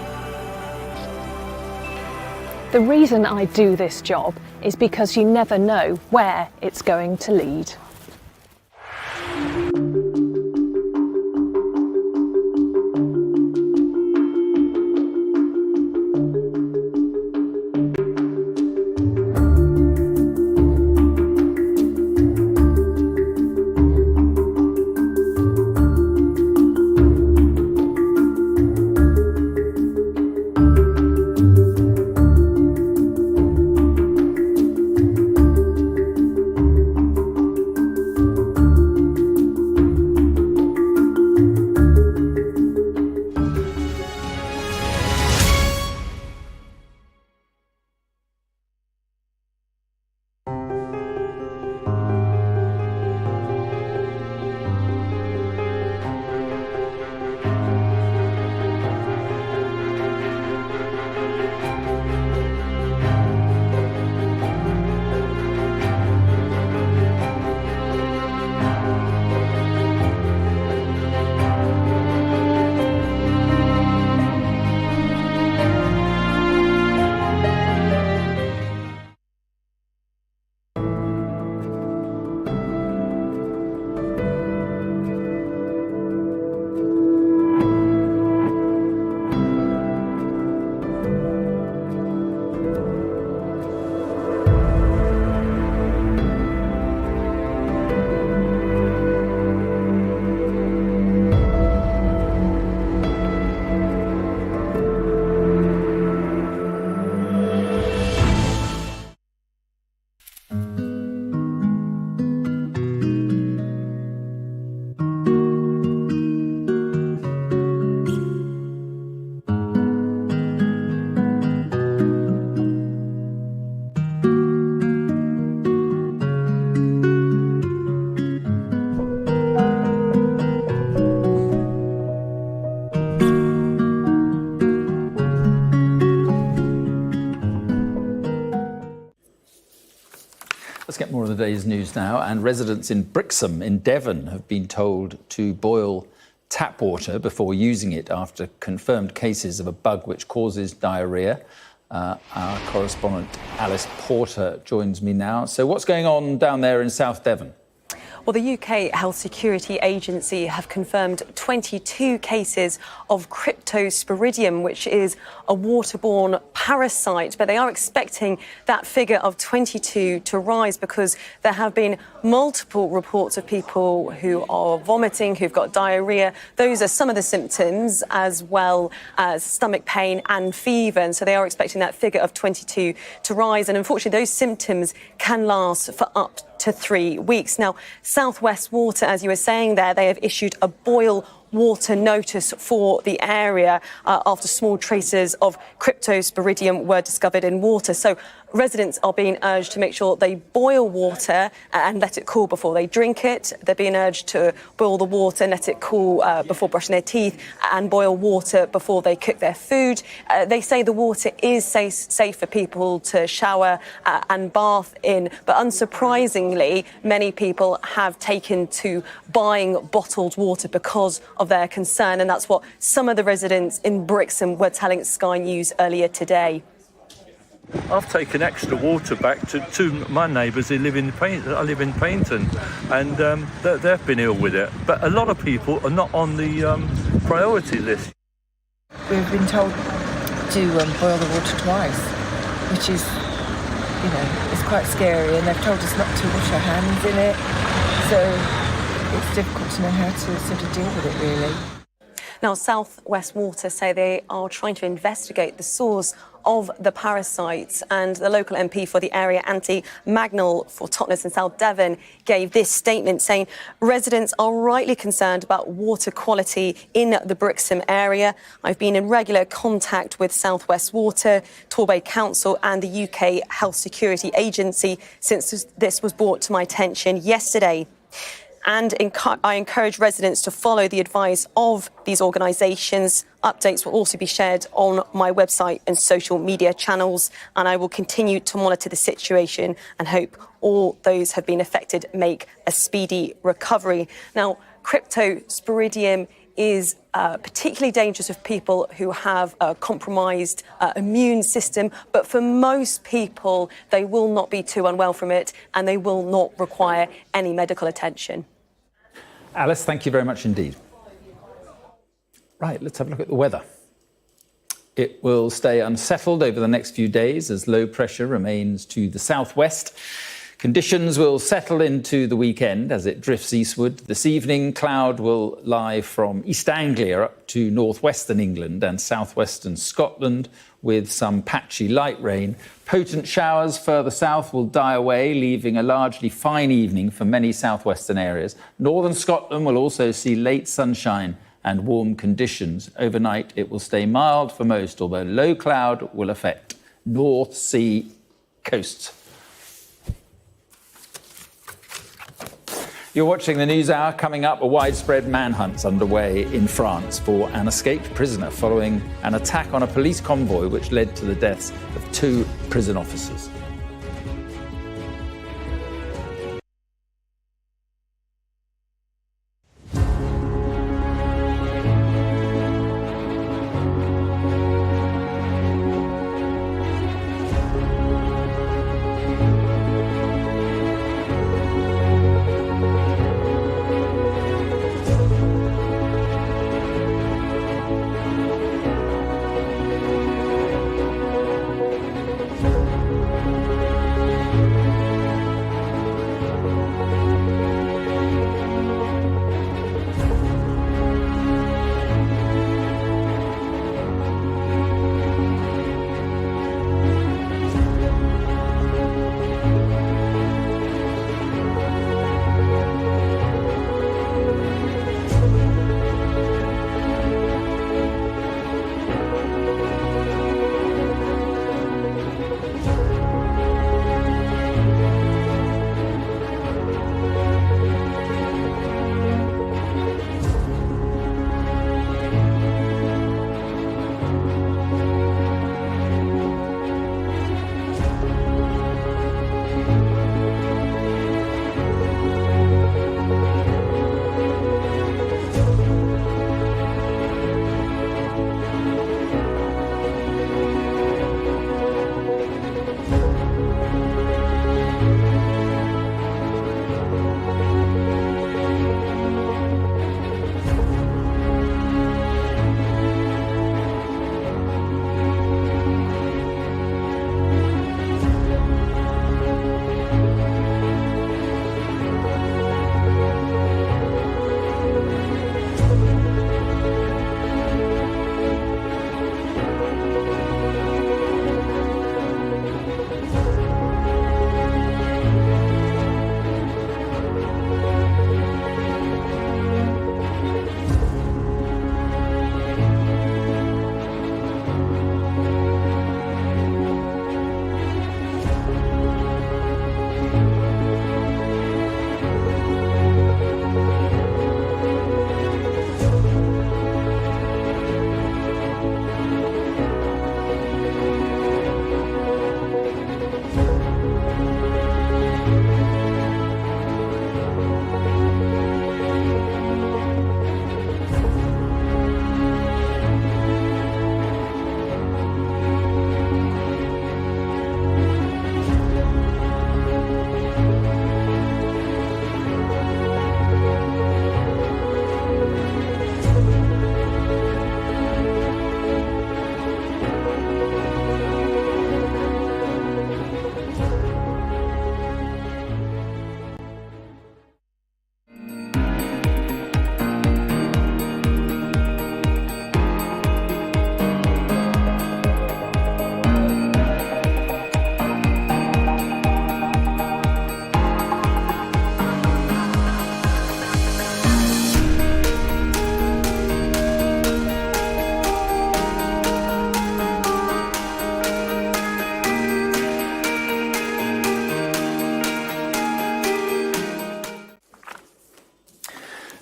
The reason I do this job is because you never know where it's going to lead. Let's get more of the day's news now. And residents in Brixham in Devon have been told to boil tap water before using it after confirmed cases of a bug which causes diarrhoea. Our correspondent Alice Porter joins me now. So what's going on down there in South Devon? Well, the UK Health Security Agency have confirmed 22 cases of cryptosporidium, which is a waterborne parasite. But they are expecting that figure of 22 to rise because there have been multiple reports of people who are vomiting, who've got diarrhoea. Those are some of the symptoms, as well as stomach pain and fever. And so they are expecting that figure of 22 to rise. And unfortunately, those symptoms can last for up to 3 weeks. Now, South West Water, as you were saying there, they have issued a boil water notice for the area after small traces of cryptosporidium were discovered in water. So residents are being urged to make sure they boil water and let it cool before they drink it. They're being urged to boil the water and let it cool before brushing their teeth, and boil water before they cook their food. They say the water is safe for people to shower and bath in, but unsurprisingly, many people have taken to buying bottled water because of their concern, and that's what some of the residents in Brixham were telling Sky News earlier today. I've taken extra water back to my neighbours who live in I live in Paynton, and they've been ill with it. But a lot of people are not on the priority list. We've been told to boil the water twice, which is, you know, it's quite scary, and they've told us not to wash our hands in it. So it's difficult to know how to sort of deal with it, really. Now, South West Water say they are trying to investigate the source of the parasites, and the local MP for the area, Antti Magnall for Totnes and South Devon, gave this statement saying residents are rightly concerned about water quality in the Brixham area. I've been in regular contact with South West Water, Torbay Council and the UK Health Security Agency since this was brought to my attention yesterday. And I encourage residents to follow the advice of these organisations. Updates will also be shared on my website and social media channels, and I will continue to monitor the situation and hope all those who have been affected make a speedy recovery. Now, cryptosporidium is particularly dangerous for people who have a compromised immune system, but for most people, they will not be too unwell from it and they will not require any medical attention. Alice, thank you very much indeed. Right, let's have a look at the weather. It will stay unsettled over the next few days as low pressure remains to the southwest. Conditions will settle into the weekend as it drifts eastward. This evening, cloud will lie from East Anglia up to northwestern England and southwestern Scotland with some patchy light rain. Potent showers further south will die away, leaving a largely fine evening for many southwestern areas. Northern Scotland will also see late sunshine and warm conditions. Overnight, it will stay mild for most, although low cloud will affect North Sea coasts. You're watching the News Hour. Coming up, a widespread manhunt's underway in France for an escaped prisoner following an attack on a police convoy which led to the deaths of 2 prison officers.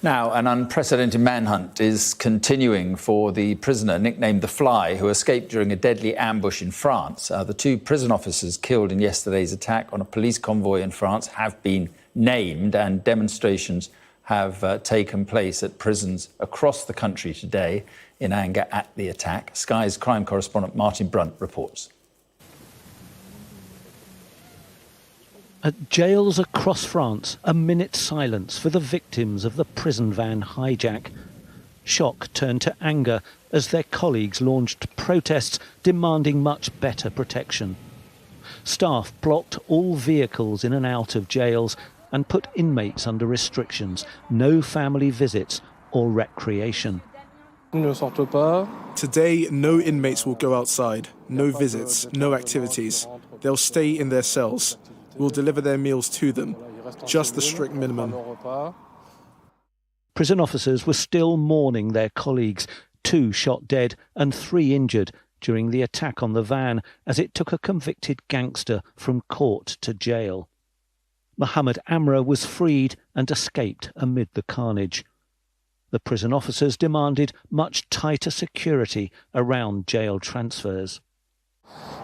Now, an unprecedented manhunt is continuing for the prisoner nicknamed The Fly, who escaped during a deadly ambush in France. The 2 prison officers killed in yesterday's attack on a police convoy in France have been named, and demonstrations have taken place at prisons across the country today in anger at the attack. Sky's crime correspondent Martin Brunt reports. At jails across France, a minute's silence for the victims of the prison van hijack. Shock turned to anger as their colleagues launched protests demanding much better protection. Staff blocked all vehicles in and out of jails and put inmates under restrictions, no family visits or recreation. Today, no inmates will go outside, no visits, no activities. They'll stay in their cells. We'll deliver their meals to them, just the strict minimum. Prison officers were still mourning their colleagues, 2 shot dead and 3 injured during the attack on the van as it took a convicted gangster from court to jail. Mohammed Amra was freed and escaped amid the carnage. The prison officers demanded much tighter security around jail transfers.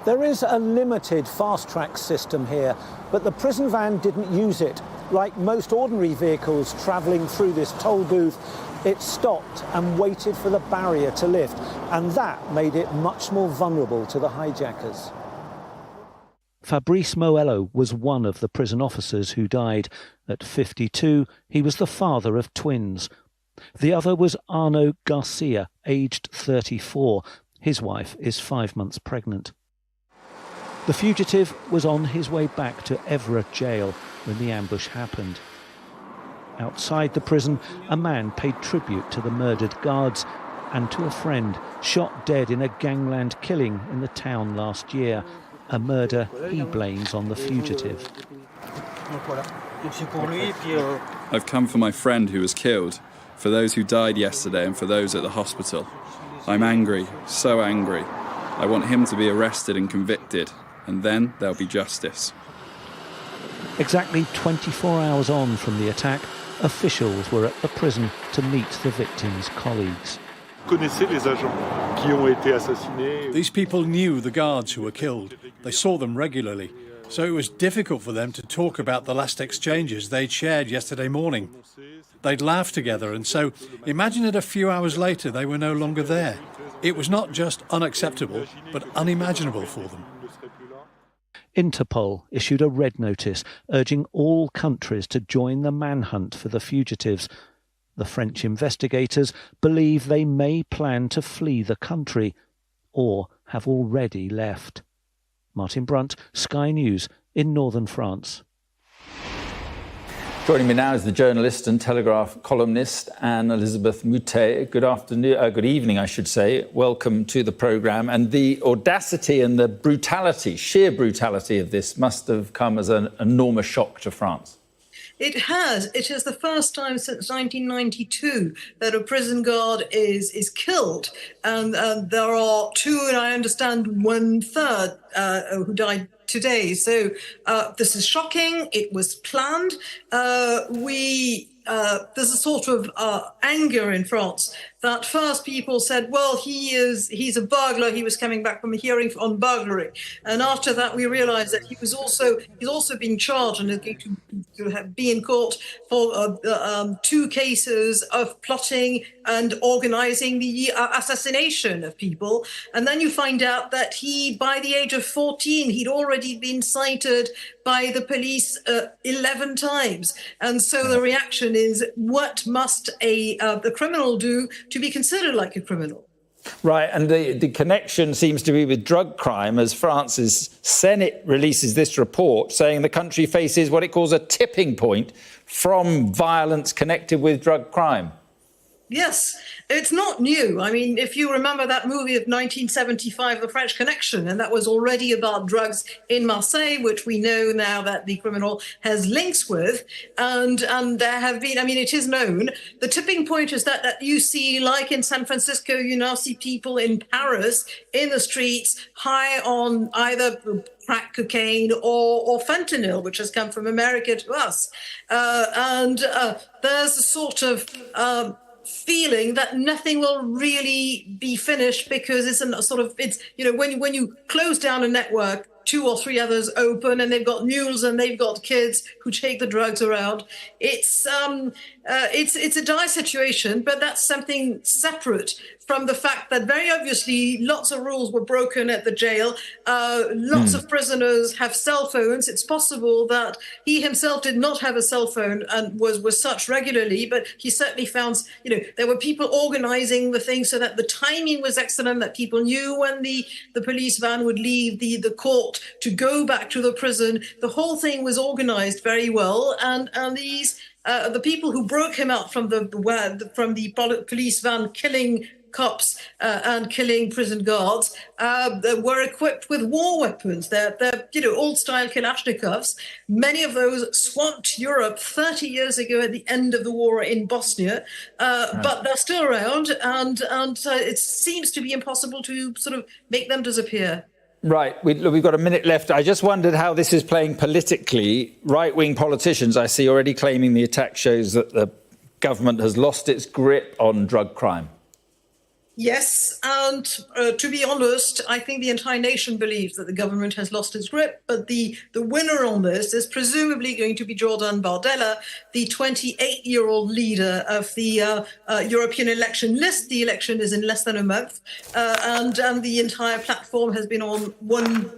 There is a limited fast-track system here, but the prison van didn't use it. Like most ordinary vehicles travelling through this toll booth, it stopped and waited for the barrier to lift, and that made it much more vulnerable to the hijackers. Fabrice Moello was one of the prison officers who died. At 52, he was the father of twins. The other was Arnaud Garcia, aged 34. His wife is 5 months pregnant. The fugitive was on his way back to Evra jail when the ambush happened. Outside the prison, a man paid tribute to the murdered guards and to a friend shot dead in a gangland killing in the town last year, a murder he blames on the fugitive. I've come for my friend who was killed, for those who died yesterday and for those at the hospital. I'm angry, so angry. I want him to be arrested and convicted, and then there'll be justice. Exactly 24 hours on from the attack, officials were at the prison to meet the victims' colleagues. These people knew the guards who were killed. They saw them regularly. So it was difficult for them to talk about the last exchanges they'd shared yesterday morning. They'd laughed together, and so imagine that a few hours later they were no longer there. It was not just unacceptable, but unimaginable for them. Interpol issued a red notice urging all countries to join the manhunt for the fugitives. The French investigators believe they may plan to flee the country or have already left. Martin Brunt, Sky News in northern France. Joining me now is the journalist and Telegraph columnist Anne-Elisabeth Moutet. Good evening, I should say. Welcome to the programme. And the audacity and the brutality, sheer brutality of this must have come as an enormous shock to France. It has. It is the first time since 1992 that a prison guard is killed. And there are 2, and I understand 1/3 who died today. So this is shocking. It was planned. There's a sort of anger in France that first people said, well, he's a burglar. He was coming back from a hearing on burglary. And after that, we realized that he's also being charged and is going to be in court for 2 cases of plotting and organizing the assassination of people. And then you find out that by the age of 14, he'd already been cited by the police 11 times. And so the reaction is, what must the criminal do to be considered like a criminal? Right, and the connection seems to be with drug crime, as France's Senate releases this report saying the country faces what it calls a tipping point from violence connected with drug crime. Yes, it's not new. I mean, if you remember that movie of 1975, The French Connection, and that was already about drugs in Marseille, which we know now that the criminal has links with. And there have been, I mean, it is known. The tipping point is that you see, like in San Francisco, you now see people in Paris in the streets high on either crack cocaine or fentanyl, which has come from America to us. There's a sort of feeling that nothing will really be finished because when you close down a network, 2 or 3 others open, and they've got mules and they've got kids who take the drugs around. It's a dire situation, but that's something separate from the fact that very obviously lots of rules were broken at the jail. Lots of prisoners have cell phones. It's possible that he himself did not have a cell phone and was such regularly, but he certainly found, there were people organizing the thing so that the timing was excellent, that people knew when the police van would leave the court to go back to the prison. The whole thing was organized very well, and these the people who broke him out from the police van, killing cops and killing prison guards, were equipped with war weapons. They're old-style Kalashnikovs. Many of those swamped Europe 30 years ago at the end of the war in Bosnia, but they're still around, and it seems to be impossible to sort of make them disappear. Right, we've got a minute left. I just wondered how this is playing politically. Right-wing politicians, I see, already claiming the attack shows that the government has lost its grip on drug crime. Yes, and to be honest, I think the entire nation believes that the government has lost its grip, but the winner on this is presumably going to be Jordan Bardella, the 28-year-old leader of the European election list. The election is in less than a month, and the entire platform has been on one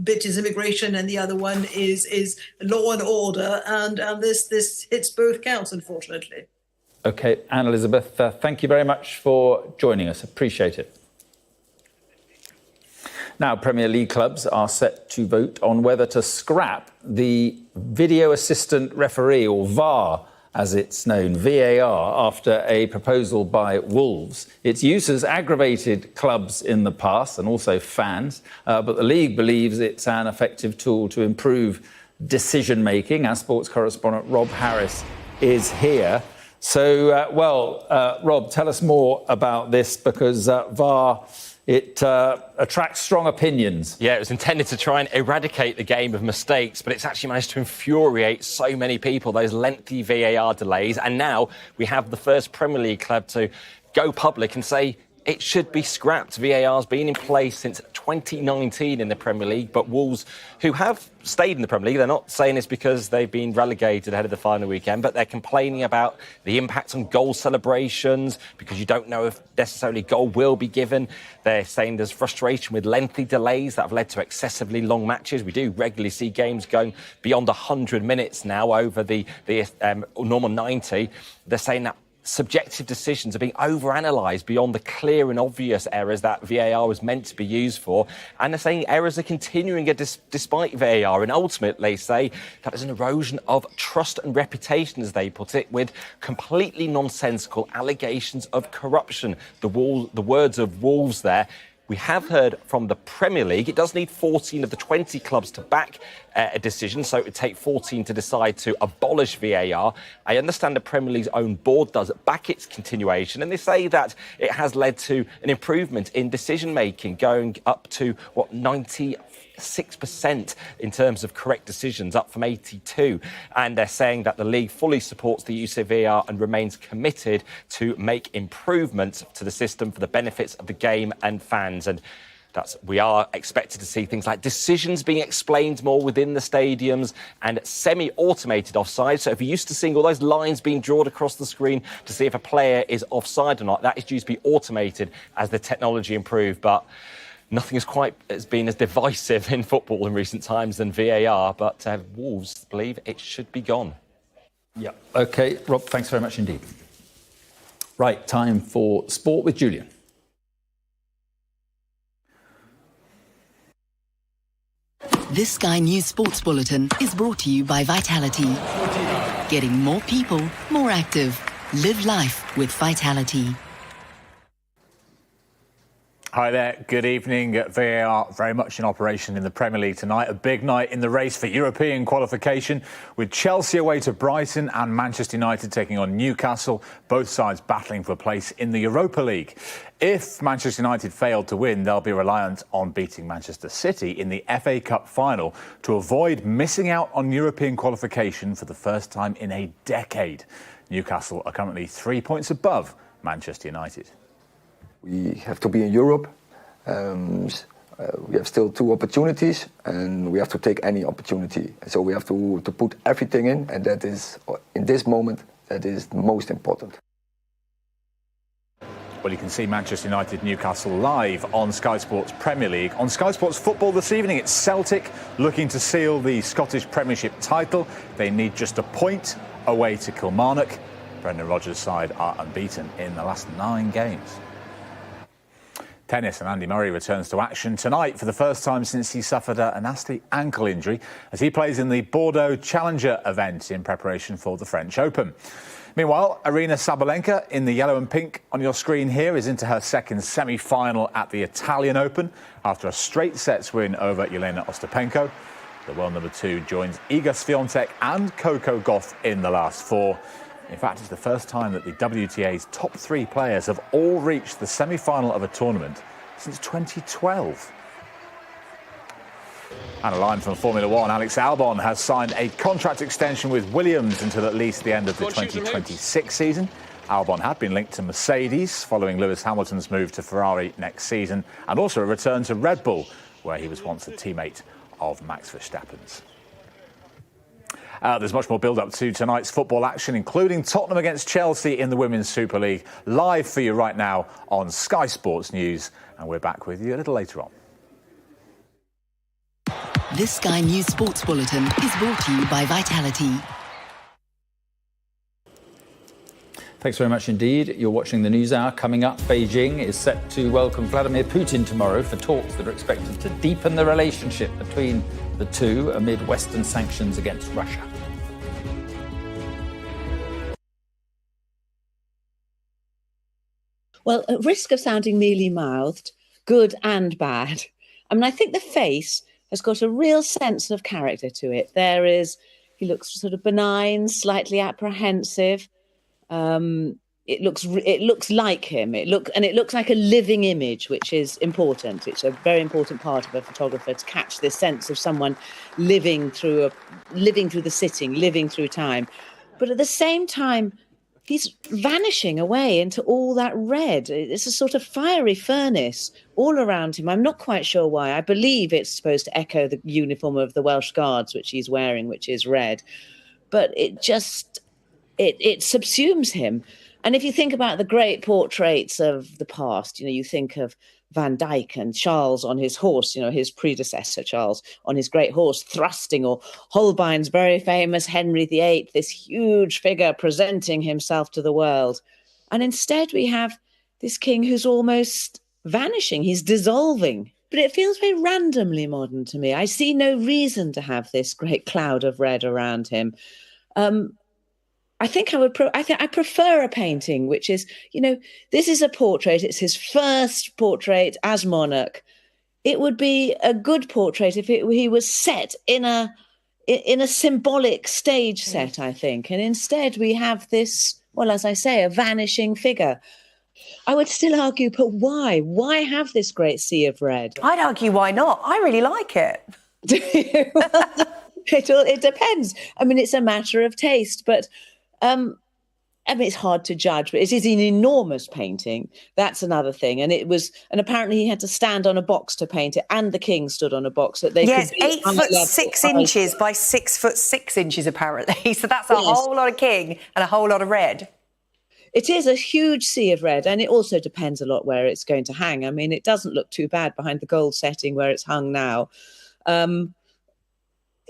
bit is immigration and the other one is law and order, and this hits both counts, unfortunately. OK, Anne-Elizabeth, thank you very much for joining us. Appreciate it. Now, Premier League clubs are set to vote on whether to scrap the video assistant referee, or VAR, as it's known, VAR, after a proposal by Wolves. Its use has aggravated clubs in the past and also fans, but the league believes it's an effective tool to improve decision-making. Our sports correspondent Rob Harris is here. So, Rob, tell us more about this, because VAR, it attracts strong opinions. Yeah, it was intended to try and eradicate the game of mistakes, but it's actually managed to infuriate so many people, those lengthy VAR delays. And now we have the first Premier League club to go public and say it should be scrapped. VAR's been in place since 2019 in the Premier League, but Wolves, who have stayed in the Premier League, they're not saying this because they've been relegated ahead of the final weekend, but they're complaining about the impact on goal celebrations because you don't know if necessarily goal will be given. They're saying there's frustration with lengthy delays that have led to excessively long matches. We do regularly see games going beyond 100 minutes now over the normal 90. They're saying that subjective decisions are being overanalyzed beyond the clear and obvious errors that VAR was meant to be used for. And they're saying errors are continuing despite VAR. And ultimately, they say that there's an erosion of trust and reputation, as they put it, with completely nonsensical allegations of corruption. The words of Wolves there. We have heard from the Premier League. It does need 14 of the 20 clubs to back a decision, so it would take 14 to decide to abolish VAR. I understand the Premier League's own board does back its continuation, and they say that it has led to an improvement in decision-making, going up to, 96% in terms of correct decisions, up from 82. And they're saying that the league fully supports the use of VAR and remains committed to make improvements to the system for the benefits of the game and fans. And we are expected to see things like decisions being explained more within the stadiums and semi-automated offside. So if you're used to seeing all those lines being drawn across the screen to see if a player is offside or not, that is due to be automated as the technology improves. But nothing has been as divisive in football in recent times than VAR, but Wolves believe it should be gone. Yeah. OK, Rob, thanks very much indeed. Right, time for sport with Julian. This Sky News Sports Bulletin is brought to you by Vitality. Getting more people more active. Live life with Vitality. Hi there, good evening. VAR very much in operation in the Premier League tonight. A big night in the race for European qualification with Chelsea away to Brighton and Manchester United taking on Newcastle, both sides battling for a place in the Europa League. If Manchester United failed to win, they'll be reliant on beating Manchester City in the FA Cup final to avoid missing out on European qualification for the first time in a decade. Newcastle are currently 3 points above Manchester United. We have to be in Europe. We have still 2 opportunities, and we have to take any opportunity. So we have to put everything in, and that is, in this moment, that is the most important. Well, you can see Manchester United Newcastle live on Sky Sports Premier League. On Sky Sports Football this evening, it's Celtic looking to seal the Scottish Premiership title. They need just a point away to Kilmarnock. Brendan Rodgers' side are unbeaten in the last 9 games. Tennis, and Andy Murray returns to action tonight for the first time since he suffered a nasty ankle injury as he plays in the Bordeaux Challenger event in preparation for the French Open. Meanwhile, Aryna Sabalenka in the yellow and pink on your screen here is into her second semi-final at the Italian Open after a straight sets win over Jelena Ostapenko. The world number 2 joins Iga Swiatek and Coco Gauff in the last 4. In fact, it's the first time that the WTA's top 3 players have all reached the semi-final of a tournament since 2012. And a line from Formula One, Alex Albon has signed a contract extension with Williams until at least the end of the 2026 season. Albon had been linked to Mercedes following Lewis Hamilton's move to Ferrari next season, and also a return to Red Bull, where he was once a teammate of Max Verstappen's. There's much more build-up to tonight's football action, including Tottenham against Chelsea in the Women's Super League, live for you right now on Sky Sports News. And we're back with you a little later on. This Sky News Sports Bulletin is brought to you by Vitality. Thanks very much indeed. You're watching the News Hour. Coming up, Beijing is set to welcome Vladimir Putin tomorrow for talks that are expected to deepen the relationship between the two amid Western sanctions against Russia. Well, at risk of sounding mealy-mouthed, good and bad, I mean, I think the face has got a real sense of character to it. He looks sort of benign, slightly apprehensive. It looks like him. It looks like a living image, which is important. It's a very important part of a photographer to catch this sense of someone living through the sitting, living through time. But at the same time, he's vanishing away into all that red. It's a sort of fiery furnace all around him. I'm not quite sure why. I believe it's supposed to echo the uniform of the Welsh Guards, which he's wearing, which is red. But it subsumes him. And if you think about the great portraits of the past, you think of Van Dyck and Charles on his horse, his predecessor, Charles, on his great horse thrusting, or Holbein's very famous Henry VIII, this huge figure presenting himself to the world. And instead we have this king who's almost vanishing, he's dissolving. But it feels very randomly modern to me. I see no reason to have this great cloud of red around him. I think I prefer a painting, which is, this is a portrait. It's his first portrait as monarch. It would be a good portrait if he was set in a symbolic stage set, I think. And instead we have this, well, as I say, a vanishing figure. I would still argue, but why? Why have this great sea of red? I'd argue why not. I really like it. Do you? It depends. I mean, it's a matter of taste, but it's hard to judge, but it is an enormous painting. That's another thing. And apparently he had to stand on a box to paint it, and the king stood on a box that they could. Yes, 8 foot 6 inches by 6 foot 6 inches, apparently. So that's a whole lot of king and a whole lot of red. It is a huge sea of red, and it also depends a lot where it's going to hang. I mean, it doesn't look too bad behind the gold setting where it's hung now.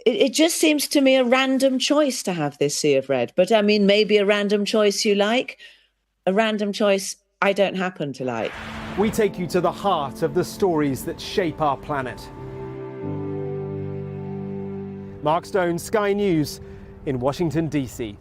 It just seems to me a random choice to have this sea of red. But I mean, maybe a random choice you like, a random choice I don't happen to like. We take you to the heart of the stories that shape our planet. Mark Stone, Sky News in Washington, D.C.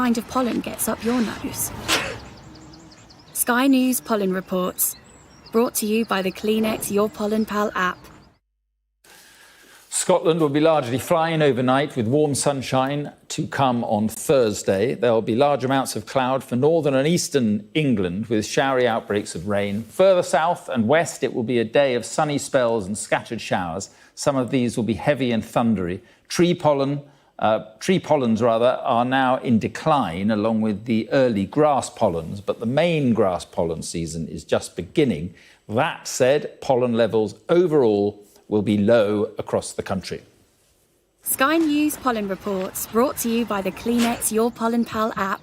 kind of pollen gets up your nose. Sky News Pollen Reports, brought to you by the Kleenex Your Pollen Pal app. Scotland will be largely fine overnight with warm sunshine to come on Thursday. There will be large amounts of cloud for northern and eastern England with showery outbreaks of rain. Further south and west, it will be a day of sunny spells and scattered showers. Some of these will be heavy and thundery. Tree pollens are now in decline along with the early grass pollens, but the main grass pollen season is just beginning. That said, pollen levels overall will be low across the country. Sky News Pollen Reports, brought to you by the Kleenex Your Pollen Pal app.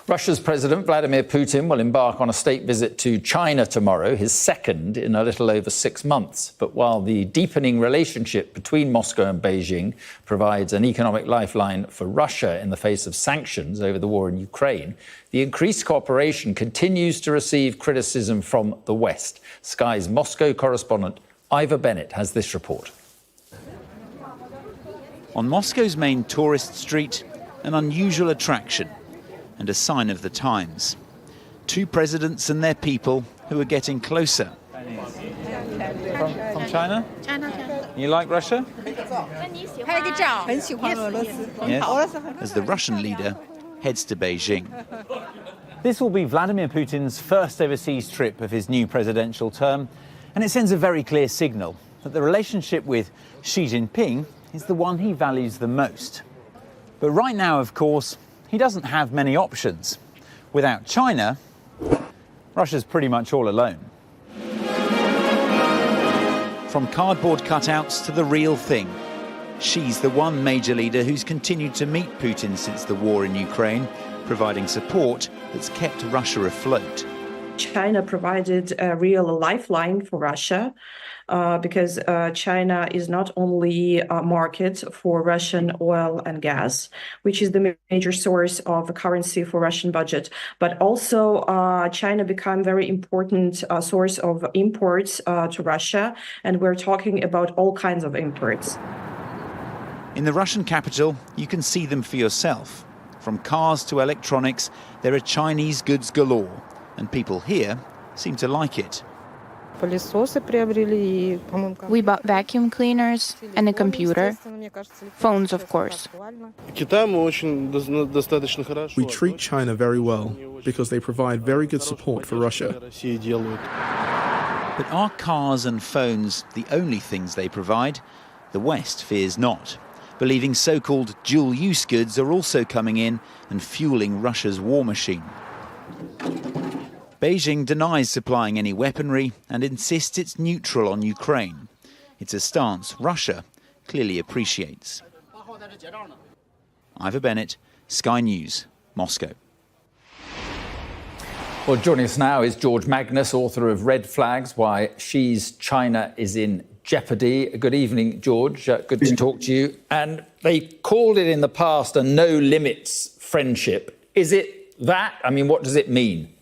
Russia's President Vladimir Putin will embark on a state visit to China tomorrow, his second in a little over 6 months. But while the deepening relationship between Moscow and Beijing provides an economic lifeline for Russia in the face of sanctions over the war in Ukraine, the increased cooperation continues to receive criticism from the West. Sky's Moscow correspondent Ivor Bennett has this report. On Moscow's main tourist street, an unusual attraction and a sign of the times. Two presidents and their people who are getting closer. From China? You like Russia? Yes, as the Russian leader heads to Beijing. This will be Vladimir Putin's first overseas trip of his new presidential term, and it sends a very clear signal that the relationship with Xi Jinping is the one he values the most. But right now, of course, he doesn't have many options. Without China, Russia's pretty much all alone. From cardboard cutouts to the real thing, Xi's the one major leader who's continued to meet Putin since the war in Ukraine, providing support that's kept Russia afloat. China provided a real lifeline for Russia because China is not only a market for Russian oil and gas, which is the major source of currency for Russian budget, but also China became a very important source of imports to Russia, and we're talking about all kinds of imports. In the Russian capital, you can see them for yourself. From cars to electronics, there are Chinese goods galore, and people here seem to like it. We bought vacuum cleaners and a computer, phones of course. We treat China very well because they provide very good support for Russia. But are cars and phones the only things they provide? The West fears not, believing so-called dual-use goods are also coming in and fueling Russia's war machine. Beijing denies supplying any weaponry and insists it's neutral on Ukraine. It's a stance Russia clearly appreciates. Ivor Bennett, Sky News, Moscow. Well, joining us now is George Magnus, author of Red Flags, Why Xi's China is in Jeopardy. Good evening, George. Good to talk to you. And they called it in the past a no-limits friendship. Is it that? I mean, what does it mean?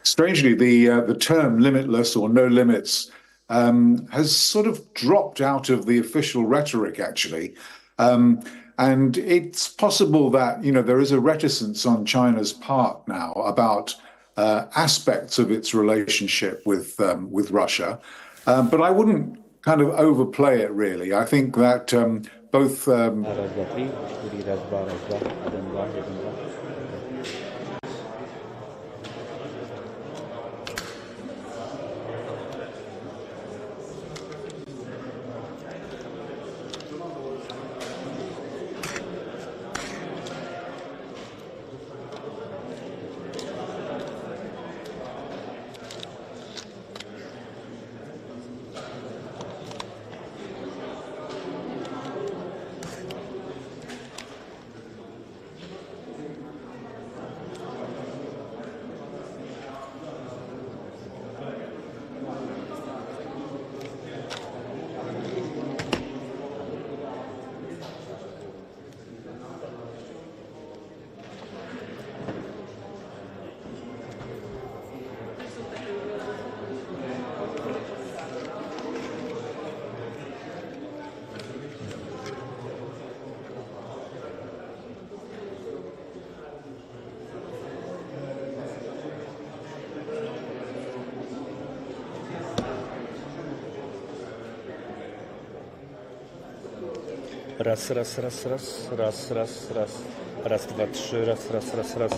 Strangely, the term limitless or no limits has sort of dropped out of the official rhetoric, actually. And it's possible that, there is a reticence on China's part now about aspects of its relationship with Russia. But I wouldn't kind of overplay it, really. I think that both... Raz, raz, raz, raz, raz, raz, raz. Raz, dwa, trzy, raz, raz, raz, raz.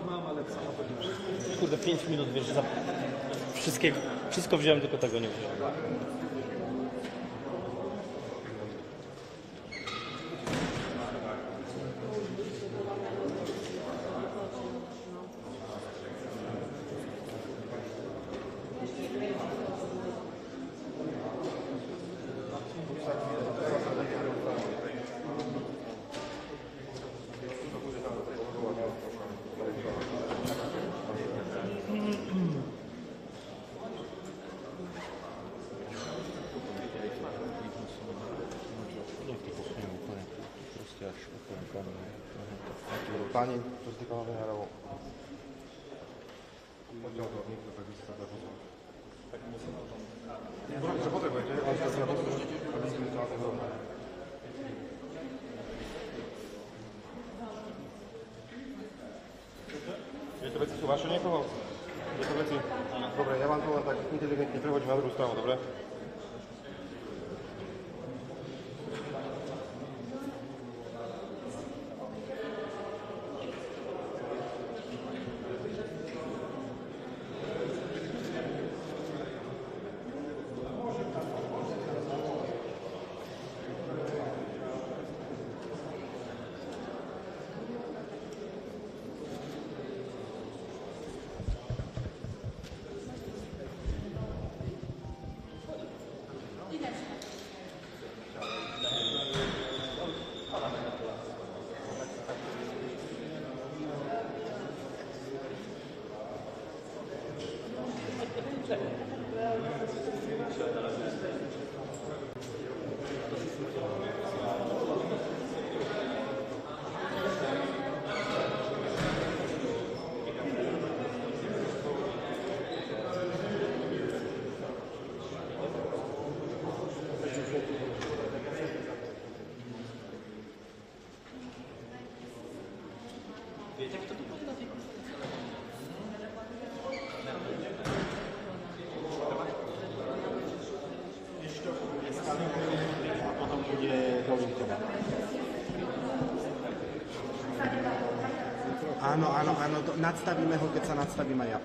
Mam, ale samochód już. Kurde, 5 minut, wiesz, wszystko wziąłem, tylko tego nie wziąłem. Pani to wymiarowo. Że potem będzie, ale to jest na potem, Je to veci sú vaše niekoho? Je to veci? Dobre, ja vám to len tak inteligentne prehodím na druhú stranu, dobre? Áno, nadstavíme ho, keď sa nadstavím aj ja.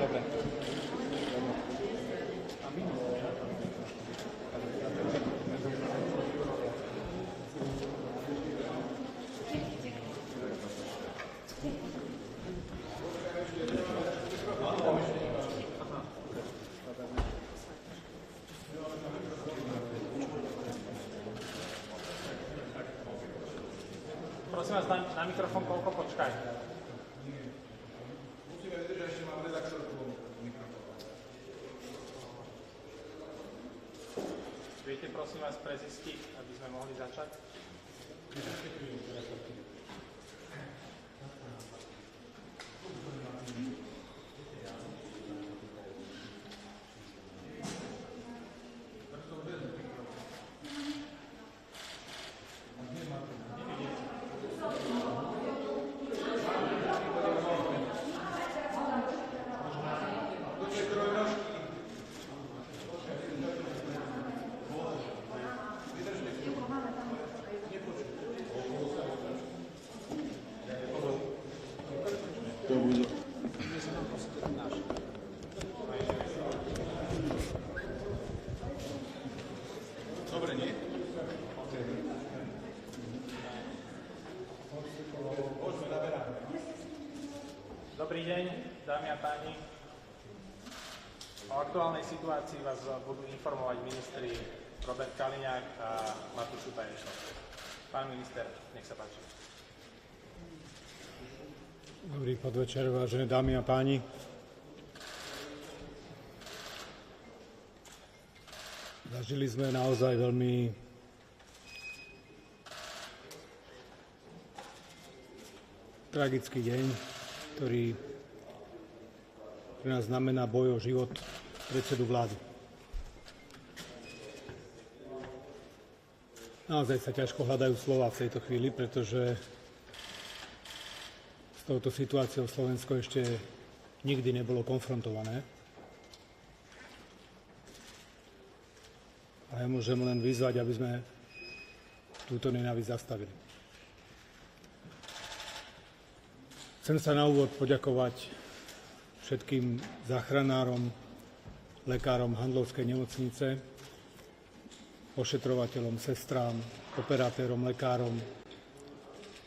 Dobre. Prosím vás, na mikrofón koľko počkaj. Musíme vydržať, ešte mám redaktorku mikrofón. Viete, prosím vás, prezistiť, aby sme mohli začať? Dobre, nie? Dobrý deň, dámy a páni. O aktuálnej situácii vás budú informovať ministri Robert Kaliňák a Matúš Šutajnešov. Pán minister, nech sa páči. Dobrý podvečer, vážené dámy a páni. Zažili sme naozaj veľmi tragický deň, ktorý pre nás znamená boj o život predsedu vlády. Naozaj sa ťažko hľadajú slova v tejto chvíli, pretože s touto situáciou Slovensko ešte nikdy nebolo konfrontované. A ja môžem len vyzvať, aby sme túto nenávisť zastavili. Chcem sa na úvod poďakovať všetkým záchranárom, lekárom Handlovskej nemocnice, ošetrovateľom, sestrám, operátorom, lekárom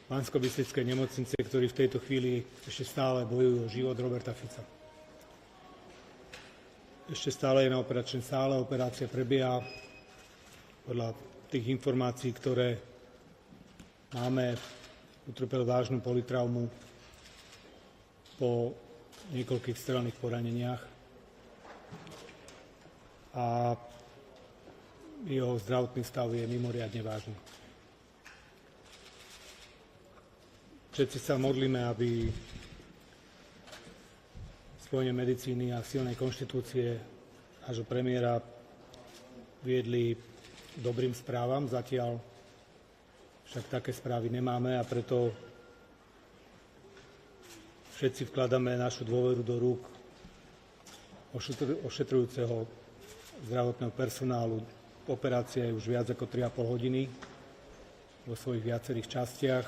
Banskobystrickej nemocnice, ktorí v tejto chvíli ešte stále bojujú o život Roberta Fica. Ešte stále je na operačnej sále, operácia prebieha. Podľa tých informácií, ktoré máme, utrpel vážnu politraumu po niekoľkých strelných poraneniach a jeho zdravotný stav je mimoriadne vážny. Všetci sa modlíme, aby spojenie medicíny a silnej konštitúcie nášho premiéra viedli dobrým správam. Zatiaľ však také správy nemáme a preto všetci vkladáme našu dôveru do rúk ošetrujúceho zdravotného personálu. Operácia je už viac ako 3,5 hodiny vo svojich viacerých častiach.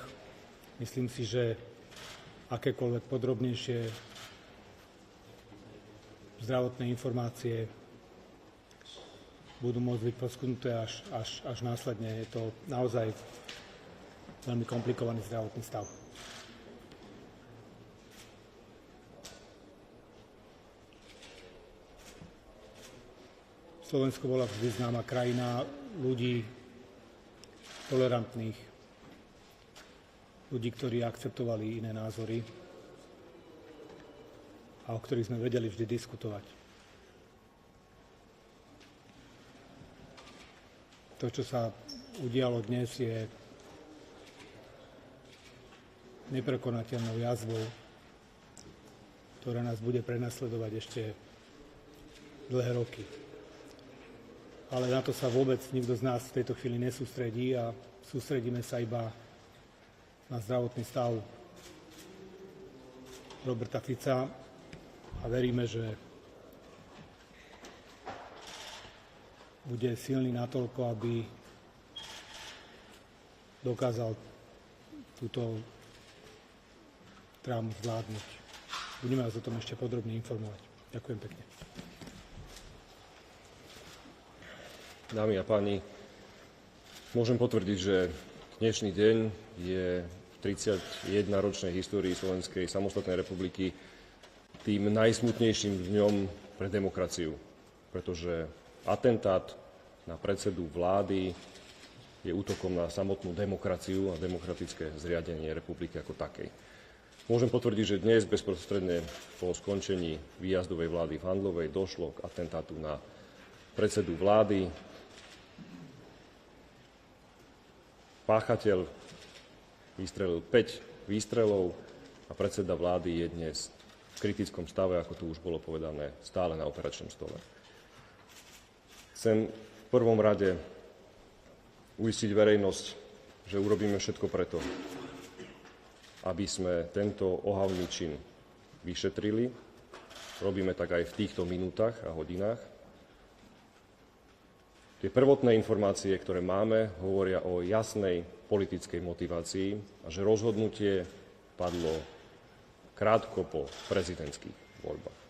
Myslím si, že akékoľvek podrobnejšie zdravotné informácie budú môcť byť poskytnuté až následne. Je to naozaj veľmi komplikovaný zdravotný stav. Slovensko bola vždy známa krajina ľudí tolerantných, ľudí, ktorí akceptovali iné názory a o ktorých sme vedeli vždy diskutovať. To, čo sa udialo dnes, je neprekonateľnou jazvou, ktorá nás bude prenasledovať ešte dlhé roky. Ale na to sa vôbec nikto z nás v tejto chvíli nesústredí a sústredíme sa iba na zdravotný stav Roberta Fica a veríme, že bude silný natoľko, aby dokázal túto drámu zvládnuť. Budeme vás o tom ešte podrobne informovať. Ďakujem pekne. Dámy a páni, môžem potvrdiť, že dnešný deň je v 31-ročnej histórii Slovenskej samostatnej republiky tým najsmutnejším dňom pre demokraciu, pretože atentát na predsedu vlády je útokom na samotnú demokraciu a demokratické zriadenie republiky ako takej. Môžem potvrdiť, že dnes bezprostredne po skončení výjazdovej vlády v Handlovej došlo k atentátu na predsedu vlády. Páchateľ vystrelil 5 výstrelov a predseda vlády je dnes v kritickom stave, ako tu už bolo povedané, stále na operačnom stole. Chcem v prvom rade uistiť verejnosť, že urobíme všetko preto, aby sme tento ohavný čin vyšetrili. Robíme tak aj v týchto minútach a hodinách. Tie prvotné informácie, ktoré máme, hovoria o jasnej politickej motivácii a že rozhodnutie padlo krátko po prezidentských voľbách.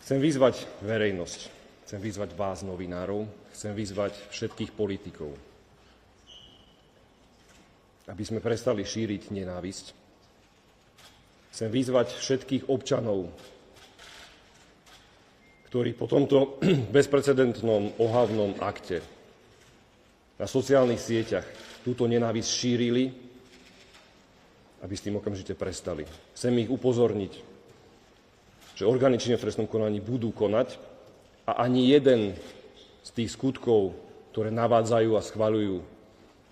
Chcem vyzvať verejnosť, chcem vyzvať vás, novinárov, chcem vyzvať všetkých politikov, aby sme prestali šíriť nenávisť. Chcem vyzvať všetkých občanov, ktorí po tomto bezprecedentnom ohavnom akte na sociálnych sieťach túto nenávisť šírili, aby s tým okamžite prestali. Chcem ich upozorniť, že orgány činné v trestnom konaní budú konať a ani jeden z tých skutkov, ktoré navádzajú a schvaľujú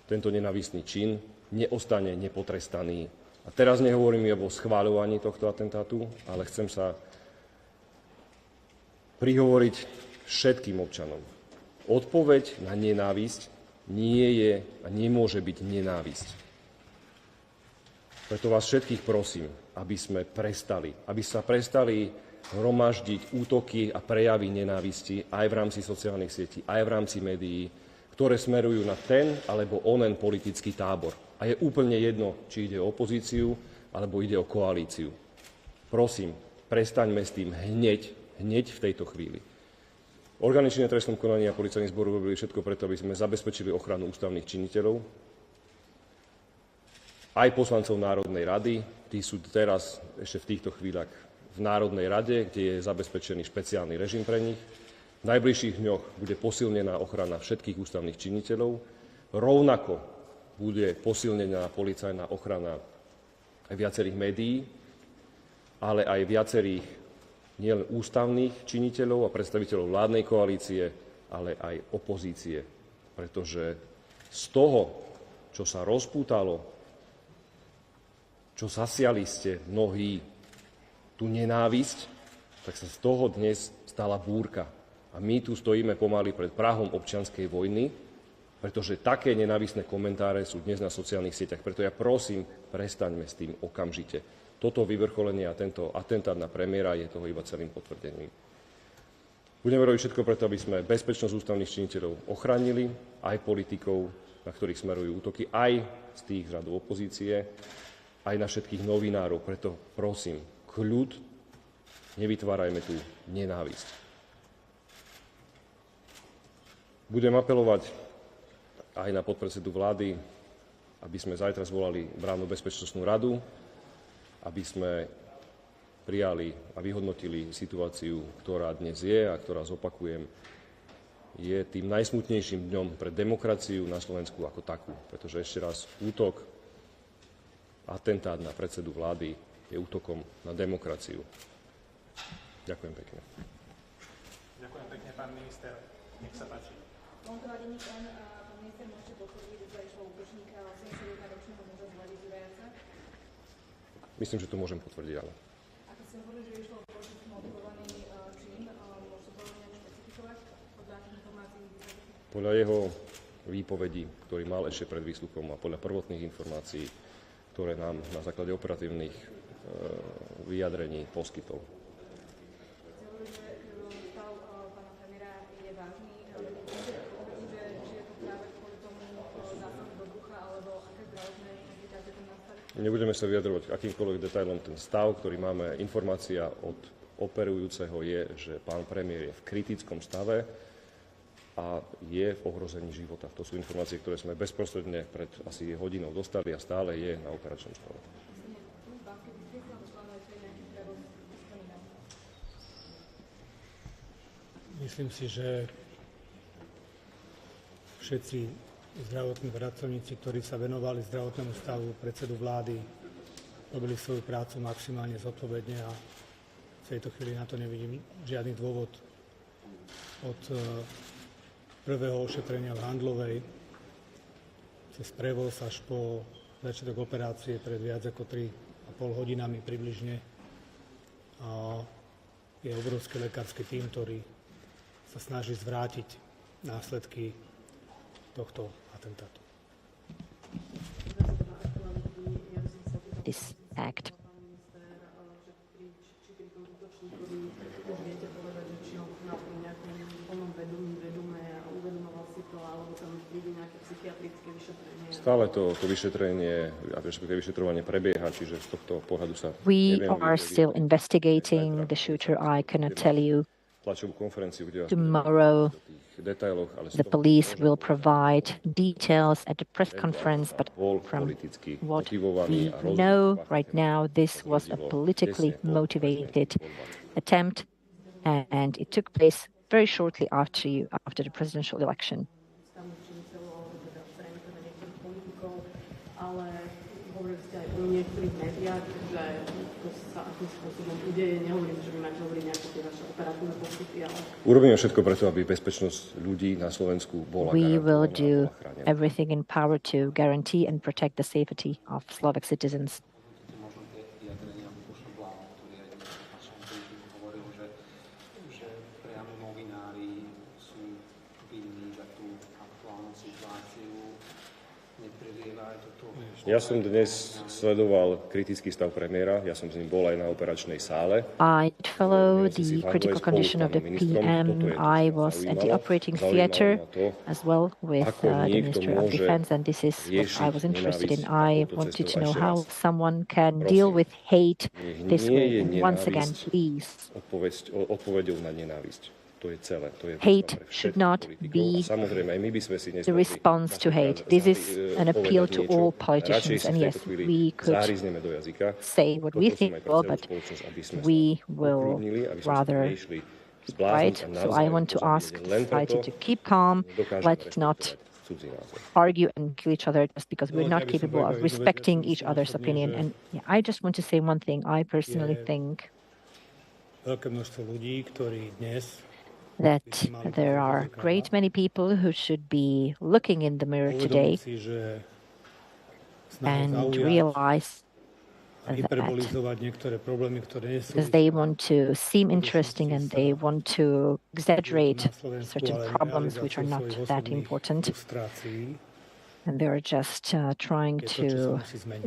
tento nenávistný čin, neostane nepotrestaný A teraz nehovorím iba o schváľovaní tohto atentátu, ale chcem sa prihovoriť všetkým občanom. Odpoveď na nenávisť nie je a nemôže byť nenávisť. Preto vás všetkých prosím, aby sa prestali hromaždiť útoky a prejavy nenávisti aj v rámci sociálnych sietí, aj v rámci médií, ktoré smerujú na ten alebo onen politický tábor. A je úplne jedno, či ide o opozíciu alebo ide o koalíciu. Prosím, prestaňme s tým hneď v tejto chvíli. Orgány činné v trestnom konaní a policajný zbor robili všetko preto, aby sme zabezpečili ochranu ústavných činiteľov, aj poslancov Národnej rady. Tí sú teraz ešte v týchto chvíľach v Národnej rade, kde je zabezpečený špeciálny režim pre nich. V najbližších dňoch bude posilnená ochrana všetkých ústavných činiteľov. Rovnako bude posilnená policajná ochrana aj viacerých médií, ale aj viacerých nielen ústavných činiteľov a predstaviteľov vládnej koalície, ale aj opozície. Pretože z toho, čo sa rozpútalo, čo zasiali ste mnohí tú nenávisť, tak sa z toho dnes stala búrka. A my tu stojíme pomaly pred prahom občianskej vojny, pretože také nenávistné komentáre sú dnes na sociálnych sieťach. Preto ja prosím, prestaňme s tým okamžite. Toto vyvrcholenie a tento atentát na premiéra je toho iba celým potvrdením. Budeme robiť všetko preto, aby sme bezpečnosť ústavných činiteľov ochránili, aj politikov, na ktorých smerujú útoky, aj z tých radov opozície, aj na všetkých novinárov. Preto prosím, kľud, nevytvárajme tu nenávisť. Budem apelovať aj na podpredsedu vlády, aby sme zajtra zvolali Bránnu bezpečnostnú radu, aby sme prijali a vyhodnotili situáciu, ktorá dnes je a ktorá, zopakujem, je tým najsmutnejším dňom pre demokraciu na Slovensku ako takú. Pretože ešte raz, útok, atentát na predsedu vlády je útokom na demokraciu. Ďakujem pekne. Ďakujem pekne, pán minister. Nech sa páči. Myslím, že to môžem potvrdiť, áno. Podľa jeho výpovedí, ktorý mal ešte pred výsluchom a podľa prvotných informácií, ktoré nám na základe operatívnych vyjadrení poskytol. Nebudeme sa vyjadrovať k akýmkoľvek detailom. Ten stav, ktorý máme, informácia od operujúceho je, že pán premiér je v kritickom stave a je v ohrození života. To sú informácie, ktoré sme bezprostredne pred asi hodinou dostali a stále je na operačnom stave. Myslím si, že všetci zdravotní pracovníci, ktorí sa venovali zdravotnému stavu predsedu vlády, robili svoju prácu maximálne zodpovedne a v tejto chvíli na to nevidím žiadny dôvod od prvého ošetrenia v Handlovej cez prevoz až po začiatok operácie pred viac ako 3,5 hodinami približne. A je obrovský lekársky tím, ktorý sa snaží zvrátiť následky tohto atentátu. This act. Stále to vyšetrenie, respektíve vyšetrovanie prebieha, čiže z tohto pohľadu sa We are still investigating the shooter. I cannot tell you. Tomorrow, the police will provide details at the press conference, but from what we know right now, this was a politically motivated attempt, and it took place very shortly after the presidential election. Urobíme všetko preto, aby bezpečnosť ľudí na Slovensku bola We will do everything in power to guarantee and protect the safety of Slovak citizens. Ja som dnes sledoval kritický stav premiéra, ja som s ním bol aj na operačnej sále. I follow the critical condition of the PM. I was at the operating theatre as well with the Minister of Defense, and this is what I was interested in. I wanted to know how someone can deal with hate this way. And once again, please. Odpoveďou na nenávisť. Hate should not be the response to hate. This is an appeal to all politicians. And yes, we could say what we think, well, but we will rather keep quiet. So I want to ask society to keep calm. Let's not argue and kill each other just because we're not capable of respecting each other's opinion. And yeah, I just want to say one thing. I personally think that there are great many people who should be looking in the mirror today and realize that because they want to seem interesting and they want to exaggerate certain problems which are not that important, and they're just trying to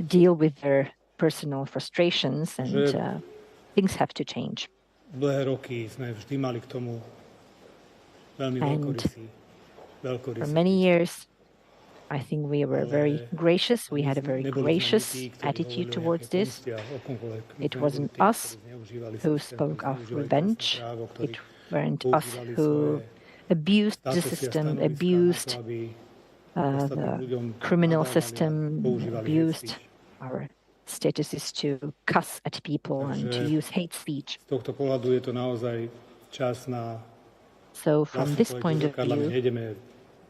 deal with their personal frustrations, and things have to change. And for many years, I think we were very gracious. We had a very gracious attitude towards this. It wasn't us who spoke of revenge. It weren't us who abused the system, abused the criminal system, abused our statuses to cuss at people and to use hate speech. So from this point of view,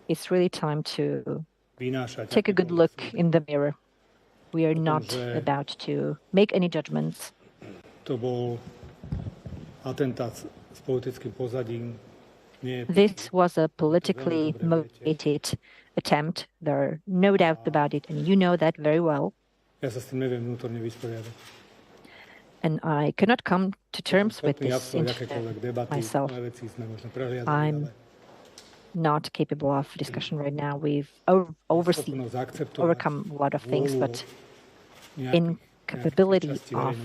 it's really time to take a good look in the mirror. We are not about to make any judgments. This was a politically motivated attempt. There are no doubt about it, and you know that very well. And I cannot come to terms with this myself. I'm not capable of discussion right now. We've overcome a lot of things, but incapability of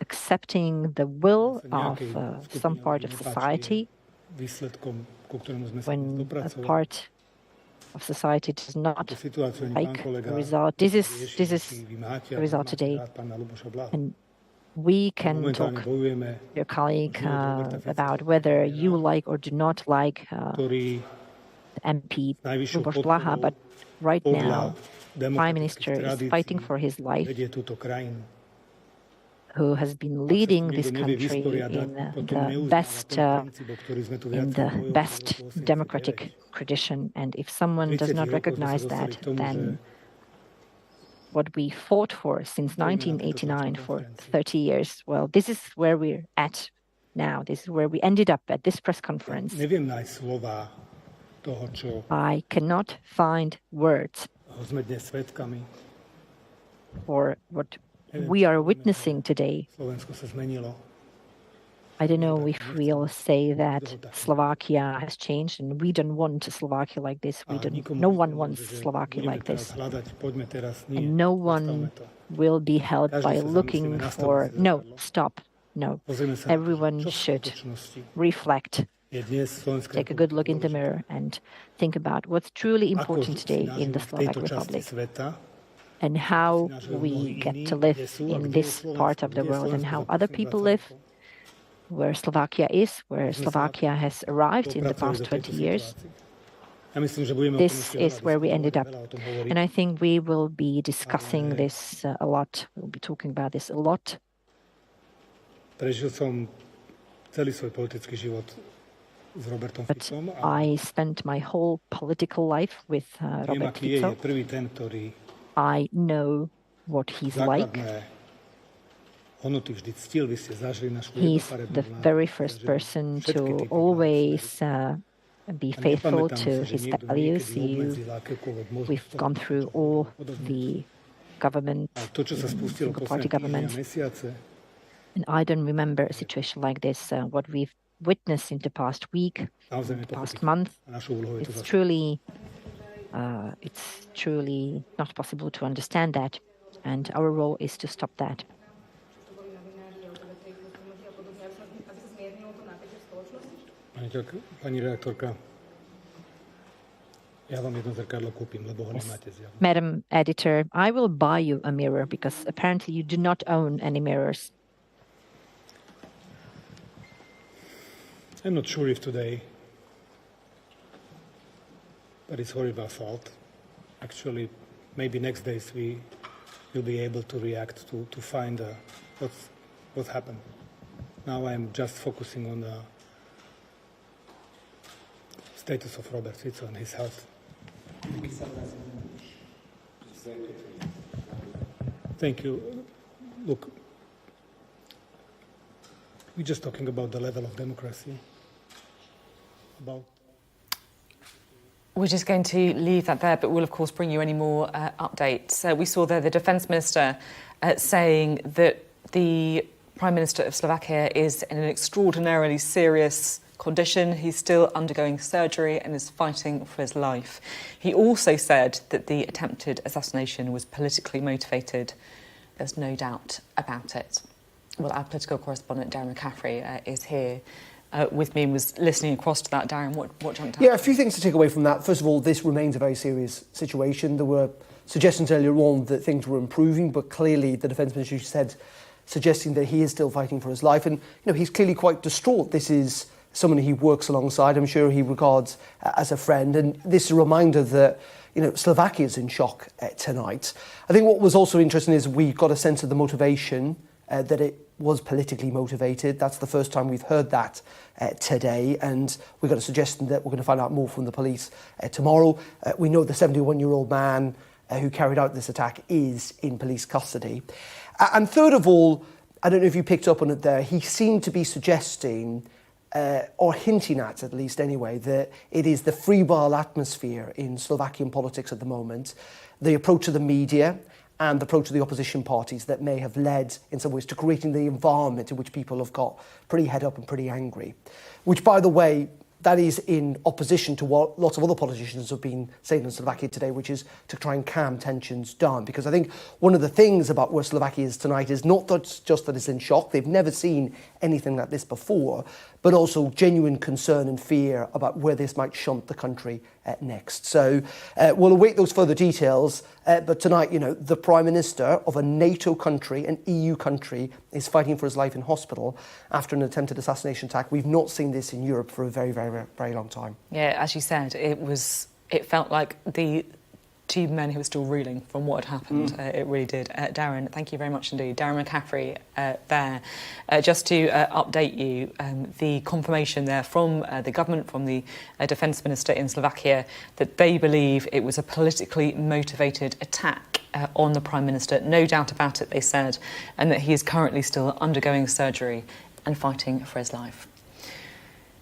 accepting the will of some part of society, when a part of society does not like the result. This is the result today. And we can talk, your colleague, about whether you like or do not like the MP Luboš Blaha, but right now, the Prime Minister is fighting for his life, who has been leading this country in the best democratic tradition. And if someone does not recognize that, then what we fought for since 1989 for 30 years, well, this is where we're at now. This is where we ended up at this press conference. I cannot find words for what we are witnessing today. I don't know if we'll say that Slovakia has changed, and we don't want Slovakia like this. No one wants Slovakia like this. And no one will be held by looking for... No, stop. No. Everyone should reflect, take a good look in the mirror, and think about what's truly important today in the Slovak Republic, and how we get to live in this part of the world, and how other people live, where Slovakia is, where Slovakia has arrived in the past 20 years. This is where we ended up. And I think we will be discussing this a lot. We'll be talking about this a lot. But I spent my whole political life with Robert Fico. I know what he's like. He's the very first person to always be faithful to his values. We've gone through all the government, single-party governments. And I don't remember a situation like this. What we've witnessed in the past week, the past month, it's truly It's truly not possible to understand that, and our role is to stop that. Pani redaktorka, ja vám jedno zrkadlo kúpim, lebo ho nemáte zjavne. Madam Editor, I will buy you a mirror because apparently you do not own any mirrors. I'm not sure if today that is horrible fault. Actually, maybe next days we will be able to react to find what happened. Now I'm just focusing on the status of Robert Fico and his health. Thank you. Look, we're just talking about the level of democracy. We're just going to leave that there, but we'll, of course, bring you any more updates. We saw there the Defence Minister saying that the Prime Minister of Slovakia is in an extraordinarily serious condition. He's still undergoing surgery and is fighting for his life. He also said that the attempted assassination was politically motivated. There's no doubt about it. Well, our political correspondent, Darren McCaffrey, is here with me and was listening across to that. Darren, what jumped out? Yeah, a few things to take away from that. First of all, this remains a very serious situation. There were suggestions earlier on that things were improving, but clearly the Defence Minister said, suggesting that he is still fighting for his life. And, he's clearly quite distraught. This is someone he works alongside, I'm sure he regards as a friend. And this is a reminder that, Slovakia is in shock tonight. I think what was also interesting is we got a sense of the motivation, that it was politically motivated. That's the first time we've heard that today. And we got a suggestion that we're going to find out more from the police tomorrow. We know the 71-year-old man who carried out this attack is in police custody. And third of all, I don't know if you picked up on it there, he seemed to be suggesting, or hinting at least anyway, that it is the free-ball atmosphere in Slovakian politics at the moment, the approach of the media and the approach of the opposition parties that may have led in some ways to creating the environment in which people have got pretty head up and pretty angry. Which, by the way, that is in opposition to what lots of other politicians have been saying in Slovakia today, which is to try and calm tensions down. Because I think one of the things about where Slovakia is tonight is not just that it's in shock, they've never seen anything like this before, but also genuine concern and fear about where this might shunt the country next. So we'll await those further details. But tonight, the Prime Minister of a NATO country, an EU country, is fighting for his life in hospital after an attempted assassination attack. We've not seen this in Europe for a very, very, very long time. Yeah, as you said, it felt like the two men who were still reeling from what had happened. It really did. Darren, thank you very much indeed. Darren McCaffrey there. Just to update you, the confirmation there from the government, from the Defence Minister in Slovakia, that they believe it was a politically motivated attack on the Prime Minister. No doubt about it, they said, and that he is currently still undergoing surgery and fighting for his life.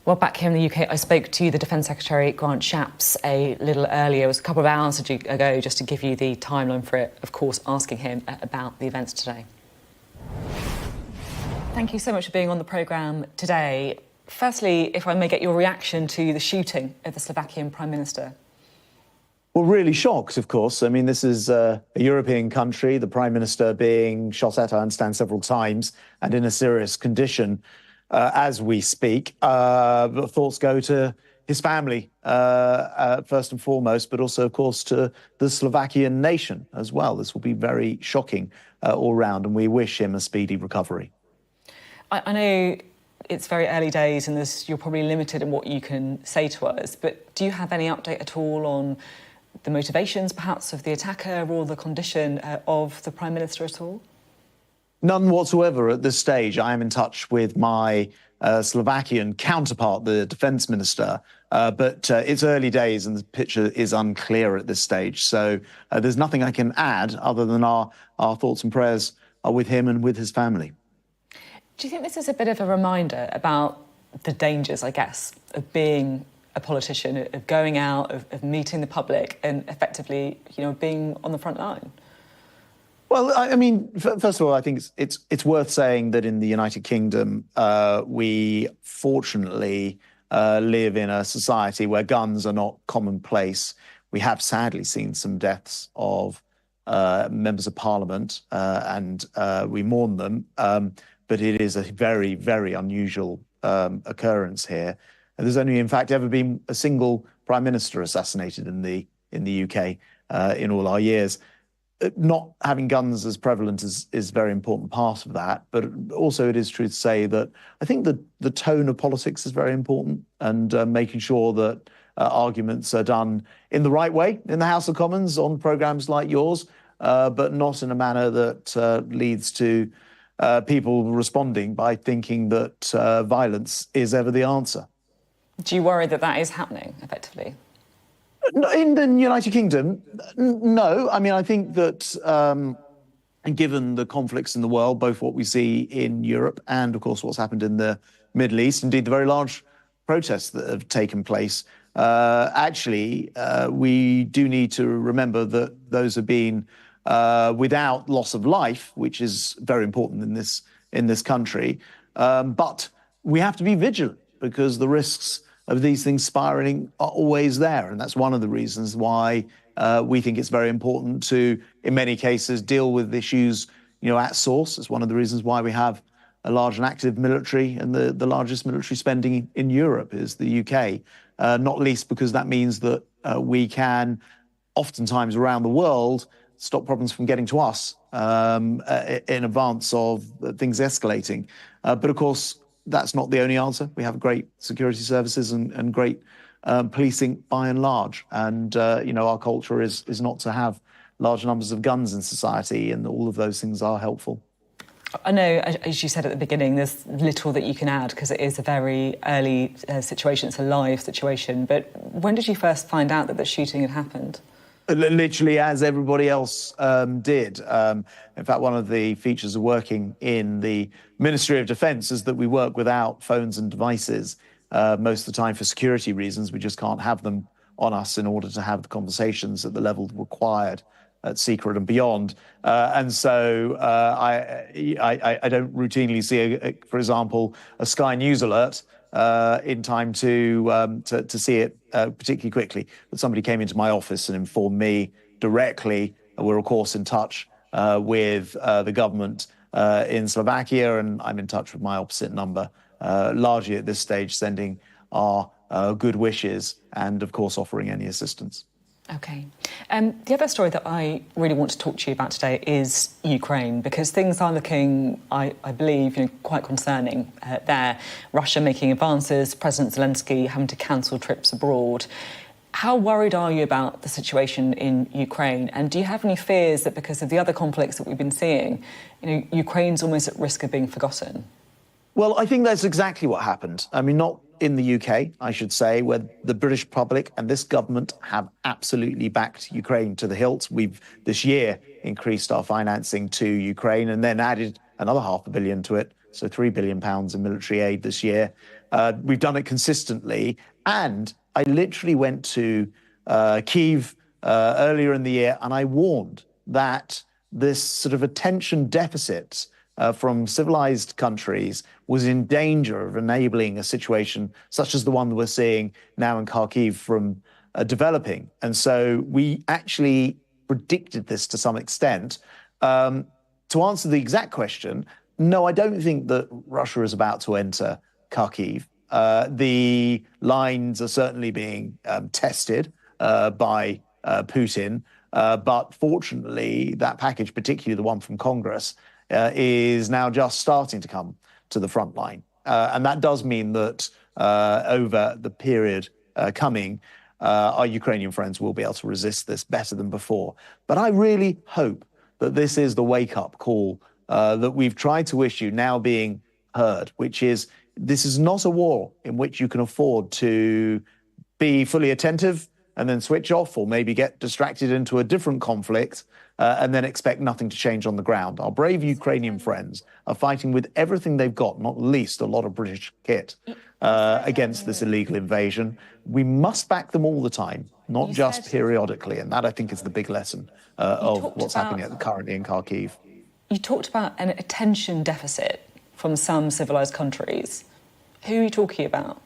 Well, back here in the UK, I spoke to the Defence Secretary, Grant Shapps, a little earlier. It was a couple of hours ago, just to give you the timeline for it, of course, asking him about the events today. Thank you so much for being on the programme today. Firstly, if I may get your reaction to the shooting of the Slovakian Prime Minister. Well, really shocked, of course. I mean, this is a European country, the Prime Minister being shot at, I understand, several times and in a serious condition. As we speak, thoughts go to his family, first and foremost, but also, of course, to the Slovakian nation as well. This will be very shocking all round, and we wish him a speedy recovery. I know it's very early days and you're probably limited in what you can say to us, but do you have any update at all on the motivations, perhaps, of the attacker or the condition of the Prime Minister at all? None whatsoever at this stage. I am in touch with my Slovakian counterpart, the Defence Minister, but it's early days and the picture is unclear at this stage. So there's nothing I can add other than our thoughts and prayers are with him and with his family. Do you think this is a bit of a reminder about the dangers, I guess, of being a politician, of going out, of meeting the public and effectively, being on the front line? Well, I mean, first of all, I think it's worth saying that in the United Kingdom, we fortunately live in a society where guns are not commonplace, We have sadly seen some deaths of members of parliament, and we mourn them. But it is a very, very unusual occurrence here. And there's only, in fact, ever been a single prime minister assassinated in the UK in all our years. Not having guns as prevalent is a very important part of that, but also it is true to say that I think the tone of politics is very important, and making sure that arguments are done in the right way in the House of Commons on programmes like yours, but not in a manner that leads to people responding by thinking that violence is ever the answer. Do you worry that that is happening, effectively? In the United Kingdom, no. I mean, I think that given the conflicts in the world, both what we see in Europe and, of course, what's happened in the Middle East, indeed the very large protests that have taken place, actually, we do need to remember that those have been without loss of life, which is very important in this country. But we have to be vigilant, because the risks of these things spiralling are always there. And that's one of the reasons why we think it's very important to, in many cases, deal with issues, at source. It's one of the reasons why we have a large and active military, and the largest military spending in Europe is the UK, not least because that means that we can, oftentimes around the world, stop problems from getting to us in advance of things escalating. But of course, that's not the only answer. We have great security services and great policing by and large. And, our culture is not to have large numbers of guns in society, and all of those things are helpful. I know, as you said at the beginning, there's little that you can add because it is a very early situation. It's a live situation. But when did you first find out that the shooting had happened? Literally as everybody else did. In fact, one of the features of working in the Ministry of Defence is that we work without phones and devices most of the time for security reasons. We just can't have them on us in order to have the conversations at the level required at secret and beyond. And so I don't routinely see, for example, a Sky News alert in time to see it particularly quickly. But somebody came into my office and informed me directly. We're, of course, in touch with the government in Slovakia, and I'm in touch with my opposite number, largely at this stage sending our good wishes and, of course, offering any assistance. OK. The other story that I really want to talk to you about today is Ukraine, because things are looking, I believe, quite concerning there. Russia making advances, President Zelensky having to cancel trips abroad. How worried are you about the situation in Ukraine? And do you have any fears that because of the other conflicts that we've been seeing, Ukraine's almost at risk of being forgotten? Well, I think that's exactly what happened. I mean, not in the UK, I should say, where the British public and this government have absolutely backed Ukraine to the hilt. We've, this year, increased our financing to Ukraine and then added another £500 million to it, so £3 billion in military aid this year. We've done it consistently. And I literally went to Kyiv earlier in the year, and I warned that this sort of attention deficit from civilized countries was in danger of enabling a situation such as the one that we're seeing now in Kharkiv from developing. And so we actually predicted this to some extent. To answer the exact question, no, I don't think that Russia is about to enter Kharkiv. The lines are certainly being tested by Putin. But fortunately, that package, particularly the one from Congress, is now just starting to come to the front line. And that does mean that over the period coming, our Ukrainian friends will be able to resist this better than before. But I really hope that this is the wake-up call that we've tried to issue now being heard, which is this is not a war in which you can afford to be fully attentive and then switch off, or maybe get distracted into a different conflict and then expect nothing to change on the ground. Our brave Ukrainian friends are fighting with everything they've got, not least a lot of British kit, against this illegal invasion. We must back them all the time, not just periodically. And that, I think, is the big lesson of what's happening currently in Kharkiv. You talked about an attention deficit from some civilized countries. Who are you talking about?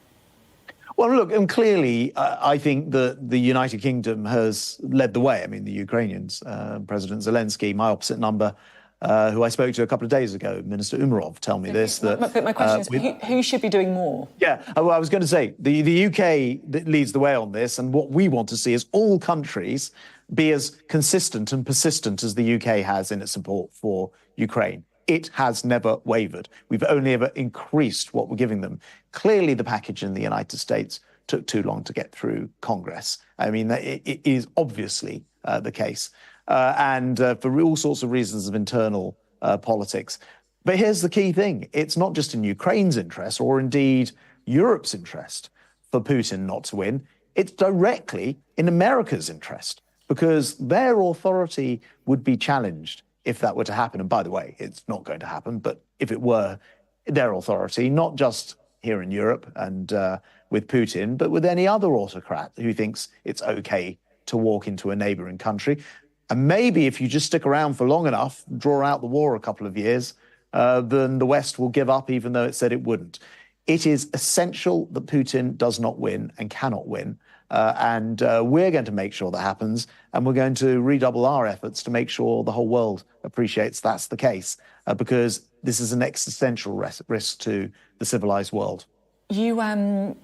Well, look, and clearly, I think that the United Kingdom has led the way. I mean, the Ukrainians, President Zelensky, my opposite number, who I spoke to a couple of days ago, Minister Umarov, tell me this. My question is, who should be doing more? Yeah, well, I was going to say, the UK leads the way on this, and what we want to see is all countries be as consistent and persistent as the UK has in its support for Ukraine. It has never wavered. We've only ever increased what we're giving them. Clearly, the package in the United States took too long to get through Congress. I mean, it is obviously the case. And for all sorts of reasons of internal politics. But here's the key thing. It's not just in Ukraine's interest, or indeed Europe's interest, for Putin not to win. It's directly in America's interest, because their authority would be challenged if that were to happen. And by the way, it's not going to happen, but if it were, their authority, not just here in Europe and with Putin, but with any other autocrat who thinks it's okay to walk into a neighboring country. And maybe if you just stick around for long enough, draw out the war a couple of years, then the West will give up, even though it said it wouldn't. It is essential that Putin does not win and cannot win. And we're going to make sure that happens. And we're going to redouble our efforts to make sure the whole world appreciates that's the case, because this is an existential risk to the civilized world. You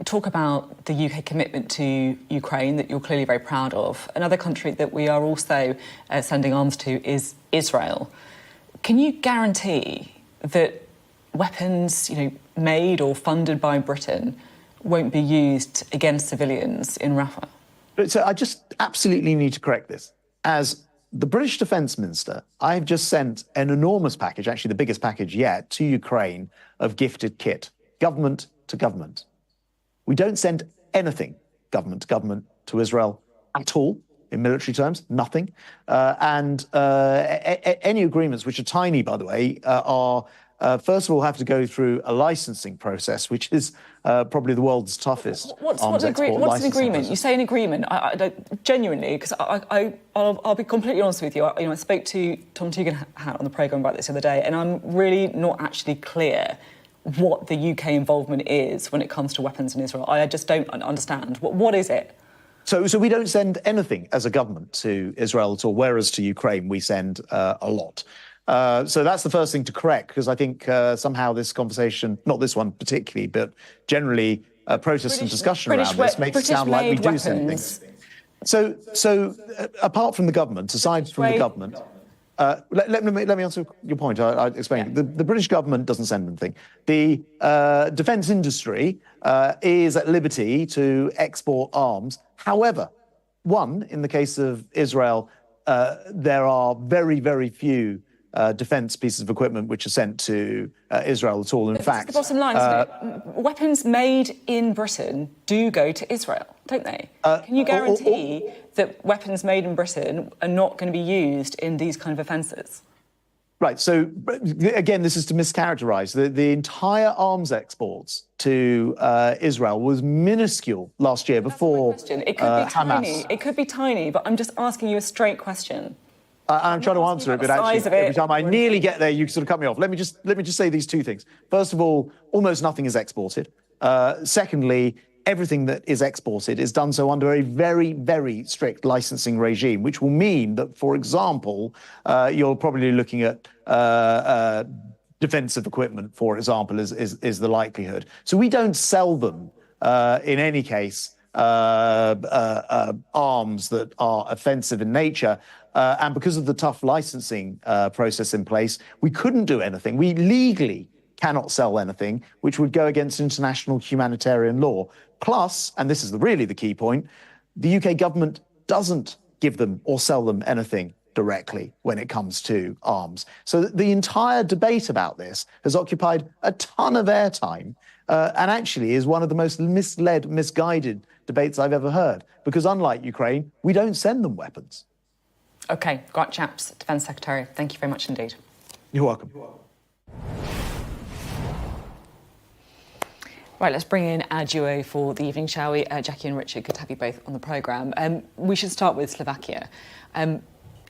talk about the UK commitment to Ukraine that you're clearly very proud of. Another country that we are also sending arms to is Israel. Can you guarantee that weapons, made or funded by Britain won't be used against civilians in Rafah? So I just absolutely need to correct this. As the British Defence Minister, I've just sent an enormous package, actually the biggest package yet, to Ukraine of gifted kit, government to government. We don't send anything government to government to Israel at all, in military terms, nothing. And any agreements, which are tiny, by the way, are first of all have to go through a licensing process, which is probably the world's toughest. What's an agreement? You say an agreement. I genuinely, because I'll be completely honest with you. I spoke to Tom Tugendhat on the programme about this the other day, and I'm really not actually clear what the UK involvement is when it comes to weapons in Israel. I just don't understand. What is it? So we don't send anything as a government to Israel at all, whereas to Ukraine we send a lot. So that's the first thing to correct, because I think somehow this conversation, not this one particularly, but generally protests and discussion around this makes it sound like we do send things. So apart from the government, aside from the government, let me answer your point. I explained. Yeah. The British government doesn't send anything. The defence industry is at liberty to export arms. However, in the case of Israel, there are very, very few defence pieces of equipment which are sent to Israel at all. In fact, the bottom line, isn't it? Weapons made in Britain do go to Israel, don't they? Can you guarantee that weapons made in Britain are not going to be used in these kind of offences? Right. So again, this is to mischaracterise. The entire arms exports to Israel was minuscule last year before it could be tiny. It could be tiny, but I'm just asking you a straight question. I'm trying to answer it, but actually, every time I nearly get there, you sort of cut me off. Let me just say these two things. First of all, almost nothing is exported. Secondly, everything that is exported is done so under a very, very strict licensing regime, which will mean that, for example, you're probably looking at defensive equipment, for example, is the likelihood. So we don't sell them, in any case, arms that are offensive in nature. And because of the tough licensing process in place, we couldn't do anything. We legally cannot sell anything which would go against international humanitarian law. Plus, and this is really the key point, the UK government doesn't give them or sell them anything directly when it comes to arms. So the entire debate about this has occupied a ton of airtime and actually is one of the most misled, misguided debates I've ever heard, because unlike Ukraine, we don't send them weapons. OK, Grant Shapps, Defence Secretary, thank you very much indeed. You're welcome. Right, let's bring in our duo for the evening, shall we? Jackie and Richard, good to have you both on the programme. We should start with Slovakia.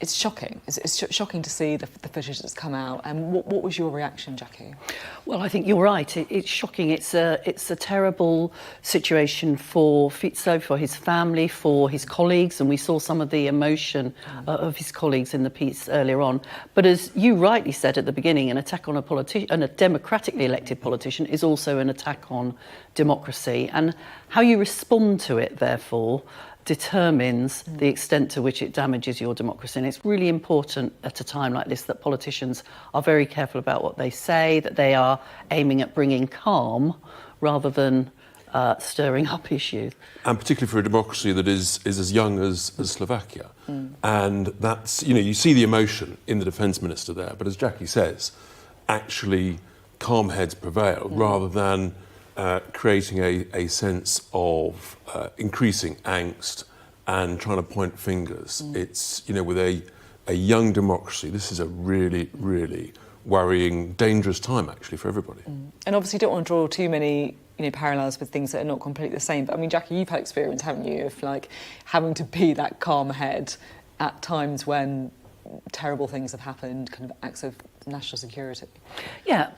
it's shocking. It's shocking to see the footage that's come out. And what was your reaction, Jackie? Well, I think you're right. It's shocking. It's a terrible situation for Fico, for his family, for his colleagues, and we saw some of the emotion of his colleagues in the piece earlier on. But as you rightly said at the beginning, an attack on a democratically elected politician is also an attack on democracy, and how you respond to it, therefore, determines the extent to which it damages your democracy. And it's really important at a time like this that politicians are very careful about what they say, that they are aiming at bringing calm rather than stirring up issues. And particularly for a democracy that is as young as Slovakia. And that's, you see the emotion in the defence minister there, but as Jackie says, actually calm heads prevail rather than creating a sense of increasing angst and trying to point fingers. It's, with a young democracy, this is a really, really worrying, dangerous time, actually, for everybody. And obviously you don't want to draw too many parallels with things that are not completely the same. But I mean, Jackie, you've had experience, haven't you, of having to be that calm head at times when terrible things have happened, kind of acts of national security. Yeah,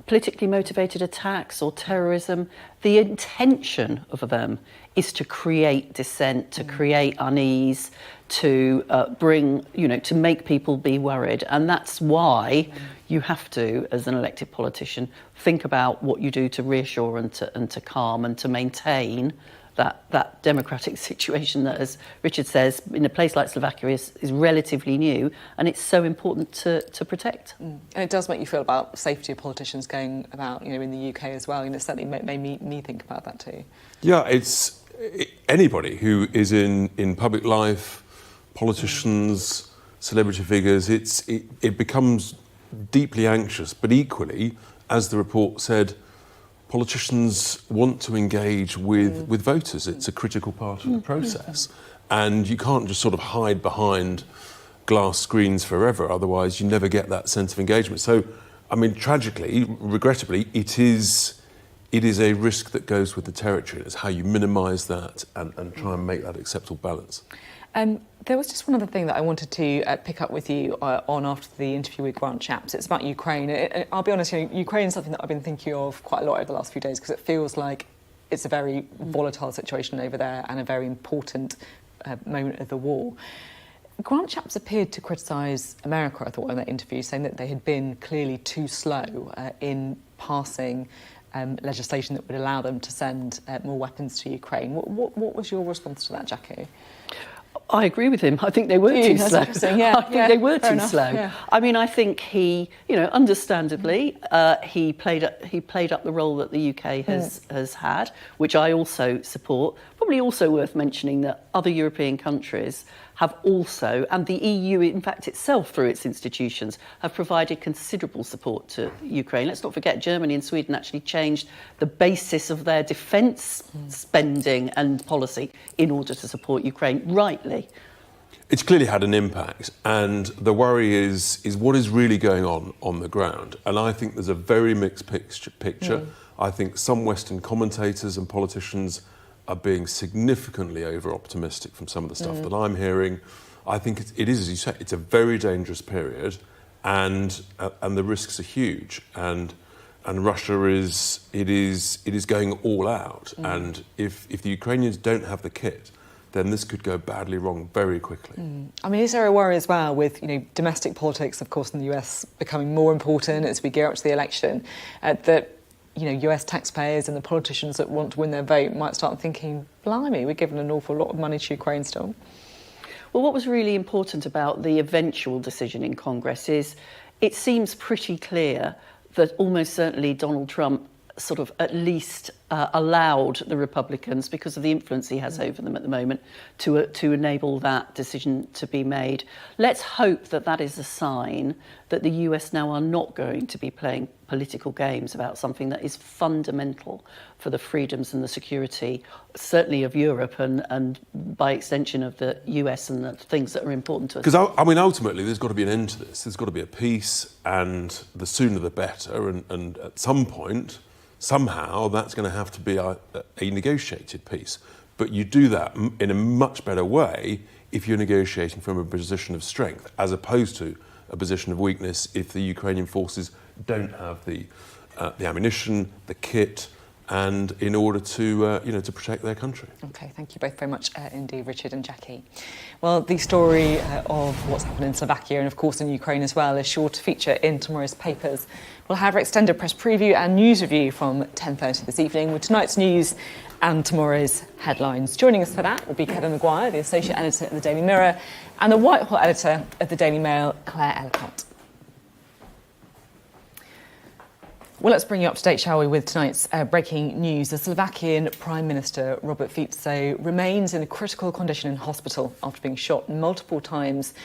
politically motivated attacks or terrorism, the intention of them is to create dissent, to create unease, to bring, to make people be worried. And that's why you have to, as an elected politician, think about what you do to reassure and to calm and to maintain that democratic situation that, as Richard says, in a place like Slovakia is relatively new, and it's so important to protect. And it does make you feel about safety of politicians going about, in the UK as well. It certainly made me think about that too. Yeah, it's anybody who is in public life, politicians, celebrity figures, it becomes deeply anxious, but equally, as the report said, politicians want to engage with voters. It's a critical part of the process. And you can't just sort of hide behind glass screens forever, otherwise you never get that sense of engagement. So, I mean, tragically, regrettably, it is a risk that goes with the territory. It's how you minimise that and try and make that acceptable balance. There was just one other thing that I wanted to pick up with you on after the interview with Grant Shapps. It's about Ukraine. I'll be honest, Ukraine is something that I've been thinking of quite a lot over the last few days because it feels like it's a very volatile situation over there and a very important moment of the war. Grant Shapps appeared to criticise America, I thought, in that interview, saying that they had been clearly too slow in passing legislation that would allow them to send more weapons to Ukraine. What was your response to that, Jackie? I agree with him. I think they were too slow. Yeah, I think they were too slow. Yeah. I mean, I think he, understandably, he played up the role that the UK has had, which I also support. Probably also worth mentioning that other European countries have also, and the EU, in fact, itself, through its institutions, have provided considerable support to Ukraine. Let's not forget, Germany and Sweden actually changed the basis of their defence spending and policy in order to support Ukraine, rightly. It's clearly had an impact, and the worry is what is really going on the ground. And I think there's a very mixed picture. I think some Western commentators and politicians are being significantly over-optimistic from some of the stuff that I'm hearing. I think it is, as you say, it's a very dangerous period, and the risks are huge. And Russia is going all out. And if the Ukrainians don't have the kit, then this could go badly wrong very quickly. I mean, is there a worry as well with domestic politics, of course, in the US becoming more important as we gear up to the election, that US taxpayers and the politicians that want to win their vote might start thinking, blimey, we're giving an awful lot of money to Ukraine still? Well, what was really important about the eventual decision in Congress is it seems pretty clear that almost certainly Donald Trump sort of at least allowed the Republicans, because of the influence he has over them at the moment, to enable that decision to be made. Let's hope that that is a sign that the US now are not going to be playing political games about something that is fundamental for the freedoms and the security, certainly of Europe and by extension of the US and the things that are important to us. Because, I mean, ultimately, there's got to be an end to this. There's got to be a peace, and the sooner the better. And at some point, somehow, that's going to have to be a negotiated peace. But you do that in a much better way if you're negotiating from a position of strength, as opposed to a position of weakness if the Ukrainian forces don't have the ammunition, the kit, and in order to to protect their country. Okay, thank you both very much indeed, Richard and Jackie. Well, the story of what's happened in Slovakia and of course in Ukraine as well is sure to feature in tomorrow's papers. We'll have our extended press preview and news review from 10:30 this evening with tonight's news and tomorrow's headlines. Joining us for that will be Kevin Maguire, the Associate Editor of the Daily Mirror, and the Whitehall Editor of the Daily Mail, Claire Ellicott. Well, let's bring you up to date, shall we, with tonight's breaking news. The Slovakian Prime Minister, Robert Fico, remains in a critical condition in hospital after being shot multiple times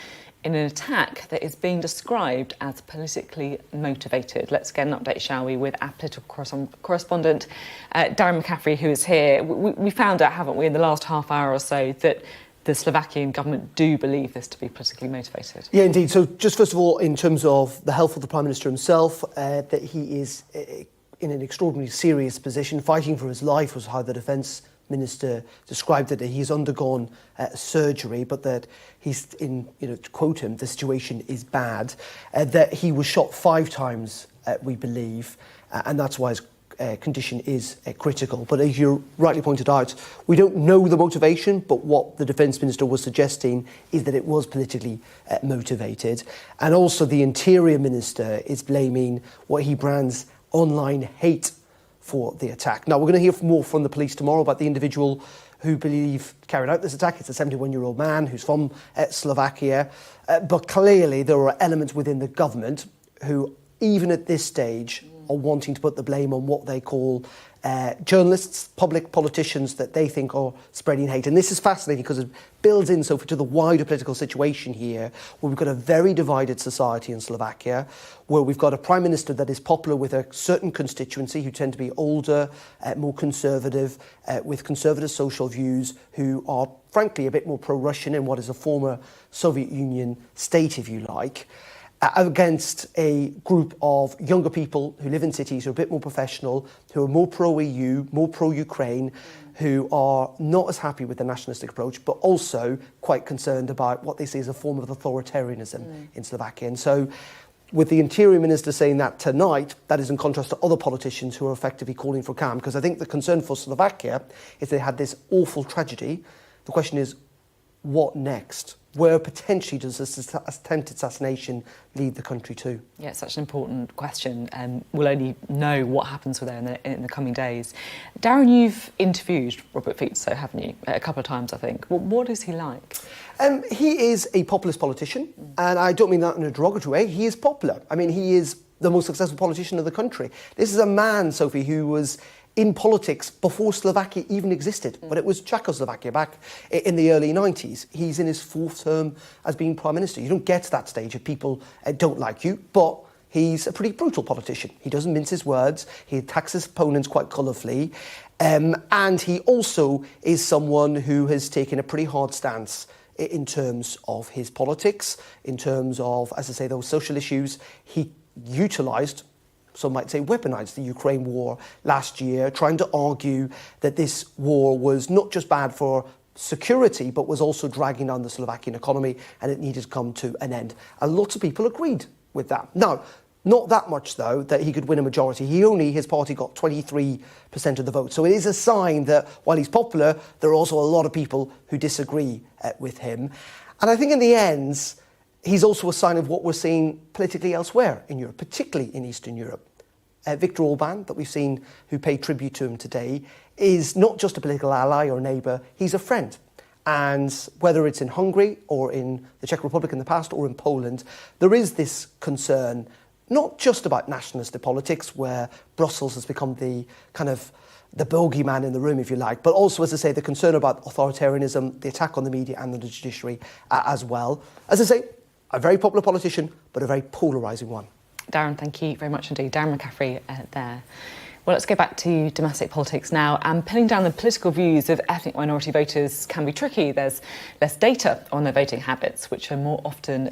in an attack that is being described as politically motivated. Let's get an update, shall we, with our political correspondent, Darren McCaffrey, who is here. We found out, haven't we, in the last half hour or so, that the Slovakian government do believe this to be politically motivated. Yeah, indeed. So just first of all, in terms of the health of the Prime Minister himself, that he is in an extraordinarily serious position, fighting for his life was how the Defence Minister described it. He's undergone surgery, but that he's in, to quote him, the situation is bad. That he was shot 5 times, we believe, and that's why his condition is critical. But as you rightly pointed out, we don't know the motivation, but what the Defence Minister was suggesting is that it was politically motivated. And also the Interior Minister is blaming what he brands online hate for the attack. Now, we're going to hear more from the police tomorrow about the individual who believe carried out this attack. It's a 71-year-old man who's from Slovakia. But clearly there are elements within the government who, even at this stage, are wanting to put the blame on what they call journalists, public politicians that they think are spreading hate. And this is fascinating because it builds in to the wider political situation here, where we've got a very divided society in Slovakia, where we've got a prime minister that is popular with a certain constituency who tend to be older, more conservative, with conservative social views, who are frankly a bit more pro-Russian in what is a former Soviet Union state, if you like, against a group of younger people who live in cities who are a bit more professional, who are more pro-EU, more pro-Ukraine, who are not as happy with the nationalistic approach, but also quite concerned about what they see as a form of authoritarianism in Slovakia. And so with the Interior Minister saying that tonight, that is in contrast to other politicians who are effectively calling for calm, because I think the concern for Slovakia is they had this awful tragedy. The question is, what next? Where potentially does this attempted assassination lead the country to? Yeah, it's such an important question. We'll only know what happens with her in the coming days. Darren, you've interviewed Robert Fico, haven't you? A couple of times, I think. What is he like? He is a populist politician, and I don't mean that in a derogatory way. He is popular. I mean, he is the most successful politician of the country. This is a man, Sophie, who was in politics before Slovakia even existed, but it was Czechoslovakia back in the early 90s. He's in his 4th term as being Prime Minister. You don't get to that stage if people don't like you, but he's a pretty brutal politician. He doesn't mince his words. He attacks his opponents quite colourfully. And he also is someone who has taken a pretty hard stance in terms of his politics, in terms of, as I say, those social issues. He utilised, some might say weaponised, the Ukraine war last year, trying to argue that this war was not just bad for security, but was also dragging down the Slovakian economy, and it needed to come to an end. And lots of people agreed with that. Now, not that much, though, that he could win a majority. His party got 23% of the vote. So it is a sign that while he's popular, there are also a lot of people who disagree with him. And I think in the end, he's also a sign of what we're seeing politically elsewhere in Europe, particularly in Eastern Europe. Viktor Orban, that we've seen, who paid tribute to him today, is not just a political ally or neighbour, he's a friend. And whether it's in Hungary or in the Czech Republic in the past or in Poland, there is this concern, not just about nationalist politics, where Brussels has become the kind of the bogeyman in the room, if you like, but also, as I say, the concern about authoritarianism, the attack on the media and the judiciary as well. As I say, a very popular politician, but a very polarising one. Darren, thank you very much indeed. Darren McCaffrey there. Well, let's go back to domestic politics now. And pinning down the political views of ethnic minority voters can be tricky. There's less data on their voting habits, which are more often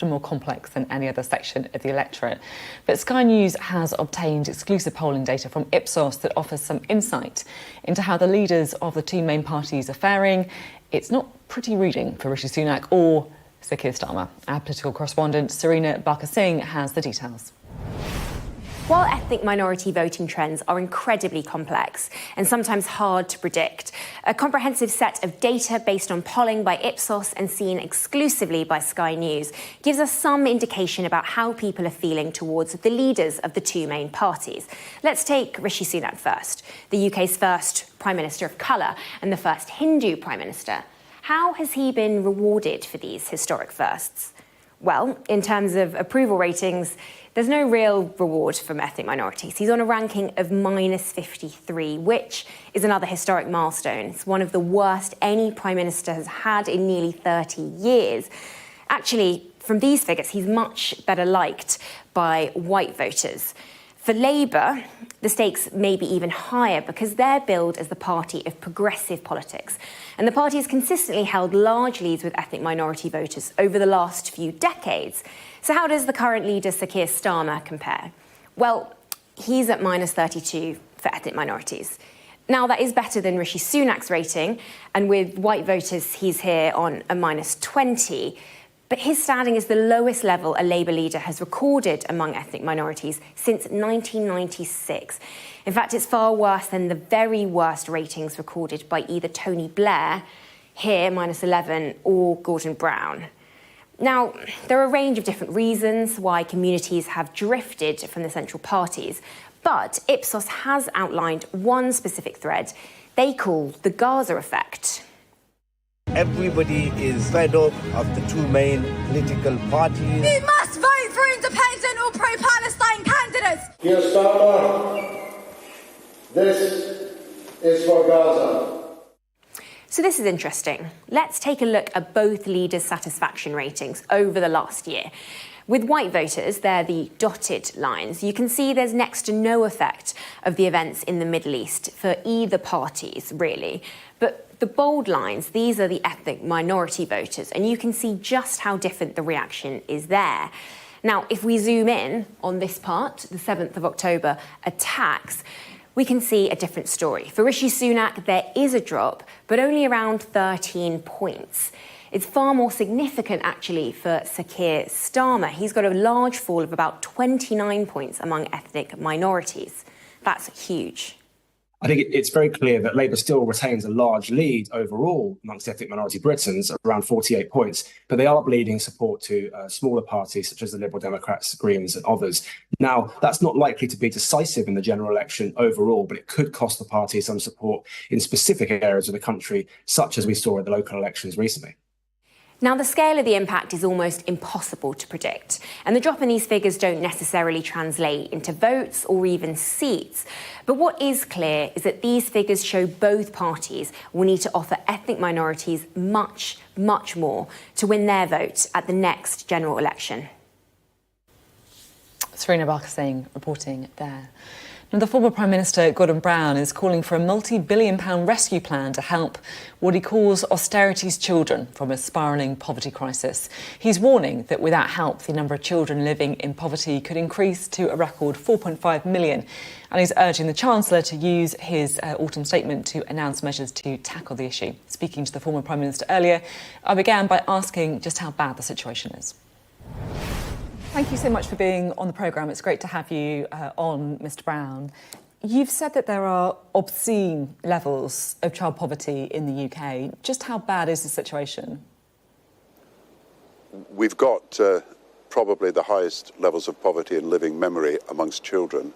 more complex than any other section of the electorate. But Sky News has obtained exclusive polling data from Ipsos that offers some insight into how the leaders of the 2 main parties are faring it's not pretty reading for Rishi Sunak or Sir Keir Starmer. Our political correspondent Serena Barker-Singh has the details. While ethnic minority voting trends are incredibly complex and sometimes hard to predict, a comprehensive set of data based on polling by Ipsos and seen exclusively by Sky News gives us some indication about how people are feeling towards the leaders of the two main parties. Let's take Rishi Sunak first, the UK's first Prime Minister of colour and the first Hindu Prime Minister. How has he been rewarded for these historic firsts? Well, in terms of approval ratings, there's no real reward from ethnic minorities. He's on a ranking of -53, which is another historic milestone. It's one of the worst any Prime Minister has had in nearly 30 years. Actually, from these figures, he's much better liked by white voters. For Labour, the stakes may be even higher because they're billed as the party of progressive politics. And the party has consistently held large leads with ethnic minority voters over the last few decades. So how does the current leader, Sir Keir Starmer, compare? Well, he's at -32 for ethnic minorities. Now, that is better than Rishi Sunak's rating, and with white voters, he's here on a -20. But his standing is the lowest level a Labour leader has recorded among ethnic minorities since 1996. In fact, it's far worse than the very worst ratings recorded by either Tony Blair, here -11, or Gordon Brown. Now, there are a range of different reasons why communities have drifted from the central parties, but Ipsos has outlined one specific thread they call the Gaza effect. Everybody is fed up of the two main political parties. We must vote for independent or pro-Palestine candidates. Keir Starmer, this is for Gaza. So this is interesting. Let's take a look at both leaders' satisfaction ratings over the last year. With white voters, they're the dotted lines. You can see there's next to no effect of the events in the Middle East for either parties, really. But the bold lines, these are the ethnic minority voters, and you can see just how different the reaction is there. Now, if we zoom in on this part, the 7th of October attacks, we can see a different story. For Rishi Sunak, there is a drop, but only around 13 points. It's far more significant, actually, for Sir Keir Starmer. He's got a large fall of about 29 points among ethnic minorities. That's huge. I think it's very clear that Labour still retains a large lead overall amongst ethnic minority Britons, around 48 points, but they are bleeding support to smaller parties such as the Liberal Democrats, Greens and others. Now, that's not likely to be decisive in the general election overall, but it could cost the party some support in specific areas of the country, such as we saw in the local elections recently. Now, the scale of the impact is almost impossible to predict, and the drop in these figures don't necessarily translate into votes or even seats. But what is clear is that these figures show both parties will need to offer ethnic minorities much, much more to win their vote at the next general election. Serena Barker-Singh reporting there. Now, the former Prime Minister, Gordon Brown, is calling for a multi-billion-pound rescue plan to help what he calls austerity's children from a spiralling poverty crisis. He's warning that without help, the number of children living in poverty could increase to a record 4.5 million. And he's urging the Chancellor to use his autumn statement to announce measures to tackle the issue. Speaking to the former Prime Minister earlier, I began by asking just how bad the situation is. Thank you so much for being on the programme. It's great to have you on, Mr Brown. You've said that there are obscene levels of child poverty in the UK. Just how bad is the situation? We've got probably the highest levels of poverty in living memory amongst children.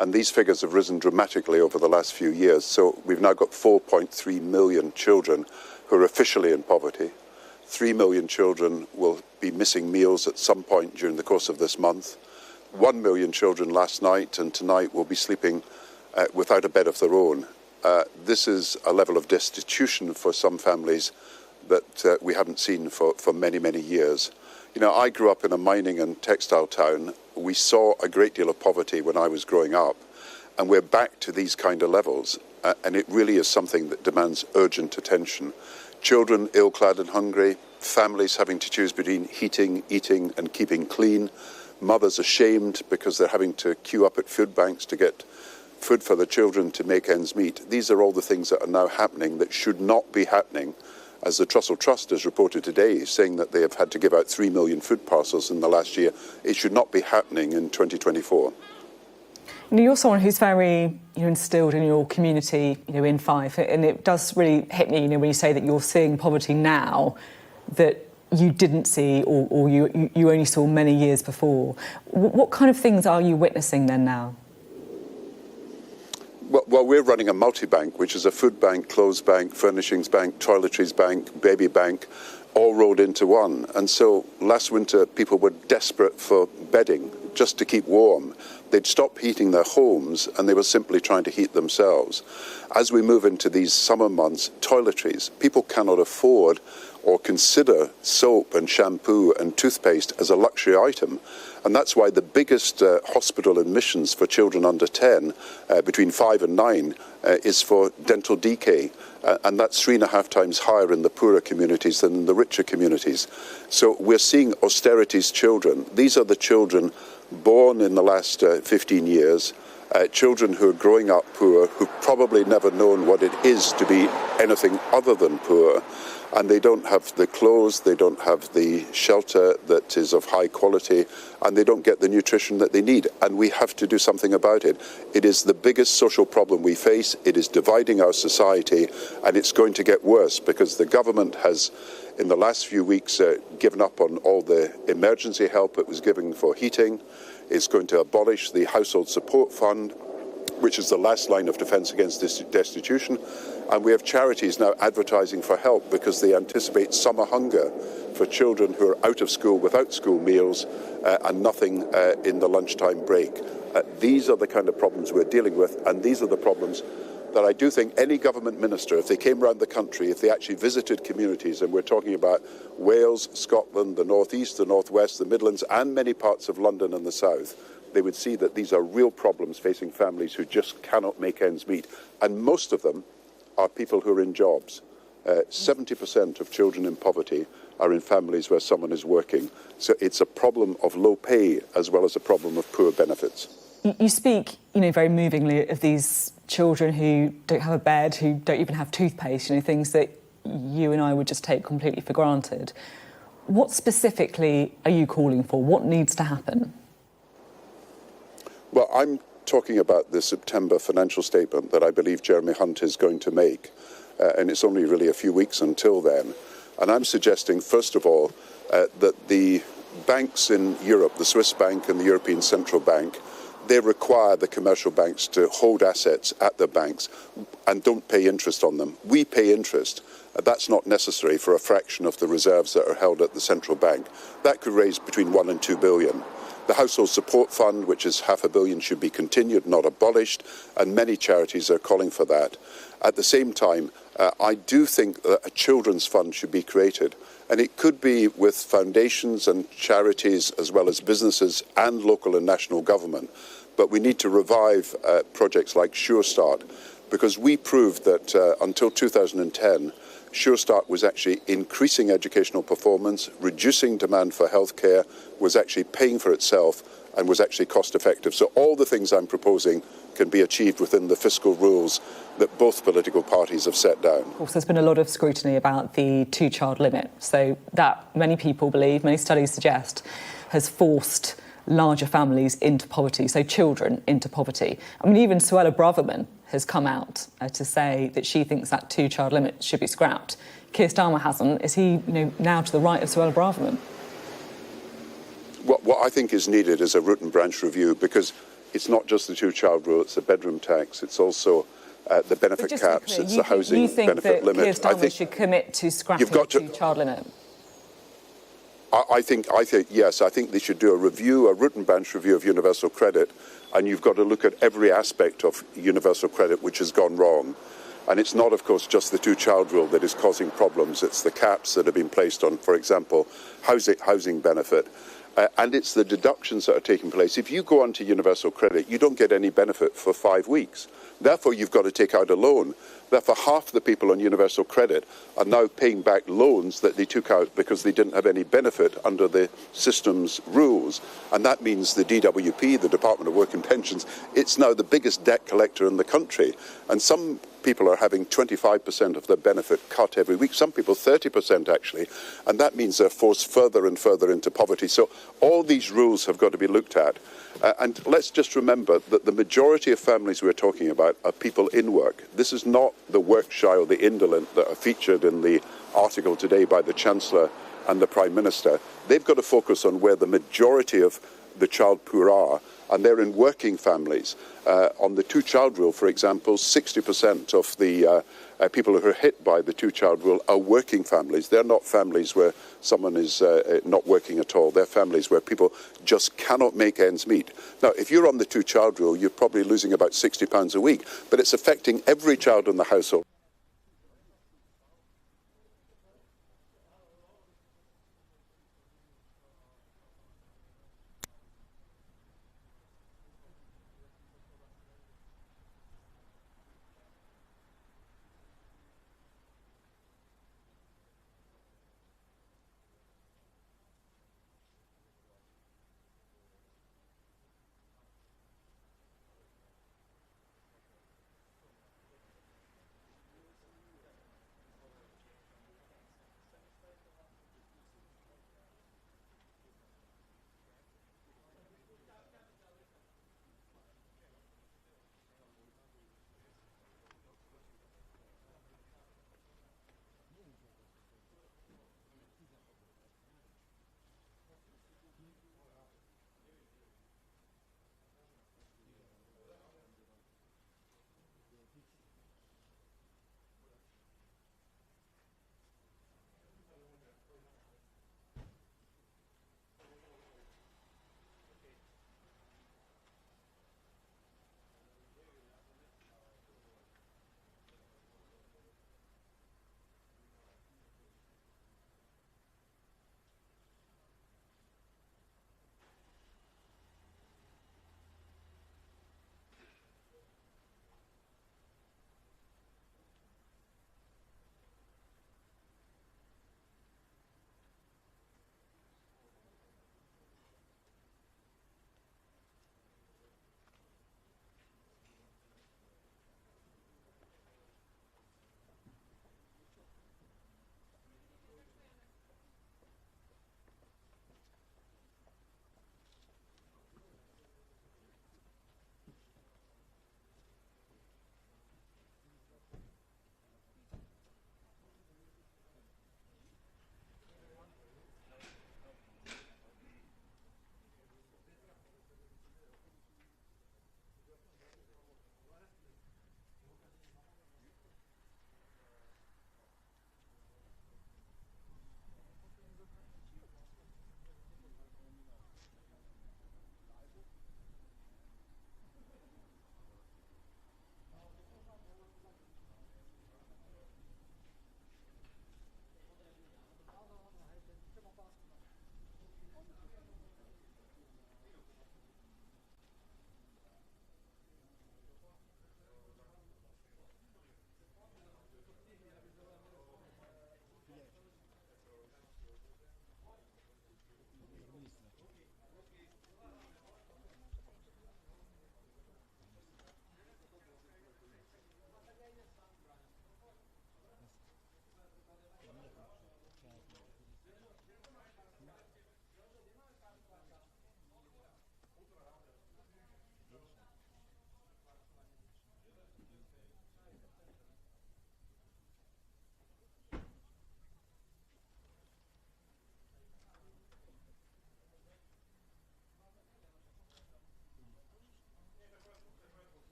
And these figures have risen dramatically over the last few years. So we've now got 4.3 million children who are officially in poverty. 3 million children will be missing meals at some point during the course of this month. 1 million children last night and tonight will be sleeping without a bed of their own. This is a level of destitution for some families that we haven't seen for many, many years. You know, I grew up in a mining and textile town. We saw a great deal of poverty when I was growing up, and we're back to these kind of levels. And it really is something that demands urgent attention. Children ill-clad and hungry, families having to choose between heating, eating and keeping clean, mothers ashamed because they're having to queue up at food banks to get food for their children to make ends meet. These are all the things that are now happening that should not be happening as the Trussell Trust has reported today, saying that they have had to give out 3 million food parcels in the last year. It should not be happening in 2024. You're someone who's very instilled in your community, in Fife, and it does really hit me, when you say that you're seeing poverty now that you didn't see or you only saw many years before. What kind of things are you witnessing then now? Well, we're running a multi-bank, which is a food bank, clothes bank, furnishings bank, toiletries bank, baby bank, all rolled into one. And so last winter, people were desperate for bedding just to keep warm. They'd stopped heating their homes and they were simply trying to heat themselves. As we move into these summer months, toiletries, people cannot afford or consider soap and shampoo and toothpaste as a luxury item. And that's why the biggest hospital admissions for children under 10, between 5 and 9, is for dental decay. And that's 3.5 times higher in the poorer communities than in the richer communities. So we're seeing austerity's children. These are the children born in the last 15 years, children who are growing up poor, who've probably never known what it is to be anything other than poor. And they don't have the clothes, they don't have the shelter that is of high quality, and they don't get the nutrition that they need. And we have to do something about it. It is the biggest social problem we face. It is dividing our society, and it's going to get worse because the government has, in the last few weeks, given up on all the emergency help it was giving for heating. It's going to abolish the household support fund, which is the last line of defence against destitution. And we have charities now advertising for help because they anticipate summer hunger for children who are out of school without school meals and nothing in the lunchtime break. These are the kind of problems we're dealing with, and these are the problems that I do think any government minister, if they came around the country, if they actually visited communities, and we're talking about Wales, Scotland, the North East, the North West, the Midlands, and many parts of London and the South, they would see that these are real problems facing families who just cannot make ends meet. And most of them are people who are in jobs. 70% of children in poverty are in families where someone is working. So it's a problem of low pay as well as a problem of poor benefits. You speak, very movingly of these children who don't have a bed, who don't even have toothpaste, things that you and I would just take completely for granted. What specifically are you calling for? What needs to happen? Well, I'm talking about the September financial statement that I believe Jeremy Hunt is going to make, and it's only really a few weeks until then. And I'm suggesting, first of all, that the banks in Europe, the Swiss Bank and the European Central Bank, they require the commercial banks to hold assets at their banks and don't pay interest on them. We pay interest. That's not necessary for a fraction of the reserves that are held at the central bank. That could raise between 1 and 2 billion. The Household Support Fund, which is £500 million, should be continued, not abolished, and many charities are calling for that. At the same time, I do think that a children's fund should be created, and it could be with foundations and charities as well as businesses and local and national government. But we need to revive projects like Sure Start, because we proved that until 2010, Sure Start was actually increasing educational performance, reducing demand for healthcare, was actually paying for itself, and was actually cost effective. So all the things I'm proposing can be achieved within the fiscal rules that both political parties have set down. Of course, there's been a lot of scrutiny about the two-child limit. So that, many people believe, many studies suggest, has forced larger families into poverty, so children into poverty. I mean, even Suella Braverman has come out to say that she thinks that two-child limit should be scrapped. Keir Starmer hasn't. Is he, now to the right of Suella Braverman? What I think is needed is a root and branch review, because it's not just the two-child rule, it's the bedroom tax, it's also the benefit caps, it's the housing benefit limit. You think that Keir Starmer should commit to scrapping the two-child limit? I think yes. I think they should do a review, a root and branch review of universal credit, and you've got to look at every aspect of universal credit which has gone wrong. And it's not, of course, just the two-child rule that is causing problems. It's the caps that have been placed on, for example, housing benefit. And it's the deductions that are taking place. If you go onto universal credit, you don't get any benefit for 5 weeks. Therefore, you've got to take out a loan. Therefore, half the people on universal credit are now paying back loans that they took out because they didn't have any benefit under the system's rules. And that means the DWP, the Department of Work and Pensions, it's now the biggest debt collector in the country. And some people are having 25% of their benefit cut every week, some people 30% actually, and that means they're forced further and further into poverty. So all these rules have got to be looked at. And let's just remember that the majority of families we're talking about are people in work. This is not the work shy or the indolent that are featured in the article today by the Chancellor and the Prime Minister. They've got to focus on where the majority of the child poor are, and they're in working families. On the two-child rule, for example, 60% of the people who are hit by the two-child rule are working families. They're not families where someone is not working at all. They're families where people just cannot make ends meet. Now, if you're on the two-child rule, you're probably losing about £60 a week, but it's affecting every child in the household.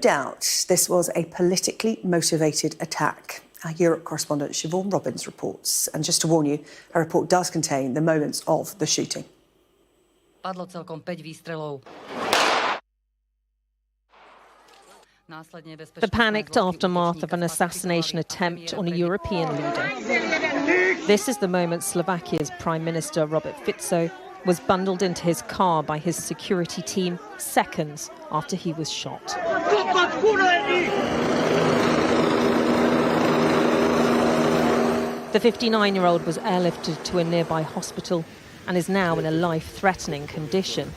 doubt this was a politically motivated attack. Our Europe correspondent Siobhan Robbins reports. And just to warn you, her report does contain the moments of the shooting. Padlo celkom 5 výstrelov. The panicked aftermath of an assassination attempt on a European leader. This is the moment Slovakia's Prime Minister Robert Fico was bundled into his car by his security team seconds after he was shot. The 59-year-old was airlifted to a nearby hospital and is now in a life-threatening condition.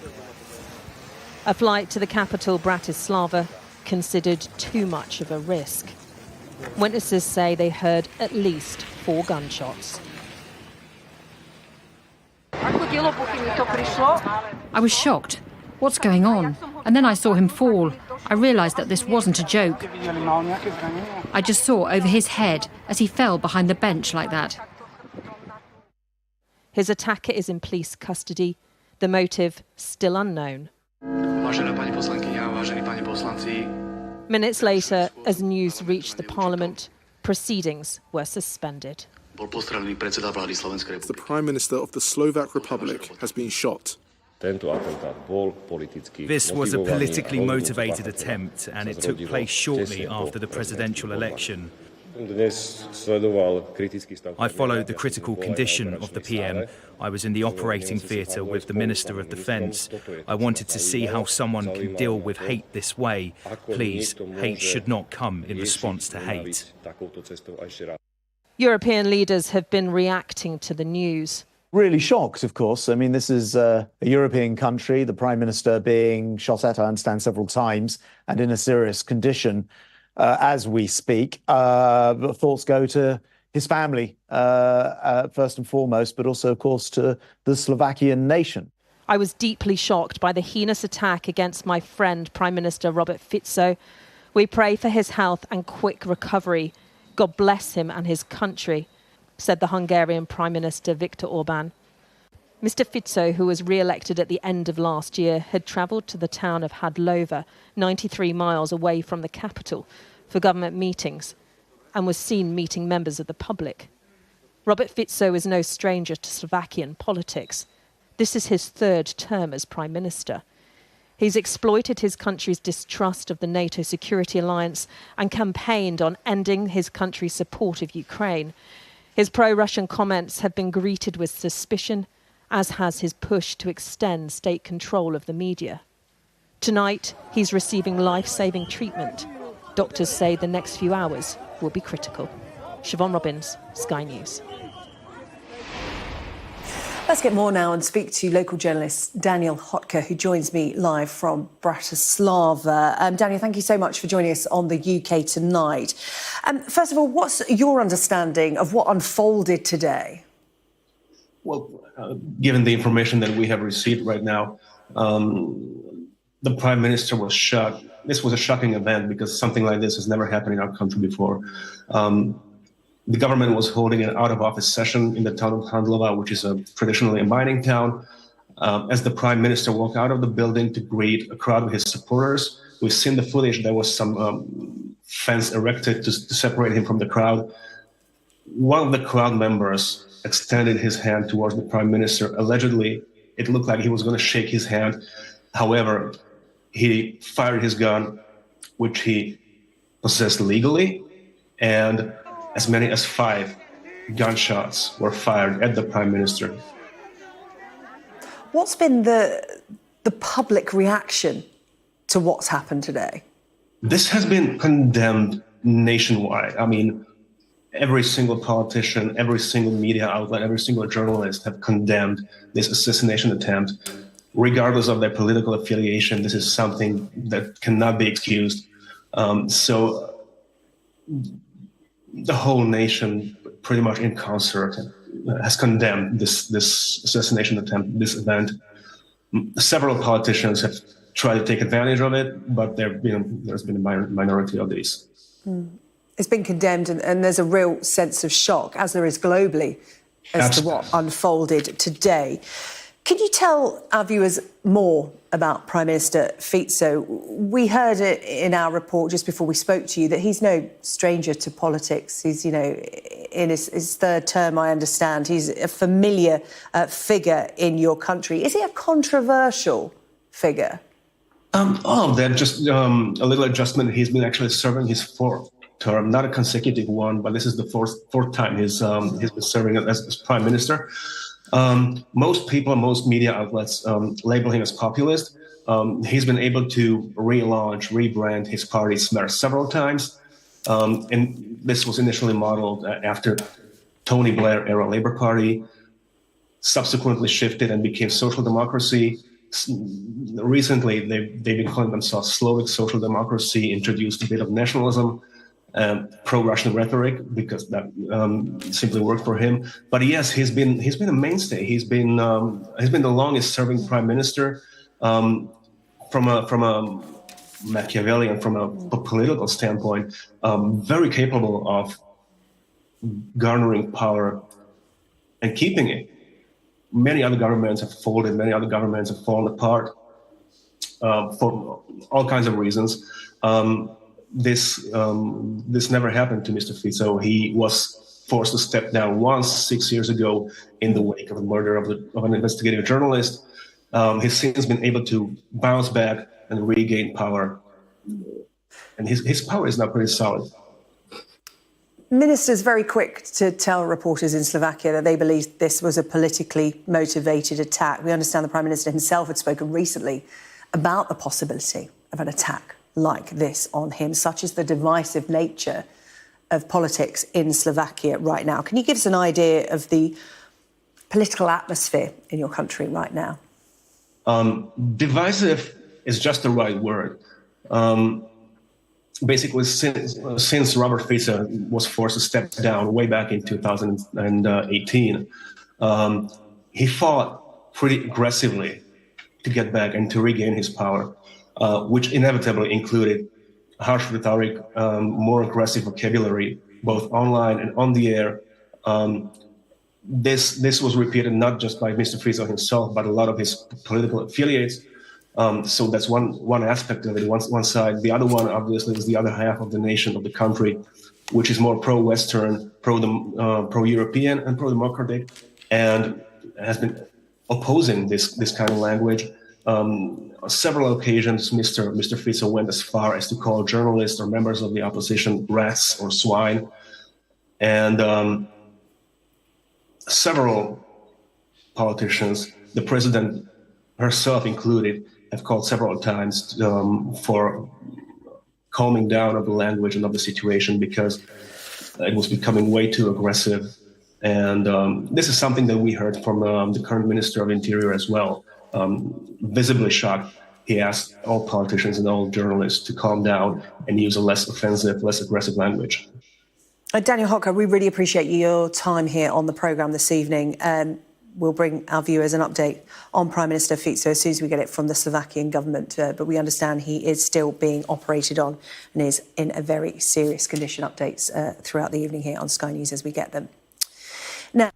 A flight to the capital, Bratislava, considered too much of a risk. Witnesses say they heard at least 4 gunshots. I was shocked. What's going on? And then I saw him fall. I realised that this wasn't a joke. I just saw over his head as he fell behind the bench like that. His attacker is in police custody. The motive still unknown. Minutes later, as news reached the parliament, proceedings were suspended. The Prime Minister of the Slovak Republic has been shot. This was a politically motivated attempt, and it took place shortly after the presidential election. I followed the critical condition of the PM. I was in the operating theatre with the Minister of Defence. I wanted to see how someone can deal with hate this way. Please, hate should not come in response to hate. European leaders have been reacting to the news. Really shocked, of course. I mean, this is a European country, the Prime Minister being shot at, I understand, several times and in a serious condition as we speak. Thoughts go to his family, first and foremost, but also, of course, to the Slovakian nation. I was deeply shocked by the heinous attack against my friend, Prime Minister Robert Fico. We pray for his health and quick recovery. God bless him and his country, said the Hungarian Prime Minister Viktor Orbán. Mr Fico, who was re-elected at the end of last year, had travelled to the town of Handlova, 93 miles away from the capital, for government meetings, and was seen meeting members of the public. Robert Fico is no stranger to Slovakian politics. This is his 3rd term as Prime Minister. He's exploited his country's distrust of the NATO security alliance and campaigned on ending his country's support of Ukraine. His pro-Russian comments have been greeted with suspicion, as has his push to extend state control of the media. Tonight, he's receiving life-saving treatment. Doctors say the next few hours will be critical. Siobhan Robbins, Sky News. Let's get more now and speak to local journalist Daniel Hotker, who joins me live from Bratislava. Daniel, thank you so much for joining us on the UK tonight. First of all, what's your understanding of what unfolded today? Well, given the information that we have received right now, the Prime Minister was shot. This was a shocking event because something like this has never happened in our country before. The government was holding an out-of-office session in the town of Handlova, which is a traditionally a mining town. As the Prime Minister walked out of the building to greet a crowd of his supporters, we've seen the footage. There was some fence erected to separate him from the crowd. One of the crowd members extended his hand towards the Prime Minister. Allegedly, it looked like he was going to shake his hand. However, he fired his gun, which he possessed legally, and as many as 5 gunshots were fired at the Prime Minister. What's been the public reaction to what's happened today? This has been condemned nationwide. I mean, every single politician, every single media outlet, every single journalist have condemned this assassination attempt. Regardless of their political affiliation, this is something that cannot be excused. So the whole nation, pretty much in concert, has condemned this assassination attempt, this event. Several politicians have tried to take advantage of it, but there's been a minority of these. It's been condemned, and there's a real sense of shock, as there is globally, as to what unfolded today. Can you tell our viewers more about Prime Minister Fico? We heard it in our report just before we spoke to you that he's no stranger to politics. He's, you know, in his third term, I understand. He's a familiar figure in your country. Is he a controversial figure? All of that, just a little adjustment. He's been actually serving his fourth term, not a consecutive one, but this is the fourth time he's been serving as Prime Minister. Most people, most media outlets label him as populist. He's been able to rebrand his party Smer several times. And this was initially modeled after Tony Blair era Labour Party, subsequently shifted and became Social Democracy. Recently, they've been calling themselves Slovak Social Democracy, introduced a bit of nationalism, pro-Russian rhetoric, because that simply worked for him. But yes, he's been a mainstay. He's been the longest-serving prime minister. From a Machiavellian, from a political standpoint, very capable of garnering power and keeping it. Many other governments have folded. Many other governments have fallen apart for all kinds of reasons. This never happened to Mr. Fico. He was forced to step down once 6 years ago in the wake of the murder of an investigative journalist. He's since been able to bounce back and regain power. And his power is now pretty solid. Minister's very quick to tell reporters in Slovakia that they believe this was a politically motivated attack. We understand the Prime Minister himself had spoken recently about the possibility of an attack like this on him, such as the divisive nature of politics in Slovakia right now. Can you give us an idea of the political atmosphere in your country right now? Divisive is just the right word. Basically, since Robert Fico was forced to step down way back in 2018, he fought pretty aggressively to get back and to regain his power, which inevitably included harsh rhetoric, more aggressive vocabulary, both online and on the air. This was repeated not just by Mr. Fico himself, but a lot of his political affiliates. So that's one aspect of it, one side. The other one, obviously, is the other half of the nation, of the country, which is more pro-Western, pro-European and pro-democratic, and has been opposing this kind of language. On several occasions, Mr. Fico went as far as to call journalists or members of the opposition rats or swine. And several politicians, the president herself included, have called several times for calming down of the language and of the situation, because it was becoming way too aggressive. And this is something that we heard from the current Minister of Interior as well. Visibly shocked, he asked all politicians and all journalists to calm down and use a less offensive, less aggressive language. Daniel Hotka, we really appreciate your time here on the programme this evening. We'll bring our viewers an update on Prime Minister Fico as soon as we get it from the Slovakian government. But we understand he is still being operated on and is in a very serious condition. Updates throughout the evening here on Sky News as we get them. Now,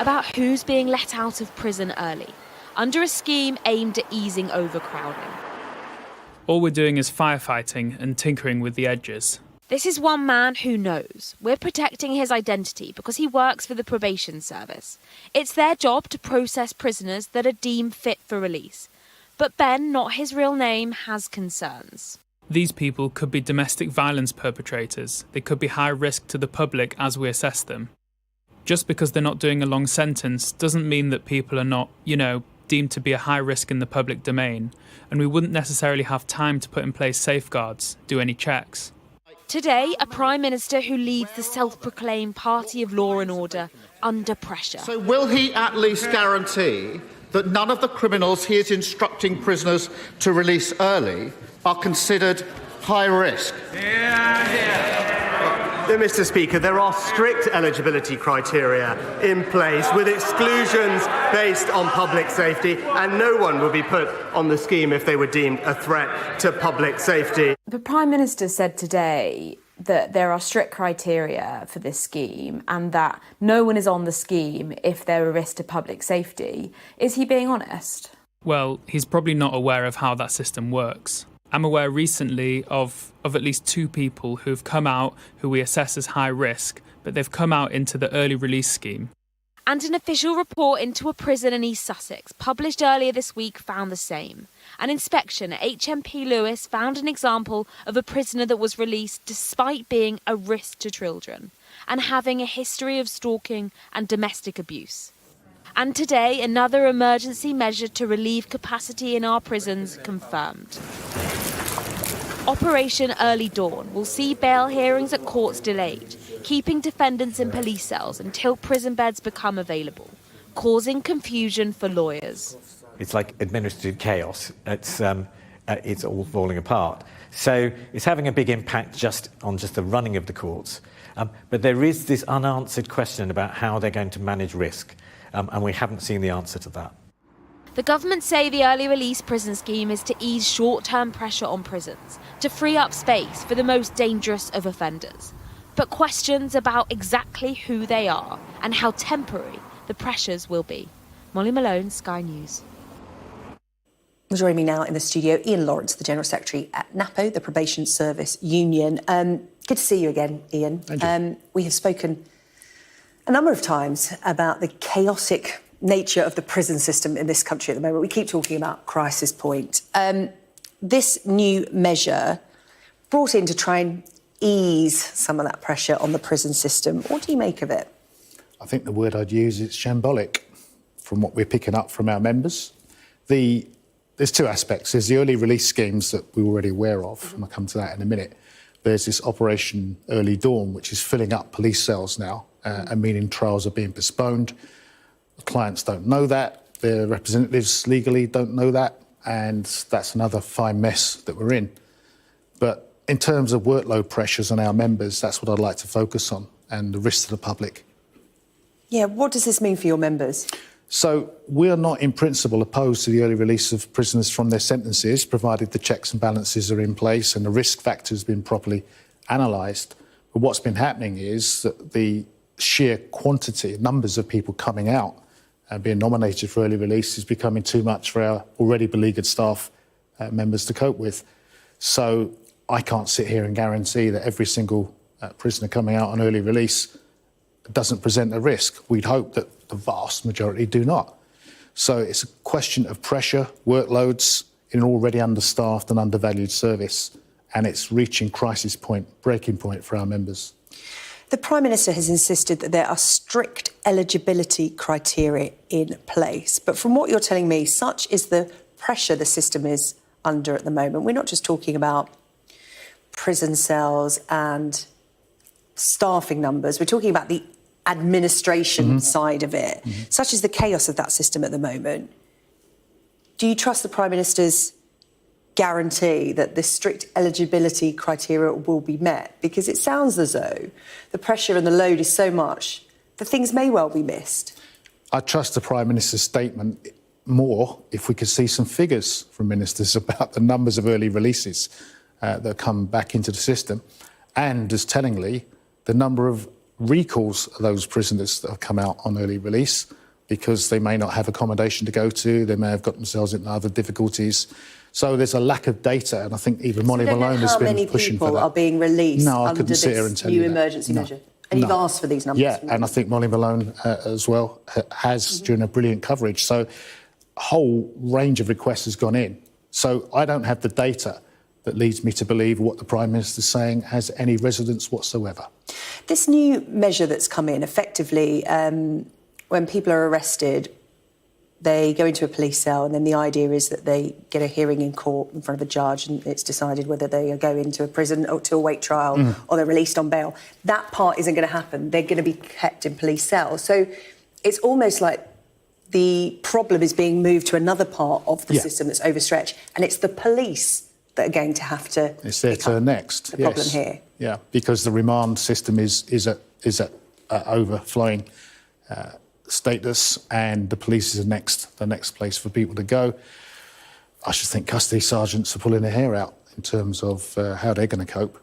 about who's being let out of prison early, under a scheme aimed at easing overcrowding. All we're doing is firefighting and tinkering with the edges. This is one man who knows. We're protecting his identity because he works for the probation service. It's their job to process prisoners that are deemed fit for release. But Ben, not his real name, has concerns. These people could be domestic violence perpetrators. They could be high risk to the public as we assess them. Just because they're not doing a long sentence doesn't mean that people are not, deemed to be a high risk in the public domain, and we wouldn't necessarily have time to put in place safeguards, do any checks. Today, a Prime Minister who leads the self-proclaimed Party of Law and Order under pressure. So will he at least guarantee that none of the criminals he is instructing prisoners to release early are considered high risk? Mr Speaker, there are strict eligibility criteria in place with exclusions based on public safety, and no one would be put on the scheme if they were deemed a threat to public safety. The Prime Minister said today that there are strict criteria for this scheme and that no one is on the scheme if they're a risk to public safety. Is he being honest? Well, he's probably not aware of how that system works. I'm aware recently of at least 2 people who've come out who we assess as high risk, but they've come out into the early release scheme. And an official report into a prison in East Sussex, published earlier this week, found the same. An inspection at HMP Lewis found an example of a prisoner that was released despite being a risk to children and having a history of stalking and domestic abuse. And today, another emergency measure to relieve capacity in our prisons confirmed. Operation Early Dawn will see bail hearings at courts delayed, keeping defendants in police cells until prison beds become available, causing confusion for lawyers. It's like administrative chaos. It's all falling apart. So it's having a big impact just on the running of the courts. But there is this unanswered question about how they're going to manage risk, and we haven't seen the answer to that. The government say the early release prison scheme is to ease short-term pressure on prisons, to free up space for the most dangerous of offenders. But questions about exactly who they are and how temporary the pressures will be. Molly Malone, Sky News. Joining me now in the studio, Ian Lawrence, the General Secretary at NAPO, the Probation Service Union. Good to see you again, Ian. Thank you. We have spoken a number of times about the chaotic nature of the prison system in this country at the moment. We keep talking about crisis point. This new measure brought in to try and ease some of that pressure on the prison system. What do you make of it? I think the word I'd use is shambolic from what we're picking up from our members. There's 2 aspects. There's the early release schemes that we're already aware of, and I'll come to that in a minute. There's this Operation Early Dawn, which is filling up police cells now, and meaning trials are being postponed. The clients don't know that, their representatives legally don't know that, and that's another fine mess that we're in. But in terms of workload pressures on our members, that's what I'd like to focus on, and the risk to the public. Yeah, what does this mean for your members? So we are not in principle opposed to the early release of prisoners from their sentences, provided the checks and balances are in place and the risk factor has been properly analysed. But what's been happening is that the sheer quantity, numbers of people coming out and being nominated for early release is becoming too much for our already beleaguered staff members to cope with. So I can't sit here and guarantee that every single prisoner coming out on early release doesn't present a risk. We'd hope that the vast majority do not. So it's a question of pressure, workloads in an already understaffed and undervalued service, and it's reaching crisis point, breaking point for our members. The Prime Minister has insisted that there are strict eligibility criteria in place. But from what you're telling me, such is the pressure the system is under at the moment. We're not just talking about prison cells and staffing numbers. We're talking about the administration side of it. Such is the chaos of that system at the moment. Do you trust the Prime Minister's guarantee that the strict eligibility criteria will be met? Because it sounds as though the pressure and the load is so much that things may well be missed. I trust the Prime Minister's statement more if we could see some figures from ministers about the numbers of early releases that come back into the system, and, as tellingly, the number of recalls of those prisoners that have come out on early release because they may not have accommodation to go to, they may have got themselves into other difficulties. So there's a lack of data, and I think even Molly Malone has been pushing for that. How many people are being released under this new emergency measure? And you've asked for these numbers? Yeah, and I think Molly Malone as well has during a brilliant coverage. So a whole range of requests has gone in. So I don't have the data that leads me to believe what the Prime Minister's saying has any resonance whatsoever. This new measure that's come in, effectively, when people are arrested, they go into a police cell, and then the idea is that they get a hearing in court in front of a judge, and it's decided whether they go into a prison or to await trial or they're released on bail. That part isn't going to happen. They're going to be kept in police cells. So it's almost like the problem is being moved to another part of the system that's overstretched, and it's the police that are going to have to... It's their turn next. The problem here. Yeah, because the remand system is at overflowing status, and the police is the next place for people to go. I should think custody sergeants are pulling their hair out in terms of how they're going to cope.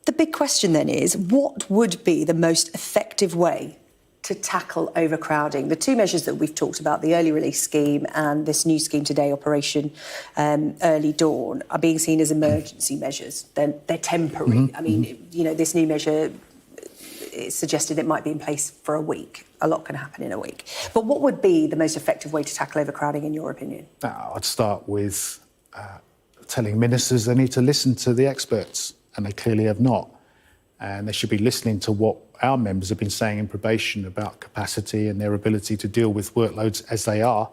The big question then is, what would be the most effective way to tackle overcrowding? The two measures that we've talked about, the early release scheme and this new scheme today, Operation Early Dawn, are being seen as emergency measures. They're temporary. I mean, you know, this new measure, it's suggested it might be in place for a week. A lot can happen in a week. But what would be the most effective way to tackle overcrowding, in your opinion? I'd start with telling ministers they need to listen to the experts, and they clearly have not. And they should be listening to what our members have been saying in probation about capacity and their ability to deal with workloads as they are.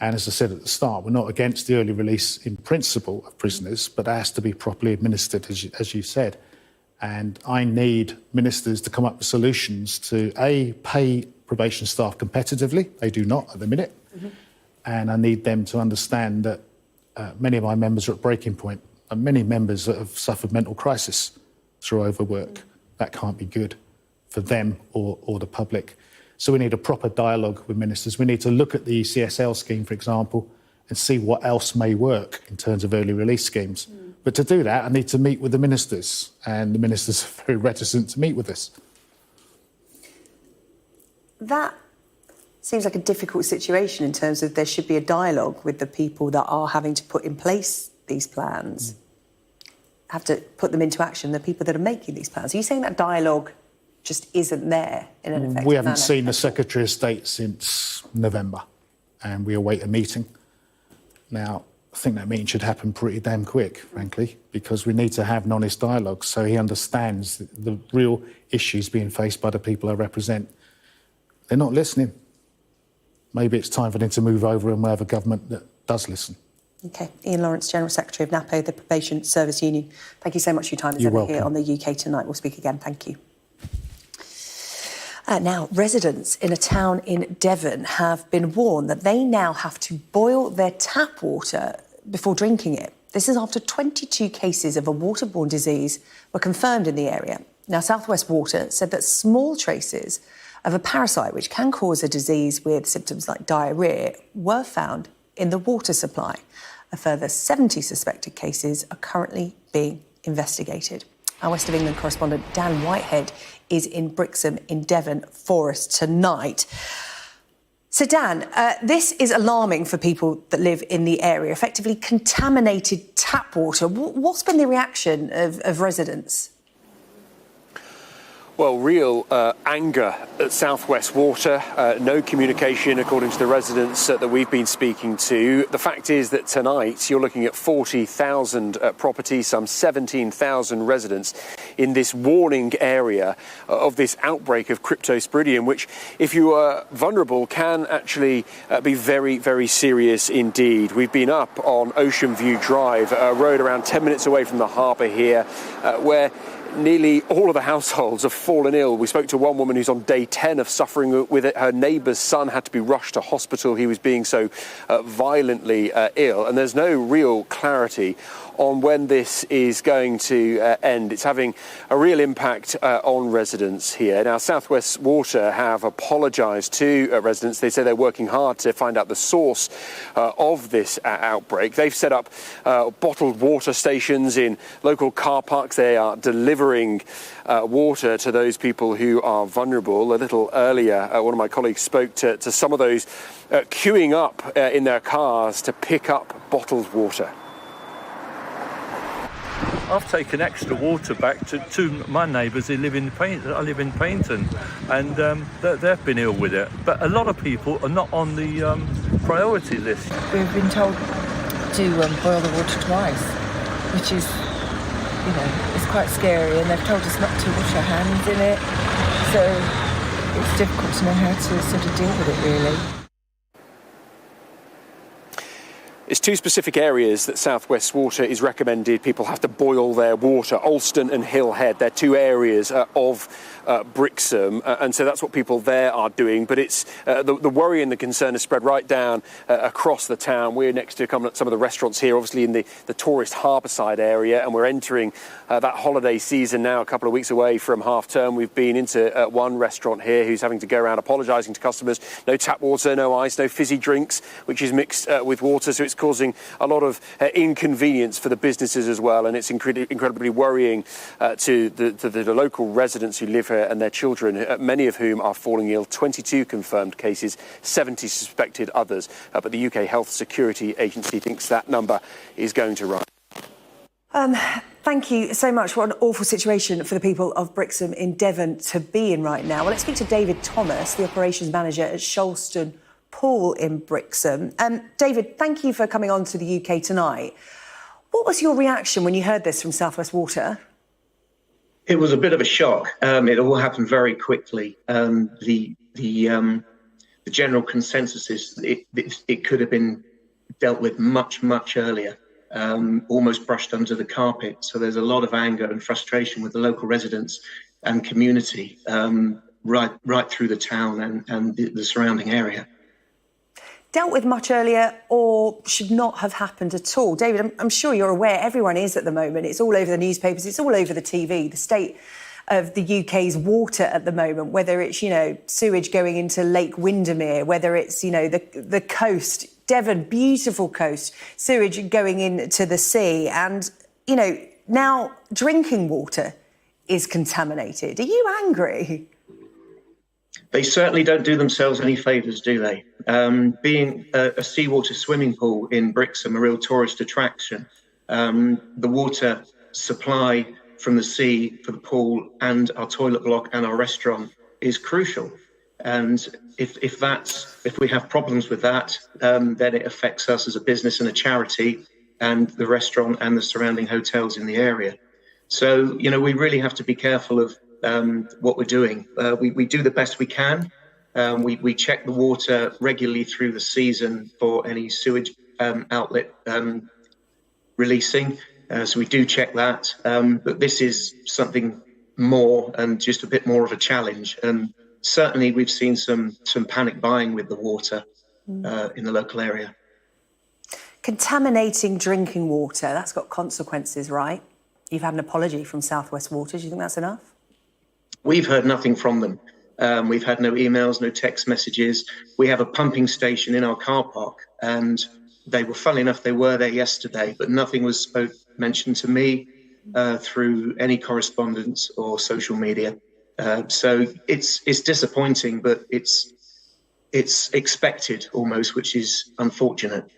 And as I said at the start, we're not against the early release in principle of prisoners, but it has to be properly administered, as you said. And I need ministers to come up with solutions to, A, pay probation staff competitively. They do not at the minute. And I need them to understand that many of my members are at breaking point, and many members that have suffered mental crisis through overwork. That can't be good for them or the public. So we need a proper dialogue with ministers. We need to look at the CSL scheme, for example, and see what else may work in terms of early release schemes. But to do that, I need to meet with the ministers, and the ministers are very reticent to meet with us. That seems like a difficult situation in terms of there should be a dialogue with the people that are having to put in place these plans, have to put them into action, the people that are making these plans. Are you saying that dialogue just isn't there in an effective manner? We haven't seen the Secretary of State since November, and we await a meeting. Now, I think that meeting should happen pretty damn quick, frankly, because we need to have an honest dialogue so he understands the real issues being faced by the people I represent. They're not listening. Maybe it's time for them to move over and we'll have a government that does listen. OK. Ian Lawrence, General Secretary of NAPO, the Probation Service Union. Thank you so much for your time as You're ever welcome. here on the UK Tonight. We'll speak again. Thank you. Now, residents in a town in Devon have been warned that they now have to boil their tap water before drinking it. This is after 22 cases of a waterborne disease were confirmed in the area. Now, South West Water said that small traces of a parasite which can cause a disease with symptoms like diarrhoea were found in the water supply. A further 70 suspected cases are currently being investigated. Our West of England correspondent Dan Whitehead is in Brixham in Devon for us tonight. So, Dan, this is alarming for people that live in the area, effectively contaminated tap water. What's been the reaction of residents? Well, real anger at South West Water. No communication, according to the residents that we've been speaking to. The fact is that tonight you're looking at 40,000 properties, some 17,000 residents in this warning area of this outbreak of cryptosporidium, which, if you are vulnerable, can actually be very, very serious indeed. We've been up on Ocean View Drive, a road around 10 minutes away from the harbour here, where nearly all of the households have fallen ill. We spoke to one woman who's on day 10 of suffering with it. Her neighbour's son had to be rushed to hospital. He was being so violently ill. And there's no real clarity on when this is going to end. It's having a real impact on residents here. Now, South West Water have apologised to residents. They say they're working hard to find out the source of this outbreak. They've set up bottled water stations in local car parks. They are delivering water to those people who are vulnerable. A little earlier, one of my colleagues spoke to some of those queuing up in their cars to pick up bottled water. I've taken extra water back to my neighbours who live in Paynton. I live in Paynton, and they've been ill with it. But a lot of people are not on the priority list. We've been told to boil the water twice, which is, you know, it's quite scary. And they've told us not to wash our hands in it. So it's difficult to know how to sort of deal with it, really. It's two specific areas that South West Water is recommended people have to boil their water, Alston and Hill Head. They're two areas of Brixham, and so that's what people there are doing. But it's the worry and the concern has spread right down across the town. We're next to some of the restaurants here, obviously in the tourist harbourside area, and we're entering that holiday season now, a couple of weeks away from half-term. We've been into one restaurant here who's having to go around apologising to customers. No tap water, no ice, no fizzy drinks, which is mixed with water, so it's causing a lot of inconvenience for the businesses as well, and it's incredibly worrying to the local residents who live here and their children, many of whom are falling ill. 22 confirmed cases, 70 suspected others, but the UK Health Security Agency thinks that number is going to rise. Thank you so much. What an awful situation for the people of Brixham in Devon to be in right now. Well, let's speak to David Thomas, the operations manager at Sholston Pool in Brixham. David, thank you for coming on to the UK tonight. What was your reaction when you heard this from South West Water? It was a bit of a shock. It all happened very quickly. The general consensus is it could have been dealt with much earlier, almost brushed under the carpet. So there's a lot of anger and frustration with the local residents and community right through the town and the surrounding area. Dealt with much earlier or should not have happened at all? David, I'm sure you're aware, everyone is at the moment. It's all over the newspapers, it's all over the TV, the state of the UK's water at the moment, whether it's, sewage going into Lake Windermere, whether it's, the coast, Devon, beautiful coast, sewage going into the sea. And, now drinking water is contaminated. Are you angry? They certainly don't do themselves any favours, do they? Being a seawater swimming pool in Brixham, a real tourist attraction, the water supply from the sea for the pool and our toilet block and our restaurant is crucial. And if we have problems with that, then it affects us as a business and a charity and the restaurant and the surrounding hotels in the area. So, we really have to be careful of what we're doing. We do the best we can. We check the water regularly through the season for any sewage outlet releasing. So we do check that. But this is something more and just a bit more of a challenge. And certainly we've seen some panic buying with the water in the local area. Contaminating drinking water, that's got consequences, right? You've had an apology from South West Water. Do you think that's enough? We've heard nothing from them. We've had no emails, no text messages. We have a pumping station in our car park, and funnily enough, they were there yesterday, but nothing was mentioned to me through any correspondence or social media. So it's disappointing, but it's expected almost, which is unfortunate.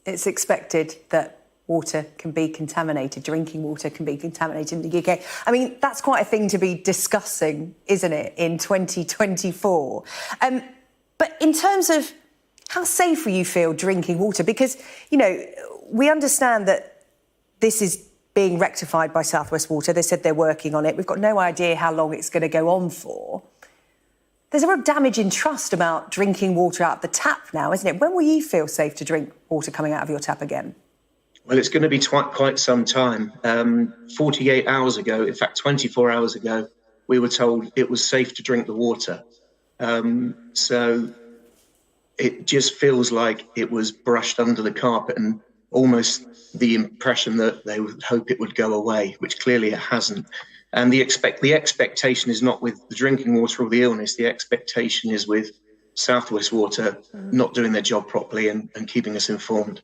It's expected that water can be contaminated, drinking water can be contaminated in the UK. I mean, that's quite a thing to be discussing, isn't it, in 2024? But in terms of how safe you feel drinking water, because, we understand that this is being rectified by South West Water. They said they're working on it. We've got no idea how long it's going to go on for. There's a real damage in trust about drinking water out of the tap now, isn't it? When will you feel safe to drink water coming out of your tap again? Well, it's going to be quite some time. 48 hours ago, in fact, 24 hours ago, we were told it was safe to drink the water. So it just feels like it was brushed under the carpet and almost the impression that they would hope it would go away, which clearly it hasn't. And the expectation is not with the drinking water or the illness. The expectation is with South West Water not doing their job properly and keeping us informed.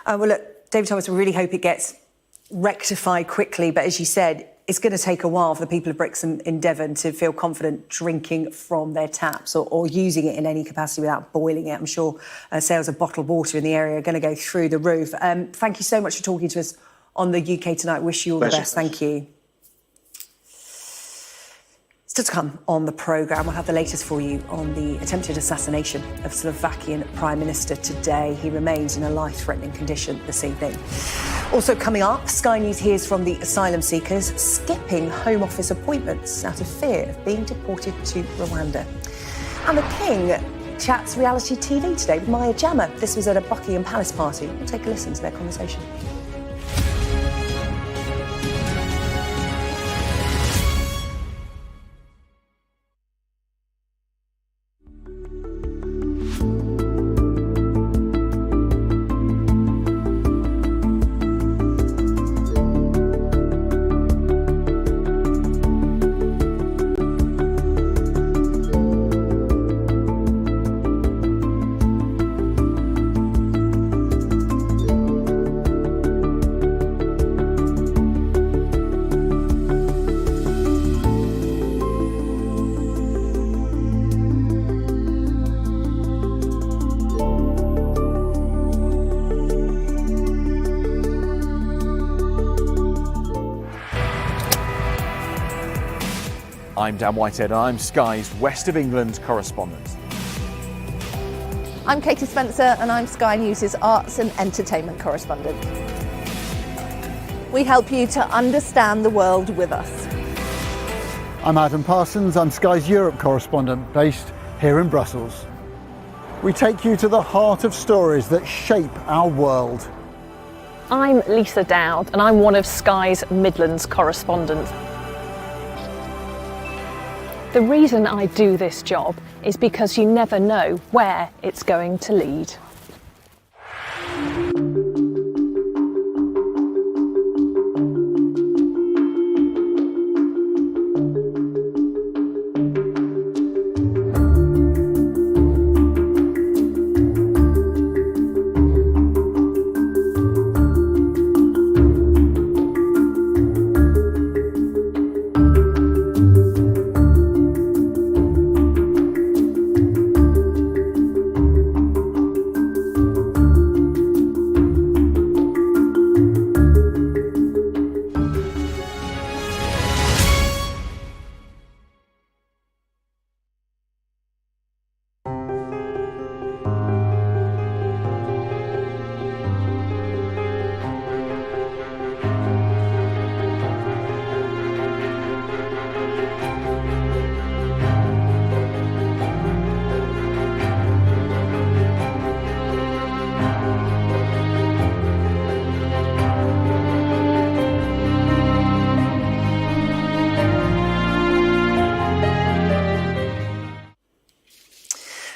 Well, look, David Thomas, we really hope it gets rectified quickly. But as you said, it's going to take a while for the people of Brixham in Devon to feel confident drinking from their taps or using it in any capacity without boiling it. I'm sure sales of bottled water in the area are going to go through the roof. Thank you so much for talking to us on the UK Tonight. Wish you all the best. Thank you. Still to come on the programme, we'll have the latest for you on the attempted assassination of Slovakian Prime Minister today. He remains in a life-threatening condition this evening. Also coming up, Sky News hears from the asylum seekers skipping Home Office appointments out of fear of being deported to Rwanda. And the King chats reality TV today with Maya Jama. This was at a Buckingham Palace party. We'll take a listen to their conversation. I'm Dan Whitehead and I'm Sky's West of England correspondent. I'm Katie Spencer and I'm Sky News' arts and entertainment correspondent. We help you to understand the world with us. I'm Adam Parsons, I'm Sky's Europe correspondent based here in Brussels. We take you to the heart of stories that shape our world. I'm Lisa Dowd and I'm one of Sky's Midlands correspondents. The reason I do this job is because you never know where it's going to lead.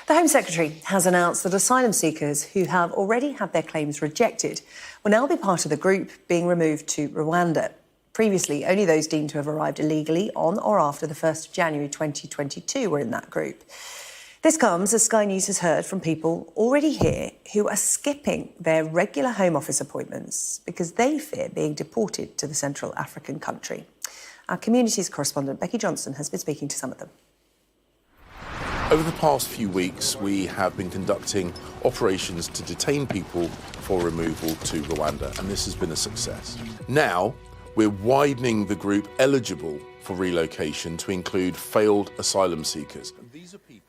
The Home Secretary has announced that asylum seekers who have already had their claims rejected will now be part of the group being removed to Rwanda. Previously, only those deemed to have arrived illegally on or after the 1st of January 2022 were in that group. This comes as Sky News has heard from people already here who are skipping their regular Home Office appointments because they fear being deported to the Central African country. Our Communities correspondent Becky Johnson has been speaking to some of them. Over the past few weeks, we have been conducting operations to detain people for removal to Rwanda, and this has been a success. Now, we're widening the group eligible for relocation to include failed asylum seekers.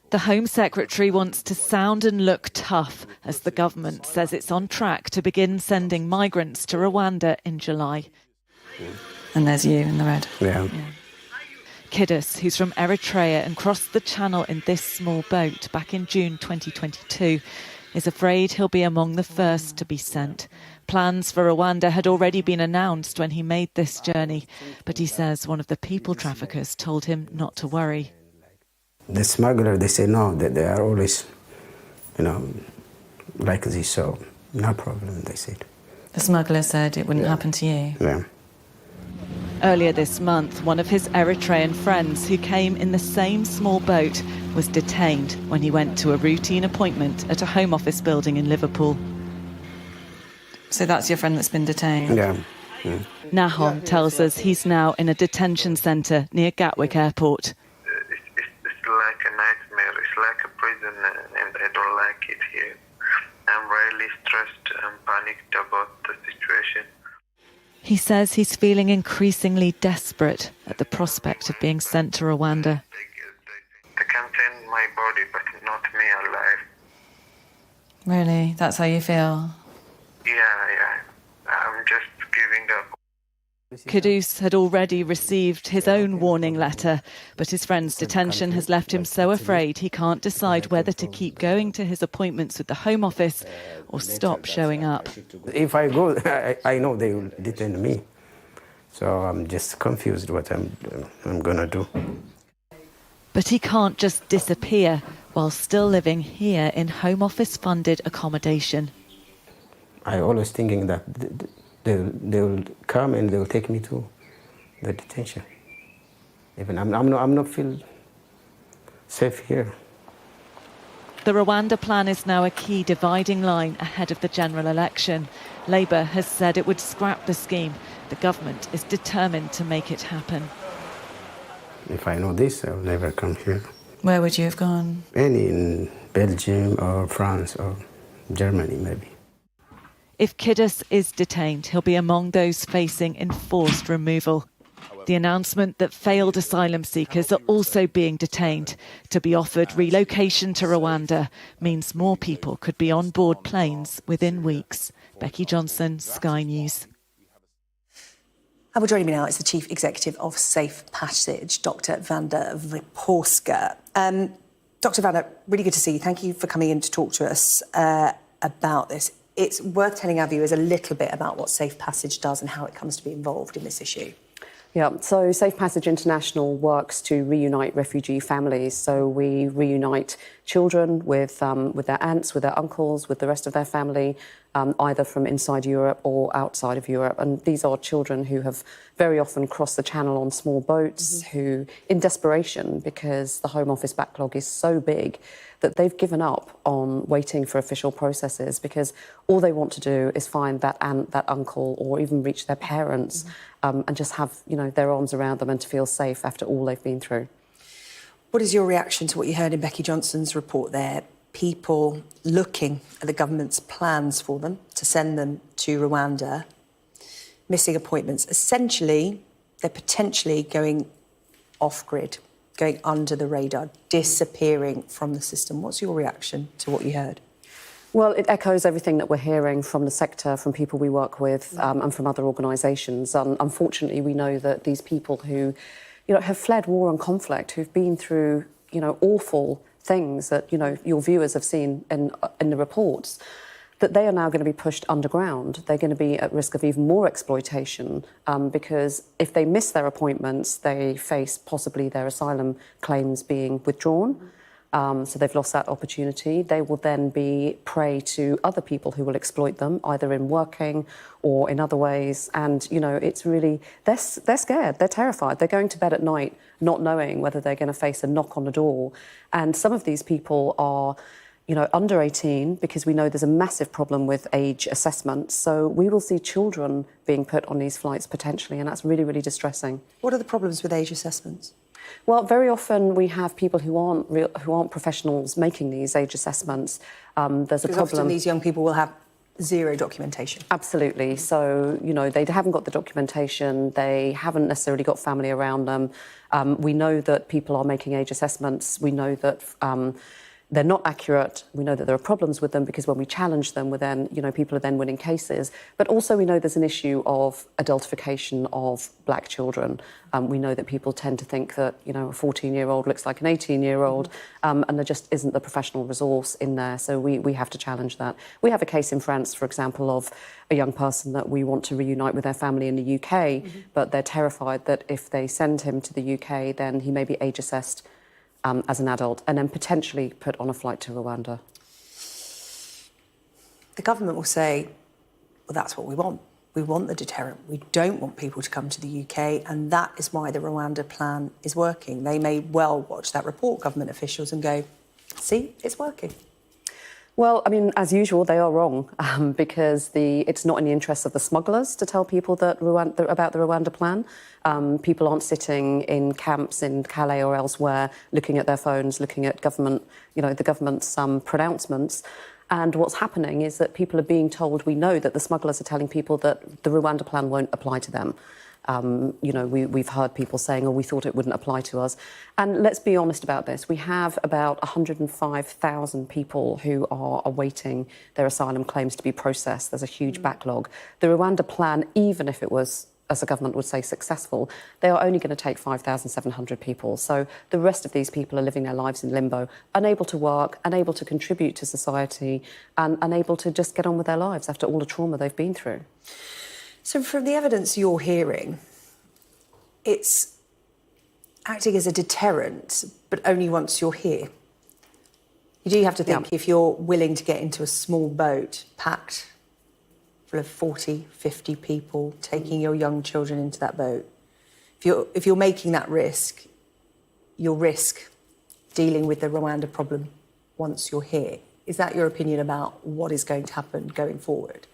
The Home Secretary wants to sound and look tough as the government says it's on track to begin sending migrants to Rwanda in July. And there's you in the red. Yeah. Kidus, who's from Eritrea and crossed the channel in this small boat back in June 2022, is afraid he'll be among the first to be sent. Plans for Rwanda had already been announced when he made this journey, but he says one of the people traffickers told him not to worry. The smuggler, they say no, that they are always, like this, so no problem, they said. The smuggler said it wouldn't happen to you? Yeah. Earlier this month, one of his Eritrean friends who came in the same small boat was detained when he went to a routine appointment at a Home Office building in Liverpool. So that's your friend that's been detained? Yeah. Nahom tells us he's now in a detention centre near Gatwick Airport. It's like a nightmare. It's like a prison, and I don't like it here. I'm really stressed and panicked about the situation. He says he's feeling increasingly desperate at the prospect of being sent to Rwanda. They can send my body, but not me alive. Really? That's how you feel? Yeah. I'm just giving up. Kudus had already received his own warning letter, but his friend's detention has left him so afraid he can't decide whether to keep going to his appointments with the Home Office or stop showing up. If I go, I know they will detain me. So I'm just confused what I'm going to do. But he can't just disappear while still living here in Home Office-funded accommodation. I always thinking that they'll come and they'll take me to the detention. Even I'm not feel safe here. The Rwanda plan is now a key dividing line ahead of the general election. Labour has said it would scrap the scheme. The government is determined to make it happen. If I know this, I'll never come here. Where would you have gone? Any in Belgium or France or Germany, maybe. If Kidus is detained, he'll be among those facing enforced removal. The announcement that failed asylum seekers are also being detained to be offered relocation to Rwanda means more people could be on board planes within weeks. Becky Johnson, Sky News. And joining me now is the Chief Executive of Safe Passage, Dr. Wanda Wypowska. Dr. Wanda, really good to see you. Thank you for coming in to talk to us about this. It's worth telling our viewers a little bit about what Safe Passage does and how it comes to be involved in this issue. Yeah, so Safe Passage International works to reunite refugee families. So we reunite children with their aunts, with their uncles, with the rest of their family, either from inside Europe or outside of Europe. And these are children who have very often crossed the channel on small boats, who, in desperation, because the Home Office backlog is so big, that they've given up on waiting for official processes because all they want to do is find that aunt, that uncle, or even reach their parents and just have, their arms around them and to feel safe after all they've been through. What is your reaction to what you heard in Becky Johnson's report there? People looking at the government's plans for them to send them to Rwanda, missing appointments. Essentially, they're potentially going off-grid, going under the radar, disappearing from the system. What's your reaction to what you heard? Well, it echoes everything that we're hearing from the sector, from people we work with, and from other organisations. Unfortunately, we know that these people who, have fled war and conflict, who've been through, awful things that, your viewers have seen in the reports, that they are now going to be pushed underground. They're going to be at risk of even more exploitation because if they miss their appointments, they face possibly their asylum claims being withdrawn. So they've lost that opportunity. They will then be prey to other people who will exploit them, either in working or in other ways. And, it's really, they're scared, they're terrified. They're going to bed at night not knowing whether they're going to face a knock on the door. And some of these people are, under 18, because we know there's a massive problem with age assessment. So we will see children being put on these flights potentially, and that's really, really distressing. What are the problems with age assessments? Well, very often we have people who aren't professionals making these age assessments. There's a problem. Often these young people will have zero documentation. Absolutely. So, they haven't got the documentation. They haven't necessarily got family around them. We know that people are making age assessments. We know that they're not accurate. We know that there are problems with them because when we challenge them, we're then, people are then winning cases. But also we know there's an issue of adultification of black children. We know that people tend to think that, a 14-year-old looks like an 18-year-old, and there just isn't the professional resource in there. So we have to challenge that. We have a case in France, for example, of a young person that we want to reunite with their family in the UK, but they're terrified that if they send him to the UK, then he may be age assessed as an adult and then potentially put on a flight to Rwanda. The government will say, well, that's what we want. We want the deterrent. We don't want people to come to the UK, and that is why the Rwanda plan is working. They may well watch that report, government officials, and go, see, it's working. Well, as usual, they are wrong because it's not in the interests of the smugglers to tell people about the Rwanda plan. People aren't sitting in camps in Calais or elsewhere looking at their phones, looking at government, the government's pronouncements. And what's happening is that people are being told, we know that the smugglers are telling people that the Rwanda plan won't apply to them. We've heard people saying, we thought it wouldn't apply to us. And let's be honest about this. We have about 105,000 people who are awaiting their asylum claims to be processed. There's a huge backlog. The Rwanda plan, even if it was as a government would say, successful, they are only going to take 5,700 people. So the rest of these people are living their lives in limbo, unable to work, unable to contribute to society, and unable to just get on with their lives after all the trauma they've been through. So from the evidence you're hearing, it's acting as a deterrent, but only once you're here. You do have to think, if you're willing to get into a small boat packed full of 40, 50 people, taking your young children into that boat, if you're making that risk, you'll risk dealing with the Rwanda problem once you're here. Is that your opinion about what is going to happen going forward?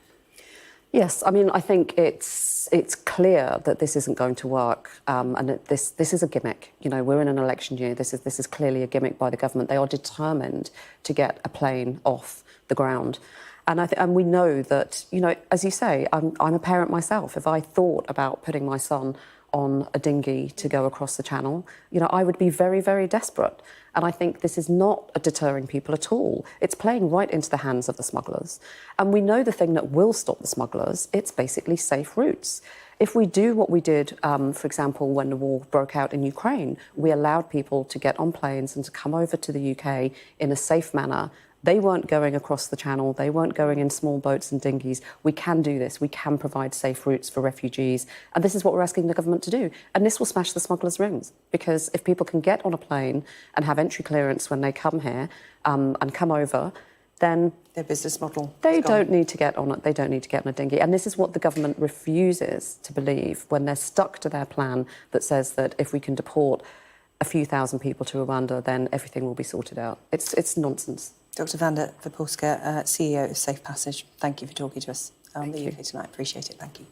Yes, I mean, I think it's clear that this isn't going to work, and that this is a gimmick. You know, we're in an election year. This is clearly a gimmick by the government. They are determined to get a plane off the ground, and we know that. You know, as you say, I'm a parent myself. If I thought about putting my son on a dinghy to go across the channel, you know, I would be very, very desperate. And I think this is not deterring people at all. It's playing right into the hands of the smugglers. And we know the thing that will stop the smugglers, it's basically safe routes. If we do what we did, for example, when the war broke out in Ukraine, we allowed people to get on planes and to come over to the UK in a safe manner. They weren't going across the channel. They weren't going in small boats and dinghies. We can do this. We can provide safe routes for refugees. And this is what we're asking the government to do. And this will smash the smugglers' rings. Because if people can get on a plane and have entry clearance when they come here and come over, then their business model. They don't need to get on it. They don't need to get on a dinghy. And this is what the government refuses to believe when they're stuck to their plan that says that if we can deport a few thousand people to Rwanda, then everything will be sorted out. It's nonsense. Dr. Wanda Wypolska, CEO of Safe Passage, thank you for talking to us on the UK Tonight. Appreciate it. Thank you.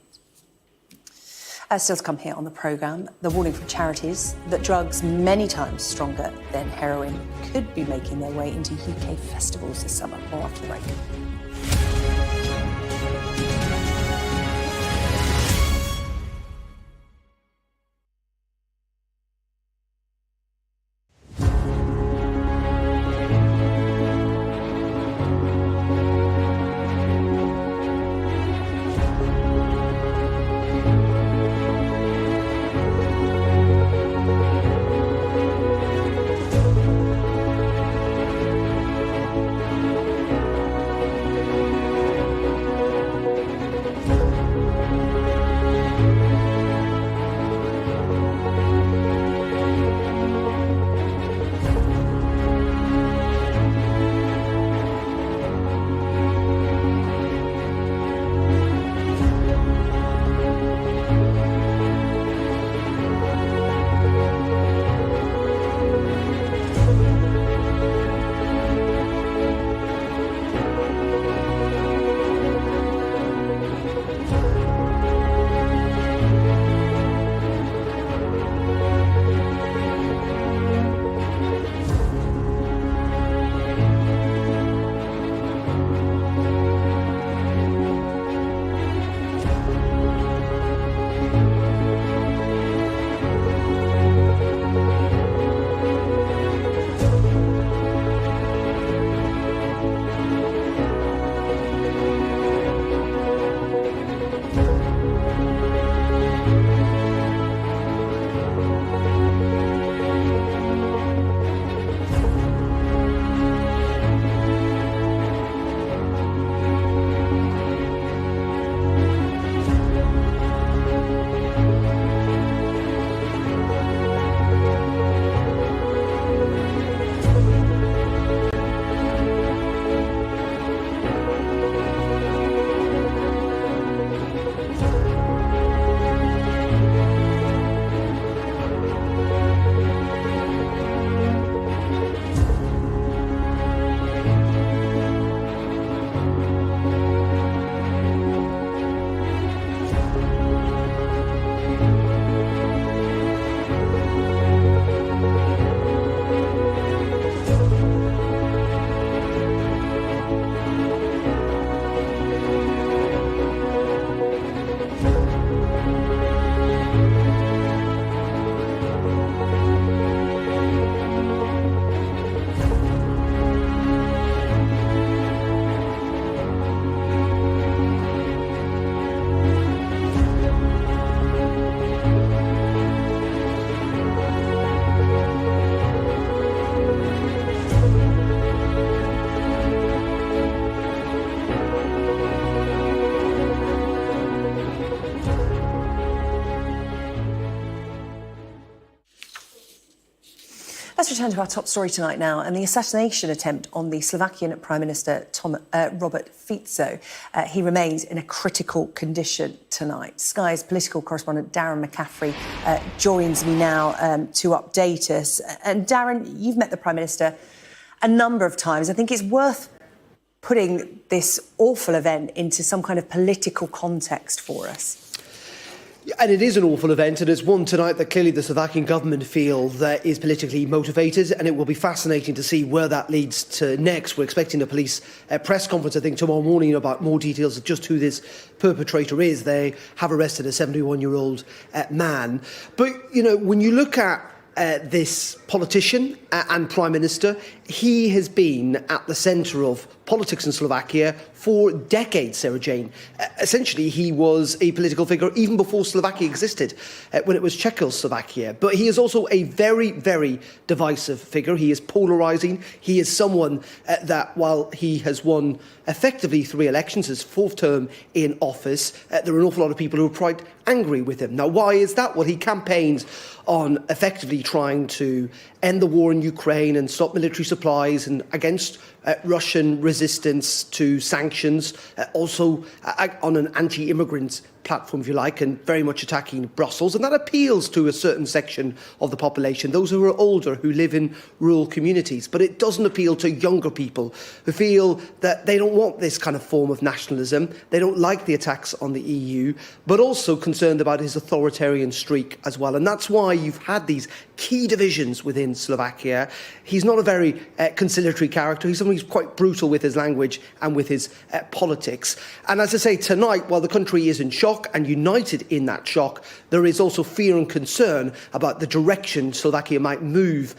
Still to come here on the programme, the warning from charities that drugs many times stronger than heroin could be making their way into UK festivals this summer. More after the break. Let's return to our top story tonight now, and the assassination attempt on the Slovakian Prime Minister Robert Fico. He remains in a critical condition tonight. Sky's political correspondent Darren McCaffrey joins me now to update us. And Darren, you've met the Prime Minister a number of times. I think it's worth putting this awful event into some kind of political context for us. And it is an awful event, and it's one tonight that clearly the Slovakian government feel that is politically motivated, and it will be fascinating to see where that leads to next. We're expecting a police press conference, I think, tomorrow morning about more details of just who this perpetrator is. They have arrested a 71-year-old man. But, you know, when you look at this politician and Prime Minister, he has been at the centre of politics in Slovakia for decades, Sarah Jane. Essentially, he was a political figure even before Slovakia existed, when it was Czechoslovakia. But he is also a very, very divisive figure. He is polarising. He is someone that, while he has won effectively 3 elections, his 4th term in office, there are an awful lot of people who are quite angry with him. Now, why is that? Well, he campaigned on effectively trying to end the war in Ukraine and stop military supplies, and against Russian resistance to sanctions, also on an anti-immigrant platform, if you like, and very much attacking Brussels. And that appeals to a certain section of the population, those who are older, who live in rural communities. But it doesn't appeal to younger people who feel that they don't want this kind of form of nationalism. They don't like the attacks on the EU, but also concerned about his authoritarian streak as well. And that's why you've had these key divisions within Slovakia. He's not a very conciliatory character. He's someone who's quite brutal with his language and with his politics. And as I say, tonight, while the country is in shock and united in that shock, there is also fear and concern about the direction Slovakia might move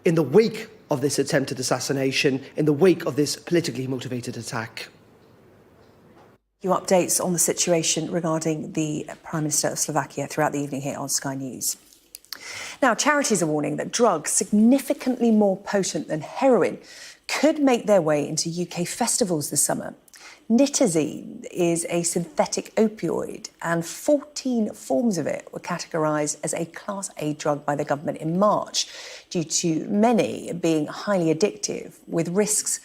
in the wake of this attempted assassination, in the wake of this politically motivated attack. Your updates on the situation regarding the Prime Minister of Slovakia throughout the evening here on Sky News. Now, charities are warning that drugs significantly more potent than heroin could make their way into UK festivals this summer. Nitazene is a synthetic opioid, and 14 forms of it were categorised as a Class A drug by the government in March, due to many being highly addictive, with risks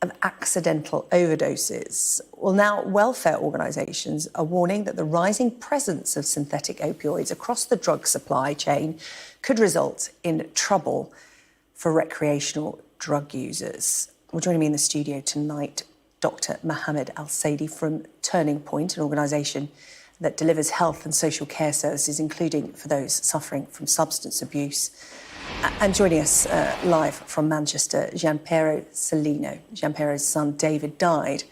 of accidental overdoses. Well, now welfare organisations are warning that the rising presence of synthetic opioids across the drug supply chain could result in trouble for recreational drug users. Well, joining me in the studio tonight, Dr. Mohammed Al-Saidi from Turning Point, an organisation that delivers health and social care services, including for those suffering from substance abuse. And joining us live from Manchester, Gianpiero Cellino. Gianpiero's son David died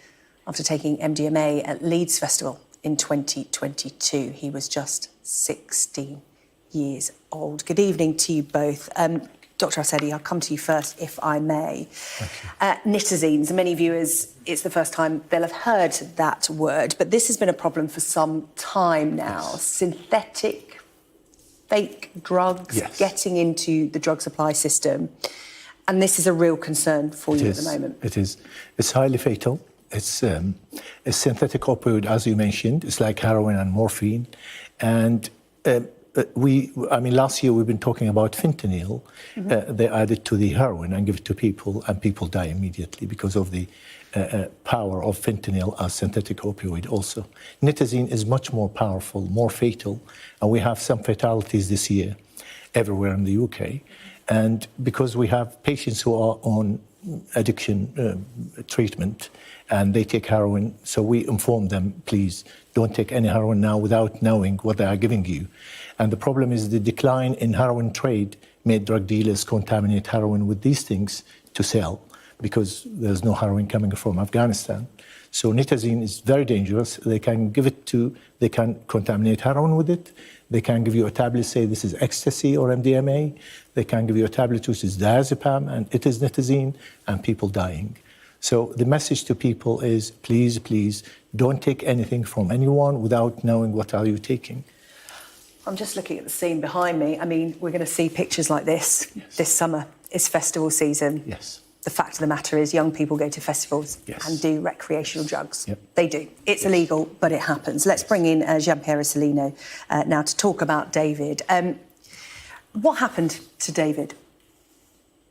after taking MDMA at Leeds Festival in 2022. He was just 16 years old. Good evening to you both. Dr. Al-Saidi, I'll come to you first, if I may. Nitazenes, many viewers, it's the first time they'll have heard that word, but this has been a problem for some time now. Yes. Synthetic, fake drugs getting into the drug supply system, and this is a real concern for you at the moment. It is. It's highly fatal. It's a synthetic opioid, as you mentioned. It's like heroin and morphine, and last year we've been talking about fentanyl. They add it to the heroin and give it to people, and people die immediately because of the power of fentanyl as synthetic opioid also. Nitazene is much more powerful, more fatal, and we have some fatalities this year everywhere in the UK. And because we have patients who are on addiction treatment and they take heroin, so we inform them, please don't take any heroin now without knowing what they are giving you. And the problem is the decline in heroin trade made drug dealers contaminate heroin with these things to sell, because there's no heroin coming from Afghanistan. So nitazene is very dangerous. They can contaminate heroin with it. They can give you a tablet, say this is ecstasy or MDMA. They can give you a tablet which is diazepam, and it is nitazene, and people dying. So the message to people is, please, please, don't take anything from anyone without knowing what are you taking. I'm just looking at the scene behind me. I mean, we're going to see pictures like this this summer. It's festival season. Yes. The fact of the matter is young people go to festivals and do recreational drugs. They do. It's illegal, but it happens. Let's bring in Gianpiero Cellino now to talk about David. What happened to David?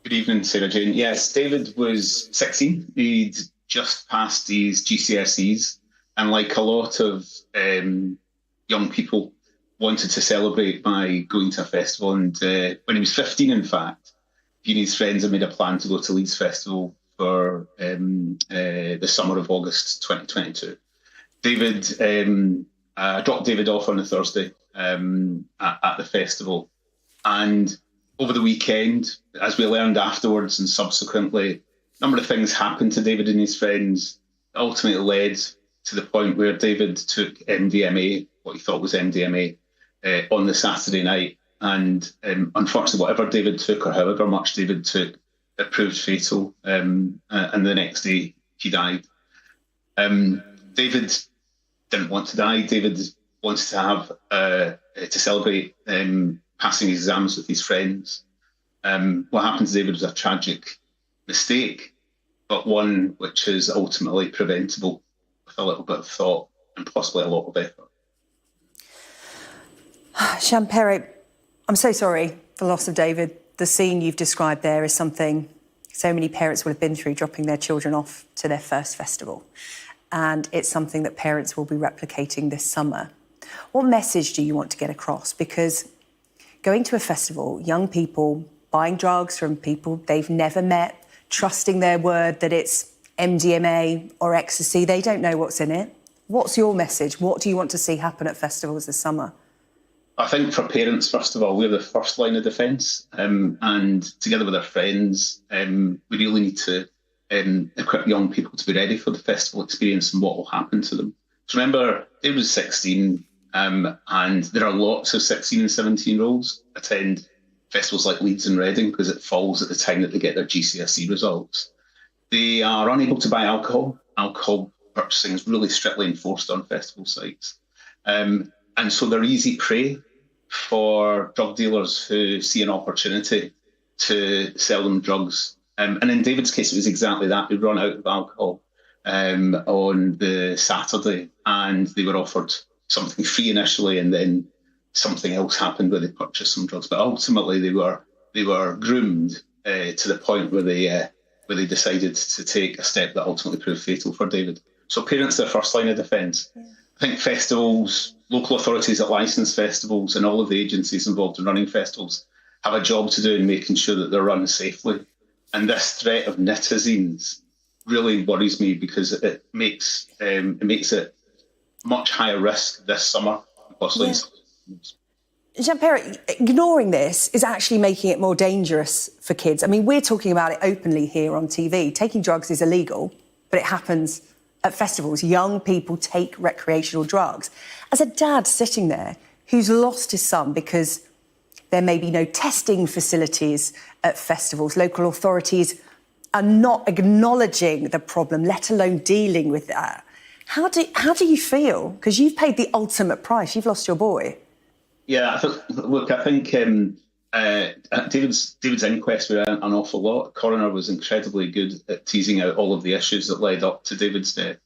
Good evening, Sarah Jane. Yes, David was 16. He'd just passed his GCSEs, and like a lot of young people, wanted to celebrate by going to a festival. And when he was 15, in fact, he and his friends had made a plan to go to Leeds Festival for the summer of August 2022. David, I dropped David off on a Thursday at the festival, and over the weekend, as we learned afterwards and subsequently, a number of things happened to David and his friends that ultimately led to the point where David took MDMA, what he thought was MDMA, on the Saturday night. And unfortunately, whatever David took or however much David took, it proved fatal. And the next day, he died. David didn't want to die. David wanted to have to celebrate passing his exams with his friends. What happened to David was a tragic mistake, but one which is ultimately preventable with a little bit of thought and possibly a lot of effort. Champere, I'm so sorry for the loss of David. The scene you've described there is something so many parents will have been through, dropping their children off to their first festival. And it's something that parents will be replicating this summer. What message do you want to get across? Because going to a festival, young people buying drugs from people they've never met, trusting their word that it's MDMA or ecstasy, they don't know what's in it. What's your message? What do you want to see happen at festivals this summer? I think for parents, first of all, we're the first line of defence, and together with our friends, we really need to equip young people to be ready for the festival experience and what will happen to them. So remember, David was 16, and there are lots of 16 and 17-year-olds attend festivals like Leeds and Reading because it falls at the time that they get their GCSE results. They are unable to buy alcohol. Alcohol purchasing is really strictly enforced on festival sites. And so they're easy prey for drug dealers who see an opportunity to sell them drugs. And in David's case, it was exactly that. They'd run out of alcohol on the Saturday, and they were offered something free initially, and then something else happened where they purchased some drugs. But ultimately, they were groomed to the point where they decided to take a step that ultimately proved fatal for David. So parents are first line of defence. Yeah. I think festivals, local authorities that licence festivals, and all of the agencies involved in running festivals have a job to do in making sure that they're run safely. And this threat of netizens really worries me because it makes it much higher risk this summer. Possibly. Yeah. Jean-Pierre, ignoring this is actually making it more dangerous for kids. I mean, we're talking about it openly here on TV. Taking drugs is illegal, but it happens at festivals. Young people take recreational drugs. As a dad sitting there who's lost his son because there may be no testing facilities at festivals, local authorities are not acknowledging the problem, let alone dealing with that. How do you feel? Because you've paid the ultimate price. You've lost your boy. Yeah, I think David's inquest were an awful lot. The coroner was incredibly good at teasing out all of the issues that led up to David's death.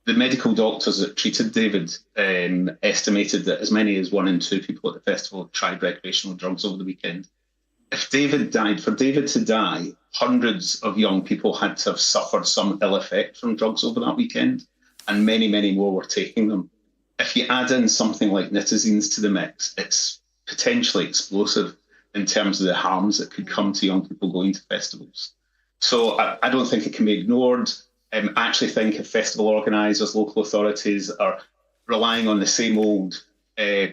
The medical doctors that treated David estimated that as many as 1 in 2 people at the festival tried recreational drugs over the weekend. If David died, for David to die, hundreds of young people had to have suffered some ill effect from drugs over that weekend, and many, many more were taking them. If you add in something like nitazens to the mix, it's potentially explosive in terms of the harms that could come to young people going to festivals. So I don't think it can be ignored. I actually think if festival organisers, local authorities are relying on the same old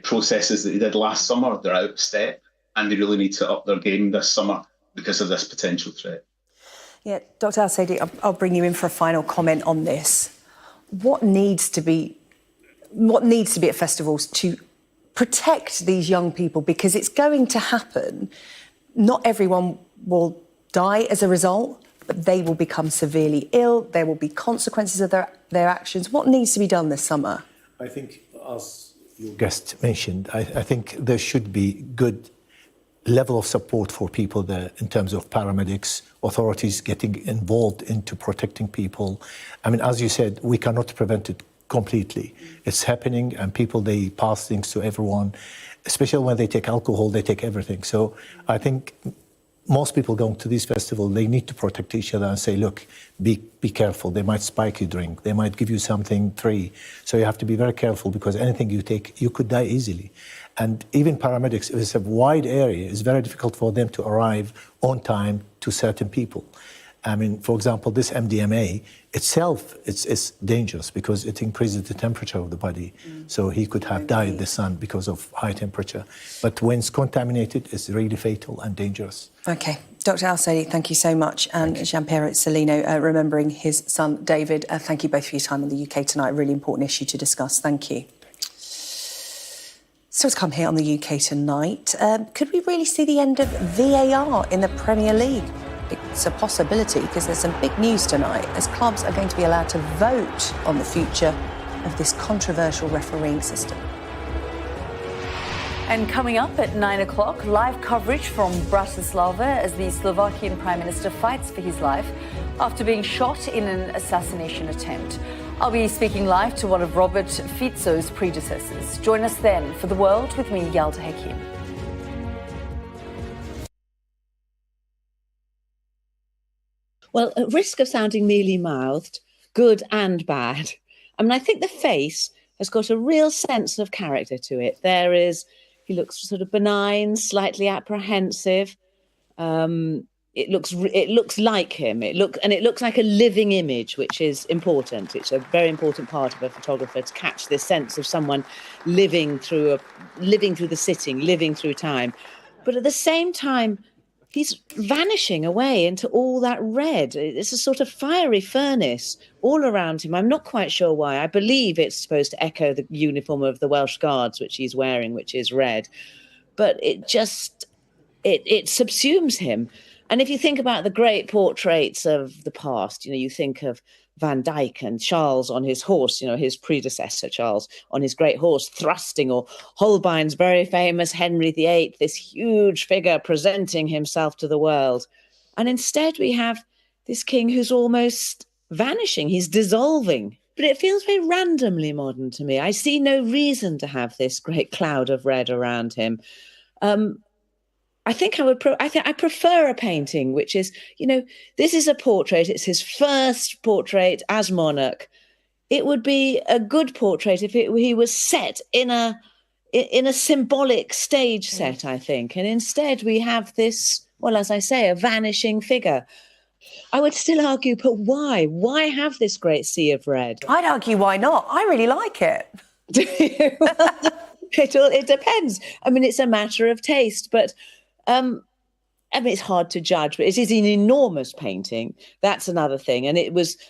processes that they did last summer, they're out of step, and they really need to up their game this summer because of this potential threat. Yeah, Dr. Al-Saidi, I'll bring you in for a final comment on this. What needs to be at festivals to protect these young people? Because it's going to happen. Not everyone will die as a result, but they will become severely ill. There will be consequences of their actions. What needs to be done this summer? I think, as your guest mentioned, I think there should be good level of support for people there in terms of paramedics, authorities getting involved into protecting people. I mean, as you said, we cannot prevent it completely. It's happening, and people, they pass things to everyone, especially when they take alcohol, they take everything. So I think most people going to this festival, they need to protect each other and say, look, be careful. They might spike your drink. They might give you something free. So you have to be very careful because anything you take, you could die easily. And even paramedics, if it's a wide area, it's very difficult for them to arrive on time to certain people. I mean, for example, this MDMA itself, it's dangerous because it increases the temperature of the body. So he could have died in the sun because of high temperature. But when it's contaminated, it's really fatal and dangerous. OK. Dr Al-Saidi, thank you so much. And Gianpiero Cellino, remembering his son, David, thank you both for your time in the UK tonight. A really important issue to discuss. Thank you. So it's come here on the UK tonight. Could we really see the end of VAR in the Premier League? It's a possibility because there's some big news tonight as clubs are going to be allowed to vote on the future of this controversial refereeing system. And coming up at 9 o'clock, live coverage from Bratislava as the Slovakian Prime Minister fights for his life after being shot in an assassination attempt. I'll be speaking live to one of Robert Fico's predecessors. Join us then for The World with me, Yalda Hekim. Well, at risk of sounding mealy-mouthed, good and bad, I mean, I think the face has got a real sense of character to it. He looks sort of benign, slightly apprehensive. It looks like him. It looks like a living image, which is important. It's a very important part of a photographer to catch this sense of someone living through the sitting, living through time. But at the same time, he's vanishing away into all that red. It's a sort of fiery furnace all around him. I'm not quite sure why. I believe it's supposed to echo the uniform of the Welsh Guards, which he's wearing, which is red. But it subsumes him. And if you think about the great portraits of the past, you think of Van Dyck and Charles on his horse, his predecessor, Charles, on his great horse thrusting, or Holbein's very famous Henry VIII, this huge figure presenting himself to the world. And instead we have this king who's almost vanishing, he's dissolving. But it feels very randomly modern to me. I see no reason to have this great cloud of red around him. I prefer a painting, which is, this is a portrait. It's his first portrait as monarch. It would be a good portrait if he was set in a symbolic stage set, I think. And instead we have this, well, as I say, a vanishing figure. I would still argue, but why? Why have this great sea of red? I'd argue why not. I really like it. Do you? It depends. I mean, it's a matter of taste, but it's hard to judge, but it is an enormous painting. That's another thing. And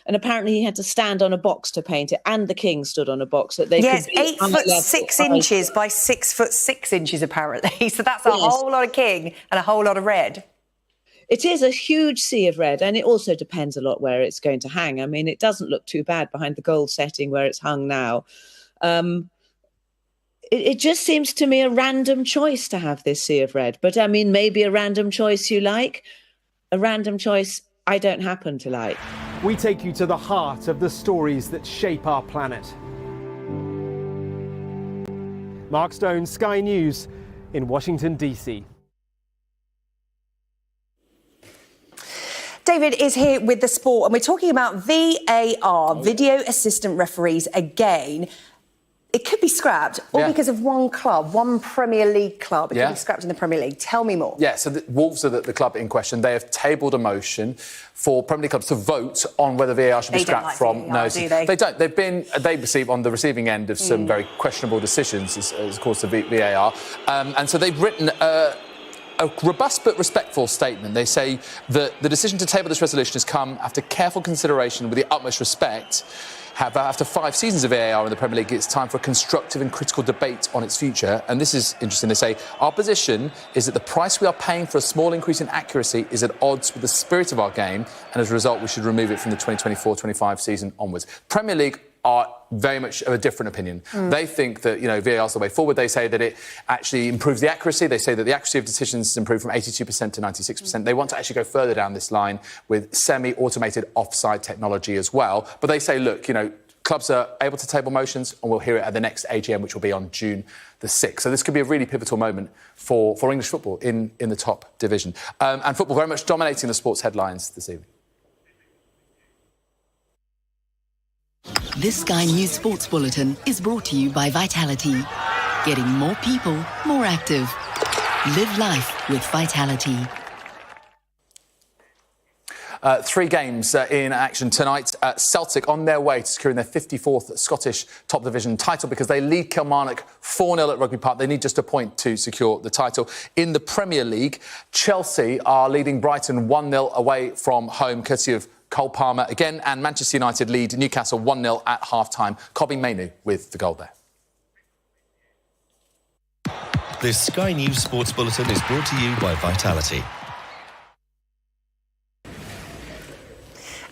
apparently he had to stand on a box to paint it, and the king stood on a box that they Yes, could be 8'6" by 6'6" apparently. So that's a whole lot of king and a whole lot of red. It is a huge sea of red, and it also depends a lot where it's going to hang. I mean, it doesn't look too bad behind the gold setting where it's hung now. It just seems to me a random choice to have this sea of red. But I mean, maybe a random choice you like, a random choice I don't happen to like. We take you to the heart of the stories that shape our planet. Mark Stone, Sky News in Washington, D.C. David is here with the sport, and we're talking about VAR, video assistant referees again. It could be scrapped, all because of one club, one Premier League club. It could be scrapped in the Premier League. Tell me more. Yeah, so the Wolves are the club in question. They have tabled a motion for Premier League clubs to vote on whether VAR should be scrapped from. VAR, do they? They don't. They receive on the receiving end of some very questionable decisions, as of course the VAR, and so they've written a robust but respectful statement. They say that the decision to table this resolution has come after careful consideration with the utmost respect. However, after 5 seasons of VAR in the Premier League, it's time for a constructive and critical debate on its future. And this is interesting. They say, our position is that the price we are paying for a small increase in accuracy is at odds with the spirit of our game, and as a result, we should remove it from the 2024-25 season onwards. Premier League are very much of a different opinion. They think that, VAR is the way forward. They say that it actually improves the accuracy. They say that the accuracy of decisions has improved from 82% to 96%. They want to actually go further down this line with semi-automated offside technology as well. But they say, look, Clubs are able to table motions, and we'll hear it at the next AGM, which will be on June the 6th. So this could be a really pivotal moment for English football in the top division. And football very much dominating the sports headlines this evening. This Sky News Sports Bulletin is brought to you by Vitality. Getting more people more active. Live life with Vitality. 3 games in action tonight. Celtic on their way to securing their 54th Scottish top division title because they lead Kilmarnock 4-0 at Rugby Park. They need just a point to secure the title. In the Premier League, Chelsea are leading Brighton 1-0 away from home, courtesy of Cole Palmer again, and Manchester United lead Newcastle 1-0 at half-time. Kobe Mainu with the goal there. This Sky News Sports Bulletin is brought to you by Vitality.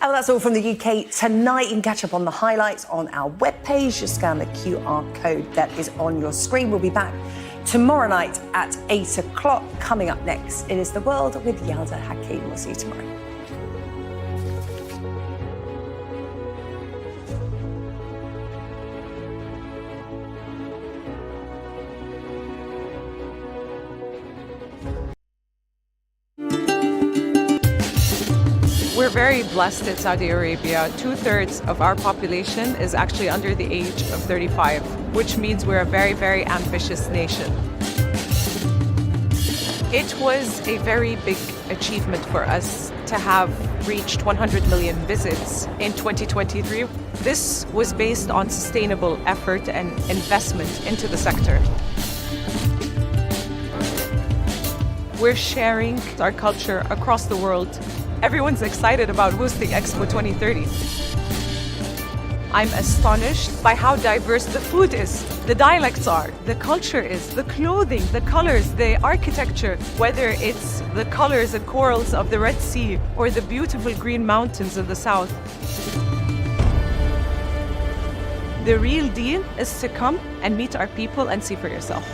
And that's all from the UK tonight. You can catch up on the highlights on our webpage. Just scan the QR code that is on your screen. We'll be back tomorrow night at 8 o'clock. Coming up next, it is The World with Yalda Hakim. We'll see you tomorrow. We're very blessed in Saudi Arabia. 2/3 of our population is actually under the age of 35, which means we're a very, very ambitious nation. It was a very big achievement for us to have reached 100 million visits in 2023. This was based on sustainable effort and investment into the sector. We're sharing our culture across the world. Everyone's excited about hosting Expo 2030. I'm astonished by how diverse the food is, the dialects are, the culture is, the clothing, the colors, the architecture, whether it's the colors and corals of the Red Sea or the beautiful green mountains of the south. The real deal is to come and meet our people and see for yourself.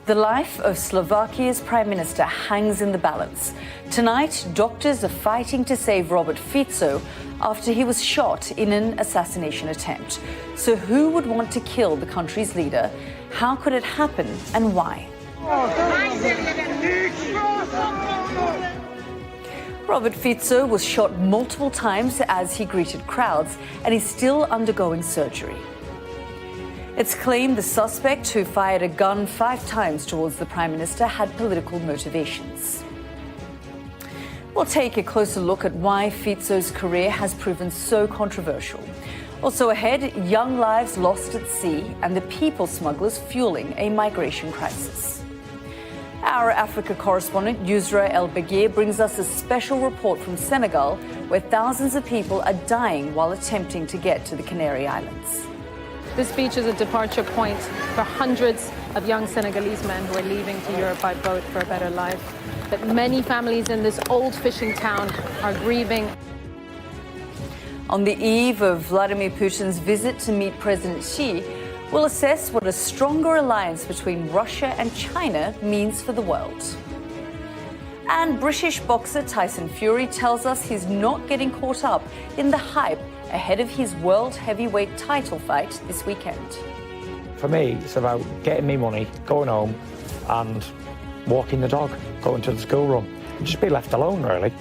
The life of Slovakia's Prime Minister hangs in the balance. Tonight, doctors are fighting to save Robert Fico after he was shot in an assassination attempt. So who would want to kill the country's leader? How could it happen and why? Robert Fico was shot multiple times as he greeted crowds and is still undergoing surgery. It's claimed the suspect, who fired a gun 5 times towards the Prime Minister, had political motivations. We'll take a closer look at why Fico's career has proven so controversial. Also ahead, young lives lost at sea and the people smugglers fueling a migration crisis. Our Africa correspondent, Yusra El-Bagir, brings us a special report from Senegal, where thousands of people are dying while attempting to get to the Canary Islands. This beach is a departure point for hundreds of young Senegalese men who are leaving to Europe by boat for a better life. But many families in this old fishing town are grieving. On the eve of Vladimir Putin's visit to meet President Xi, we'll assess what a stronger alliance between Russia and China means for the world. And British boxer Tyson Fury tells us he's not getting caught up in the hype ahead of his world heavyweight title fight this weekend. For me, it's about getting me money, going home and walking the dog, going to the school run. And just be left alone, really.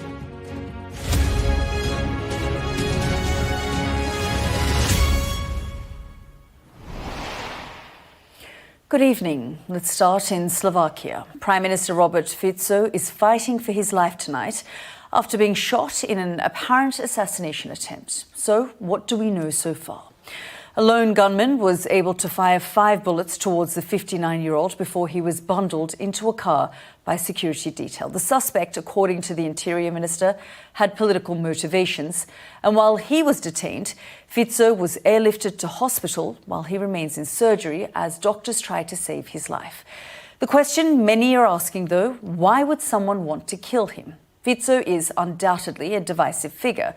Good evening. Let's start in Slovakia. Prime Minister Robert Fico is fighting for his life tonight after being shot in an apparent assassination attempt. So, what do we know so far? A lone gunman was able to fire 5 bullets towards the 59-year-old before he was bundled into a car by security detail. The suspect, according to the Interior Minister, had political motivations. And while he was detained, Fico was airlifted to hospital while he remains in surgery as doctors try to save his life. The question many are asking, though, why would someone want to kill him? Fico is undoubtedly a divisive figure,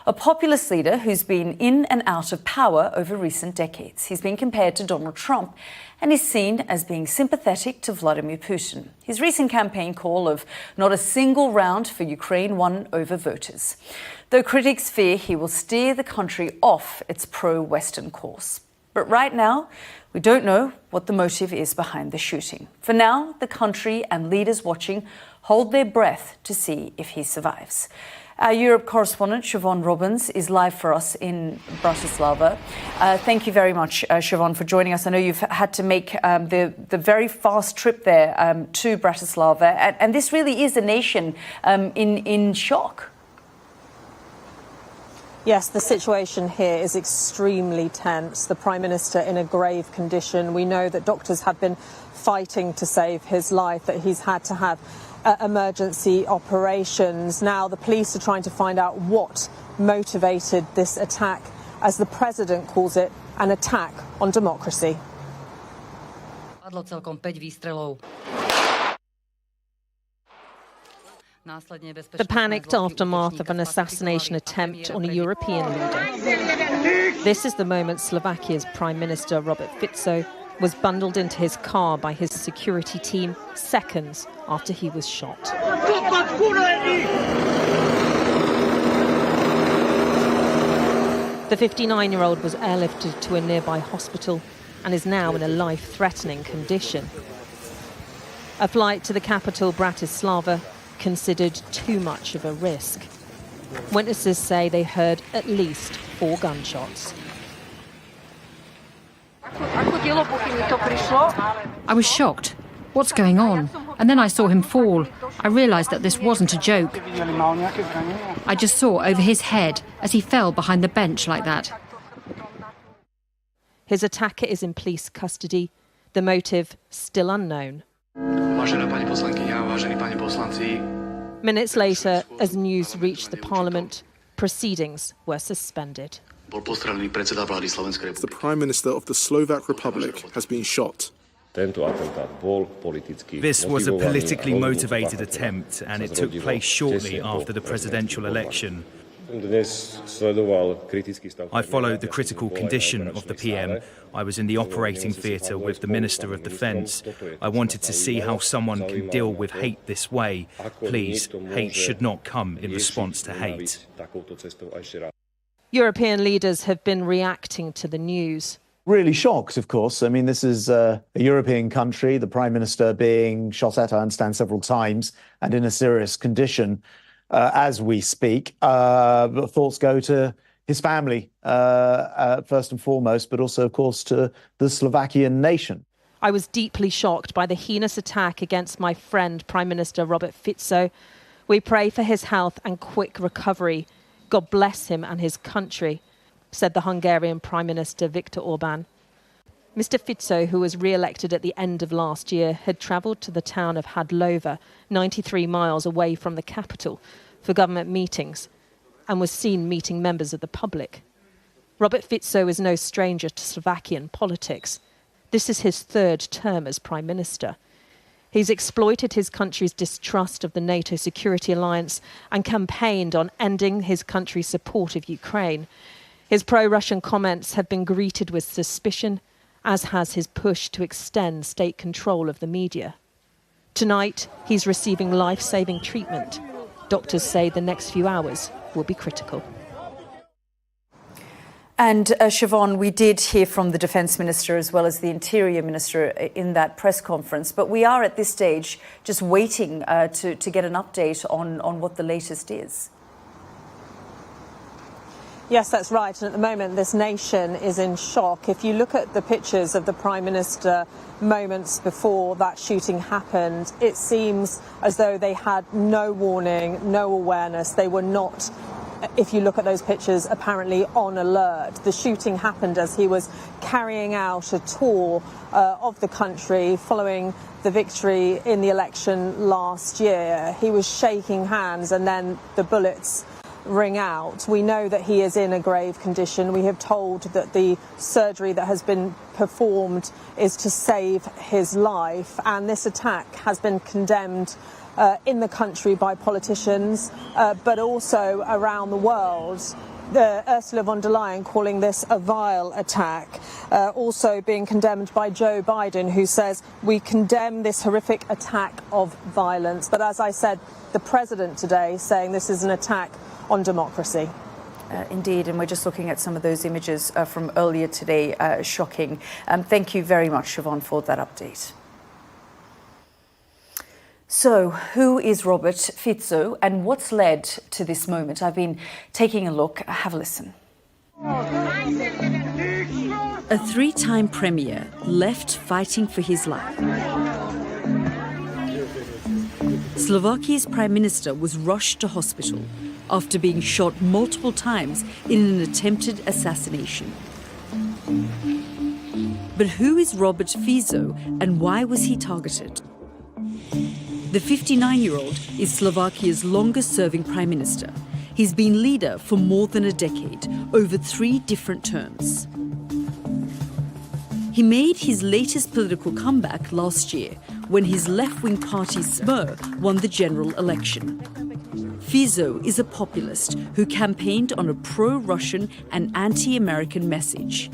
a populist leader who's been in and out of power over recent decades. He's been compared to Donald Trump and is seen as being sympathetic to Vladimir Putin. His recent campaign call of not a single round for Ukraine won over voters, though critics fear he will steer the country off its pro-Western course. But right now, we don't know what the motive is behind the shooting. For now, the country and leaders watching hold their breath to see if he survives. Our Europe correspondent, Siobhan Robbins, is live for us in Bratislava. Thank you very much, Siobhan, for joining us. I know you've had to make the very fast trip there to Bratislava, and this really is a nation in shock. Yes, the situation here is extremely tense. The Prime Minister in a grave condition. We know that doctors have been fighting to save his life, that he's had to have emergency operations. Now the police are trying to find out what motivated this attack, as the President calls it, an attack on democracy. The panicked aftermath of an assassination attempt on a European leader. This is the moment Slovakia's Prime Minister Robert Fico was bundled into his car by his security team seconds after he was shot. The 59-year-old was airlifted to a nearby hospital and is now in a life-threatening condition. A flight to the capital, Bratislava, considered too much of a risk. Witnesses say they heard at least 4 gunshots. I was shocked. What's going on? And then I saw him fall. I realised that this wasn't a joke. I just saw over his head as he fell behind the bench like that. His attacker is in police custody. The motive still unknown. Minutes later, as news reached the parliament, proceedings were suspended. The Prime Minister of the Slovak Republic has been shot. This was a politically motivated attempt, and it took place shortly after the presidential election. I followed the critical condition of the PM. I was in the operating theatre with the Minister of Defence. I wanted to see how someone can deal with hate this way. Please, hate should not come in response to hate. European leaders have been reacting to the news. Really shocked, of course. I mean, this is a European country, the Prime Minister being shot at, I understand, several times and in a serious condition as we speak. Thoughts go to his family, first and foremost, but also, of course, to the Slovakian nation. I was deeply shocked by the heinous attack against my friend, Prime Minister Robert Fico. We pray for his health and quick recovery. God bless him and his country, said the Hungarian Prime Minister Viktor Orbán. Mr Fico, who was re-elected at the end of last year, had travelled to the town of Handlova, 93 miles away from the capital, for government meetings, and was seen meeting members of the public. Robert Fico is no stranger to Slovakian politics. This is his 3rd term as Prime Minister. He's exploited his country's distrust of the NATO security alliance and campaigned on ending his country's support of Ukraine. His pro-Russian comments have been greeted with suspicion, as has his push to extend state control of the media. Tonight, he's receiving life-saving treatment. Doctors say the next few hours will be critical. And Siobhan, we did hear from the Defence Minister as well as the Interior Minister in that press conference, but we are at this stage just waiting to get an update on what the latest is. Yes, that's right. And at the moment, this nation is in shock. If you look at the pictures of the Prime Minister moments before that shooting happened, it seems as though they had no warning, no awareness. They were not, if you look at those pictures, apparently on alert. The shooting happened as he was carrying out a tour of the country following the victory in the election last year. He was shaking hands and then the bullets ring out. We know that he is in a grave condition. We have told that the surgery that has been performed is to save his life, and this attack has been condemned in the country by politicians, but also around the world. Ursula von der Leyen calling this a vile attack, also being condemned by Joe Biden, who says we condemn this horrific attack of violence. But as I said, the president today saying this is an attack on democracy. Indeed, and we're just looking at some of those images from earlier today, shocking. Thank you very much, Siobhan, for that update. So, who is Robert Fico and what's led to this moment? I've been taking a look. Have a listen. A three-time premier left fighting for his life. Slovakia's prime minister was rushed to hospital after being shot multiple times in an attempted assassination. But who is Robert Fico and why was he targeted? The 59-year-old is Slovakia's longest-serving prime minister. He's been leader for more than a decade, over 3 different terms. He made his latest political comeback last year when his left-wing party Smer won the general election. Fico is a populist who campaigned on a pro-Russian and anti-American message.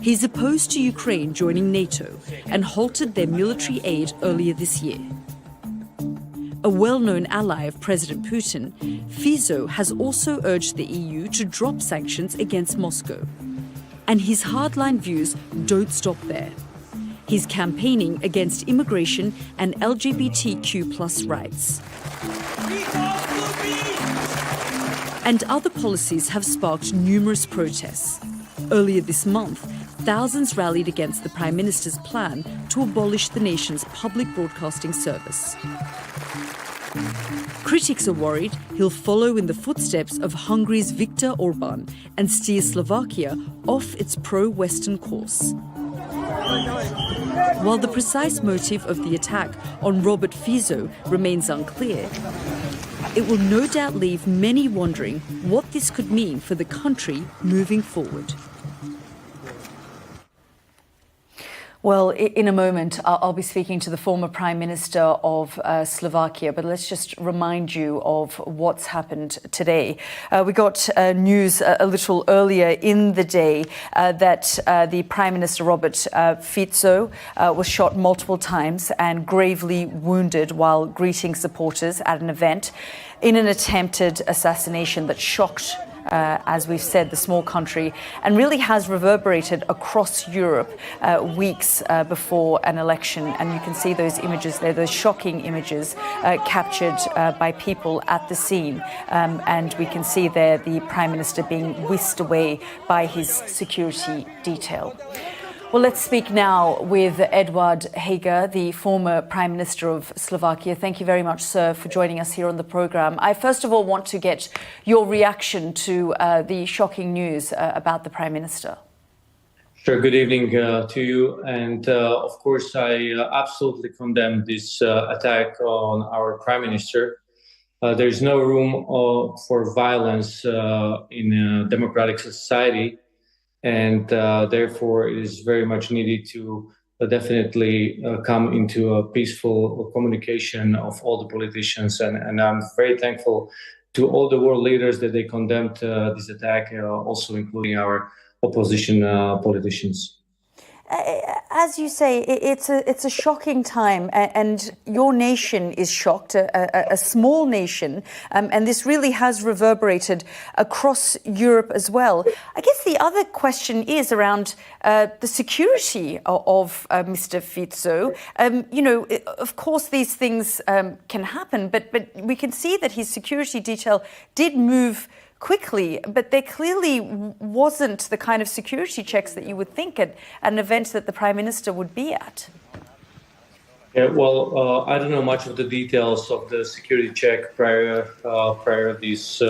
He's opposed to Ukraine joining NATO and halted their military aid earlier this year. A well-known ally of President Putin, Fico has also urged the EU to drop sanctions against Moscow. And his hardline views don't stop there. He's campaigning against immigration and LGBTQ+ rights. And other policies have sparked numerous protests. Earlier this month, thousands rallied against the Prime Minister's plan to abolish the nation's public broadcasting service. Critics are worried he'll follow in the footsteps of Hungary's Viktor Orban and steer Slovakia off its pro-Western course. While the precise motive of the attack on Robert Fico remains unclear, it will no doubt leave many wondering what this could mean for the country moving forward. Well, in a moment, I'll be speaking to the former Prime Minister of Slovakia, but let's just remind you of what's happened today. We got news a little earlier in the day that the Prime Minister, Robert Fico, was shot multiple times and gravely wounded while greeting supporters at an event in an attempted assassination that shocked as we've said, the small country, and really has reverberated across Europe weeks before an election. And you can see those images there, those shocking images captured by people at the scene. And we can see there the Prime Minister being whisked away by his security detail. Well, let's speak now with Eduard Heger, the former Prime Minister of Slovakia. Thank you very much, sir, for joining us here on the programme. I first of all want to get your reaction to the shocking news about the Prime Minister. Sure. Good evening to you. And of course, I absolutely condemn this attack on our Prime Minister. There's no room for violence in a democratic society. And therefore, it is very much needed to definitely come into a peaceful communication of all the politicians. And I'm very thankful to all the world leaders that they condemned this attack, also including our opposition politicians. As you say, it's a shocking time, and your nation is shocked, a small nation, and this really has reverberated across Europe as well. I guess the other question is around the security of Mr. Fico. Of course, these things can happen, but we can see that his security detail did move quickly, but there clearly wasn't the kind of security checks that you would think at an event that the Prime Minister would be at. Yeah, well, I don't know much of the details of the security check prior this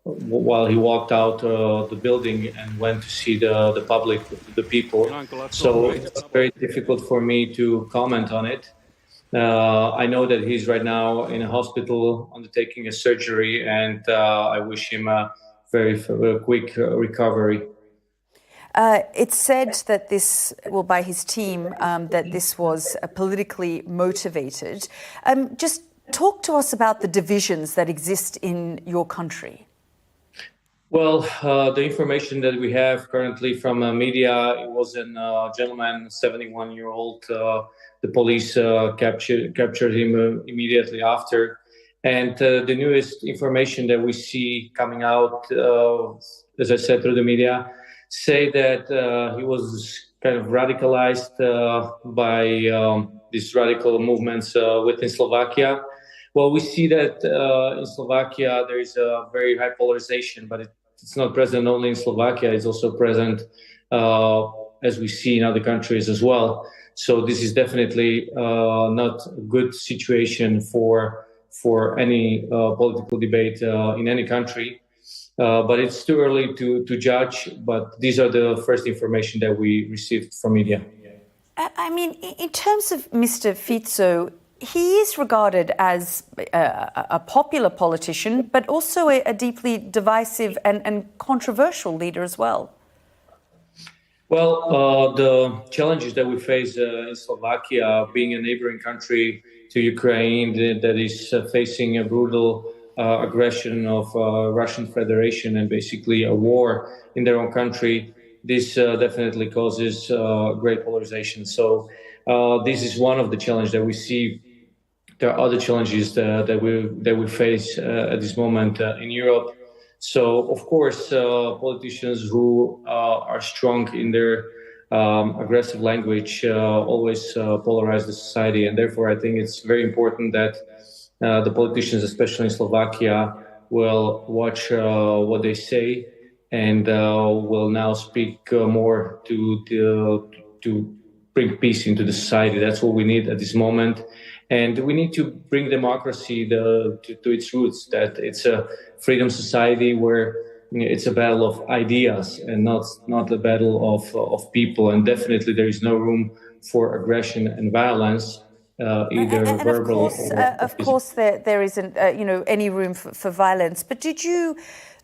while he walked out the building and went to see the public, the people. So it's very difficult for me to comment on it. I know that he's right now in a hospital undertaking a surgery, and I wish him a very quick recovery. It's said that this, by his team, that this was politically motivated. Just talk to us about the divisions that exist in your country. Well, the information that we have currently from media, it was a gentleman, 71-year-old. The police captured him immediately after. And the newest information that we see coming out, as I said, through the media, say that he was kind of radicalized by these radical movements within Slovakia. Well, we see that in Slovakia there is a very high polarization, but it's not present only in Slovakia, it's also present as we see in other countries as well. So this is definitely not a good situation for any political debate in any country. But it's too early to judge, but these are the first information that we received from media. I mean, in terms of Mr. Fico, he is regarded as a popular politician, but also a deeply divisive and controversial leader as well. Well, the challenges that we face in Slovakia, being a neighboring country to Ukraine that is facing a brutal aggression of Russian Federation and basically a war in their own country, this definitely causes great polarization. So this is one of the challenges that we see. There are other challenges that we face at this moment in Europe. So, of course, politicians who are strong in their aggressive language always polarize the society. And therefore, I think it's very important that the politicians, especially in Slovakia, will watch what they say and will now speak more to bring peace into the society. That's what we need at this moment. And we need to bring democracy to its roots, that it's a freedom society where it's a battle of ideas and not a battle of people. And definitely there is no room for aggression and violence, either and verbal of course, there isn't any room for violence. But did you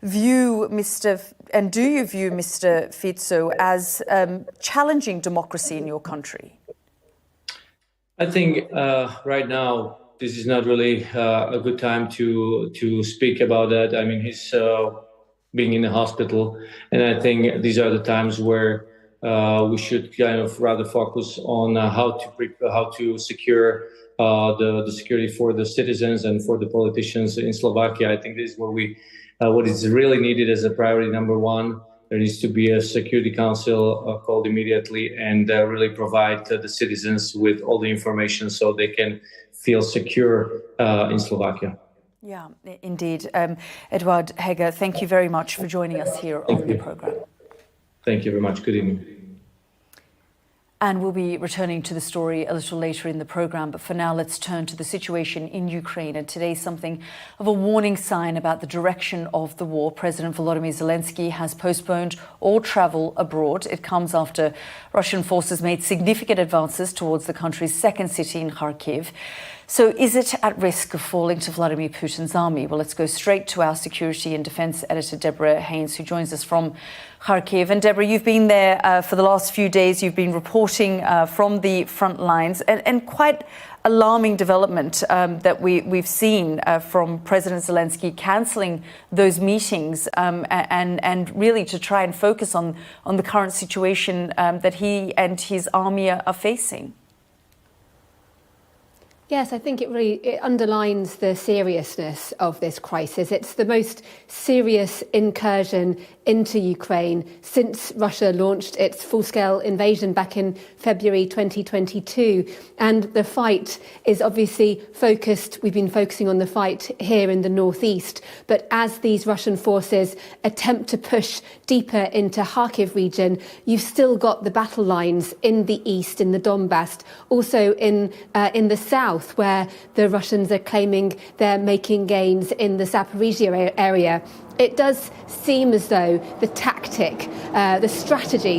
view do you view Mr. Fico as challenging democracy in your country? I think right now this is not really a good time to speak about that. I mean, he's being in the hospital, and I think these are the times where we should kind of rather focus on how to secure the security for the citizens and for the politicians in Slovakia. I think this is what is really needed as a priority number one. There needs to be a Security Council called immediately and really provide the citizens with all the information so they can feel secure in Slovakia. Yeah, indeed. Edward Heger, thank you very much for joining us here on the programme. Thank you very much. Good evening. And we'll be returning to the story a little later in the programme. But for now, let's turn to the situation in Ukraine. And today, something of a warning sign about the direction of the war. President Volodymyr Zelensky has postponed all travel abroad. It comes after Russian forces made significant advances towards the country's second city in Kharkiv. So is it at risk of falling to Vladimir Putin's army? Well, let's go straight to our security and defence editor, Deborah Haynes, who joins us from Kharkiv. And Deborah, you've been there for the last few days. You've been reporting from the front lines, and quite alarming development that we've seen from President Zelensky cancelling those meetings and really to try and focus on the current situation that he and his army are facing. Yes, I think it underlines the seriousness of this crisis. It's the most serious incursion into Ukraine since Russia launched its full-scale invasion back in February 2022. And the fight is obviously focused, we've been focusing on the fight here in the northeast, but as these Russian forces attempt to push deeper into Kharkiv region, you've still got the battle lines in the east, in the Donbass, also in the south, where the Russians are claiming they're making gains in the Zaporizhia area. It does seem as though the strategy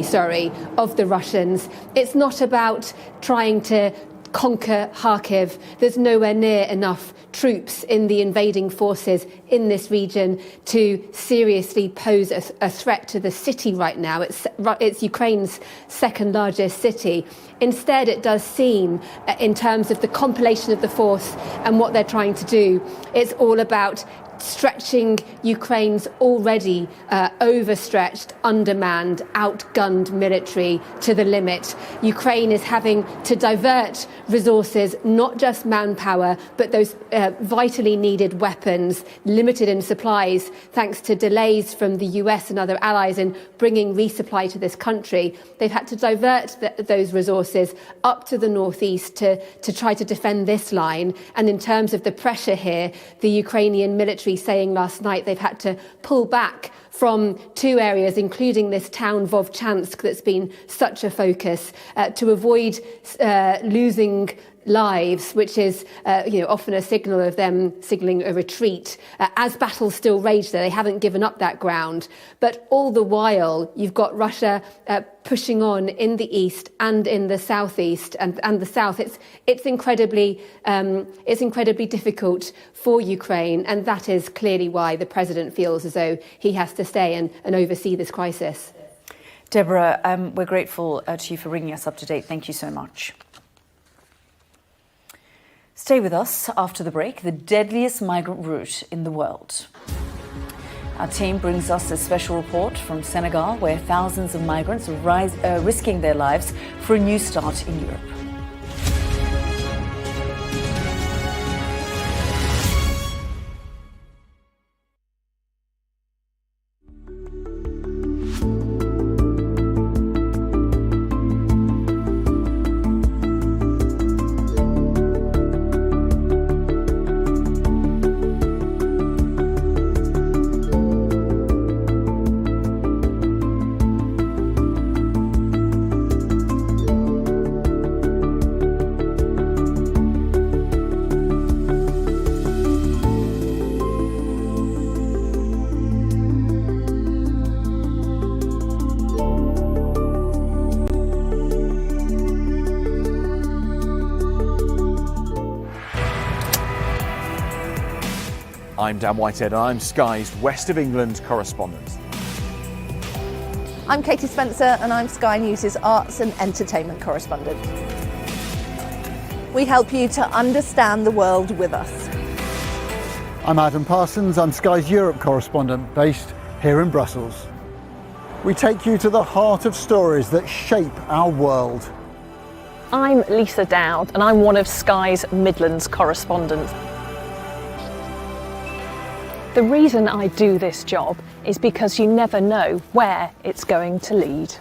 of the Russians, it's not about trying to conquer Kharkiv. There's nowhere near enough troops in the invading forces in this region to seriously pose a threat to the city right now. It's Ukraine's second largest city. Instead, it does seem, in terms of the compilation of the force and what they're trying to do, it's all about stretching Ukraine's already overstretched, undermanned, outgunned military to the limit. Ukraine is having to divert resources, not just manpower, but those vitally needed weapons, limited in supplies, thanks to delays from the US and other allies in bringing resupply to this country. They've had to divert those resources up to the northeast to try to defend this line. And in terms of the pressure here, the Ukrainian military saying last night they've had to pull back from two areas, including this town Vovchansk that's been such a focus, to avoid losing lives, which is often a signal of them signalling a retreat. As battles still rage there, they haven't given up that ground. But all the while, you've got Russia pushing on in the east and in the southeast and the south. It's incredibly difficult for Ukraine, and that is clearly why the president feels as though he has to stay and oversee this crisis. Deborah, we're grateful to you for bringing us up to date. Thank you so much. Stay with us after the break. The deadliest migrant route in the world. Our team brings us a special report from Senegal, where thousands of migrants are risking their lives for a new start in Europe. I'm Dan Whitehead and I'm Sky's West of England correspondent. I'm Katie Spencer and I'm Sky News' arts and entertainment correspondent. We help you to understand the world with us. I'm Adam Parsons, I'm Sky's Europe correspondent based here in Brussels. We take you to the heart of stories that shape our world. I'm Lisa Dowd and I'm one of Sky's Midlands correspondents. The reason I do this job is because you never know where it's going to lead.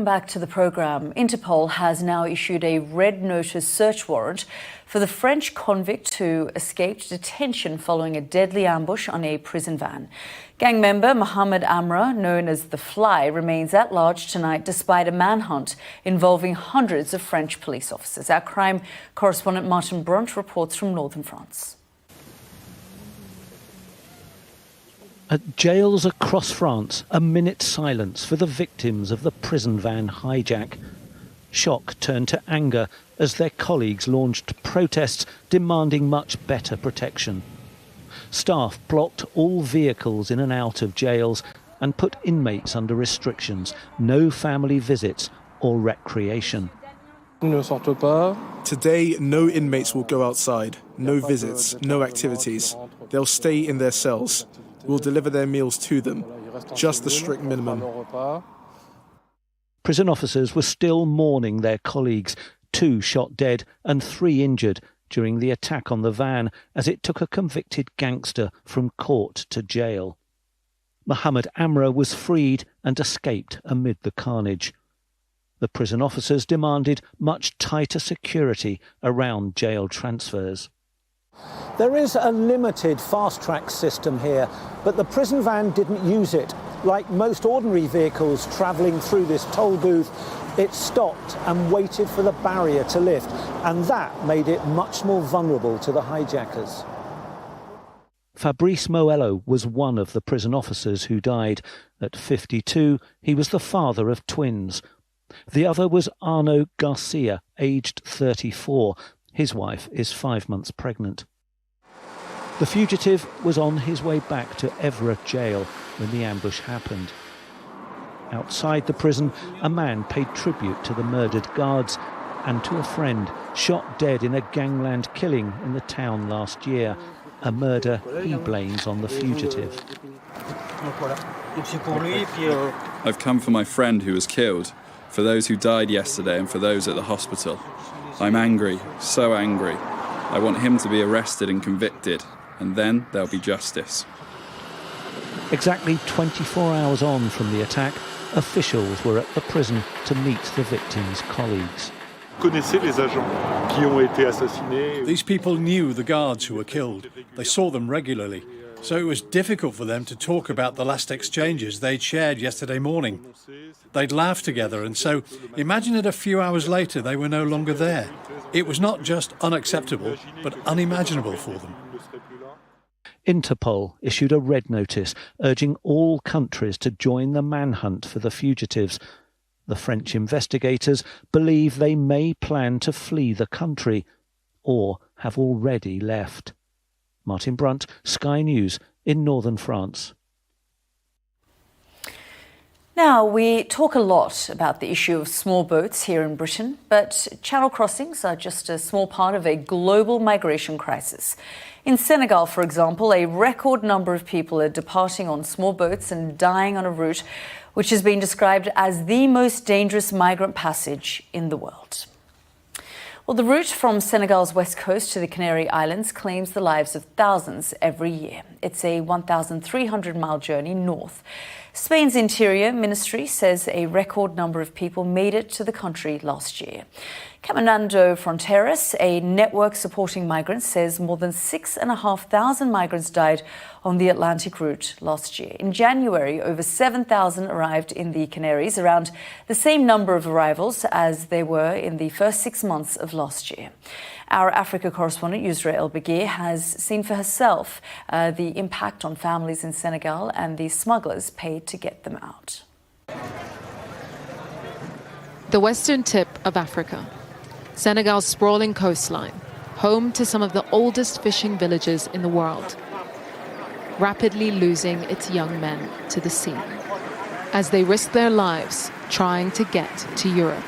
welcome back to the programme. Interpol has now issued a red notice search warrant for the French convict who escaped detention following a deadly ambush on a prison van. Gang member Mohamed Amra, known as The Fly, remains at large tonight despite a manhunt involving hundreds of French police officers. Our crime correspondent Martin Brunt reports from northern France. At jails across France, a minute's silence for the victims of the prison van hijack. Shock turned to anger as their colleagues launched protests demanding much better protection. Staff blocked all vehicles in and out of jails and put inmates under restrictions, no family visits or recreation. Today, no inmates will go outside, no visits, no activities. They'll stay in their cells. We'll deliver their meals to them, just the strict minimum. Prison officers were still mourning their colleagues, 2 shot dead and 3 injured during the attack on the van as it took a convicted gangster from court to jail. Mohamed Amra was freed and escaped amid the carnage. The prison officers demanded much tighter security around jail transfers. There is a limited fast-track system here, but the prison van didn't use it. Like most ordinary vehicles travelling through this toll booth, it stopped and waited for the barrier to lift, and that made it much more vulnerable to the hijackers. Fabrice Moello was one of the prison officers who died. At 52, he was the father of twins. The other was Arnaud Garcia, aged 34. His wife is 5 months pregnant. The fugitive was on his way back to Evra jail when the ambush happened. Outside the prison, a man paid tribute to the murdered guards and to a friend shot dead in a gangland killing in the town last year, a murder he blames on the fugitive. I've come for my friend who was killed, for those who died yesterday and for those at the hospital. I'm angry, so angry. I want him to be arrested and convicted, and then there'll be justice. Exactly 24 hours on from the attack, officials were at the prison to meet the victims' colleagues. These people knew the guards who were killed. They saw them regularly. So it was difficult for them to talk about the last exchanges they'd shared yesterday morning. They'd laughed together, and so imagine that a few hours later they were no longer there. It was not just unacceptable, but unimaginable for them. Interpol issued a red notice urging all countries to join the manhunt for the fugitives. The French investigators believe they may plan to flee the country or have already left. Martin Brunt, Sky News in northern France. Now, we talk a lot about the issue of small boats here in Britain, but channel crossings are just a small part of a global migration crisis. In Senegal, for example, a record number of people are departing on small boats and dying on a route which has been described as the most dangerous migrant passage in the world. Well, the route from Senegal's west coast to the Canary Islands claims the lives of thousands every year. It's a 1,300-mile journey north. Spain's Interior Ministry says a record number of people made it to the country last year. Caminando Fronteras, a network supporting migrants, says more than 6,500 migrants died on the Atlantic route last year. In January, over 7,000 arrived in the Canaries, around the same number of arrivals as they were in the first 6 months of last year. Our Africa correspondent, Yusra El Begir, has seen for herself the impact on families in Senegal and the smugglers paid to get them out. The western tip of Africa, Senegal's sprawling coastline, home to some of the oldest fishing villages in the world, rapidly losing its young men to the sea as they risk their lives trying to get to Europe.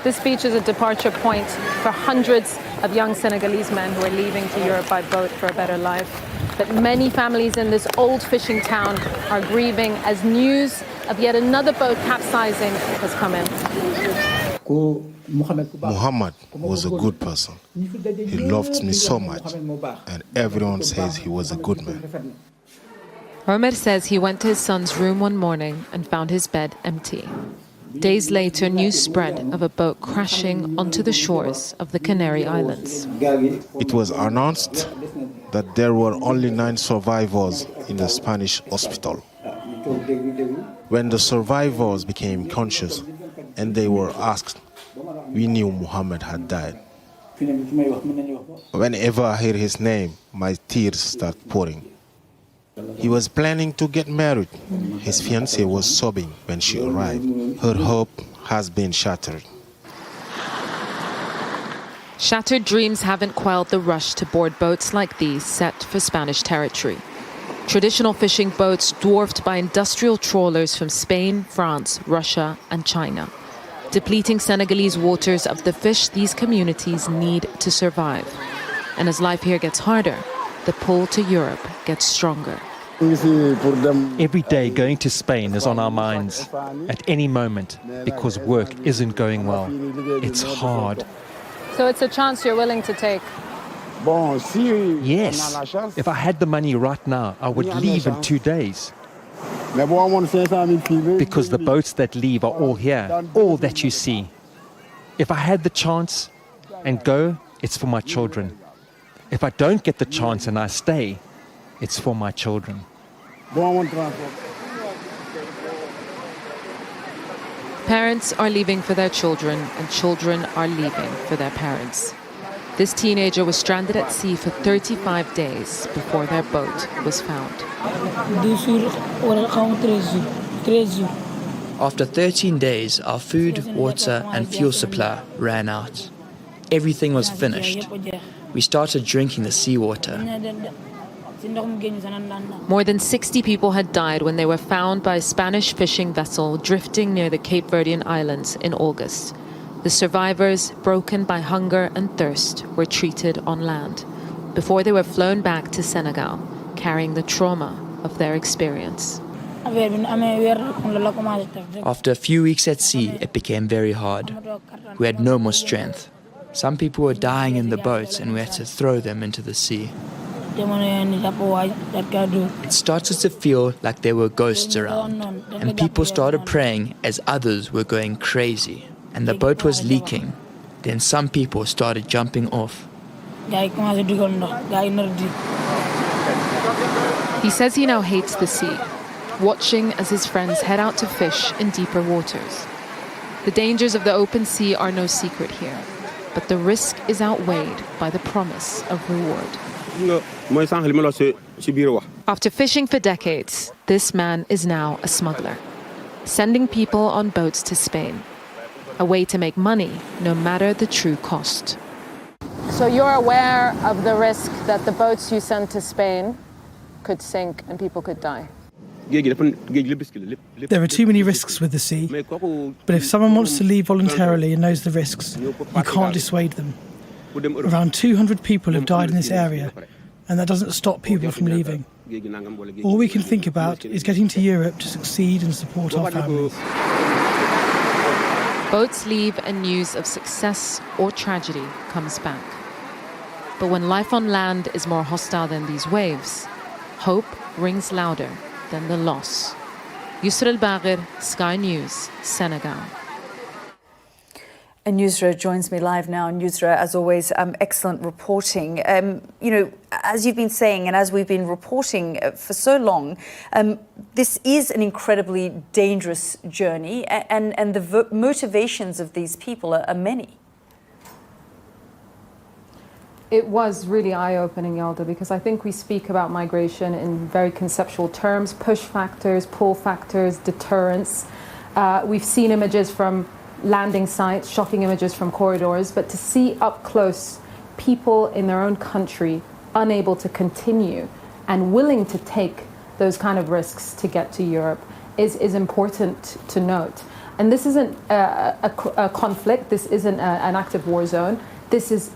This beach is a departure point for hundreds of young Senegalese men who are leaving to Europe by boat for a better life. But many families in this old fishing town are grieving as news of yet another boat capsizing has come in. Muhammad was a good person. He loved me so much, and everyone says he was a good man. Omer says he went to his son's room one morning and found his bed empty. Days later, news spread of a boat crashing onto the shores of the Canary Islands. It was announced that there were only 9 survivors in the Spanish hospital. When the survivors became conscious and they were asked, we knew Muhammad had died. Whenever I hear his name, my tears start pouring. He was planning to get married. His fiancée was sobbing when she arrived. Her hope has been shattered. Shattered dreams haven't quelled the rush to board boats like these set for Spanish territory. Traditional fishing boats dwarfed by industrial trawlers from Spain, France, Russia and China, depleting Senegalese waters of the fish these communities need to survive. And as life here gets harder, the pull to Europe gets stronger. Every day going to Spain is on our minds at any moment because work isn't going well. It's hard. So it's a chance you're willing to take? Yes. If I had the money right now, I would leave in 2 days. Because the boats that leave are all here, all that you see. If I had the chance and go, it's for my children. If I don't get the chance and I stay, it's for my children. Parents are leaving for their children and children are leaving for their parents. This teenager was stranded at sea for 35 days before their boat was found. After 13 days, our food, water and fuel supply ran out. Everything was finished. We started drinking the seawater. More than 60 people had died when they were found by a Spanish fishing vessel drifting near the Cape Verdean Islands in August. The survivors, broken by hunger and thirst, were treated on land before they were flown back to Senegal, carrying the trauma of their experience. After a few weeks at sea, it became very hard. We had no more strength. Some people were dying in the boats and we had to throw them into the sea. It started to feel like there were ghosts around, and people started praying as others were going crazy, and the boat was leaking. Then some people started jumping off. He says he now hates the sea, watching as his friends head out to fish in deeper waters. The dangers of the open sea are no secret here, but the risk is outweighed by the promise of reward. After fishing for decades, this man is now a smuggler, sending people on boats to Spain, a way to make money no matter the true cost. So you're aware of the risk that the boats you send to Spain could sink and people could die? There are too many risks with the sea, but if someone wants to leave voluntarily and knows the risks, you can't dissuade them. Around 200 people have died in this area, and that doesn't stop people from leaving. All we can think about is getting to Europe to succeed and support our families. Boats leave and news of success or tragedy comes back. But when life on land is more hostile than these waves, hope rings louder than the loss. Yusra Al-Baghir, Sky News, Senegal. And Yusra joins me live now. And Yusra, as always, excellent reporting. As you've been saying and as we've been reporting for so long, this is an incredibly dangerous journey and the motivations of these people are many. It was really eye-opening, Yalda, because I think we speak about migration in very conceptual terms: push factors, pull factors, deterrence. We've seen images from landing sites, shocking images from corridors, but to see up close people in their own country unable to continue and willing to take those kind of risks to get to Europe is important to note. And this isn't a conflict, this isn't an active war zone, this is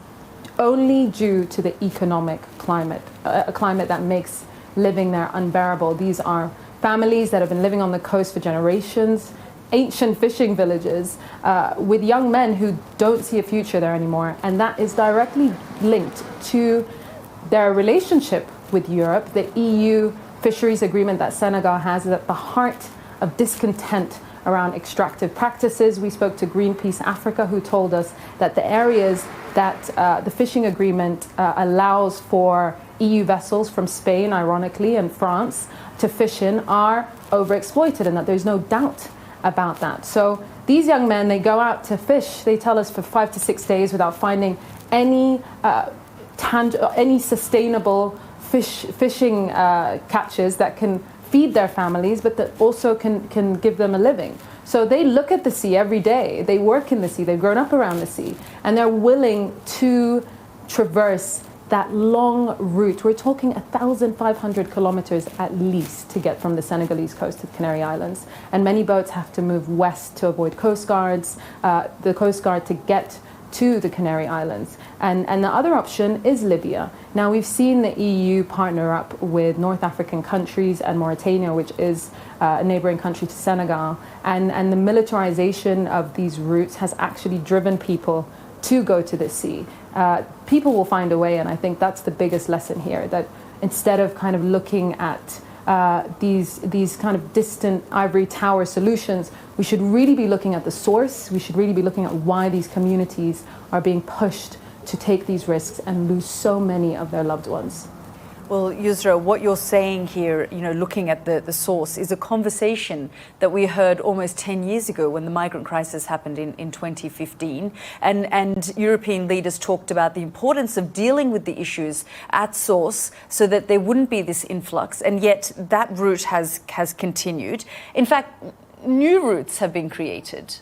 only due to the economic climate, a climate that makes living there unbearable. These are families that have been living on the coast for generations, ancient fishing villages with young men who don't see a future there anymore. And that is directly linked to their relationship with Europe. The EU fisheries agreement that Senegal has is at the heart of discontent around extractive practices. We spoke to Greenpeace Africa, who told us that the areas that the fishing agreement allows for EU vessels from Spain, ironically, and France to fish in are overexploited, and that there's no doubt about that. So these young men, they go out to fish, they tell us, for 5 to 6 days without finding any sustainable fishing catches that can feed their families, but that also can give them a living. So they look at the sea every day, they work in the sea, they've grown up around the sea, and they're willing to traverse that long route. We're talking 1,500 kilometers at least to get from the Senegalese coast to the Canary Islands. And many boats have to move west to avoid coast guards, the coast guard to get to the Canary Islands. And the other option is Libya. Now, we've seen the EU partner up with North African countries and Mauritania, which is a neighboring country to Senegal. And the militarization of these routes has actually driven people to go to the sea. People will find a way, and I think that's the biggest lesson here, that instead of kind of looking at these kind of distant ivory tower solutions, we should really be looking at the source. We should really be looking at why these communities are being pushed to take these risks and lose so many of their loved ones. Well, Yusra, what you're saying here, looking at the source, is a conversation that we heard almost 10 years ago when the migrant crisis happened in 2015. And European leaders talked about the importance of dealing with the issues at source so that there wouldn't be this influx. And yet that route has continued. In fact, new routes have been created.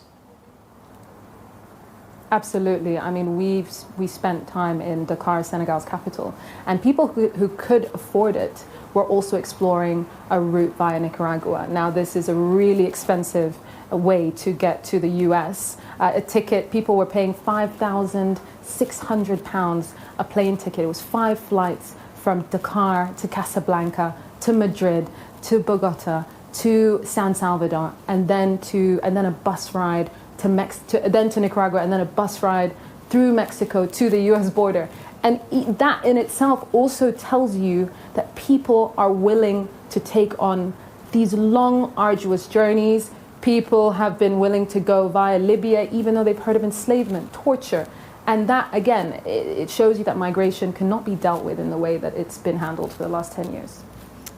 Absolutely. I mean, we spent time in Dakar, Senegal's capital, and people who could afford it were also exploring a route via Nicaragua. Now, this is a really expensive way to get to the US. A ticket, people were paying £5,600 a plane ticket. It was 5 flights from Dakar to Casablanca to Madrid to Bogota to San Salvador, and then a bus ride to Nicaragua, and then a bus ride through Mexico to the US border. And that in itself also tells you that people are willing to take on these long, arduous journeys. People have been willing to go via Libya, even though they've heard of enslavement, torture. And that, again, it shows you that migration cannot be dealt with in the way that it's been handled for the last 10 years.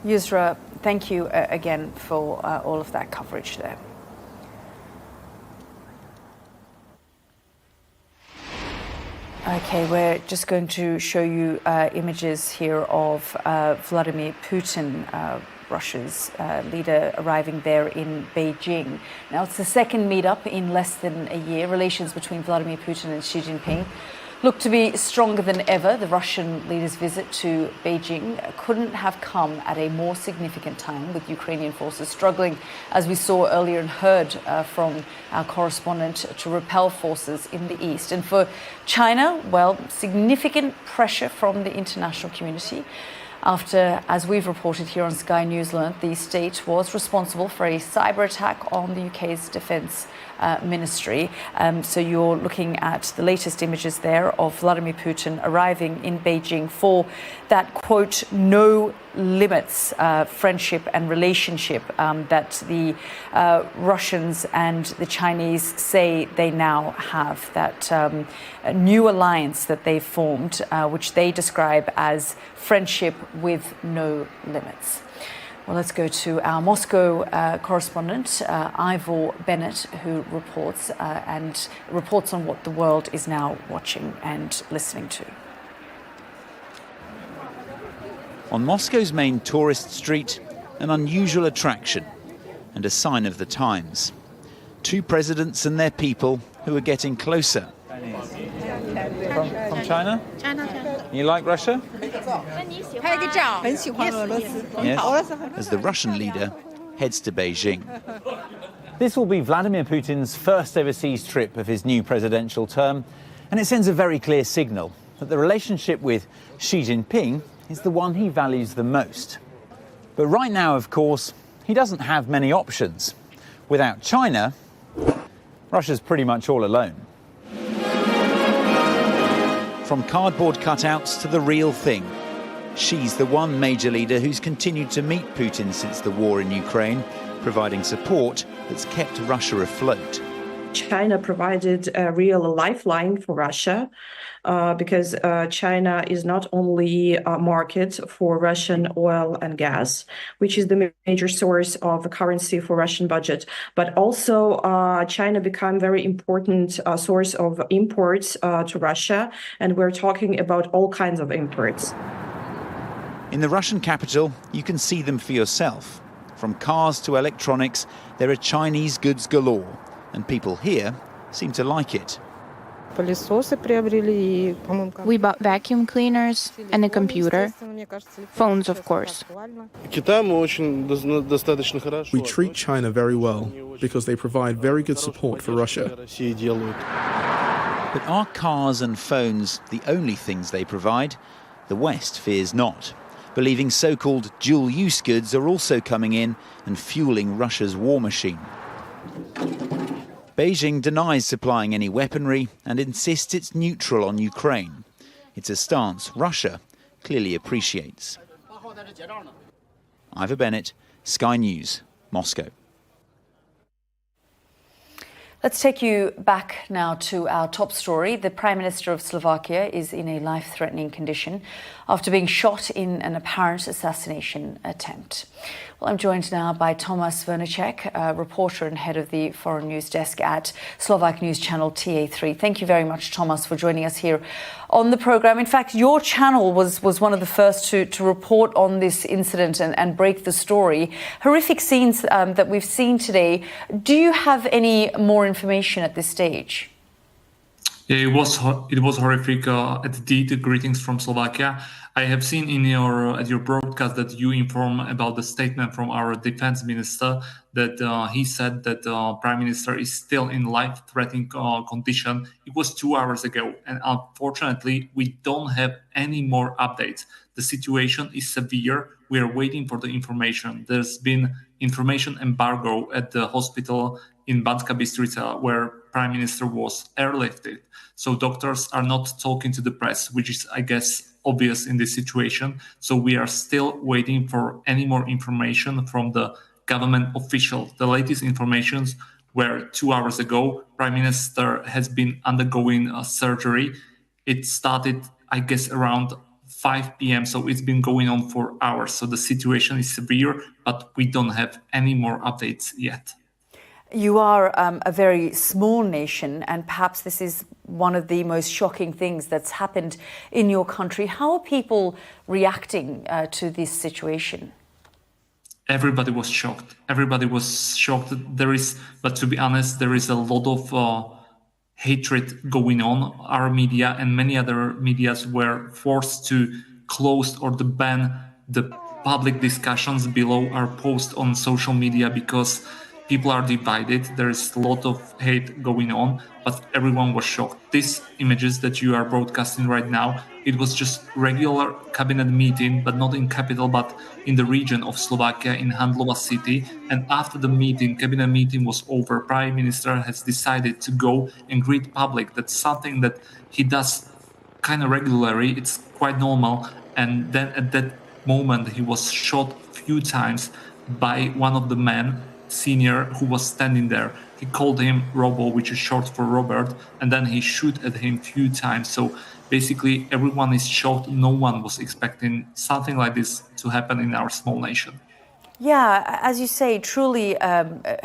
Yusra, thank you again for all of that coverage there. Okay, we're just going to show you images here of Vladimir Putin, Russia's leader, arriving there in Beijing. Now, it's the second meetup in less than a year. Relations between Vladimir Putin and Xi Jinping look to be stronger than ever. The Russian leader's visit to Beijing couldn't have come at a more significant time, with Ukrainian forces struggling, as we saw earlier and heard from our correspondent, to repel forces in the east. And for China, well, significant pressure from the international community after, as we've reported here on Sky News, learned the state was responsible for a cyber attack on the UK's defence ministry. So you're looking at the latest images there of Vladimir Putin arriving in Beijing for that, quote, no limits friendship and relationship that the Russians and the Chinese say they now have, that new alliance that they've formed, which they describe as friendship with no limits. Well, let's go to our Moscow correspondent, Ivor Bennett, who reports on what the world is now watching and listening to. On Moscow's main tourist street, an unusual attraction and a sign of the times. 2 presidents and their people who are getting closer. From China? You like Russia? Yes, as the Russian leader heads to Beijing. This will be Vladimir Putin's first overseas trip of his new presidential term, and it sends a very clear signal that the relationship with Xi Jinping is the one he values the most. But right now, of course, he doesn't have many options. Without China, Russia's pretty much all alone. From cardboard cutouts to the real thing, Xi's the one major leader who's continued to meet Putin since the war in Ukraine, providing support that's kept Russia afloat. China provided a real lifeline for Russia because China is not only a market for Russian oil and gas, which is the major source of the currency for Russian budget, but also China became very important source of imports to Russia, and we're talking about all kinds of imports. In the Russian capital, you can see them for yourself. From cars to electronics, there are Chinese goods galore. And people here seem to like it. We bought vacuum cleaners and a computer, phones of course. We treat China very well because they provide very good support for Russia. But are cars and phones the only things they provide? The West fears not, believing so-called dual-use goods are also coming in and fueling Russia's war machine. Beijing denies supplying any weaponry and insists it's neutral on Ukraine. It's a stance Russia clearly appreciates. Ivor Bennett, Sky News, Moscow. Let's take you back now to our top story. The Prime Minister of Slovakia is in a life-threatening condition after being shot in an apparent assassination attempt. Well, I'm joined now by Tomas Vernicek, a reporter and head of the foreign news desk at Slovak news channel TA3. Thank you very much, Tomas, for joining us here on the programme. In fact, your channel was one of the first to report on this incident and break the story. Horrific scenes that we've seen today. Do you have any more information at this stage? Yeah, it was horrific. Indeed, greetings from Slovakia. I have seen at your broadcast that you inform about the statement from our defense minister that he said that Prime Minister is still in life-threatening condition. It was 2 hours ago, and unfortunately, we don't have any more updates. The situation is severe. We are waiting for the information. There's been information embargo at the hospital in Banská Bystrica, where Prime Minister was airlifted. So doctors are not talking to the press, which is, I guess, obvious in this situation. So we are still waiting for any more information from the government official. The latest informations were 2 hours ago. Prime Minister has been undergoing surgery. It started, I guess, around 5 p.m. So it's been going on for hours. So the situation is severe, but we don't have any more updates yet. You are a very small nation, and perhaps this is one of the most shocking things that's happened in your country. How are people reacting to this situation? Everybody was shocked. Everybody was shocked. But to be honest, there is a lot of hatred going on. Our media and many other medias were forced to close or to ban the public discussions below our post on social media because people are divided. There is a lot of hate going on, but everyone was shocked. These images that you are broadcasting right now, it was just regular cabinet meeting, but not in capital, but in the region of Slovakia, in Handlova city. And after the cabinet meeting was over, Prime Minister has decided to go and greet public. That's something that he does kind of regularly. It's quite normal. And then at that moment, he was shot a few times by one of the men, senior, who was standing there. He called him Robo, which is short for Robert, and then he shoot at him a few times. So basically everyone is shocked. No one was expecting something like this to happen in our small nation. Yeah, as you say, truly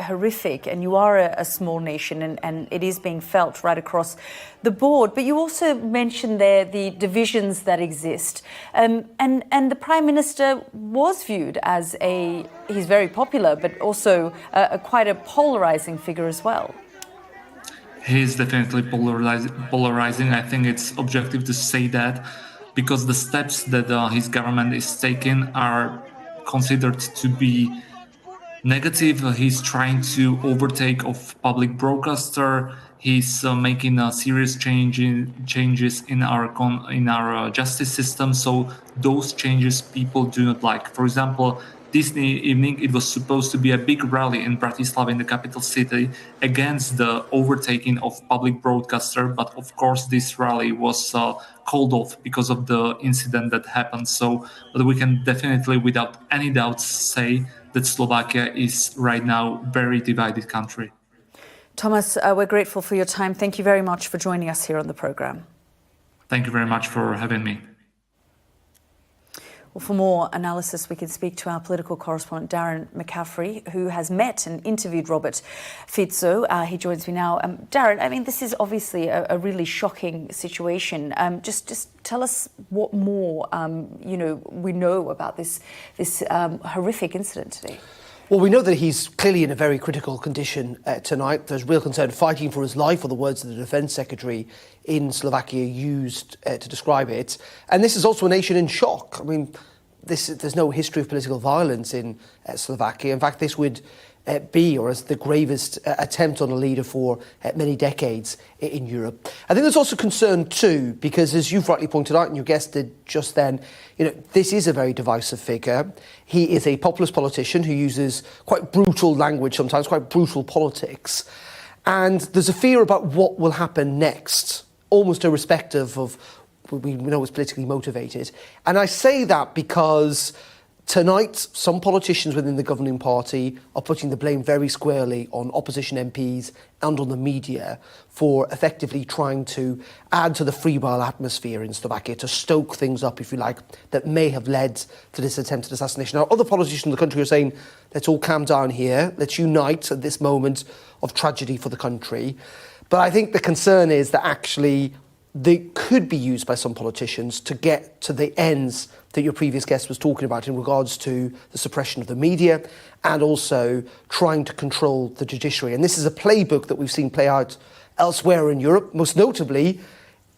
horrific, and you are a small nation, and it is being felt right across the board. But you also mentioned there the divisions that exist, and the Prime Minister was viewed as he's very popular, but also quite a polarizing figure as well. He is definitely polarizing. I think it's objective to say that, because the steps that his government is taking are considered to be negative. He's trying to overtake of public broadcaster. He's making serious changes in our justice system. So those changes people do not like. For example, this evening it was supposed to be a big rally in Bratislava, in the capital city, against the overtaking of public broadcaster. But of course, this rally was called off because of the incident that happened. So but we can definitely, without any doubt, say that Slovakia is right now a very divided country. Thomas, we're grateful for your time. Thank you very much for joining us here on the programme. Thank you very much for having me. Well, for more analysis, we can speak to our political correspondent, Darren McCaffrey, who has met and interviewed Robert Fico. He joins me now. Darren, I mean, this is obviously a really shocking situation. Just tell us what more, we know about this horrific incident today. Well, we know that he's clearly in a very critical condition tonight. There's real concern, fighting for his life, or the words that the Defence Secretary in Slovakia used to describe it. And this is also a nation in shock. I mean, there's no history of political violence in Slovakia. In fact, this would be, or as the gravest attempt on a leader for many decades in Europe. I think there's also concern too, because as you've rightly pointed out, and you guessed it just then, this is a very divisive figure. He is a populist politician who uses quite brutal language, sometimes quite brutal politics. And there's a fear about what will happen next, almost irrespective of what we know is politically motivated. And I say that because tonight, some politicians within the governing party are putting the blame very squarely on opposition MPs and on the media for effectively trying to add to the febrile atmosphere in Slovakia, to stoke things up, if you like, that may have led to this attempted assassination. Now, other politicians in the country are saying, let's all calm down here, let's unite at this moment of tragedy for the country. But I think the concern is that actually they could be used by some politicians to get to the ends that your previous guest was talking about in regards to the suppression of the media and also trying to control the judiciary. And this is a playbook that we've seen play out elsewhere in Europe, most notably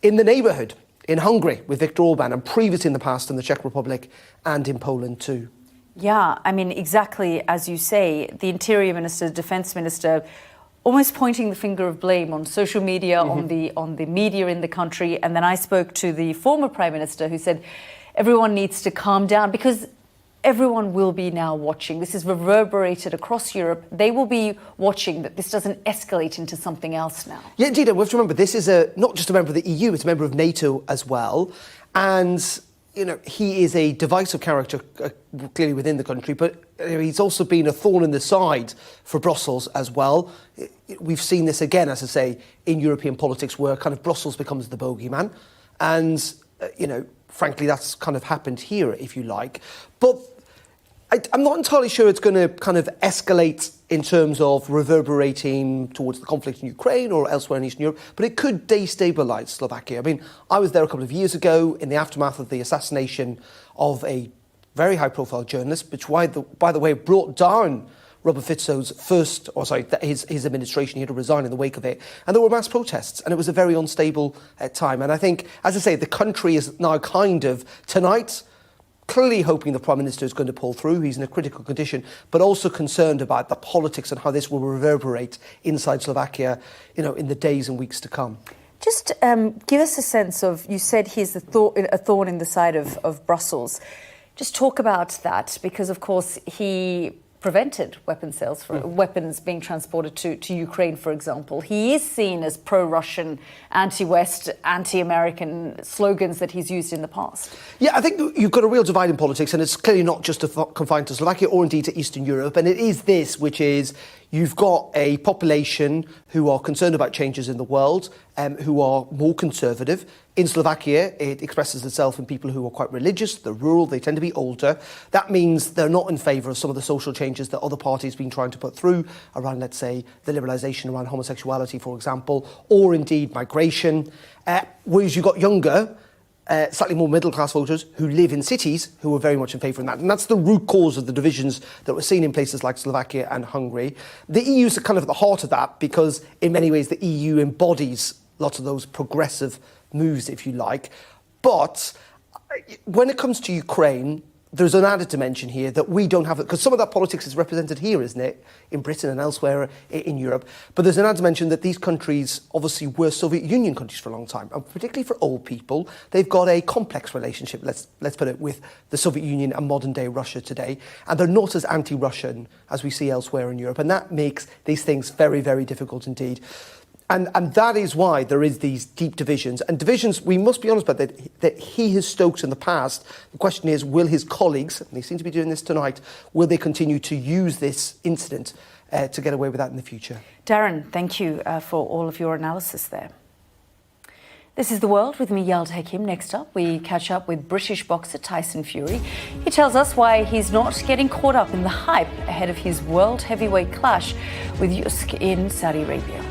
in the neighbourhood, in Hungary with Viktor Orban, and previously in the past in the Czech Republic and in Poland too. Yeah, I mean, exactly as you say, the Interior Minister, Defence Minister, almost pointing the finger of blame on social media, on the media in the country. And then I spoke to the former Prime Minister who said everyone needs to calm down because everyone will be now watching. This is reverberated across Europe. They will be watching that this doesn't escalate into something else now. Yeah, indeed. And we have to remember, this is not just a member of the EU, it's a member of NATO as well. And he is a divisive character, clearly within the country, but he's also been a thorn in the side for Brussels as well. We've seen this again, as I say, in European politics, where kind of Brussels becomes the bogeyman. And, frankly, that's kind of happened here, if you like. But I'm not entirely sure it's going to kind of escalate in terms of reverberating towards the conflict in Ukraine or elsewhere in Eastern Europe, but it could destabilise Slovakia. I mean, I was there a couple of years ago in the aftermath of the assassination of a very high-profile journalist, which, by the way, brought down Robert Fico's his administration. He had to resign in the wake of it. And there were mass protests, and it was a very unstable time. And I think, as I say, the country is now kind of, tonight, clearly hoping the Prime Minister is going to pull through. He's in a critical condition, but also concerned about the politics and how this will reverberate inside Slovakia, in the days and weeks to come. Just give us a sense of, you said he's a thorn in the side of Brussels. Just talk about that, because, of course, he prevented weapon sales for weapons being transported to Ukraine, for example. He is seen as pro-Russian, anti-West, anti-American slogans that he's used in the past. Yeah, I think you've got a real divide in politics, and it's clearly not just confined to Slovakia or indeed to Eastern Europe. And it is this, which is you've got a population who are concerned about changes in the world, who are more conservative. In Slovakia, it expresses itself in people who are quite religious, they're rural, they tend to be older. That means they're not in favour of some of the social changes that other parties have been trying to put through around, let's say, the liberalisation around homosexuality, for example, or indeed migration. Whereas you've got younger, slightly more middle-class voters who live in cities who are very much in favour of that. And that's the root cause of the divisions that we're seeing in places like Slovakia and Hungary. The EU is kind of at the heart of that because, in many ways, the EU embodies lots of those progressive moves, if you like. But when it comes to Ukraine, there's an added dimension here that we don't have, because some of that politics is represented here, isn't it, in Britain and elsewhere in Europe. But there's an added dimension that these countries obviously were Soviet Union countries for a long time, and particularly for old people, they've got a complex relationship, let's put it, with the Soviet Union and modern-day Russia today, and they're not as anti-Russian as we see elsewhere in Europe, and that makes these things very, very difficult indeed. And that is why there is these deep divisions. And divisions, we must be honest about that he has stoked in the past. The question is, will his colleagues, and they seem to be doing this tonight, will they continue to use this incident to get away with that in the future? Darren, thank you for all of your analysis there. This is The World with me, Yald Hakim. Next up, we catch up with British boxer Tyson Fury. He tells us why he's not getting caught up in the hype ahead of his world heavyweight clash with Usyk in Saudi Arabia.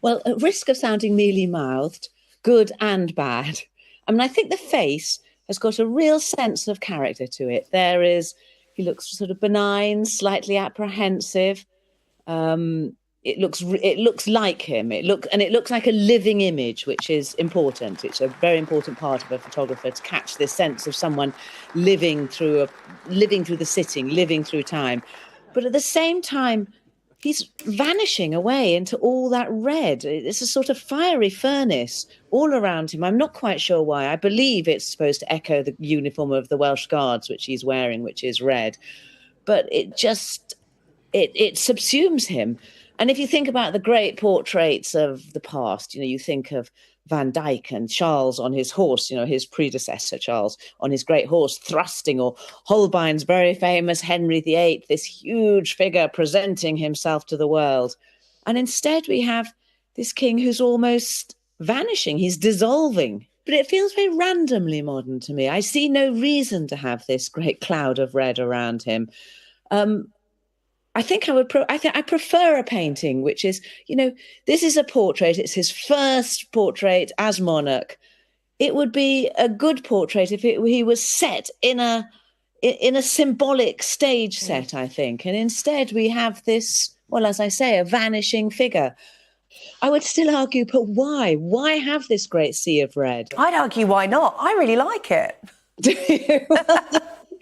Well, at risk of sounding mealy-mouthed, good and bad, I mean, I think the face has got a real sense of character to it. He looks sort of benign, slightly apprehensive. It looks like him. It looks like a living image, which is important. It's a very important part of a photographer to catch this sense of someone living through the sitting, living through time. But at the same time, he's vanishing away into all that red. It's a sort of fiery furnace all around him. I'm not quite sure why. I believe it's supposed to echo the uniform of the Welsh Guards, which he's wearing, which is red. But it subsumes him. And if you think about the great portraits of the past, you think of Van Dyck and Charles on his horse, his predecessor, Charles, on his great horse thrusting, or Holbein's very famous Henry VIII, this huge figure presenting himself to the world. And instead we have this king who's almost vanishing, he's dissolving. But it feels very randomly modern to me. I see no reason to have this great cloud of red around him. I think I prefer a painting, which is, this is a portrait. It's his first portrait as monarch. It would be a good portrait if he was set in a symbolic stage set, I think. And instead we have this, well, as I say, a vanishing figure. I would still argue, but why? Why have this great sea of red? I'd argue why not. I really like it. Do you?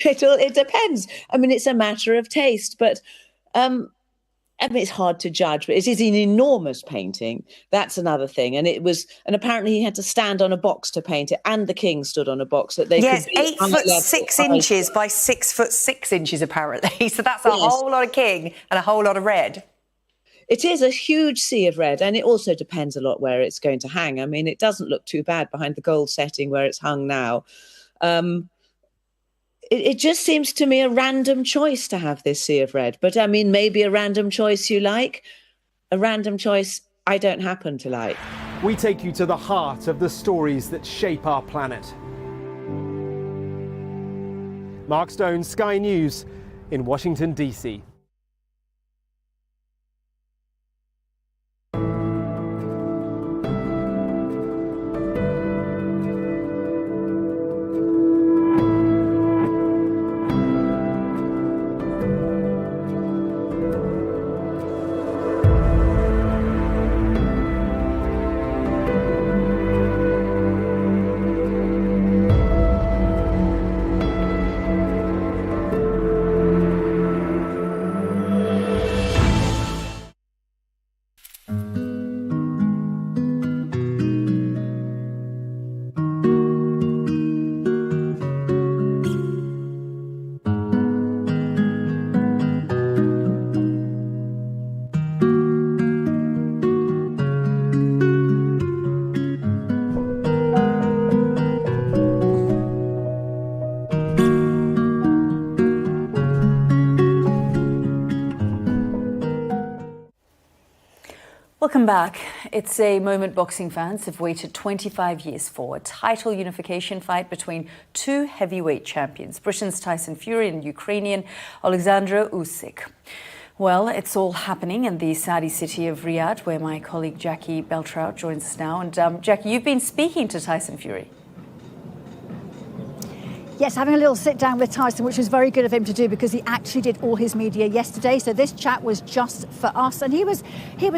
It depends. I mean, it's a matter of taste, but it's hard to judge, but it is an enormous painting. That's another thing. And apparently he had to stand on a box to paint it, and the king stood on a box that they yes, could be 8'6" by 6'6" apparently. So that's a whole lot of king and a whole lot of red. It is a huge sea of red, and it also depends a lot where it's going to hang. I mean, it doesn't look too bad behind the gold setting where it's hung now. It just seems to me a random choice to have this sea of red. But I mean, maybe a random choice you like, a random choice I don't happen to like. We take you to the heart of the stories that shape our planet. Mark Stone, Sky News in Washington, DC. Welcome back. It's a moment boxing fans have waited 25 years for, a title unification fight between two heavyweight champions, Britain's Tyson Fury and Ukrainian Alexander Usyk. Well, it's all happening in the Saudi city of Riyadh, where my colleague Jackie Beltrout joins us now. And Jackie, you've been speaking to Tyson Fury. Yes, having a little sit down with Tyson, which was very good of him to do because he actually did all his media yesterday. So this chat was just for us, and he was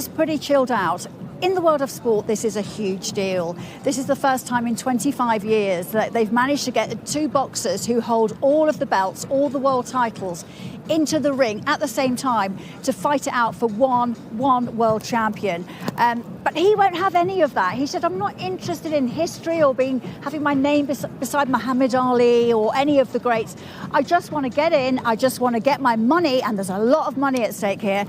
pretty chilled out. in the world of sport, this is a huge deal. This is the first time in 25 years that they've managed to get the two boxers who hold all of the belts, all the world titles, into the ring at the same time to fight it out for one world champion. But he won't have any of that. He said, I'm not interested in history or having my name beside Muhammad Ali or any of the greats. I just want to get in, I just want to get my money, and there's a lot of money at stake here,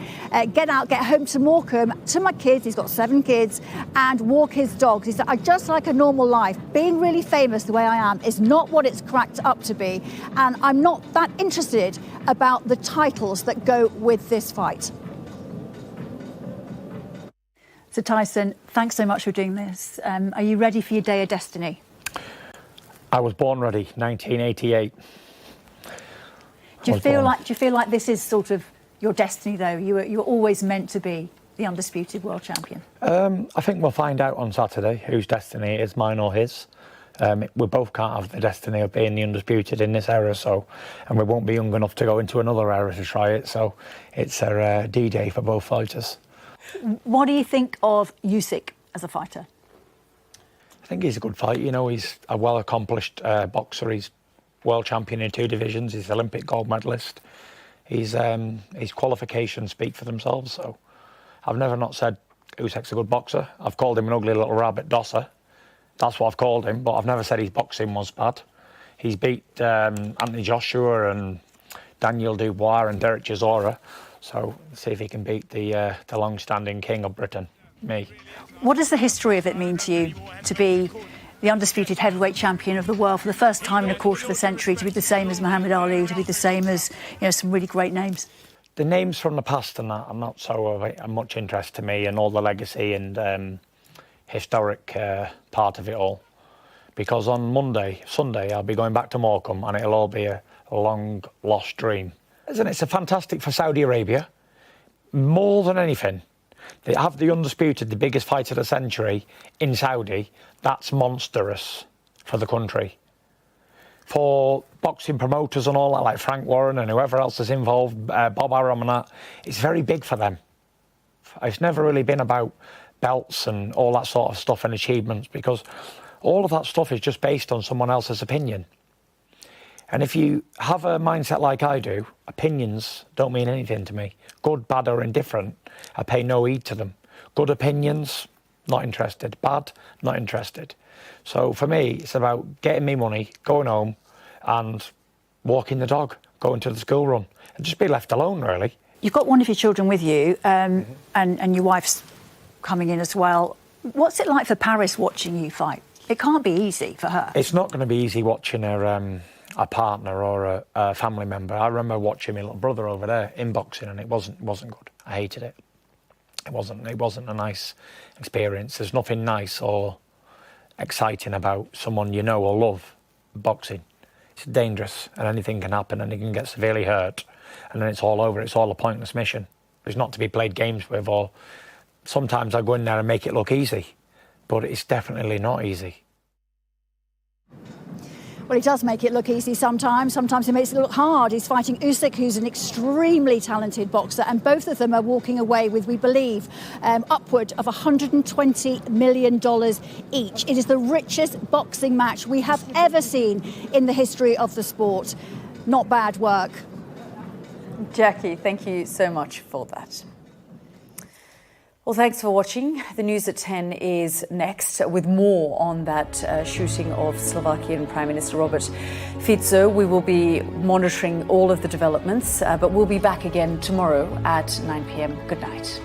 get out, get home to Morecambe, to my kids, he's got 7 kids, and walk his dogs. He said, I just like a normal life. Being really famous the way I am is not what it's cracked up to be, and I'm not that interested about the titles that go with this fight. So Tyson, thanks so much for doing this. Are you ready for your day of destiny? I was born ready, 1988. Do you feel like this is sort of your destiny, though? You're always meant to be the undisputed world champion. I think we'll find out on Saturday whose destiny it is, mine or his. We both can't have the destiny of being the undisputed in this era, and we won't be young enough to go into another era to try it. So it's a D-Day for both fighters. What do you think of Usyk as a fighter? I think he's a good fighter. You know, he's a well-accomplished boxer. He's world champion in 2 divisions. He's Olympic gold medalist. His qualifications speak for themselves. So I've never not said Usyk's a good boxer. I've called him an ugly little rabbit dosser. That's what I've called him, but I've never said his boxing was bad. He's beat Anthony Joshua and Daniel Dubois and Derek Chisora. So see if he can beat the long-standing king of Britain, me. What does the history of it mean to you, to be the undisputed heavyweight champion of the world for the first time in a quarter of a century, to be the same as Muhammad Ali, to be the same as some really great names? The names from the past and that are not so of much interest to me, and all the legacy and historic part of it all. Because on Sunday, I'll be going back to Morecambe, and it'll all be a long-lost dream. Isn't it? It's a fantastic for Saudi Arabia. More than anything, they have the undisputed, the biggest fight of the century in Saudi. That's monstrous for the country. For boxing promoters and all that, like Frank Warren and whoever else is involved, Bob Arum and that, it's very big for them. It's never really been about belts and all that sort of stuff and achievements, because all of that stuff is just based on someone else's opinion. And if you have a mindset like I do, opinions don't mean anything to me. Good, bad or indifferent, I pay no heed to them. Good opinions, not interested. Bad, not interested. So for me, it's about getting me money, going home and walking the dog, going to the school run, and just be left alone, really. You've got one of your children with you, and your wife's coming in as well. What's it like for Paris watching you fight? It can't be easy for her. It's not going to be easy watching her a partner or a family member. I remember watching my little brother over there in boxing, and it wasn't good. I hated it. It wasn't a nice experience. There's nothing nice or exciting about someone you know or love boxing. It's dangerous, and anything can happen, and you can get severely hurt, and then it's all over. It's all a pointless mission. It's not to be played games with, or sometimes I go in there and make it look easy, but it's definitely not easy. Well, he does make it look easy sometimes. Sometimes he makes it look hard. He's fighting Usyk, who's an extremely talented boxer, and both of them are walking away with, we believe, upward of $120 million each. It is the richest boxing match we have ever seen in the history of the sport. Not bad work. Jackie, thank you so much for that. Well, thanks for watching. The news at 10 is next with more on that shooting of Slovakian Prime Minister Robert Fico. We will be monitoring all of the developments, but we'll be back again tomorrow at 9 p.m. Good night.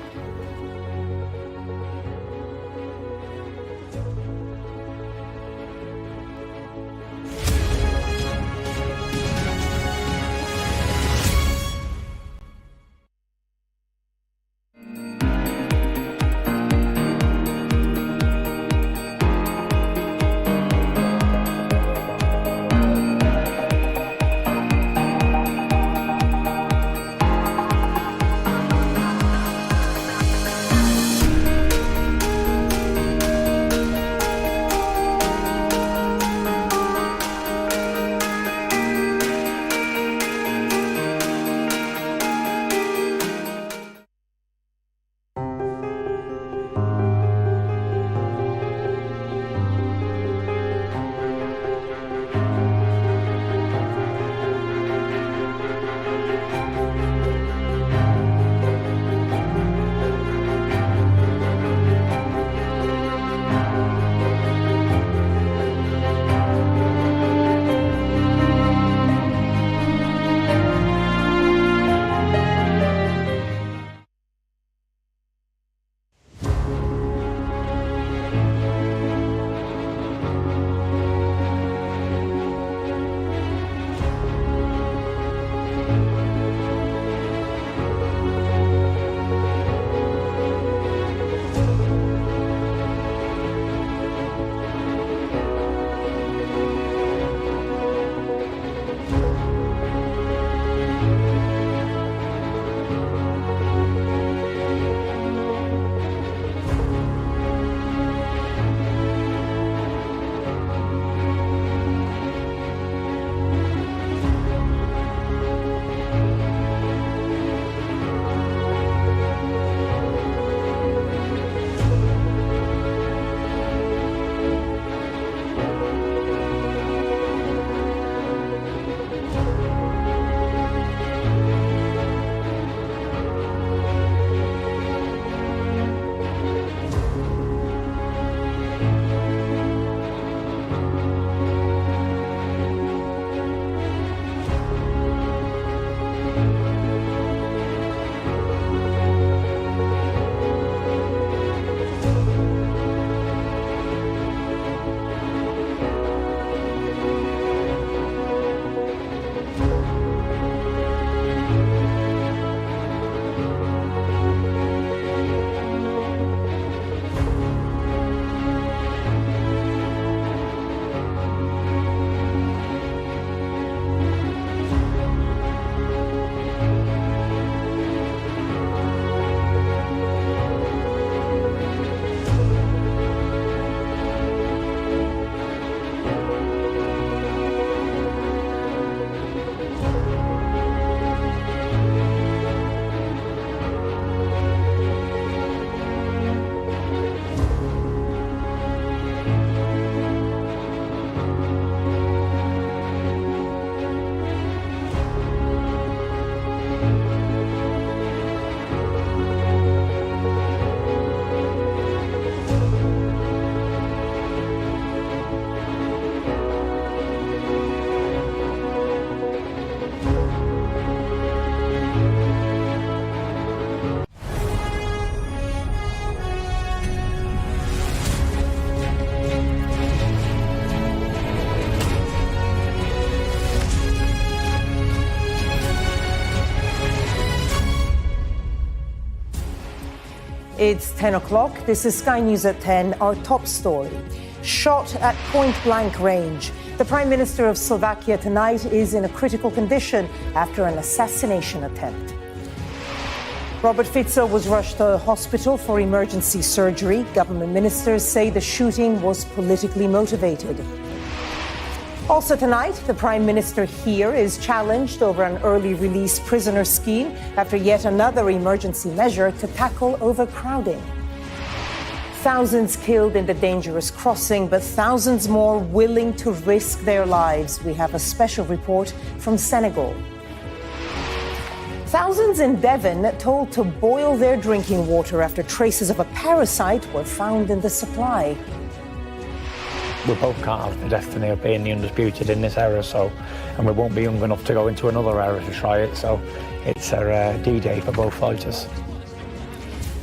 It's 10 o'clock. This is Sky News at 10. Our top story. Shot at point-blank range. The Prime Minister of Slovakia tonight is in a critical condition after an assassination attempt. Robert Fico was rushed to a hospital for emergency surgery. Government ministers say the shooting was politically motivated. Also tonight, the Prime Minister here is challenged over an early release prisoner scheme after yet another emergency measure to tackle overcrowding. Thousands killed in the dangerous crossing, but thousands more willing to risk their lives. We have a special report from Senegal. Thousands in Devon told to boil their drinking water after traces of a parasite were found in the supply. We both can't have the destiny of being the undisputed in this era, and we won't be young enough to go into another era to try it, so it's a D-Day for both fighters.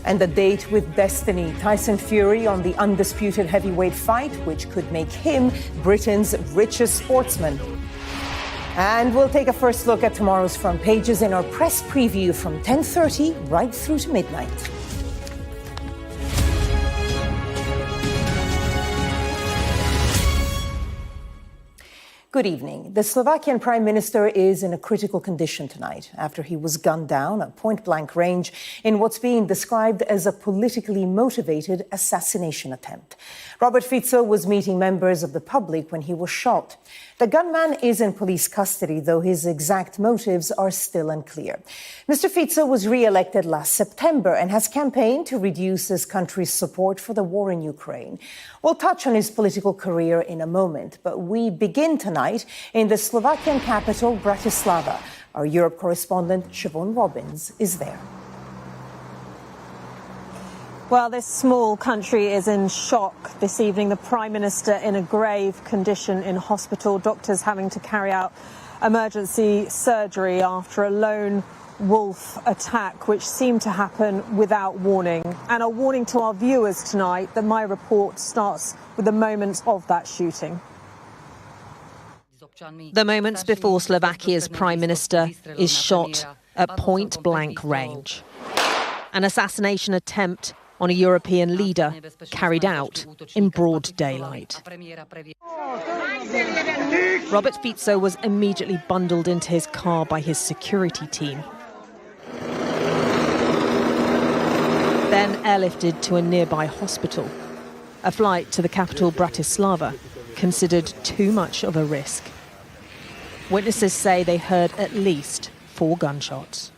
And the date with destiny. Tyson Fury on the undisputed heavyweight fight, which could make him Britain's richest sportsman. And we'll take a first look at tomorrow's front pages in our press preview from 10:30 right through to midnight. Good evening. The Slovakian Prime Minister is in a critical condition tonight after he was gunned down at point-blank range in what's being described as a politically motivated assassination attempt. Robert Fico was meeting members of the public when he was shot. The gunman is in police custody, though his exact motives are still unclear. Mr. Fico was re-elected last September and has campaigned to reduce his country's support for the war in Ukraine. We'll touch on his political career in a moment, but we begin tonight in the Slovakian capital, Bratislava. Our Europe correspondent, Siobhan Robbins, is there. Well, this small country is in shock this evening. The Prime Minister in a grave condition in hospital. Doctors having to carry out emergency surgery after a lone wolf attack, which seemed to happen without warning. And a warning to our viewers tonight that my report starts with the moments of that shooting. The moments before Slovakia's Prime Minister is shot at point-blank range. An assassination attempt on a European leader carried out in broad daylight. Robert Fico was immediately bundled into his car by his security team. Then airlifted to a nearby hospital. A flight to the capital Bratislava considered too much of a risk. Witnesses say they heard at least 4 gunshots.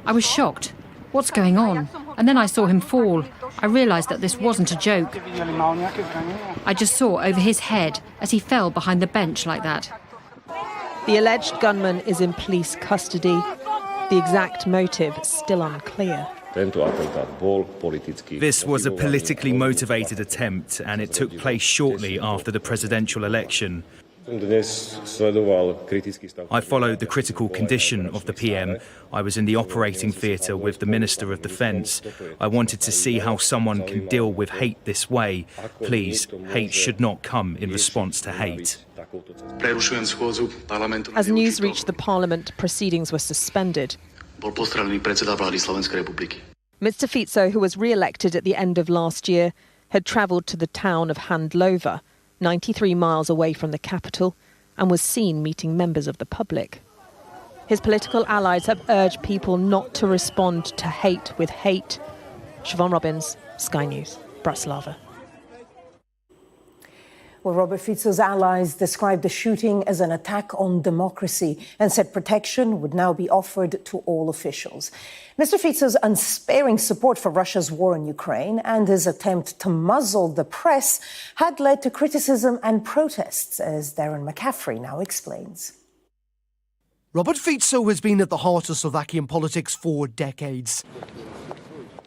I was shocked. What's going on? And then I saw him fall. I realised that this wasn't a joke. I just saw over his head as he fell behind the bench like that. The alleged gunman is in police custody. The exact motive still unclear. This was a politically motivated attempt, and it took place shortly after the presidential election. I followed the critical condition of the PM. I was in the operating theatre with the Minister of Defence. I wanted to see how someone can deal with hate this way. Please, hate should not come in response to hate. As news reached the Parliament, proceedings were suspended. Mr Fico, who was re-elected at the end of last year, had travelled to the town of Handlova, 93 miles away from the capital, and was seen meeting members of the public. His political allies have urged people not to respond to hate with hate. Siobhan Robbins, Sky News, Bratislava. Well, Robert Fico's allies described the shooting as an attack on democracy and said protection would now be offered to all officials. Mr. Fico's unsparing support for Russia's war in Ukraine and his attempt to muzzle the press had led to criticism and protests, as Darren McCaffrey now explains. Robert Fico has been at the heart of Slovakian politics for decades.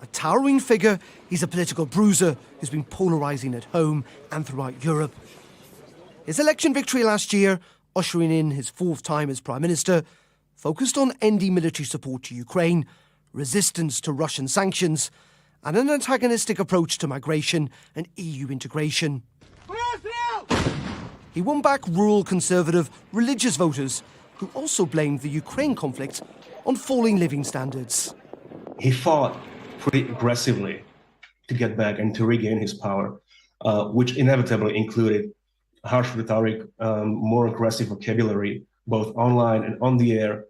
A towering figure, he's a political bruiser who's been polarising at home and throughout Europe. His election victory last year, ushering in his 4th time as Prime Minister, focused on ending military support to Ukraine, resistance to Russian sanctions, and an antagonistic approach to migration and EU integration. He won back rural conservative religious voters who also blamed the Ukraine conflict on falling living standards. he fought pretty aggressively to get back and to regain his power, which inevitably included harsh rhetoric, more aggressive vocabulary, both online and on the air.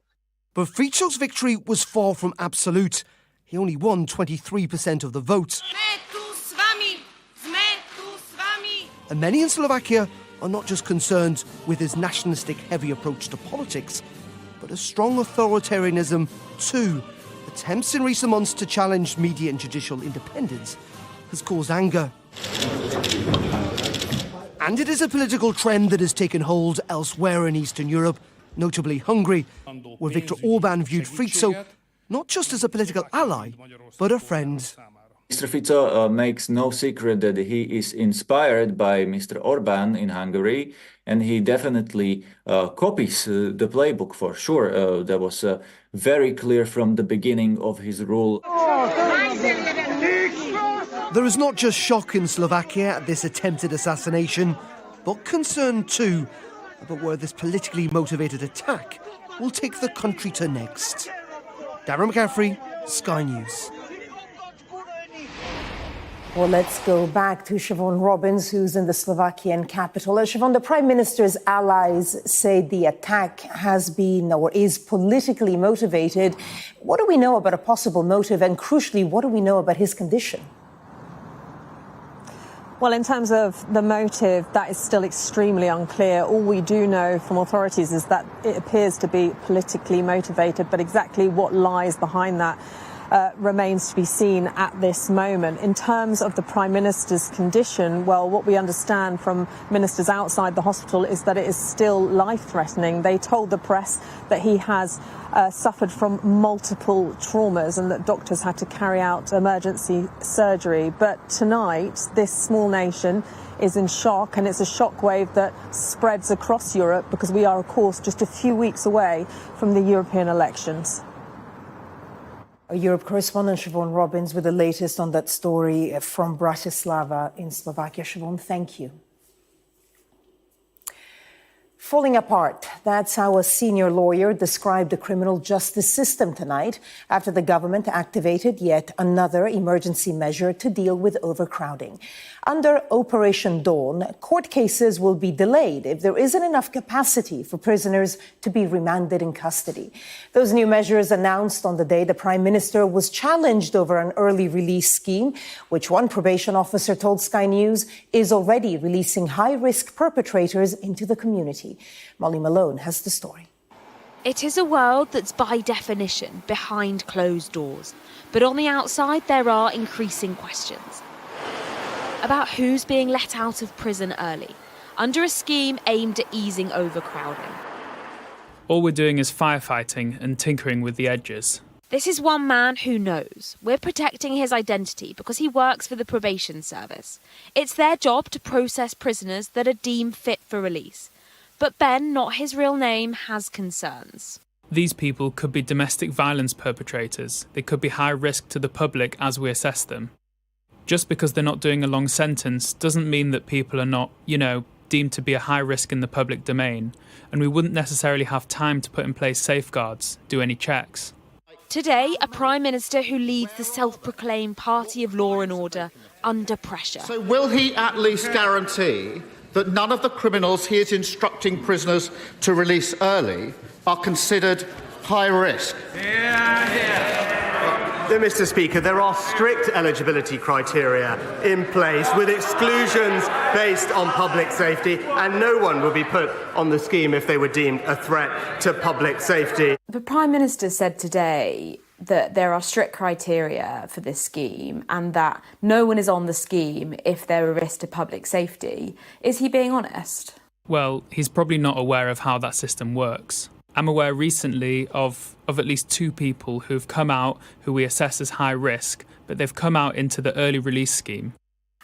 But Fico's victory was far from absolute. He only won 23% of the vote. And many in Slovakia are not just concerned with his nationalistic heavy approach to politics, but a strong authoritarianism too. Attempts in recent months to challenge media and judicial independence has caused anger. And it is a political trend that has taken hold elsewhere in Eastern Europe, notably Hungary, where Viktor Orbán viewed Fico not just as a political ally, but a friend. Mr Fico makes no secret that he is inspired by Mr Orbán in Hungary, and he definitely copies the playbook for sure. That was very clear from the beginning of his rule. There is not just shock in Slovakia at this attempted assassination, but concern too about where this politically motivated attack will take the country to next. Darren McCaffrey, Sky News. Well, let's go back to Siobhan Robbins, who's in the Slovakian capital. Siobhan, the Prime Minister's allies say the attack has been or is politically motivated. What do we know about a possible motive? And crucially, what do we know about his condition? Well, in terms of the motive, that is still extremely unclear. All we do know from authorities is that it appears to be politically motivated, but exactly what lies behind that remains to be seen at this moment. In terms of the Prime Minister's condition, well, what we understand from ministers outside the hospital is that it is still life-threatening. They told the press that he has suffered from multiple traumas and that doctors had to carry out emergency surgery. But tonight, this small nation is in shock, and it's a shockwave that spreads across Europe because we are, of course, just a few weeks away from the European elections. Our Europe correspondent Siobhan Robbins with the latest on that story from Bratislava in Slovakia. Siobhan, thank you. Falling apart. That's how a senior lawyer described the criminal justice system tonight after the government activated yet another emergency measure to deal with overcrowding. Under Operation Dawn, court cases will be delayed if there isn't enough capacity for prisoners to be remanded in custody. Those new measures announced on the day the Prime Minister was challenged over an early release scheme, which one probation officer told Sky News is already releasing high-risk perpetrators into the community. Molly Malone has the story. It is a world that's by definition behind closed doors. But on the outside, there are increasing questions about who's being let out of prison early, under a scheme aimed at easing overcrowding. All we're doing is firefighting and tinkering with the edges. This is one man who knows. We're protecting his identity because he works for the probation service. It's their job to process prisoners that are deemed fit for release. But Ben, not his real name, has concerns. These people could be domestic violence perpetrators. They could be high risk to the public as we assess them. Just because they're not doing a long sentence doesn't mean that people are not, deemed to be a high risk in the public domain. And we wouldn't necessarily have time to put in place safeguards, do any checks. Today, a Prime Minister who leads the self-proclaimed party of law and order under pressure. So will he at least guarantee that none of the criminals he is instructing prisoners to release early are considered high risk? Mr Speaker, there are strict eligibility criteria in place with exclusions based on public safety, and no one will be put on the scheme if they were deemed a threat to public safety. The Prime Minister said today that there are strict criteria for this scheme and that no one is on the scheme if they're a risk to public safety. Is he being honest? Well, he's probably not aware of how that system works. I'm aware recently of at least 2 people who've come out who we assess as high risk, but they've come out into the early release scheme.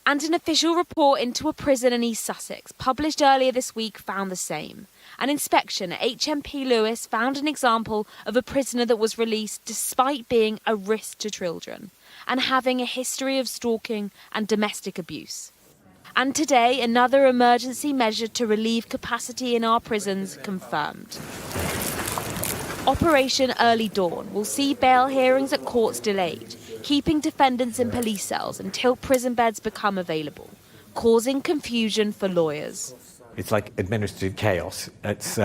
And an official report into a prison in East Sussex, published earlier this week, found the same. An inspection at HMP Lewis found an example of a prisoner that was released despite being a risk to children and having a history of stalking and domestic abuse. And today, another emergency measure to relieve capacity in our prisons confirmed. Operation Early Dawn will see bail hearings at courts delayed, keeping defendants in police cells until prison beds become available, causing confusion for lawyers. It's like administrative chaos. It's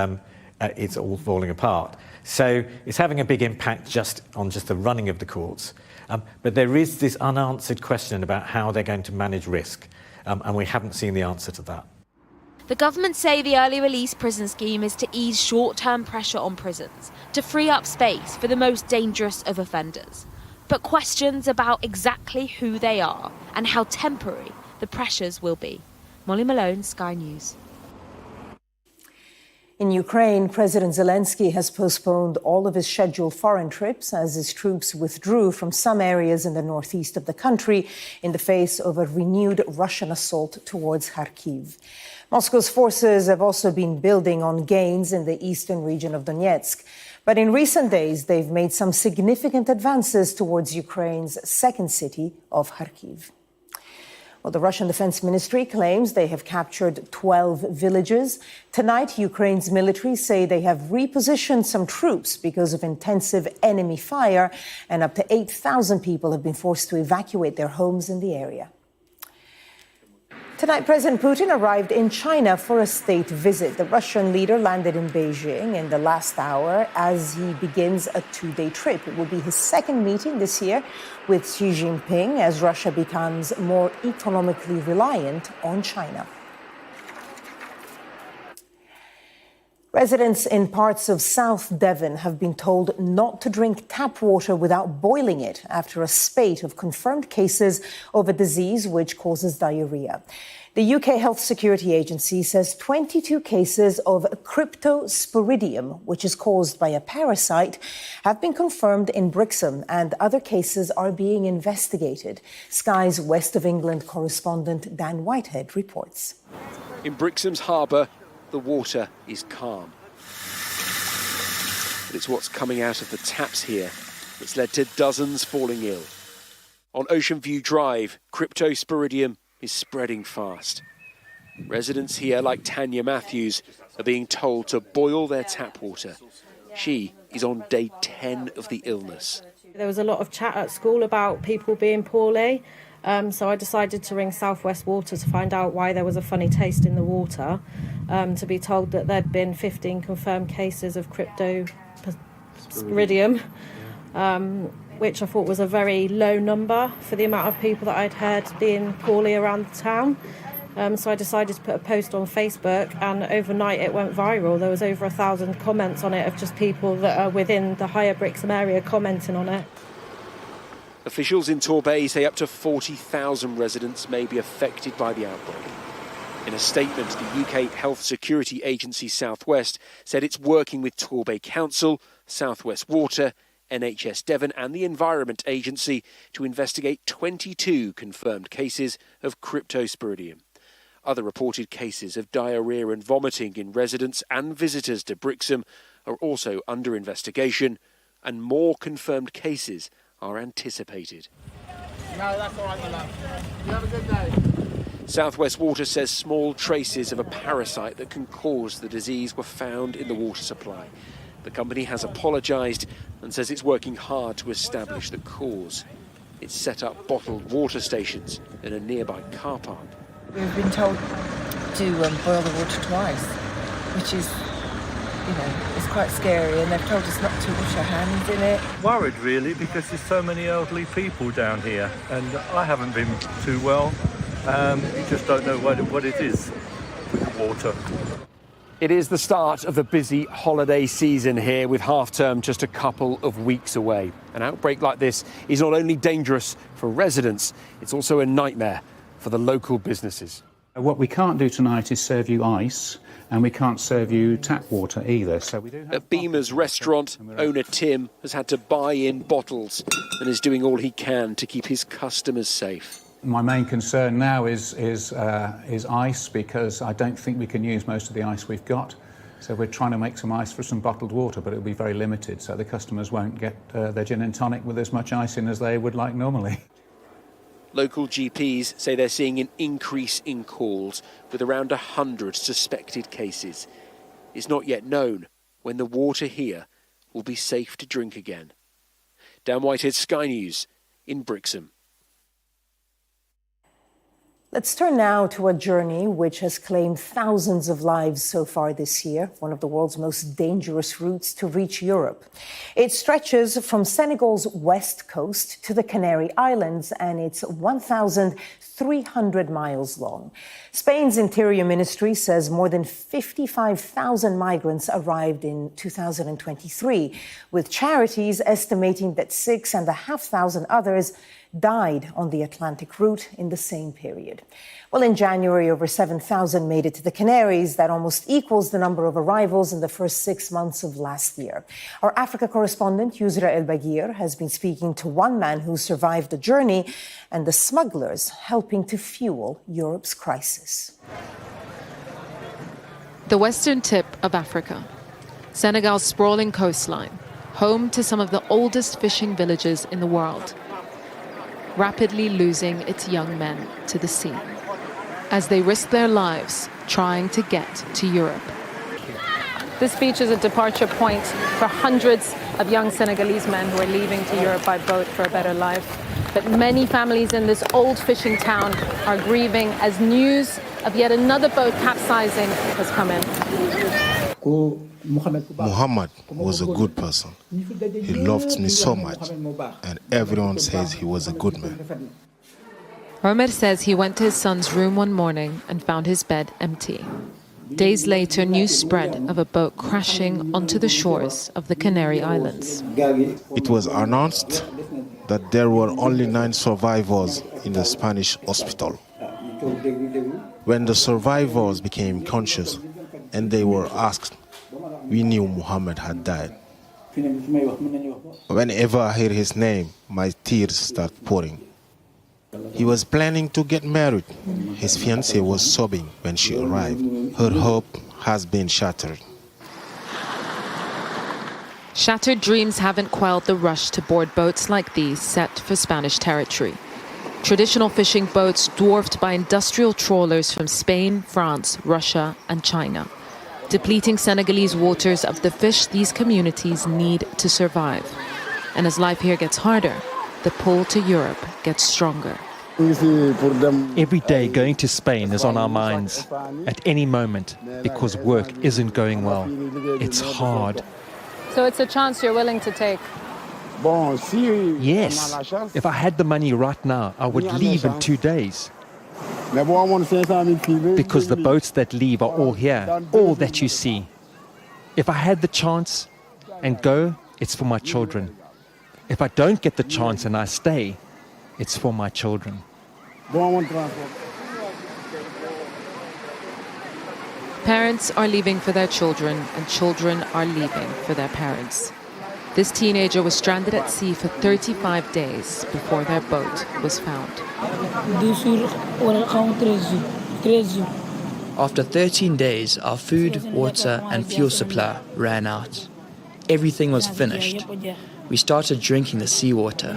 all falling apart. So it's having a big impact just on the running of the courts. But there is this unanswered question about how they're going to manage risk, and we haven't seen the answer to that. The government say the early release prison scheme is to ease short-term pressure on prisons, to free up space for the most dangerous of offenders. But questions about exactly who they are and how temporary the pressures will be. Molly Malone, Sky News. In Ukraine, President Zelensky has postponed all of his scheduled foreign trips as his troops withdrew from some areas in the northeast of the country in the face of a renewed Russian assault towards Kharkiv. Moscow's forces have also been building on gains in the eastern region of Donetsk. But in recent days, they've made some significant advances towards Ukraine's second city of Kharkiv. Well, the Russian Defense Ministry claims they have captured 12 villages. Tonight, Ukraine's military say they have repositioned some troops because of intensive enemy fire, and up to 8,000 people have been forced to evacuate their homes in the area. Tonight, President Putin arrived in China for a state visit. The Russian leader landed in Beijing in the last hour as he begins a two-day trip. It will be his second meeting this year with Xi Jinping as Russia becomes more economically reliant on China. Residents in parts of South Devon have been told not to drink tap water without boiling it after a spate of confirmed cases of a disease which causes diarrhea. The UK Health Security Agency says 22 cases of cryptosporidium, which is caused by a parasite, have been confirmed in Brixham, and other cases are being investigated. Sky's West of England correspondent Dan Whitehead reports. In Brixham's harbour, the water is calm. But it's what's coming out of the taps here that's led to dozens falling ill. On Ocean View Drive, cryptosporidium is spreading fast. Residents here, like Tanya Matthews, are being told to boil their tap water. She is on day 10 of the illness. There was a lot of chat at school about people being poorly, so I decided to ring South West Water to find out why there was a funny taste in the water, to be told that there'd been 15 confirmed cases of cryptosporidium, which I thought was a very low number for the amount of people that I'd heard being poorly around the town. So I decided to put a post on Facebook, and overnight it went viral. There was over 1,000 comments on it of just people that are within the higher Brixham area commenting on it. Officials in Torbay say up to 40,000 residents may be affected by the outbreak. In a statement, the UK Health Security Agency South West said it's working with Torbay Council, South West Water, NHS Devon and the Environment Agency to investigate 22 confirmed cases of cryptosporidium. Other reported cases of diarrhoea and vomiting in residents and visitors to Brixham are also under investigation, and more confirmed cases are anticipated. No, that's all right, my love. You have a good day. South West Water says small traces of a parasite that can cause the disease were found in the water supply. The company has apologised and says it's working hard to establish the cause. It's set up bottled water stations in a nearby car park. We've been told to boil the water twice, which is, it's quite scary, and they've told us not to wash our hands in it. Worried really, because there's so many elderly people down here, and I haven't been too well. You just don't know what it is with the water. It is the start of the busy holiday season here, with half-term just a couple of weeks away. An outbreak like this is not only dangerous for residents, it's also a nightmare for the local businesses. What we can't do tonight is serve you ice, and we can't serve you tap water either. So we do have At Beamer's restaurant, owner Tim has had to buy in bottles and is doing all he can to keep his customers safe. My main concern now is ice, because I don't think we can use most of the ice we've got. So we're trying to make some ice for some bottled water, but it'll be very limited, so the customers won't get their gin and tonic with as much ice in as they would like normally. Local GPs say they're seeing an increase in calls, with around 100 suspected cases. It's not yet known when the water here will be safe to drink again. Dan Whitehead, Sky News in Brixham. Let's turn now to a journey which has claimed thousands of lives so far this year, one of the world's most dangerous routes to reach Europe. It stretches from Senegal's west coast to the Canary Islands, and it's 1,300 miles long. Spain's Interior Ministry says more than 55,000 migrants arrived in 2023, with charities estimating that 6,500 others died on the Atlantic route in the same period. Well, in January, over 7,000 made it to the Canaries. That almost equals the number of arrivals in the first 6 months of last year. Our Africa correspondent, Yusra El-Bagir, has been speaking to one man who survived the journey and the smugglers helping to fuel Europe's crisis. The western tip of Africa, Senegal's sprawling coastline, home to some of the oldest fishing villages in the world, rapidly losing its young men to the sea as they risk their lives trying to get to Europe. This beach is a departure point for hundreds of young Senegalese men who are leaving to Europe by boat for a better life. But many families in this old fishing town are grieving as news of yet another boat capsizing has come in. Muhammad was a good person. He loved me so much, and everyone says he was a good man. Omer says he went to his son's room one morning and found his bed empty. Days later, news spread of a boat crashing onto the shores of the Canary Islands. It was announced that there were only 9 survivors in the Spanish hospital. When the survivors became conscious and they were asked, we knew Muhammad had died. Whenever I hear his name, my tears start pouring. He was planning to get married. His fiancée was sobbing when she arrived. Her hope has been shattered. Shattered dreams haven't quelled the rush to board boats like these set for Spanish territory. Traditional fishing boats dwarfed by industrial trawlers from Spain, France, Russia, and China, depleting Senegalese waters of the fish these communities need to survive. And as life here gets harder, the pull to Europe gets stronger. Every day going to Spain is on our minds at any moment because work isn't going well. It's hard. So it's a chance you're willing to take? Yes. If I had the money right now, I would leave in 2 days. Because the boats that leave are all here, all that you see. If I had the chance and go, it's for my children. If I don't get the chance and I stay, it's for my children. Parents are leaving for their children, and children are leaving for their parents. This teenager was stranded at sea for 35 days before their boat was found. After 13 days, our food, water, and fuel supply ran out. Everything was finished. We started drinking the seawater.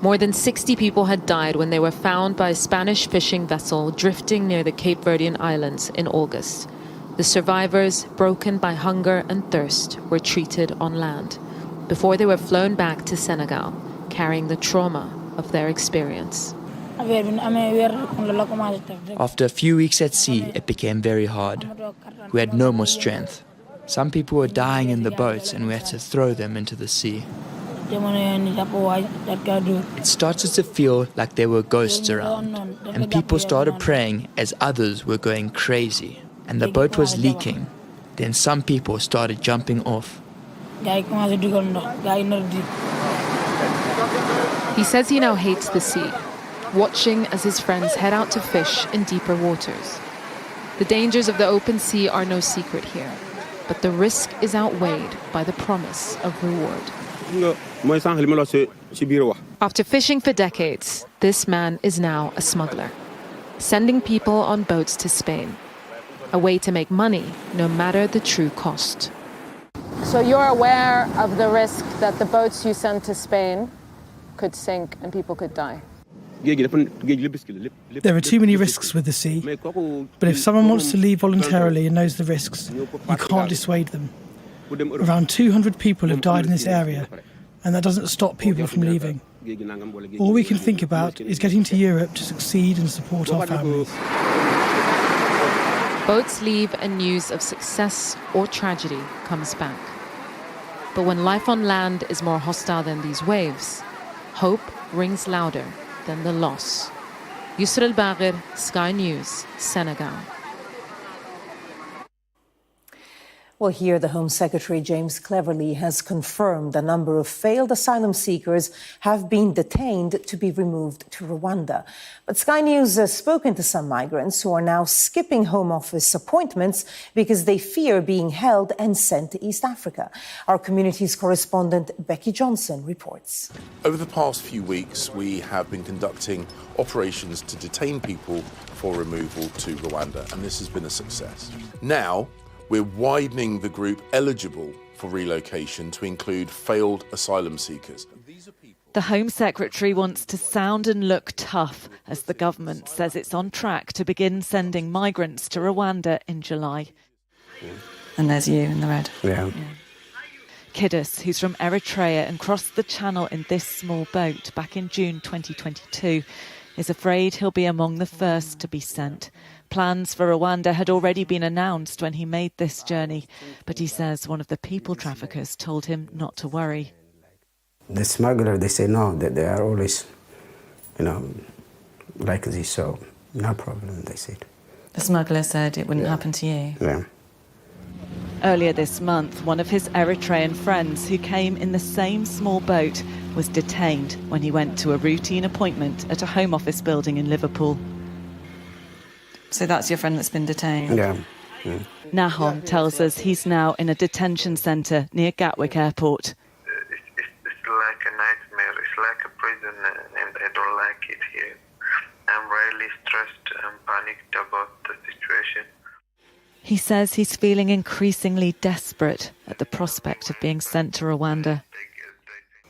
More than 60 people had died when they were found by a Spanish fishing vessel drifting near the Cape Verdean Islands in August. The survivors, broken by hunger and thirst, were treated on land before they were flown back to Senegal, carrying the trauma of their experience. After a few weeks at sea, it became very hard. We had no more strength. Some people were dying in the boats and we had to throw them into the sea. It started to feel like there were ghosts around, and people started praying as others were going crazy, and the boat was leaking. Then some people started jumping off. He says he now hates the sea, watching as his friends head out to fish in deeper waters. The dangers of the open sea are no secret here, but the risk is outweighed by the promise of reward. After fishing for decades, this man is now a smuggler, sending people on boats to Spain, a way to make money no matter the true cost. So you're aware of the risk that the boats you send to Spain could sink and people could die? There are too many risks with the sea, but if someone wants to leave voluntarily and knows the risks, you can't dissuade them. Around 200 people have died in this area, and that doesn't stop people from leaving. All we can think about is getting to Europe to succeed and support our families. Boats leave and news of success or tragedy comes back. But when life on land is more hostile than these waves, hope rings louder than the loss. Yusra al-Bagir, Sky News, Senegal. Well, here the Home Secretary James Cleverly has confirmed a number of failed asylum seekers have been detained to be removed to Rwanda. But Sky News has spoken to some migrants who are now skipping Home Office appointments because they fear being held and sent to East Africa. Our community's correspondent Becky Johnson reports. Over the past few weeks, we have been conducting operations to detain people for removal to Rwanda, and this has been a success. Now, we're widening the group eligible for relocation to include failed asylum seekers. The Home Secretary wants to sound and look tough as the government says it's on track to begin sending migrants to Rwanda in July. And there's you in the red. Yeah. Kidus, who's from Eritrea and crossed the channel in this small boat back in June 2022, is afraid he'll be among the first to be sent. Plans for Rwanda had already been announced when he made this journey, but he says one of the people traffickers told him not to worry. The smuggler, they say no, that they are always, like this, so no problem, they said. The smuggler said it wouldn't happen to you? Yeah. Earlier this month, one of his Eritrean friends who came in the same small boat was detained when he went to a routine appointment at a Home Office building in Liverpool. So that's your friend that's been detained? Yeah. Nahon tells us he's now in a detention centre near Gatwick Airport. It's like a nightmare. It's like a prison, and I don't like it here. I'm really stressed and panicked about the situation. He says he's feeling increasingly desperate at the prospect of being sent to Rwanda.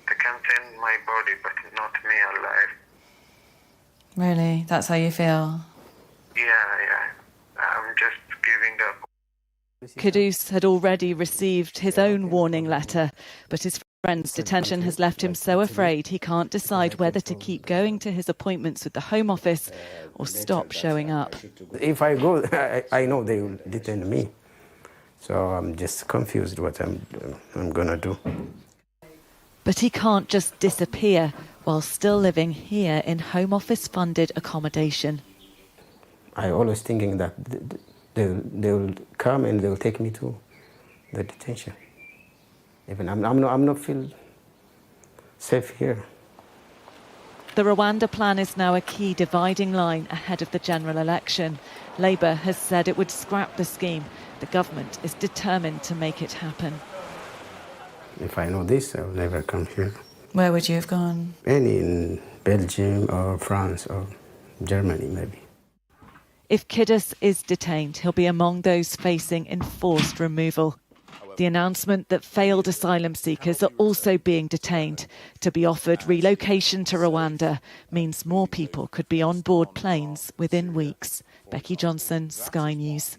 They can send my body, but not me alive. Really? That's how you feel? Yeah. I'm just giving up. Kudus had already received his own warning letter, but his friend's detention has left him so afraid he can't decide whether to keep going to his appointments with the Home Office or stop showing up. If I go, I know they will detain me. So I'm just confused what I'm going to do. But he can't just disappear while still living here in Home Office-funded accommodation. I always thinking that they will come and they will take me to the detention. Even I'm not feel safe here. The Rwanda plan is now a key dividing line ahead of the general election. Labour has said it would scrap the scheme. The government is determined to make it happen. If I know this, I will never come here. Where would you have gone? Any in Belgium or France or Germany, maybe. If Kidus is detained, he'll be among those facing enforced removal. The announcement that failed asylum seekers are also being detained to be offered relocation to Rwanda means more people could be on board planes within weeks. Becky Johnson, Sky News.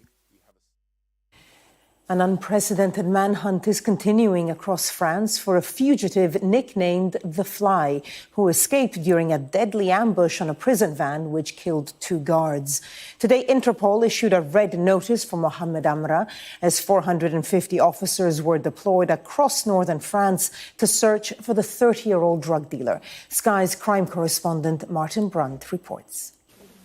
An unprecedented manhunt is continuing across France for a fugitive nicknamed The Fly, who escaped during a deadly ambush on a prison van which killed 2 guards. Today, Interpol issued a red notice for Mohamed Amra as 450 officers were deployed across northern France to search for the 30-year-old drug dealer. Sky's crime correspondent Martin Brandt reports.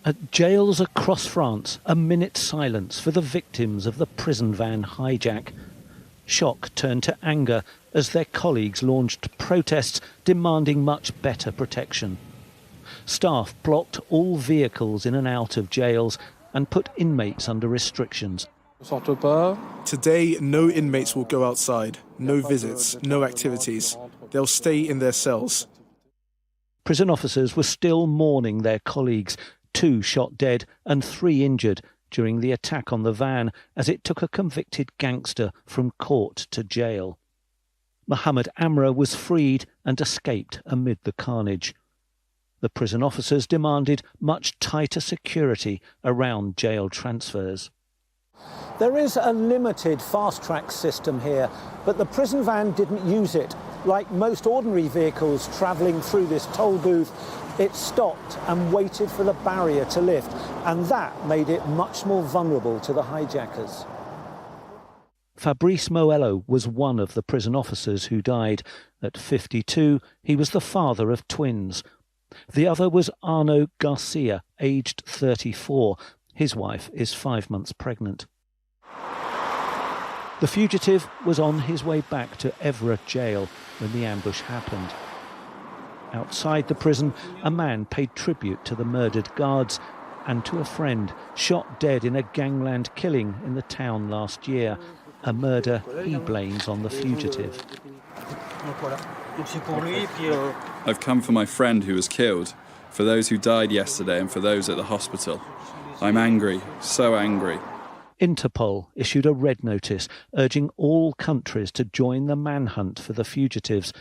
At jails across France, a minute's silence for the victims of the prison van hijack. Shock turned to anger as their colleagues launched protests demanding much better protection. Staff blocked all vehicles in and out of jails and put inmates under restrictions. Today, no inmates will go outside, no visits, no activities. They'll stay in their cells. Prison officers were still mourning their colleagues. 2 shot dead and 3 injured during the attack on the van as it took a convicted gangster from court to jail. Mohamed Amra was freed and escaped amid the carnage. The prison officers demanded much tighter security around jail transfers. There is a limited fast-track system here, but the prison van didn't use it. Like most ordinary vehicles travelling through this toll booth, it stopped and waited for the barrier to lift, and that made it much more vulnerable to the hijackers. Fabrice Moello was one of the prison officers who died. At 52, he was the father of twins. The other was Arno Garcia, aged 34. His wife is 5 months pregnant. The fugitive was on his way back to Evra jail when the ambush happened. Outside the prison, a man paid tribute to the murdered guards and to a friend shot dead in a gangland killing in the town last year, a murder he blames on the fugitive. I've come for my friend who was killed, for those who died yesterday and for those at the hospital. I'm angry, so angry. Interpol issued a red notice urging all countries to join the manhunt for the fugitives.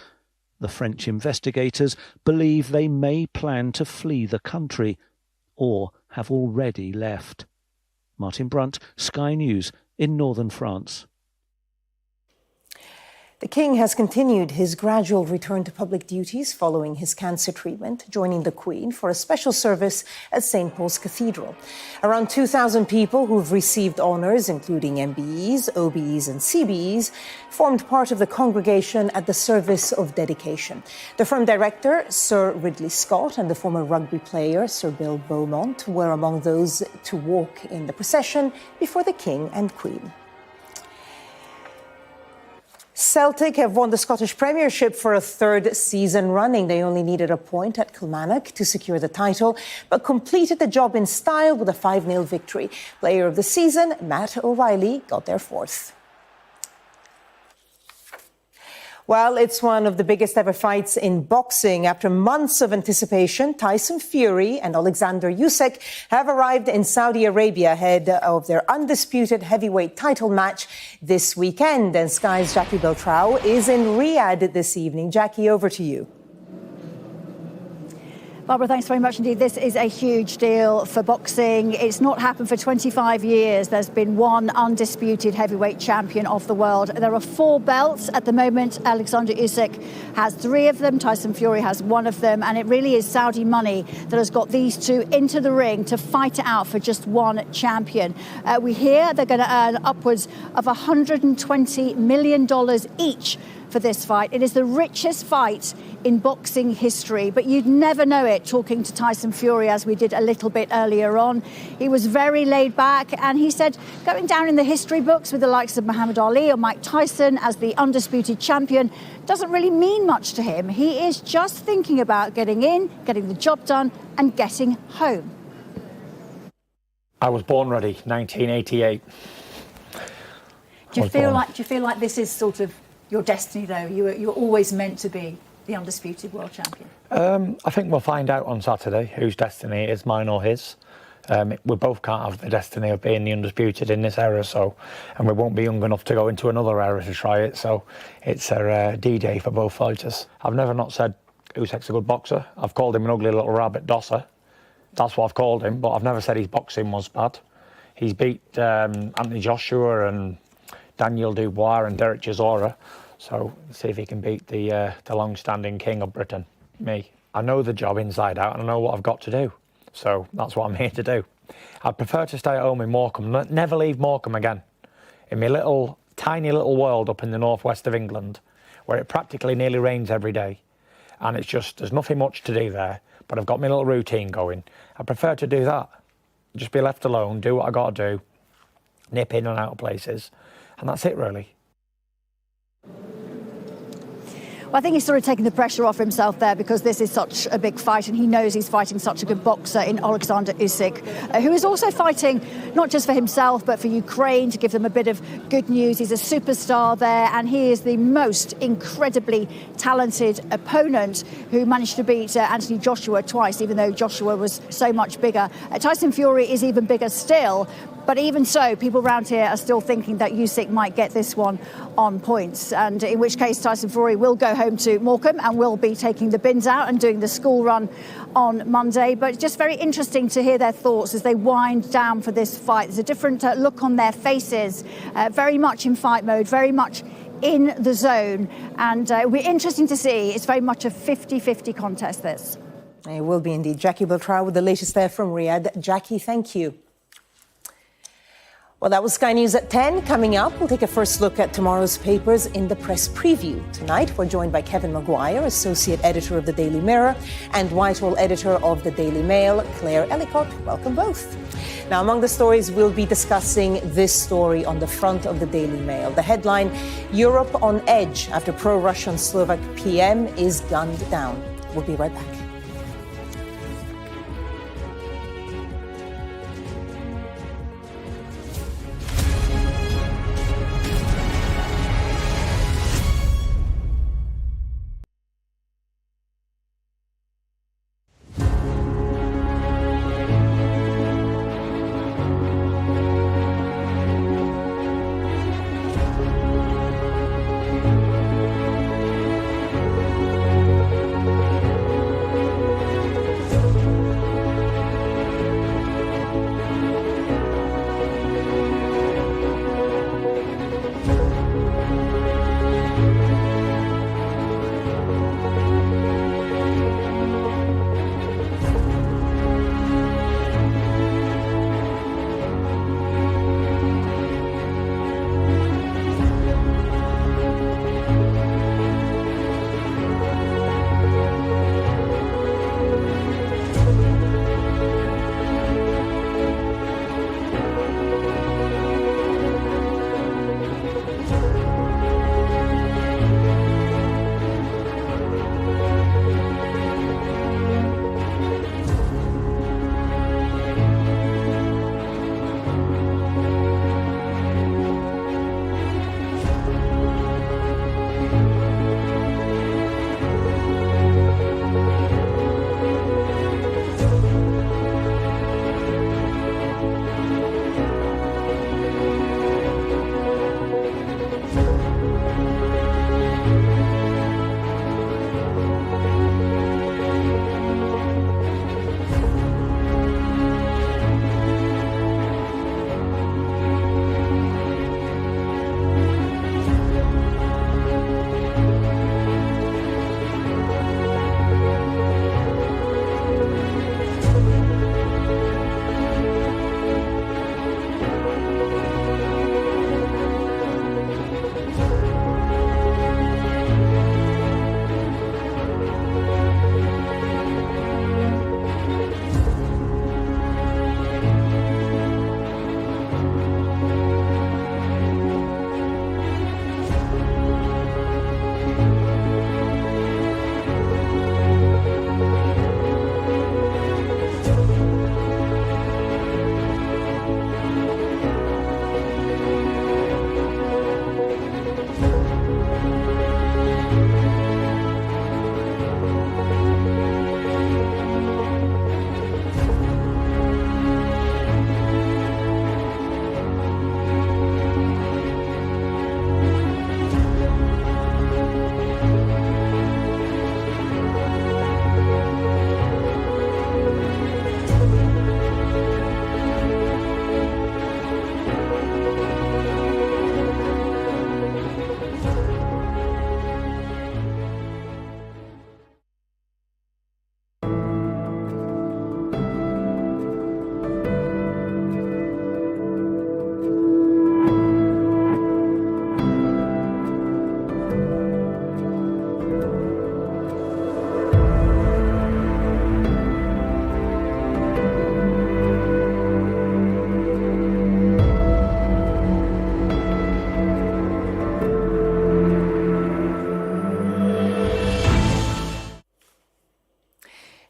The French investigators believe they may plan to flee the country or have already left. Martin Brunt, Sky News in northern France. The King has continued his gradual return to public duties following his cancer treatment, joining the Queen for a special service at St. Paul's Cathedral. Around 2,000 people who've received honours, including MBEs, OBEs and CBEs, formed part of the congregation at the service of dedication. The firm director, Sir Ridley Scott, and the former rugby player, Sir Bill Beaumont, were among those to walk in the procession before the King and Queen. Celtic have won the Scottish Premiership for a third season running. They only needed a point at Kilmarnock to secure the title, but completed the job in style with a 5-0 victory. Player of the season, Matt O'Reilly, got their fourth. Well, it's one of the biggest ever fights in boxing. After months of anticipation, Tyson Fury and Alexander Usyk have arrived in Saudi Arabia ahead of their undisputed heavyweight title match this weekend. And Sky's Jackie Beltrao is in Riyadh this evening. Jackie, over to you. Barbara, thanks very much indeed. This is a huge deal for boxing. It's not happened for 25 years. There's been one undisputed heavyweight champion of the world. There are 4 belts at the moment. Alexander Usyk has 3 of them. Tyson Fury has 1 of them. And it really is Saudi money that has got these two into the ring to fight it out for just one champion. We hear they're going to earn upwards of $120 million each for this fight. It is the richest fight in boxing history, but you'd never know it talking to Tyson Fury, as we did a little bit earlier on. He was very laid back, and he said going down in the history books with the likes of Muhammad Ali or Mike Tyson as the undisputed champion doesn't really mean much to him. He is just thinking about getting in, getting the job done, and getting home. I was born ready, 1988. Do you feel like this is sort of your destiny, though? You're always meant to be the undisputed world champion. I think we'll find out on Saturday whose destiny it is, mine or his. We both can't have the destiny of being the undisputed in this era, and we won't be young enough to go into another era to try it, so it's a D-Day for both fighters. I've never not said Usyk's a good boxer. I've called him an ugly little rabbit dosser. That's what I've called him, but I've never said his boxing was bad. He's beat Anthony Joshua and Daniel Dubois and Derek Chisora. So see if he can beat the long-standing king of Britain, me. I know the job inside out and I know what I've got to do. So that's what I'm here to do. I'd prefer to stay at home in Morecambe, never leave Morecambe again. In my tiny little world up in the northwest of England, where it practically nearly rains every day. And it's just, there's nothing much to do there, but I've got my little routine going. I prefer to do that. Just be left alone, do what I got to do, nip in and out of places, and that's it really. Well, I think he's sort of taking the pressure off himself there because this is such a big fight and he knows he's fighting such a good boxer in Alexander Usyk, who is also fighting not just for himself but for Ukraine, to give them a bit of good news. He's a superstar there and he is the most incredibly talented opponent who managed to beat Anthony Joshua twice, even though Joshua was so much bigger. Tyson Fury is even bigger still, But even so, people around here are still thinking that Usyk might get this one on points, and in which case Tyson Fury will go home to Morecambe and will be taking the bins out and doing the school run on Monday. But it's just very interesting to hear their thoughts as they wind down for this fight. There's a different look on their faces, very much in fight mode, very much in the zone, and it'll be interesting to see. It's very much a 50-50 contest, this. It will be indeed. Jackie Beltrao with the latest there from Riyadh. Jackie, thank you. Well, that was Sky News at 10. Coming up, we'll take a first look at tomorrow's papers in the press preview. Tonight, we're joined by Kevin Maguire, Associate Editor of the Daily Mirror, and Whitehall Editor of the Daily Mail, Claire Ellicott. Welcome both. Now, among the stories, we'll be discussing this story on the front of the Daily Mail. The headline, Europe on edge after pro-Russian Slovak PM is gunned down. We'll be right back.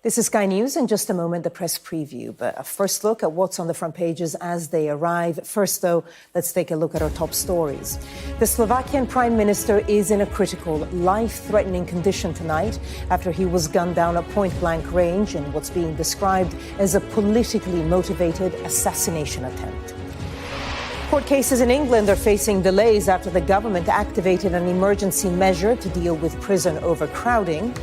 This is Sky News. In just a moment, the press preview. But a first look at what's on the front pages as they arrive. First, though, let's take a look at our top stories. The Slovakian Prime Minister is in a critical, life-threatening condition tonight after he was gunned down at point-blank range in what's being described as a politically motivated assassination attempt. Court cases in England are facing delays after the government activated an emergency measure to deal with prison overcrowding.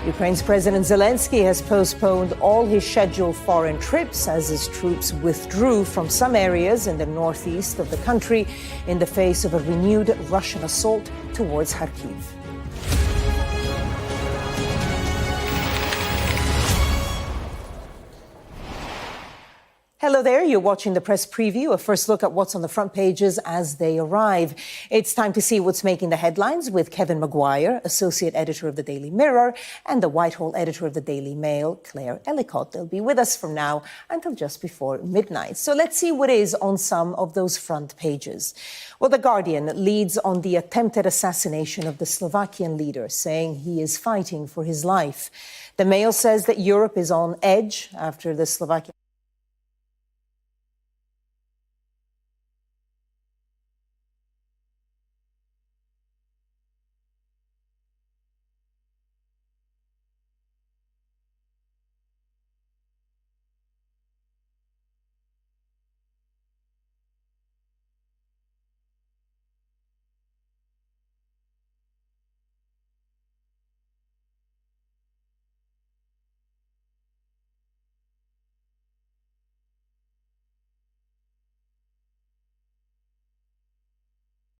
Ukraine's President Zelensky has postponed all his scheduled foreign trips as his troops withdrew from some areas in the northeast of the country in the face of a renewed Russian assault towards Kharkiv. Hello there, you're watching the press preview, a first look at what's on the front pages as they arrive. It's time to see what's making the headlines with Kevin Maguire, Associate Editor of the Daily Mirror, and the Whitehall Editor of the Daily Mail, Claire Ellicott. They'll be with us from now until just before midnight. So let's see what is on some of those front pages. Well, The Guardian leads on the attempted assassination of the Slovakian leader, saying he is fighting for his life. The Mail says that Europe is on edge after the Slovakian